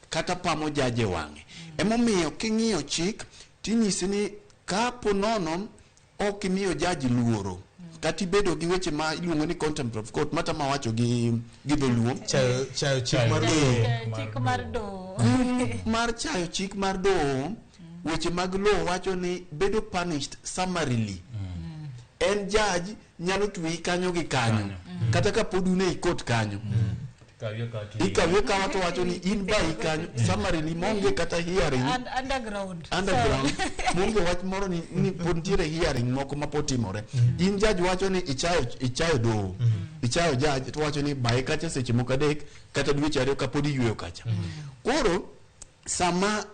kata pamo judge e wang'e emomiyo king'iyo chik tinyisi ni kapo nono ok imiyo judge luoro kati bedo gi weche ma iluongo ni contempt of court mata ma wacho gi dholuo chayo chik mar do mar chayo chik mar do weche mag law wacho ni bedo punished summarily en judge nyalo twi kanyo gi kanyo kata ka podune ikot kanyo ikawe ka wato wacho ni in ba ikanyo summarily monge kata hearing underground monge wach moro ni pontiere hearing moko mapotimore in judge wacho ni ichayo do ichayo judge to wacho ni bai kacha seche moko adek kata dweche ariyo kapod iyweyo kacha koro sama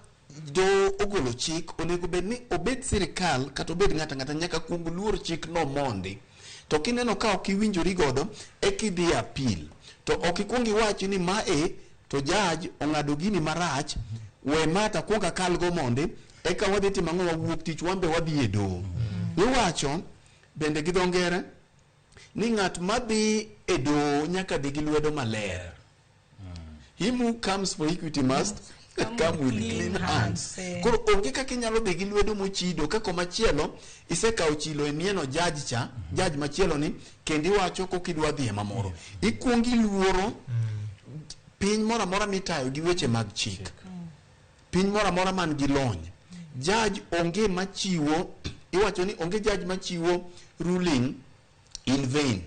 do ogolo chik onego bed ni obed sirikal kata obed ng'ata nyaka kuong luor chik no mondi to kineno ka ok iwinjori godo ekidhi appeal to ok ikwongi wachi ni mae to judge ong'ado gini marach we mata kuonga kalgo mondi eka wadhi timo ang'o wawuok tich wambe wadhi e doho iwacho bende gi dho ngere ni ng'at madhi e doho nyaka dhi gi lwedo maler him who comes for equity must come with clean hands koro onge kaka inyalo dhi gi lwedo mochido ka komachielo isekawo chilo e mieno judge machielo ni kendo iwacho kokidwa dhi mamoro ikuongi luoro piny moro amora mitayo gi weche mag chik piny moro amora man gi lony judge onge machiwo iwacho ni onge judge machiwo ruling in vain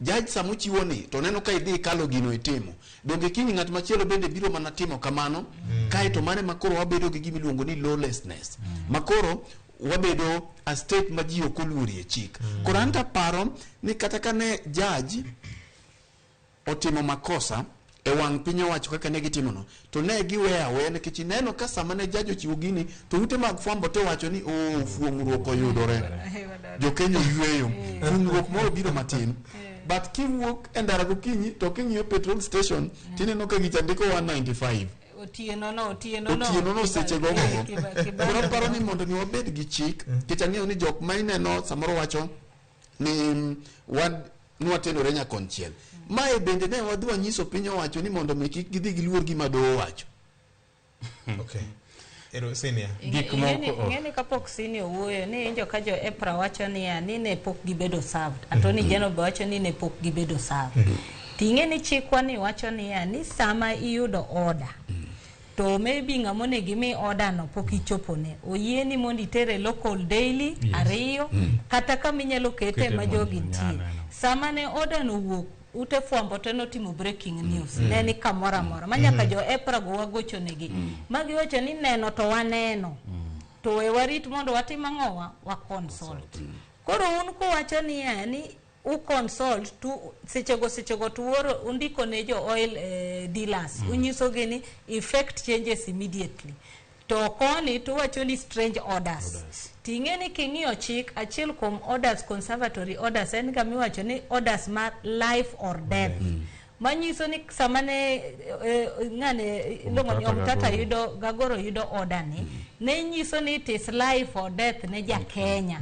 judge samochiwo ni to neno ka idhi kalo gino itimo donge kiny ng'at machielo bende biro mana timo kamano kae to mane makoro wabedo gi gimi luongo ni lawlessness makoro wabedo a state ma ji ok oluorie chik koro anta paro ni kata kane judge otimo makosa e wang' piny owacho kaka ne gitimo no to ne giwe awe nikech neno ka sama ne judge ochiwo gini to ute mag fwambo to wacho ni fuong'ruok oyudore jokenya yweyo fuong'ruok moro biro matin but kiwuok e ndara gokinyi to king'iyo petrol station tineno ka gichandiko 195 otieno no seche gogo koro paro ni mondo ni wabed gi chik kech ang'eyo ni jok ma ineno samoro wacho ni nwatendore nyakonchiel mae bende ne wadwa nyiso piny owacho ni mondo mi kik gidhi giluor gima doho wacho okay ero senior gik moko ng'eni kapok senior wuoyo ni injo ka jo EPRA wacho ni ne pok gibedo served Attorney General be wacho ni ne pok gibedo served ting'eni chikwa ni wacho ni sama iyudo order to maybe ng'amone gimi order no pok ichopone oyieni mondo itere local daily ariyo kata kama inyalo kete ma jogi nitie sama ne order no wuok ute fwambo to notimo breaking news ne ni kamora mora manyaka jo EPRA go wagocho negi magi wacho ni neno to waneno to we warit mondo watim ang'owa wa consult koro un ko wacho ni u consult tu sechego tuoro undiko ne jo oil dealers unyiso gini effect changes immediately to koni to wacho ni strange orders ting'eni king'iyo chik achiel kuom orders conservatory orders en ga miwacho ni orders mar life or death manyiso ni sama ne ng'ane longo ni Omtata yudo Gagoro yudo order ni ne nyiso ni it is life or death ne ja Kenya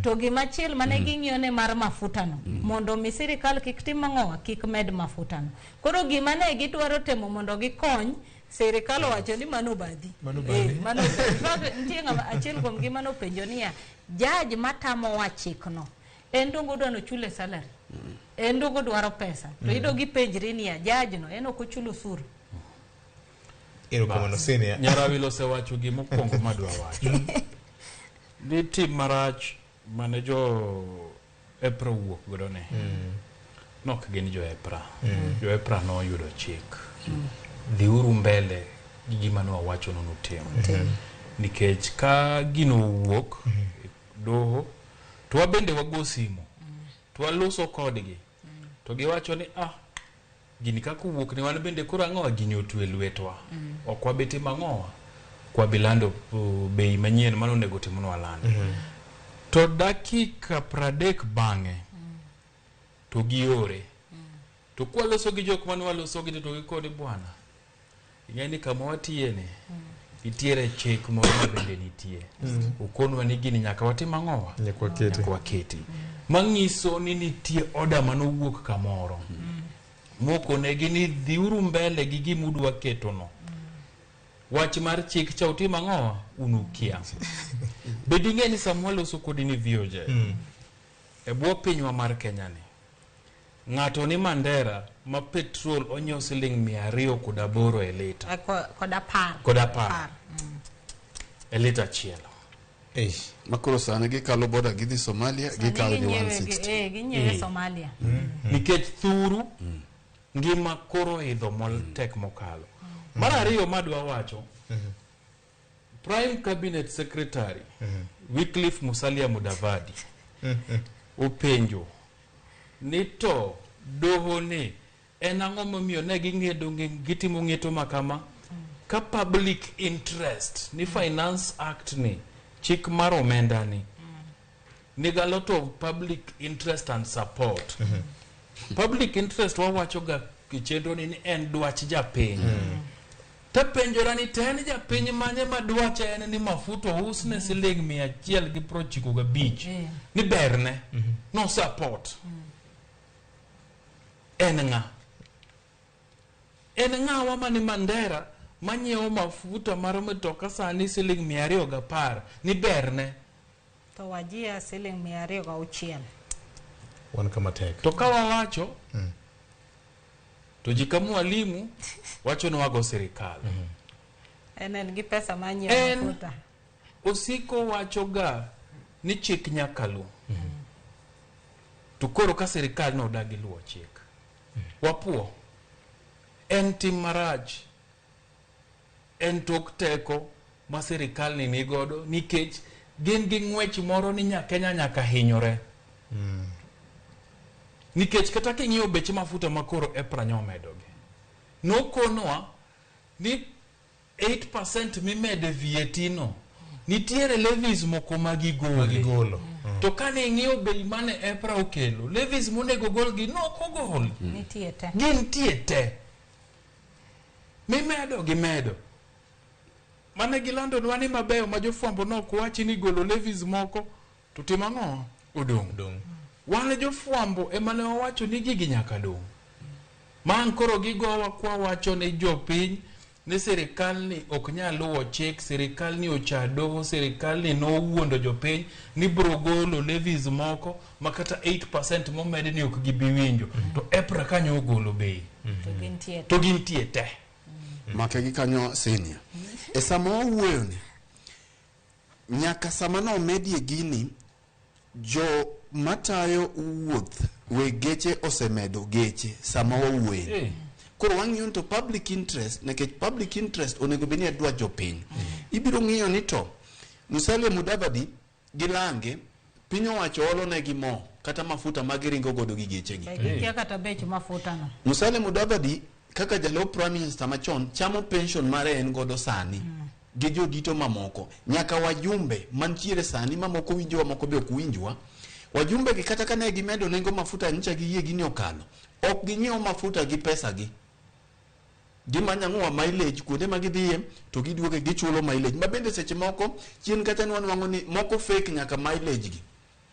to gimachiel mane ging'iyo ne mar mafuta no mondo mi sirikal kik tim ang'owa kik med mafuta no koro gima ne gidwaro temo mondo gikony sirikal wacho ni mano badhi mano nitie ng'ama achiel kuom gima no penjo niya judge matamo wachikno en dongo dwano chule salary en dongo dwaro pesa to ido gi penjri niya judge no en ok ochulo osuru ero kono senior Nyarawilo osewacho gima mokwongo madwa wacho ni tim marach mane jo EPRA wuok godo ne nok gin jo EPRA jo EPRA no yudo chik dhiuru mbele gi gima no wacho no timo nikech ka gino wuok doho to wabende wago simo to waloso kodgi to giwacho ni gini kaka wuok ni wan bende koro ang'owa gini otwe lwetwa ok wabeti mang'owa kwa bilando bei manyien mano nego timonwa lando to dakika 30 bang'e to giore to kwaloso gi jok mane waloso gi to gikoni bwana ing'eni kama watiene itiere chik moro ma bende nitie ukonwa ni gini nyaka watim ang'owa nyaka waketi mang'iso ni nitie order manowuok kamoro moko ne gini dhiuru mbele gi gimudwa keto no wach mar chik cha utim ang'owa unukia bedi ng'eni samwa loso kodi ni VOJ e bwo pinywa mar Kenya ni ng'ato ni Mandera ma petrol onyo siling 280 e lita koda par e lita chielo makoro sana gikalo boda gidhi Somalia gikalo ni 160 ginyewe Somalia nikech thuru ngima koro idho moltek mokalo mar ariyo madwa wacho Prime Cabinet Secretary Wycliffe Musalia Mudavadi openjo ni to doho ni en ang'o momiyo ne ging'edo gitimo ng'eto makama ka public interest ni Finance Act ni chik mar omenda ni ni a lot of public interest and support public interest wawacho ga chenro ni en dwach japiny ta penjora ni ten japiny manye madwacha en ni mafuta usne siling 195 ni berne no support en ng'a wa ni Mandera manyiewo mafuta mar mtoka sani siling 210 ni berne to wajia siling 206 wan kama tek to kawa wacho to jika mwalimu wacho ni wago sirikal en gi pesa manyiewo mafuta osiko wacho ga ni chik nyakalu to koro ka sirikal no dagi luwo chik. Wapuo en tim marach, en tok teko ma sirikal ni nigodo nikech gin gi ng'wech moro ni Kenya nyaka hinyore. Nikech kata king'iyo beche mafuta makoro EPRA nyomedogi. Nokonwa ni 8% mimede VAT no nitiere levies moko magigolo. To kane ing'iyo bei mane EPRA okelo, levies monego golgi nokogol. Gintie te. Mimedo gimedo. Mane gilandonwa ni mabeyo ma jofwambo nokwachi ni golo levies moko to timo ang'o? Odong'. Wan jofwambo ema ne wawacho ni gigi nyaka dong'. Man koro gigowa kwa wacho ne jopiny ni sirikal ni ok nyal luwo chik, sirikal ni ochado, sirikal ni nowuondo jopiny ni bro golo levies moko makata 8% momedi ni ok gibi winjo. To EPRA kanyo ogolo bei. To gintie te. Make gi kanyo senior. E sama owuoyo ni nyaka sama no medie gini jo matayo wuoth we geche osemedo geche sama wawuoyo. Koro wang'iyo to public interest, nekech public interest onego beni adwa jopiny. Ibiro ng'iyo ni to Musalia Mudavadi gilange piny owacho olo negi mo kata mafuta magiringo godo gi gechegi. Kata bech mafuta no. Musalia Mudavadi kaka jalup prime minister machon chamo pension mare en godo sani. Gi jodito mamoko nyaka wajumbe mantiere sani mamoko winjwa moko be ok winjwa. Wajumbe gi kata kane gimedo nengo mafuta ncha gi yie gini okalo. Ok ginyiew mafuta gi pesa gi. Gimanyang'wa mileage kuonde ma gidhiye to giduoge gichulo mileage. Mabende seche moko chien kata ni wanwang'o ni moko fake nyaka mileage gi.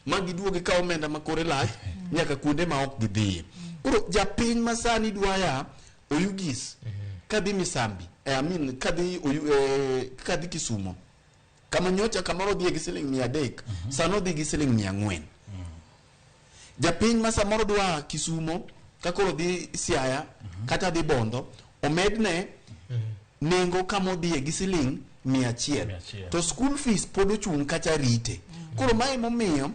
Ma giduoge ka omenda makore lach nyaka kuonde ma ok gidhiye. Koro japiny masani dwaya Oyugis kadhi Misambi kadhi Kisumo kama nyocha kamoro dhiye gi siling 300 sano dhi gi siling 400. Japiny ma samoro dwa Kisumo kakoro dhi Siaya kata dhi Bondo omedne nengo kamo dhiye gi siling 100 to school fees pod ochung' kacha rite. Koro mae momiyo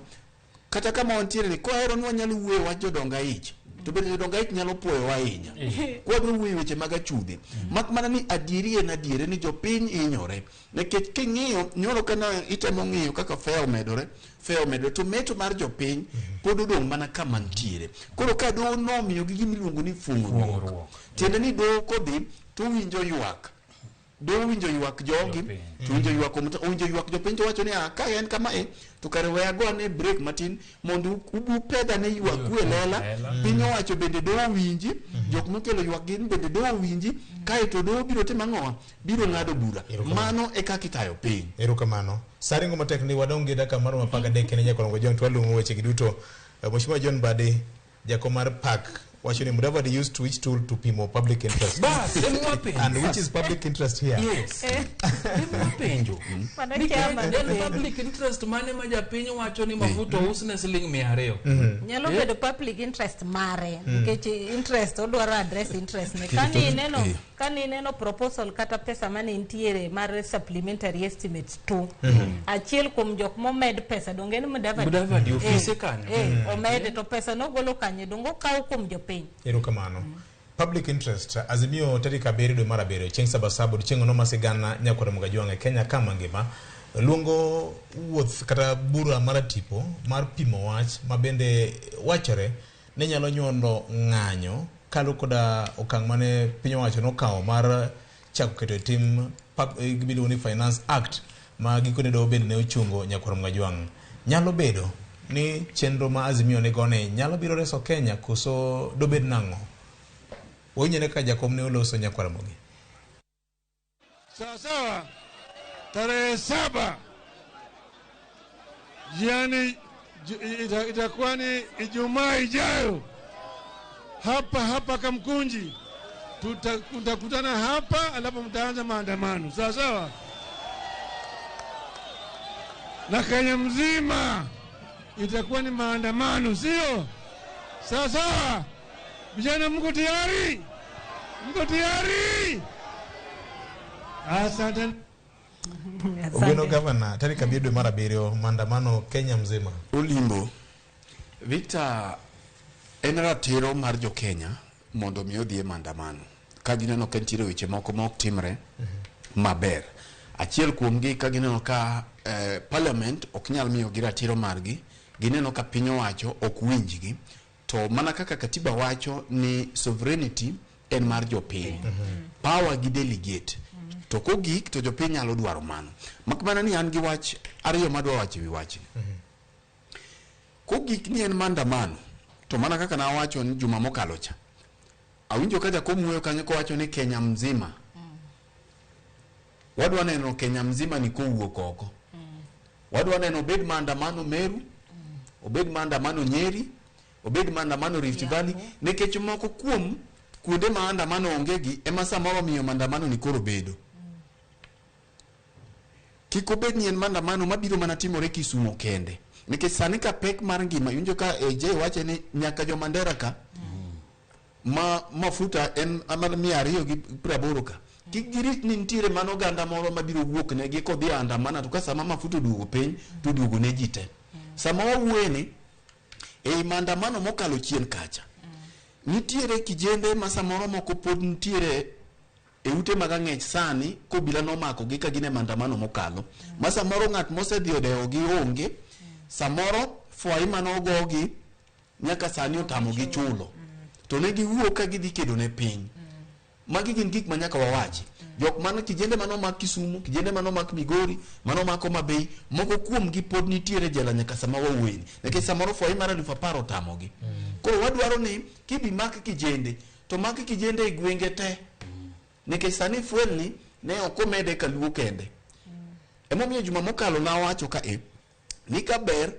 kata kama wantiere ni kohero ni wanyalo wuoyo wach jodonga ich to bende jodonga ich nyalo puoyo ahinya kwadro wuoyo weche mag achudhe mak mana ni adiere ni jopiny hinyore nikech king'iyo nyoro kana itemo ng'iyo kaka fare omedore to meto mar jopiny pod odong' mana kama ntiere. Koro ka doho nomiyo gi gimiluongo ni fung'ruok tiende ni doho kodhi to winjo ywak jogi to winjo ywak jopiny to wacho ni ka en kama to kare weya go ne break matin mondo ubu pedha ne ywak kuelela piny owacho bende doho winji jok mokelo ywak gin bende doho winji kae to doho biro timo ang'owa biro ng'ado bura. Mano e kaka itayo piny. Erokamano. Saringo matek ni wadonge dakika maro mapaga dek ne nyakolongo John twaluongo weche giduto. Mheshimiwa John Badi jakom mar park wacho ni Mudavadi used which tool to pimo public interest. And which is public interest here? Yes. Penjo. Public interest mane ma japiny wacho ni mafuta usne siling 200. Nyalo bedo public interest mare nikech interest odwaro address interest ne kani neno proposal kata pesa mane intiere mar supplementary estimates tu achiel kuom jok momed pesa donge ni Mudavadi office kanyo omed to pesa no golo kanye dongo kaw kuom jopiny. Erokamano. Public interest azimio tarika 7 dwe mar 7 chieng' sabasabu chieng' no masigana nyakore Mugajwang'e Kenya kama ngima luongo wuoth kata bura mar tipo mar pimo wach mabende wachore ne nyalo nyondo ng'anyo kalo koda okang' mane piny owacho nokawo mar chako keto tim gibiluongo ni Finance Act ma gikone do bende ne ochungo nyakore Mugajwang'e. Nyalo bedo ni chenro ma azimio ne gone nyalo biro reso Kenya koso dobed nang'o? Wonyene ka jakom ne oloso nyakwara mogi. Sawa tarehe 7 yani itakuwa ni Ijumaa ijayo hapa Kamkunji tutakutana hapa alafu mtaanza maandamano sawa na Kenya mzima itakuwa ni maandamano sio sawa vijana mko tayari asante. Ugeno governor tarika 7 dwe mar 7 maandamano Kenya mzima Olimbo Victor En ratiro mar jo Kenya mondo mi odhi e maandamano ka gineno ka nitiere weche moko ma ok timre maber. Achiel kuomgi ka gineno ka parliament ok nyal miyo gi ratiro margi, gineno ka piny owacho ok winjgi, to mana kaka katiba wacho ni sovereignty en mar jopiny, power gi delegate, to kogik to jopiny nyalo dwaro mano. Makmana ni an gi wach ariyo madwa wacho wi wach. Kogik ni en maandamano, to mana kaka na wacho ni juma mokalo cha, awinjo ka jakom wuoyo kanyo kowacho ni Kenya mzima, wadwa neno Kenya mzima ni kowuok oko. Wadwa neno obed maandamano Meru, obed maandamano Nyeri, obed maandamano Rift Valley, nikech moko kuom kuonde maandamano ongegi ema samoro miyo maandamano ni koro bedo. Kik obed ni en maandamano mabiro mana timore Kisumu kende, nikech sani ka pek mar ngima, yunjo ka AJ wache ni nyaka jo Mandera ka mafuta en amana 280 ka. Kik girit ni nitiere mano ganda moro mabiro wuok negi kodhi andamana, to ka sama mafuta duogo piny to duogo ne ji te. Sama wawueni ei maandamano mokalo chien kacha, nitiere kijende ma samoro moko pod nitiere e ute mag ang'ech sani kobila nomako gi ka gine maandamano mokalo, ma samoro ng'at mosedhi odewo gi onge, samoro fwai manogogi nyaka sani otamo gi chulo, to ne giwuok ka gidhi kedo ne piny. Magi gin gik manyaka wawachi. Jok mano kijende mano mak Kisumu, kijende mano mak Migori, mano mak Homa Bay, moko kuom gi pod nitiere jela nyaka sama wawueni, nikech samoro fwai mar 10,000 otamogi. Koro wadwaro ni kibi mak kijende, to mak kijende e gwenge te, nikech sani fuelni ne ok omede Kaluo kende. Emomiyo juma mokalo na wacho ka ni ka ber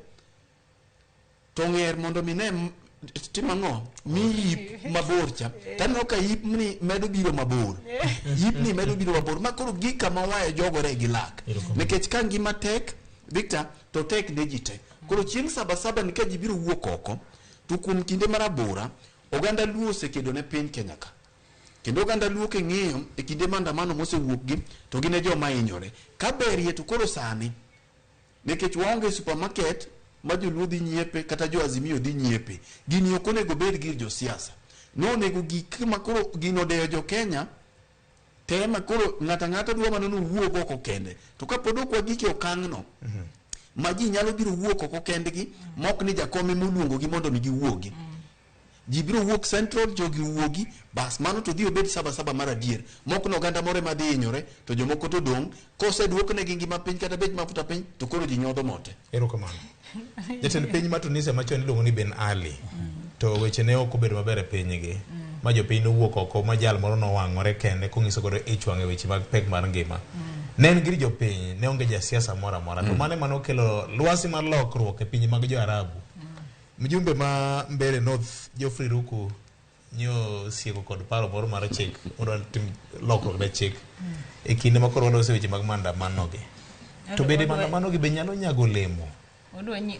to ng'er mondo mine timang'o mi yip mabor cha, taneno ka yip ni medo biro mabor, yip ni medo biro mabor, ma koro gika ma wae jogore gi lak, nikech ka ngima tek Victor to tek ne ji tek. Koro chieng' saba ni ka ji biro wuok oko, to kuom kinde marabora oganda Luo osekedo ne piny Kenya ka, kendo oganda Luo king'iyo e kinde maandamano mosewuok gi to gine joma hinyore. Ka berie to koro sani, nikech waonge supermarket ma joluo dhi nyiepe kata jo Azimio dhi nyiepe, gini ok onego bed gir jo siasa, no onego gik ma koro gino deyo jo Kenya tema koro ng'ata dwa manono wuok oko kende. To ka pod ok wagike okang'no ma ji nyalo biro wuok oko kendgi, mok ni jakom emoluongo gi mondo mi giwuogi, ji biro wuok Central, jogi wuogi, bas mano to dhi obed saba mar adier, mok no oganda more madhi hinyore, to jomoko to dong' koseduok ne gi ngima piny kata bech mafuta piny, to koro ji nyodho mote. Erokamano. Jatend piny ma Tunisia machon iluongo ni Ben Ali, to weche ne ok obedo maber e pinygi, ma jopiny nowuok oko, ma jal moro nowang'ore kende konyiso godo ich wang' e weche mag pek mar ngima. Ne en gir jopiny, ne onge jasiasa moro amora, to mano ema nokelo lwasi mar lokruok e pinje mag jo Arabu. Mjumbe ma Mbeere North Geoffrey Ruku nyo sieko kod paro moro mar chik mondo tim lokruok ne chik e kinde ma koro walose weche mag maandamano gi. To bende maandamano gi be nyalo nyago olemo.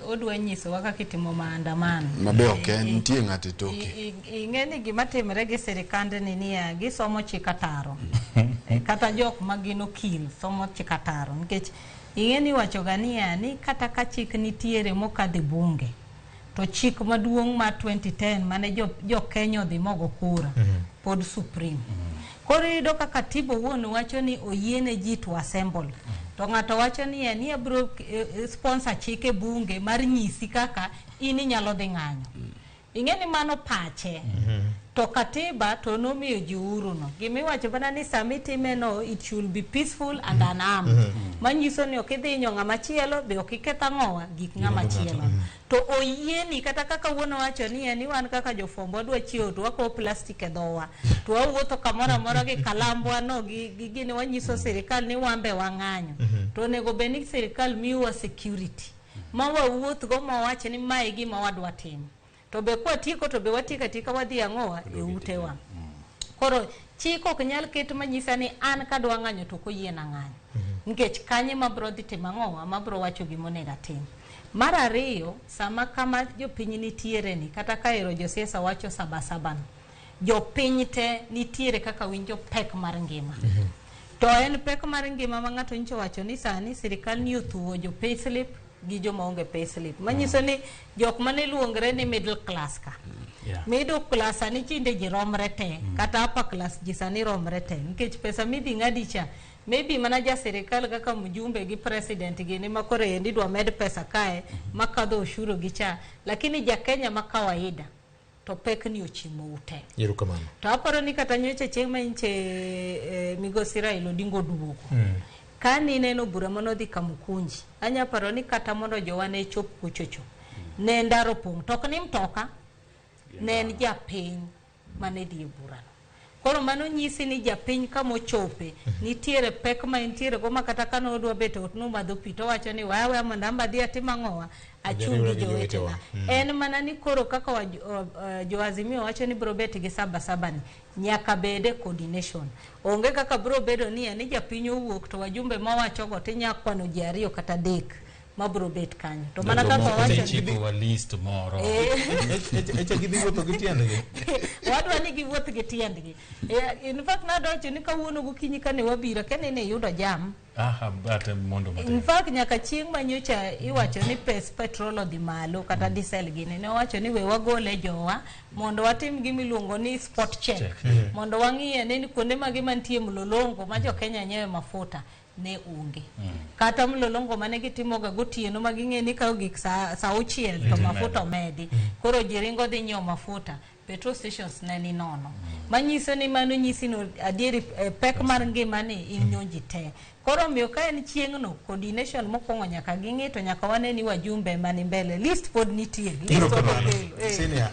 Odwa nyisowa kaka itimo maandamano. Mabe ok nitie ng'ato toke. Ing'eni gima timre gi sirikande ni niya, gisomo chik ataro. Kata jok ma gin okil somo chik ataro, nikech ing'eni wachoga niya ni kata ka chik nitiere mokadhi bunge, to chik maduong' ma 2010 mane jo Kenya odhi mogo kura pod supreme. Koro iyudo ka katiba wuon wacho ni oyiene ji to assemble, to ng'ato wacho ni en bro sponsor chike bunge mar nyisi kaka ini nyalo dhi ng'anyo. Ing'eni mano pache. To katiba to nomiyo ji uhuru no. Gimiwacho bana ni samitime no, it should be peaceful and unarmed. Manyiso ni ok idhi hinyo ng'ama chielo, be ok iketho ang'owa gik ng'ama chielo. To oyieni kata kaka wuon wacho ni en wan kaka jofwambo wadwa chiwo to wakawo plastic e dhowa, to wawuotho kamoro amora gi kalambwa no gi gini wanyiso sirikal ni wambe wang'anyo. To onego bed ni sirikal miyowa security ma wawuoth go ma wacho ni mae gima wadwa timo. To be kwa tiko to be watika tika wadhi ang'owa e utewa. Koro chik ok nyal ket manyisa ni an kadwa ng'anyo to koyiena ng'anyo, nikech kanye mabro dhi timo ang'owa, mabro wacho gimonego atim. Mar ariyo, sama kama jopiny nitiere ni, kata ka ero josiasa wacho sabasaba, jopiny te nitiere kaka winjo pek mar ngima. To en pek mar ngima ma ng'ato nyicho wacho ni sani sirikal ni othuo jo payslip gi joma onge payslip. Manyiso ni jok mane luongre ni middle class ka. mido klas ani chinde ji romre te kata apa klas ji sani romre te nikech pesa midhi ng'adi cha maybe mana ja serikal kaka mjumbe gi president gi ni makore endi dwa med pesa kae makadho ushuru gi cha lakini ja Kenya makawaida to pek ni ochimo ute Yerukamano to aparo ni kata nyoche chieng' manche Migosi Raila Odinga duogo kani neno bura manodhi Kamukunji anya paro ni kata mondo jowane chop kuchocho ne ndaro pong tok ni mtoka ne en japiny mane dhi bura koro mano nyisi ni japiny kamo chope nitiere pek ma nitiere go makata kano odwa beto otno madho pito wacho ni wawe amandamba dhi atima ngowa achungi jowetena en mana ni koro kaka joazimio wacho ni bro bet gi saba ni nyaka bede coordination onge kaka bro bedo ni ani japiny owuok to wajumbe mawacho go tinya kwano ji ariyo kata dek mabro bet kanyo to mana kaka wacho chipo wa list moro echa gidhi wuotho gi tiendgi wadwa ni giwuoth gi tiendgi in fact na docho ni kawuono gokinyi kane wabira kane ne yudo jam bate mondo mate in fact nyaka chieng' manyocha iwacho ni pes petrol odhi malo kata diesel gini ne wacho ni we wagole jowa mondo watim gimiluongo ni spot check mondo wang'iye ni kuonde magi mantie mlolongo ma jo Kenya nyewe mafuta ne unge kata mlolongo mane gitimoga gotieno maging'e ni kawo gik saa 6 to mafuta omedi koro jiringo dhi nyiewo mafuta petrol stations ne ni nono manyiso ni mano nyisi no adieri pek mar ngima ni inyonji te koro miyo ka en chieng'no coordination mokwongo nyaka ging'i to nyaka wane ni wajumbe mani mbele list pod nitie list pod senior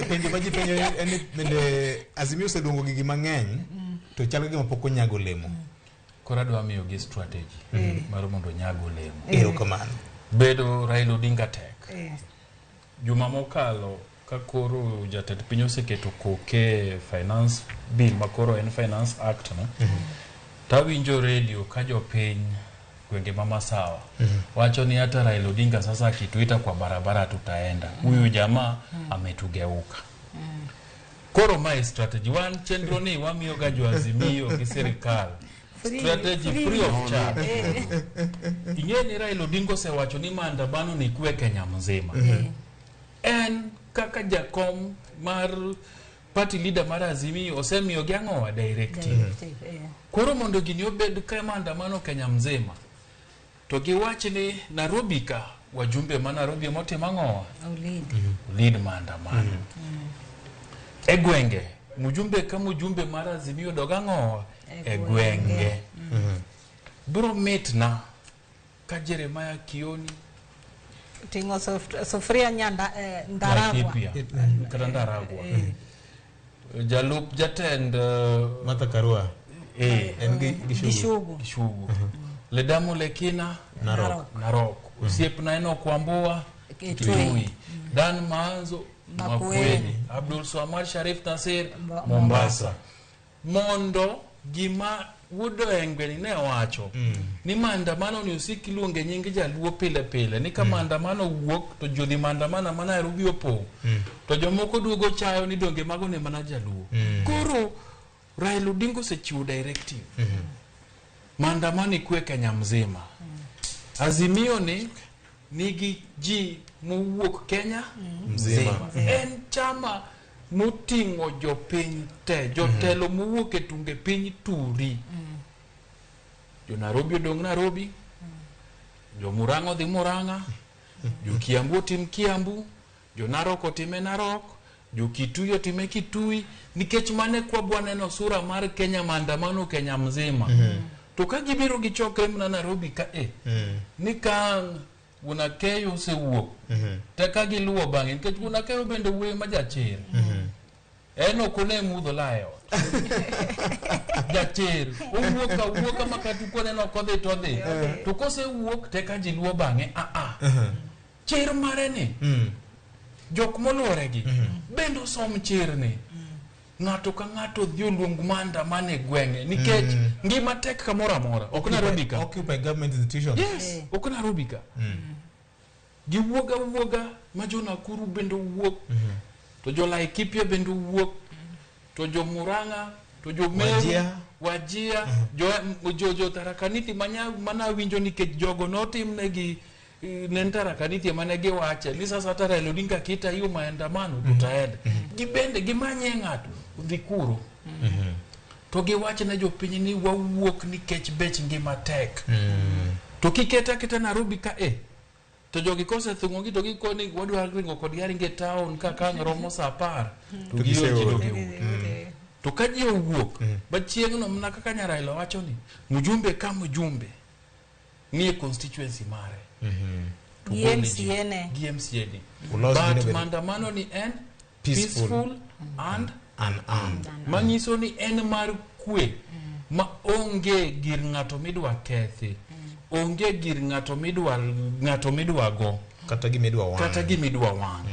penjo maji penjo en bende Azimio oseduongo gigi mang'eny to chal gima pok onyago olemo kora dwa miyo gi strategy mar mondo nyago olemo erokamano bedo Raila Odinga tek juma mokalo ka koro jatend piny oseketo koke finance bill makoro en finance act no tawinjo radio ka jopiny gwenge mama sawa wacho ni hata Raila Odinga sasa akituita kwa barabara tutaenda huyu jamaa ametugeuka koro my strategy one chenro ni wamiyo ga joazimio gi serikal strategy free of charge ingeni Raila Odinga osewacho ni maandamano ni kwe Kenya mzima en kaka jakom mar party leader mar Azimio osemiyo giang'owa directive koro mondo gini obed ka maandamano Kenya mzima to giwach ni Nairobi ka wajumbe ma Nairobi motimo ang'owa lead maandamano e gwenge mujumbe ka mujumbe mar Azimio dogang'owa e gwenge bro mitna ka Jeremiah Kioni tingo sofria nyanda ndaragwa kata ndaragwa jalup jatend Martha Karua en Gishugu Ledamu Lekina Narok Osiepna eno Kwambua Kitui Dan Maanzo Makueni Abdul Swamar Sharif Nasir Mombasa mondo gima wudo engweni ne wacho ni maandamano ni usiki luonge nyingi jaluo pile pile ni kama maandamano wuok to jodhi maandamano mana Nairobi opo to jomoko duogo chayo ni donge mago ne mana jaluo koro Raila Odinga osechiwo directive maandamano kwe Kenya mzima Azimio ni nigi ji muwuok Kenya mzima en chama mutingo jopiny te jotelo muwuok e tunge piny turi jo Nairobi odong Nairobi jo Murang'a dhi Murang'a jo Kiambu tim Kiambu jo Narok otime Narok jo Kitui otime Kitui nikech mane kwa bwana no sura mar Kenya maandamano Kenya mzima to ka gibiro gichokre na Nairobi ka ni kan unakeyo sewuok te ka giluwo bang'e nikech unakeyo bende wuoyo ma jachir eno kone mudho layo jachir uwuoka makatu kone no kodhi to dhi to kose wuok te ka jiluwo bang'e chir mare ni jok moluore gi bende som chir ni ng'ato ka ng'ato dhi oluong maandamano e gwenge nikech ngima tek kamoro amora ok Nairobi ka occupy government institutions yes ok Nairobi ka giwuoga ma jo Nakuru bende wuok to jo Laikipia bende wuok to jo Murang'a to jo Meru Wajia jo Tharaka-Nithi mana winjo nikech jogo notimnegi nen Tharaka-Nithi mane giwache ni sasa hata Raila Odinga kita hiyo maandamano tutaenda gibende gimanye ng'ato dhi kuro to giwacho ne jopiny ni wawuok nikech bech ngima tek to kiketa keta Nairobi ka to jogi kose thung'ogi to gikoni wadwa ringo kod yaringe town ka kang' romo saa 10 to giyoji to ka ji owuok ba chieng'no mna kaka Nyarailo wacho ni mjumbe ka mjumbe nie constituency mare GMCA ni but maandamano ni en peaceful and unarmed manyiso ni en mar kwe ma onge gir ng'ato midwa kethi onge gir ng'ato midwa go kata gimidwa wang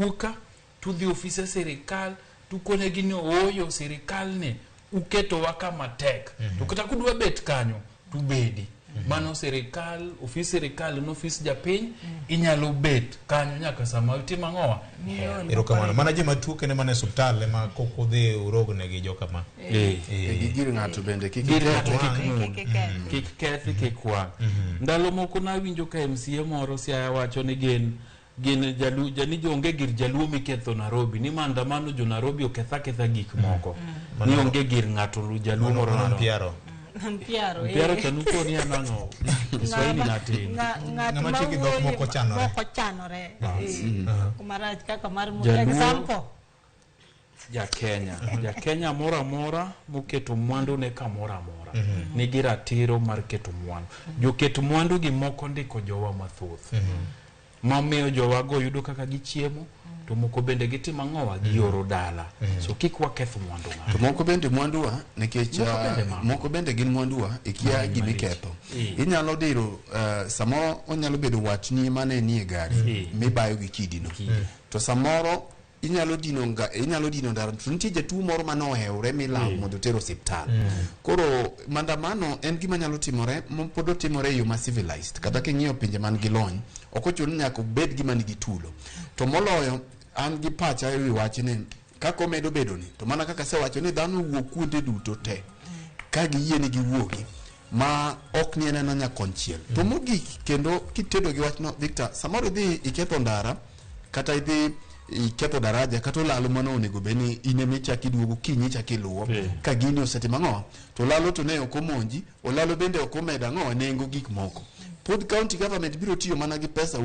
wuka to the office serikal tukone gini oyo serikal ne uketo waka matek to kata kudwa bet kanyo tubedi mano serikal office serikal no office japiny inyalo bet kanyo nyaka sama utima ng'owa erokamano mana jema tuo kene mana hospital ema koko dhi urogne gi joka ma gir ng'ato bende kik kethi kik wang ndalo moko nawinjo ka MCA moro Siaya wacho ni gin jani jonge gir jaluo miketho Nairobi ni maandamano jo Nairobi oketha gik moko ni onge gir ng'ato jaluo moro Mpiaro chanuko ni anang'o Kiswahili natin ng'ama chiki dhok moko chanore kumarach kaka mar example ja Kenya mora moketo mwandu ne kamora nigi ratiro mar keto mwandu joketo mwandu gi moko ndiko jowa mathoth mamiyo jowa go yudo kaka gichiemo to moko bende gitimo ng'owa gioro dala so kik waketh mwandu to moko bende mwanduwa nikech moko bende gin mwanduwa ikia gimiketho inyalo diro samoro onyalo bedo wachni mane nie gari mibayo gi kidino to samoro inyalo dino ndara to nitie jatuo moro manoheure milawo mondo tero hospital koro maandamano en gima nyalo timore pod timore yo ma civilized kata king'iyo pinje man gi lony ok ochuno nyaka bed gima nigi tulo to moloyo an gi pacha ewi wachni kako medo bedo ni to mana kaka sewacho ni dhano wuok kuonde duto te ka giyie ni giwuogi ma ok ni eneno nyakonchiel to mogik kendo kitedo gi wachno Victor samoro idhi iketho ndara kata idhi iketho daraja kata lalo mano onego beni ineme chaki duogo kinyi chaki luwo ka gini osetima ng'owa to lalo to ne okomonji olalo bende okomeda ng'owa nengo gik moko pod county government biro tiyo mana gi pesa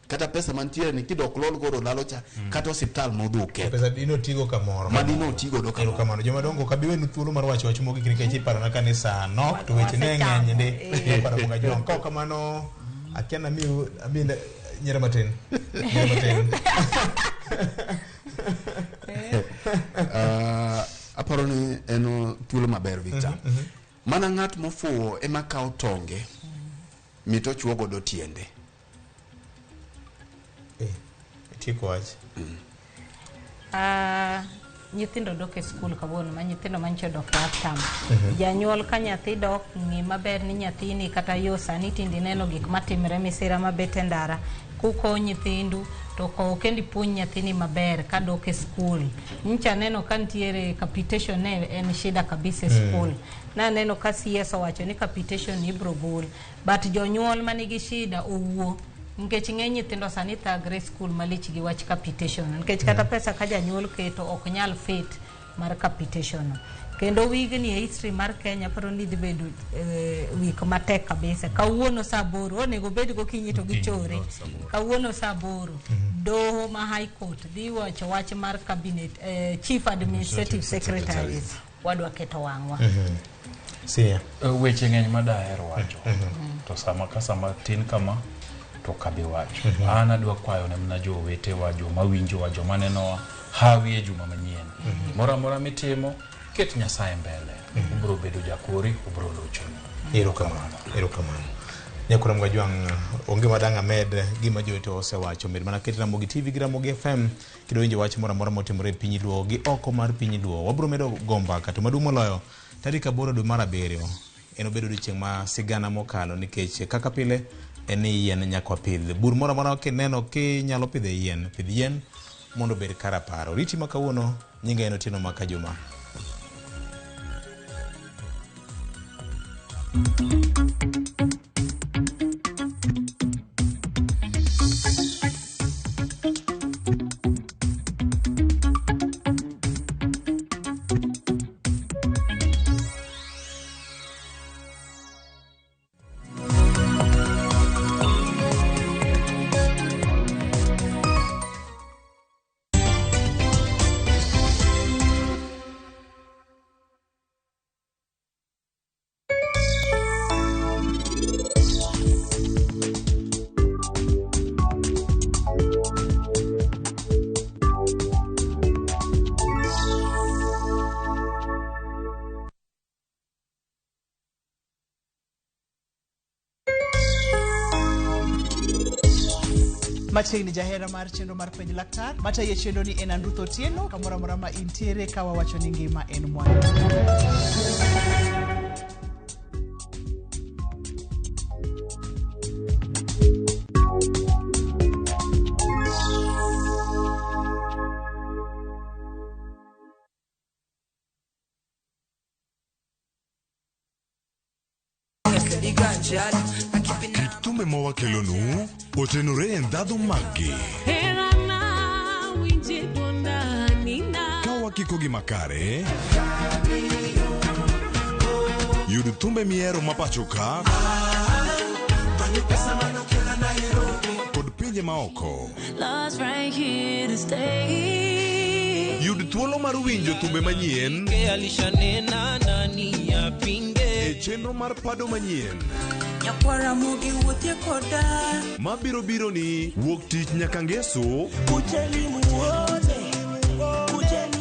kata pesa mantiere ni kidok lol goro lalo cha kata hospital modhuke pesa dino tigo kamoro madino tigo do kamano joma dongo kabiwe ni thuolo mar wacho wach mogik nikech iparo na kanisa nok to weche ne ng'eny ndi iparo mga jong ka kamano akiana miyo abinda nyere matin aparo ni eno thuolo maber Victor mana ng'at mofuwo ema kawo tonge mito chuogo do tiende tiko wach nyithindo dok e skul kawuono ma nyithindo mancho dok aftam janyuol ka nyathi dok ng'i maber ni nyathini kata yo sani tindi neno gik matimre misira mabete ndara kuko nyithindu to ko kendi puonj nyathini maber ka dok e skul ncha neno ka ntiere capitation ne en shida kabisa e skul na neno ka CS wacho ni capitation ibro bul but jonyuol manigi shida owuo nikech ng'eny nyithindo sani thagre skul malich gi wach capitation nikech kata pesa ka janyuol keto ok nyal fit mar capitation kendo wigni e history mar Kenya paro ni dhibedo wik matek kabisa kawuono saa 8 onego bed gokinyi to gichore kawuono saa 8 doho ma high court dhi wacho wach mar cabinet chief administrative secretaries wadwa keto wangwa Siya weche ng'eny madaher wacho to sama tin kama to kabi wacho ana dwa kwayo ne mna jo wete wa jo mawinjo wa jo maneno hawi e juma manyien mora mitimo ket Nyasaye mbele ubro bedo jakori ubro locho erokamano nyakura mga jwang onge madanga med gima joito osewacho med mana ketina Ramogi TV gi Ramogi FM kido winjo wach mora motimore piny Luo gi oko mar piny Luo wabro medo gomba kata maduong' moloyo tarik 8 dwe mar 7 eno bedo chieng' ma sigana mokalo nikech kaka pile en yien nyakwa pidh bur mora kineno kinyalo pidhe yien pidh yien mondo bed karaparo riti makawuono nyinga eno Tino Makajuma. Machiegni jahera mar chenro mar penj laktar mataye chenro ni en Andruth Otieno, kamoro amora ma intiere ka wawacho ni ngima en mwandu. Kit thumbe mawakelonu otenore e ndhadhu maggi. Ka wakiko gi makare, yud thumbe mihero mapacho ka kod pinje maoko. Yud thuolo mar winjo thumbe manyien e chenro mar Pado Manyien mabiro biro ni wuok tich nyaka ngeso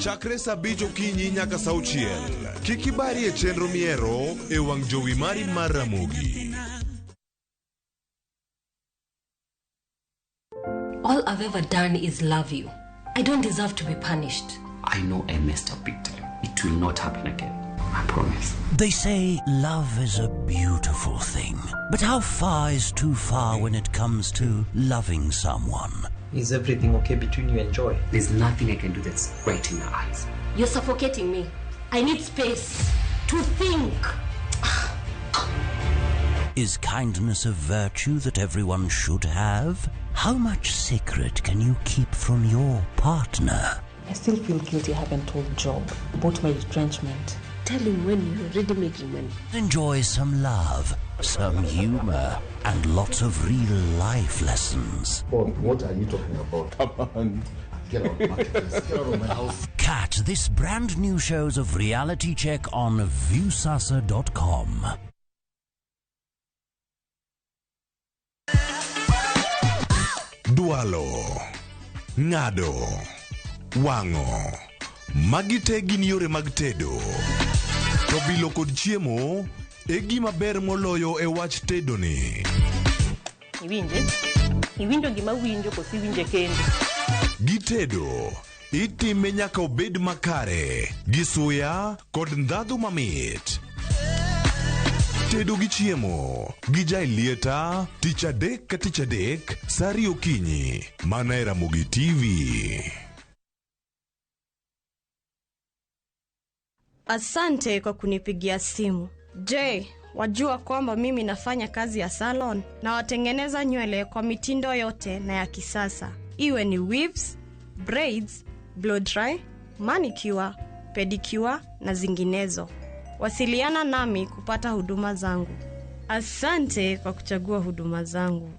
chakre saa 5 okinyi nyaka saa 6. Kik ibari e chenro miero e wang' jowi mari mar Ramogi. All I've ever done is love you. I don't deserve to be punished. I know I messed up big time. It will not happen again. I promise. They say love is a beautiful thing. But how far is too far when it comes to loving someone? Is everything okay between you and Joy? There's nothing I can do that's right in her eyes. You're suffocating me. I need space to think. Is kindness a virtue that everyone should have? How much secret can you keep from your partner? I still feel guilty I haven't told Job about my retrenchment. Tell him when you're already making money. Enjoy some love, some humor, and lots of real life lessons. What are you talking about? Come on. Get out of my house. Get out of my house. Catch this brand new shows of Reality Check on viewsasa.com. Dualo, ng'ado, wang'o, magi te gin yore mag tedo. To bilo kod chiemo e gima ber moloyo e wach tedo ni. Iwinjo gima winjo kosi winje kendo. Gi tedo itime nyaka obed makare, gi suya kod ndhadhu mamit. Tedo gi chiemo gi jai lieta tich adek ka tich adek saa 2 okinyi mana e Ramogi TV. Asante kwa kunipigia simu. Je, wajua kwamba mimi nafanya kazi ya salon na watengeneza nywele kwa mitindo yote na ya kisasa. Iwe ni weaves, braids, blow dry, manicure, pedicure na zinginezo. Wasiliana nami kupata huduma zangu. Asante kwa kuchagua huduma zangu.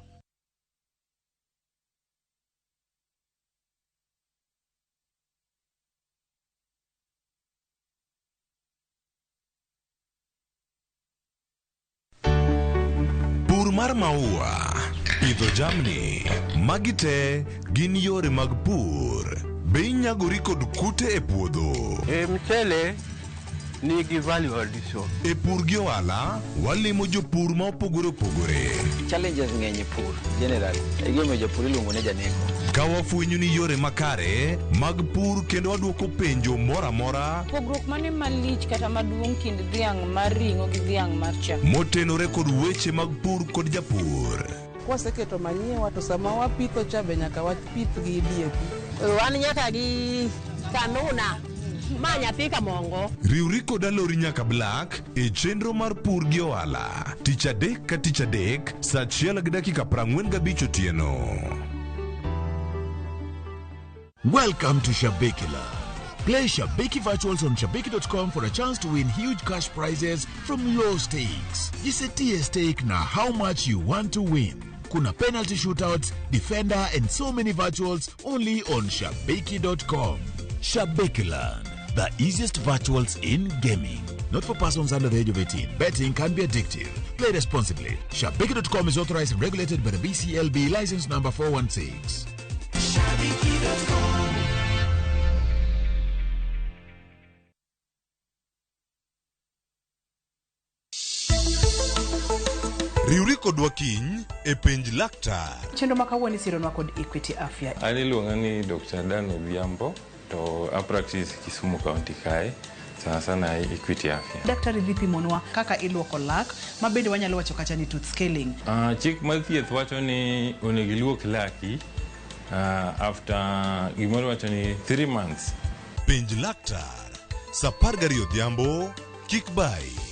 Pur mar maua, pidho jamni, magi te gin yore mag pur. Be inyagori kod kute e puodho. Mchele nigi value addition. E pur gi ohala, walimo jopur ma opogore opogore. Challenges ng'eny e pur generally. E gima jopur iluongo ne janeko. Ka wafwenyo ni yore makare mag pur kendo waduoko penjo mora mora. Pogruok mane malich kata maduong' kind dhiang' mar ring'o gi dhiang' mar chak. Motenore kod weche mag pur kod japur. Kwaseketo manyiwa to sama wapitho cha be nyaka wapith gi DAP. Wan nyaka gi kanuna. Manya pika mongo. Riwri kod alori nyaka Black e chenro mar pur gi ohala. Tich adek ka tich adek saa 1 gi dakika 45 otieno. Welcome to Shabekila. Play Shabeki Virtuals on Shabeki.com for a chance to win huge cash prizes from low stakes. Jisetie stake na how much you want to win. Kuna penalty shootouts, defender and so many virtuals only on Shabeki.com. Shabekiland, the easiest virtuals in gaming. Not for persons under the age of 18. Betting can be addictive. Play responsibly. Shabeki.com is authorized and regulated by the BCLB license number 416. Shabeki.com. Riwri kodwa kiny e penj laktar. Chenro ma kawuono isironwa kod Equity Afya. An iluonga ni Dr. Dan Odhiambo to a practice Kisumu County kae. Sana sana Equity Afya. Daktari, vipi monwa kaka iluoko lak mabende wanyalo wacho kata ni tooth scaling? Chik mar thieth wacho ni onego iluok laki after gimoro wacho ni 3 months. Penj laktar, sa 12 odhiambo, kik bai.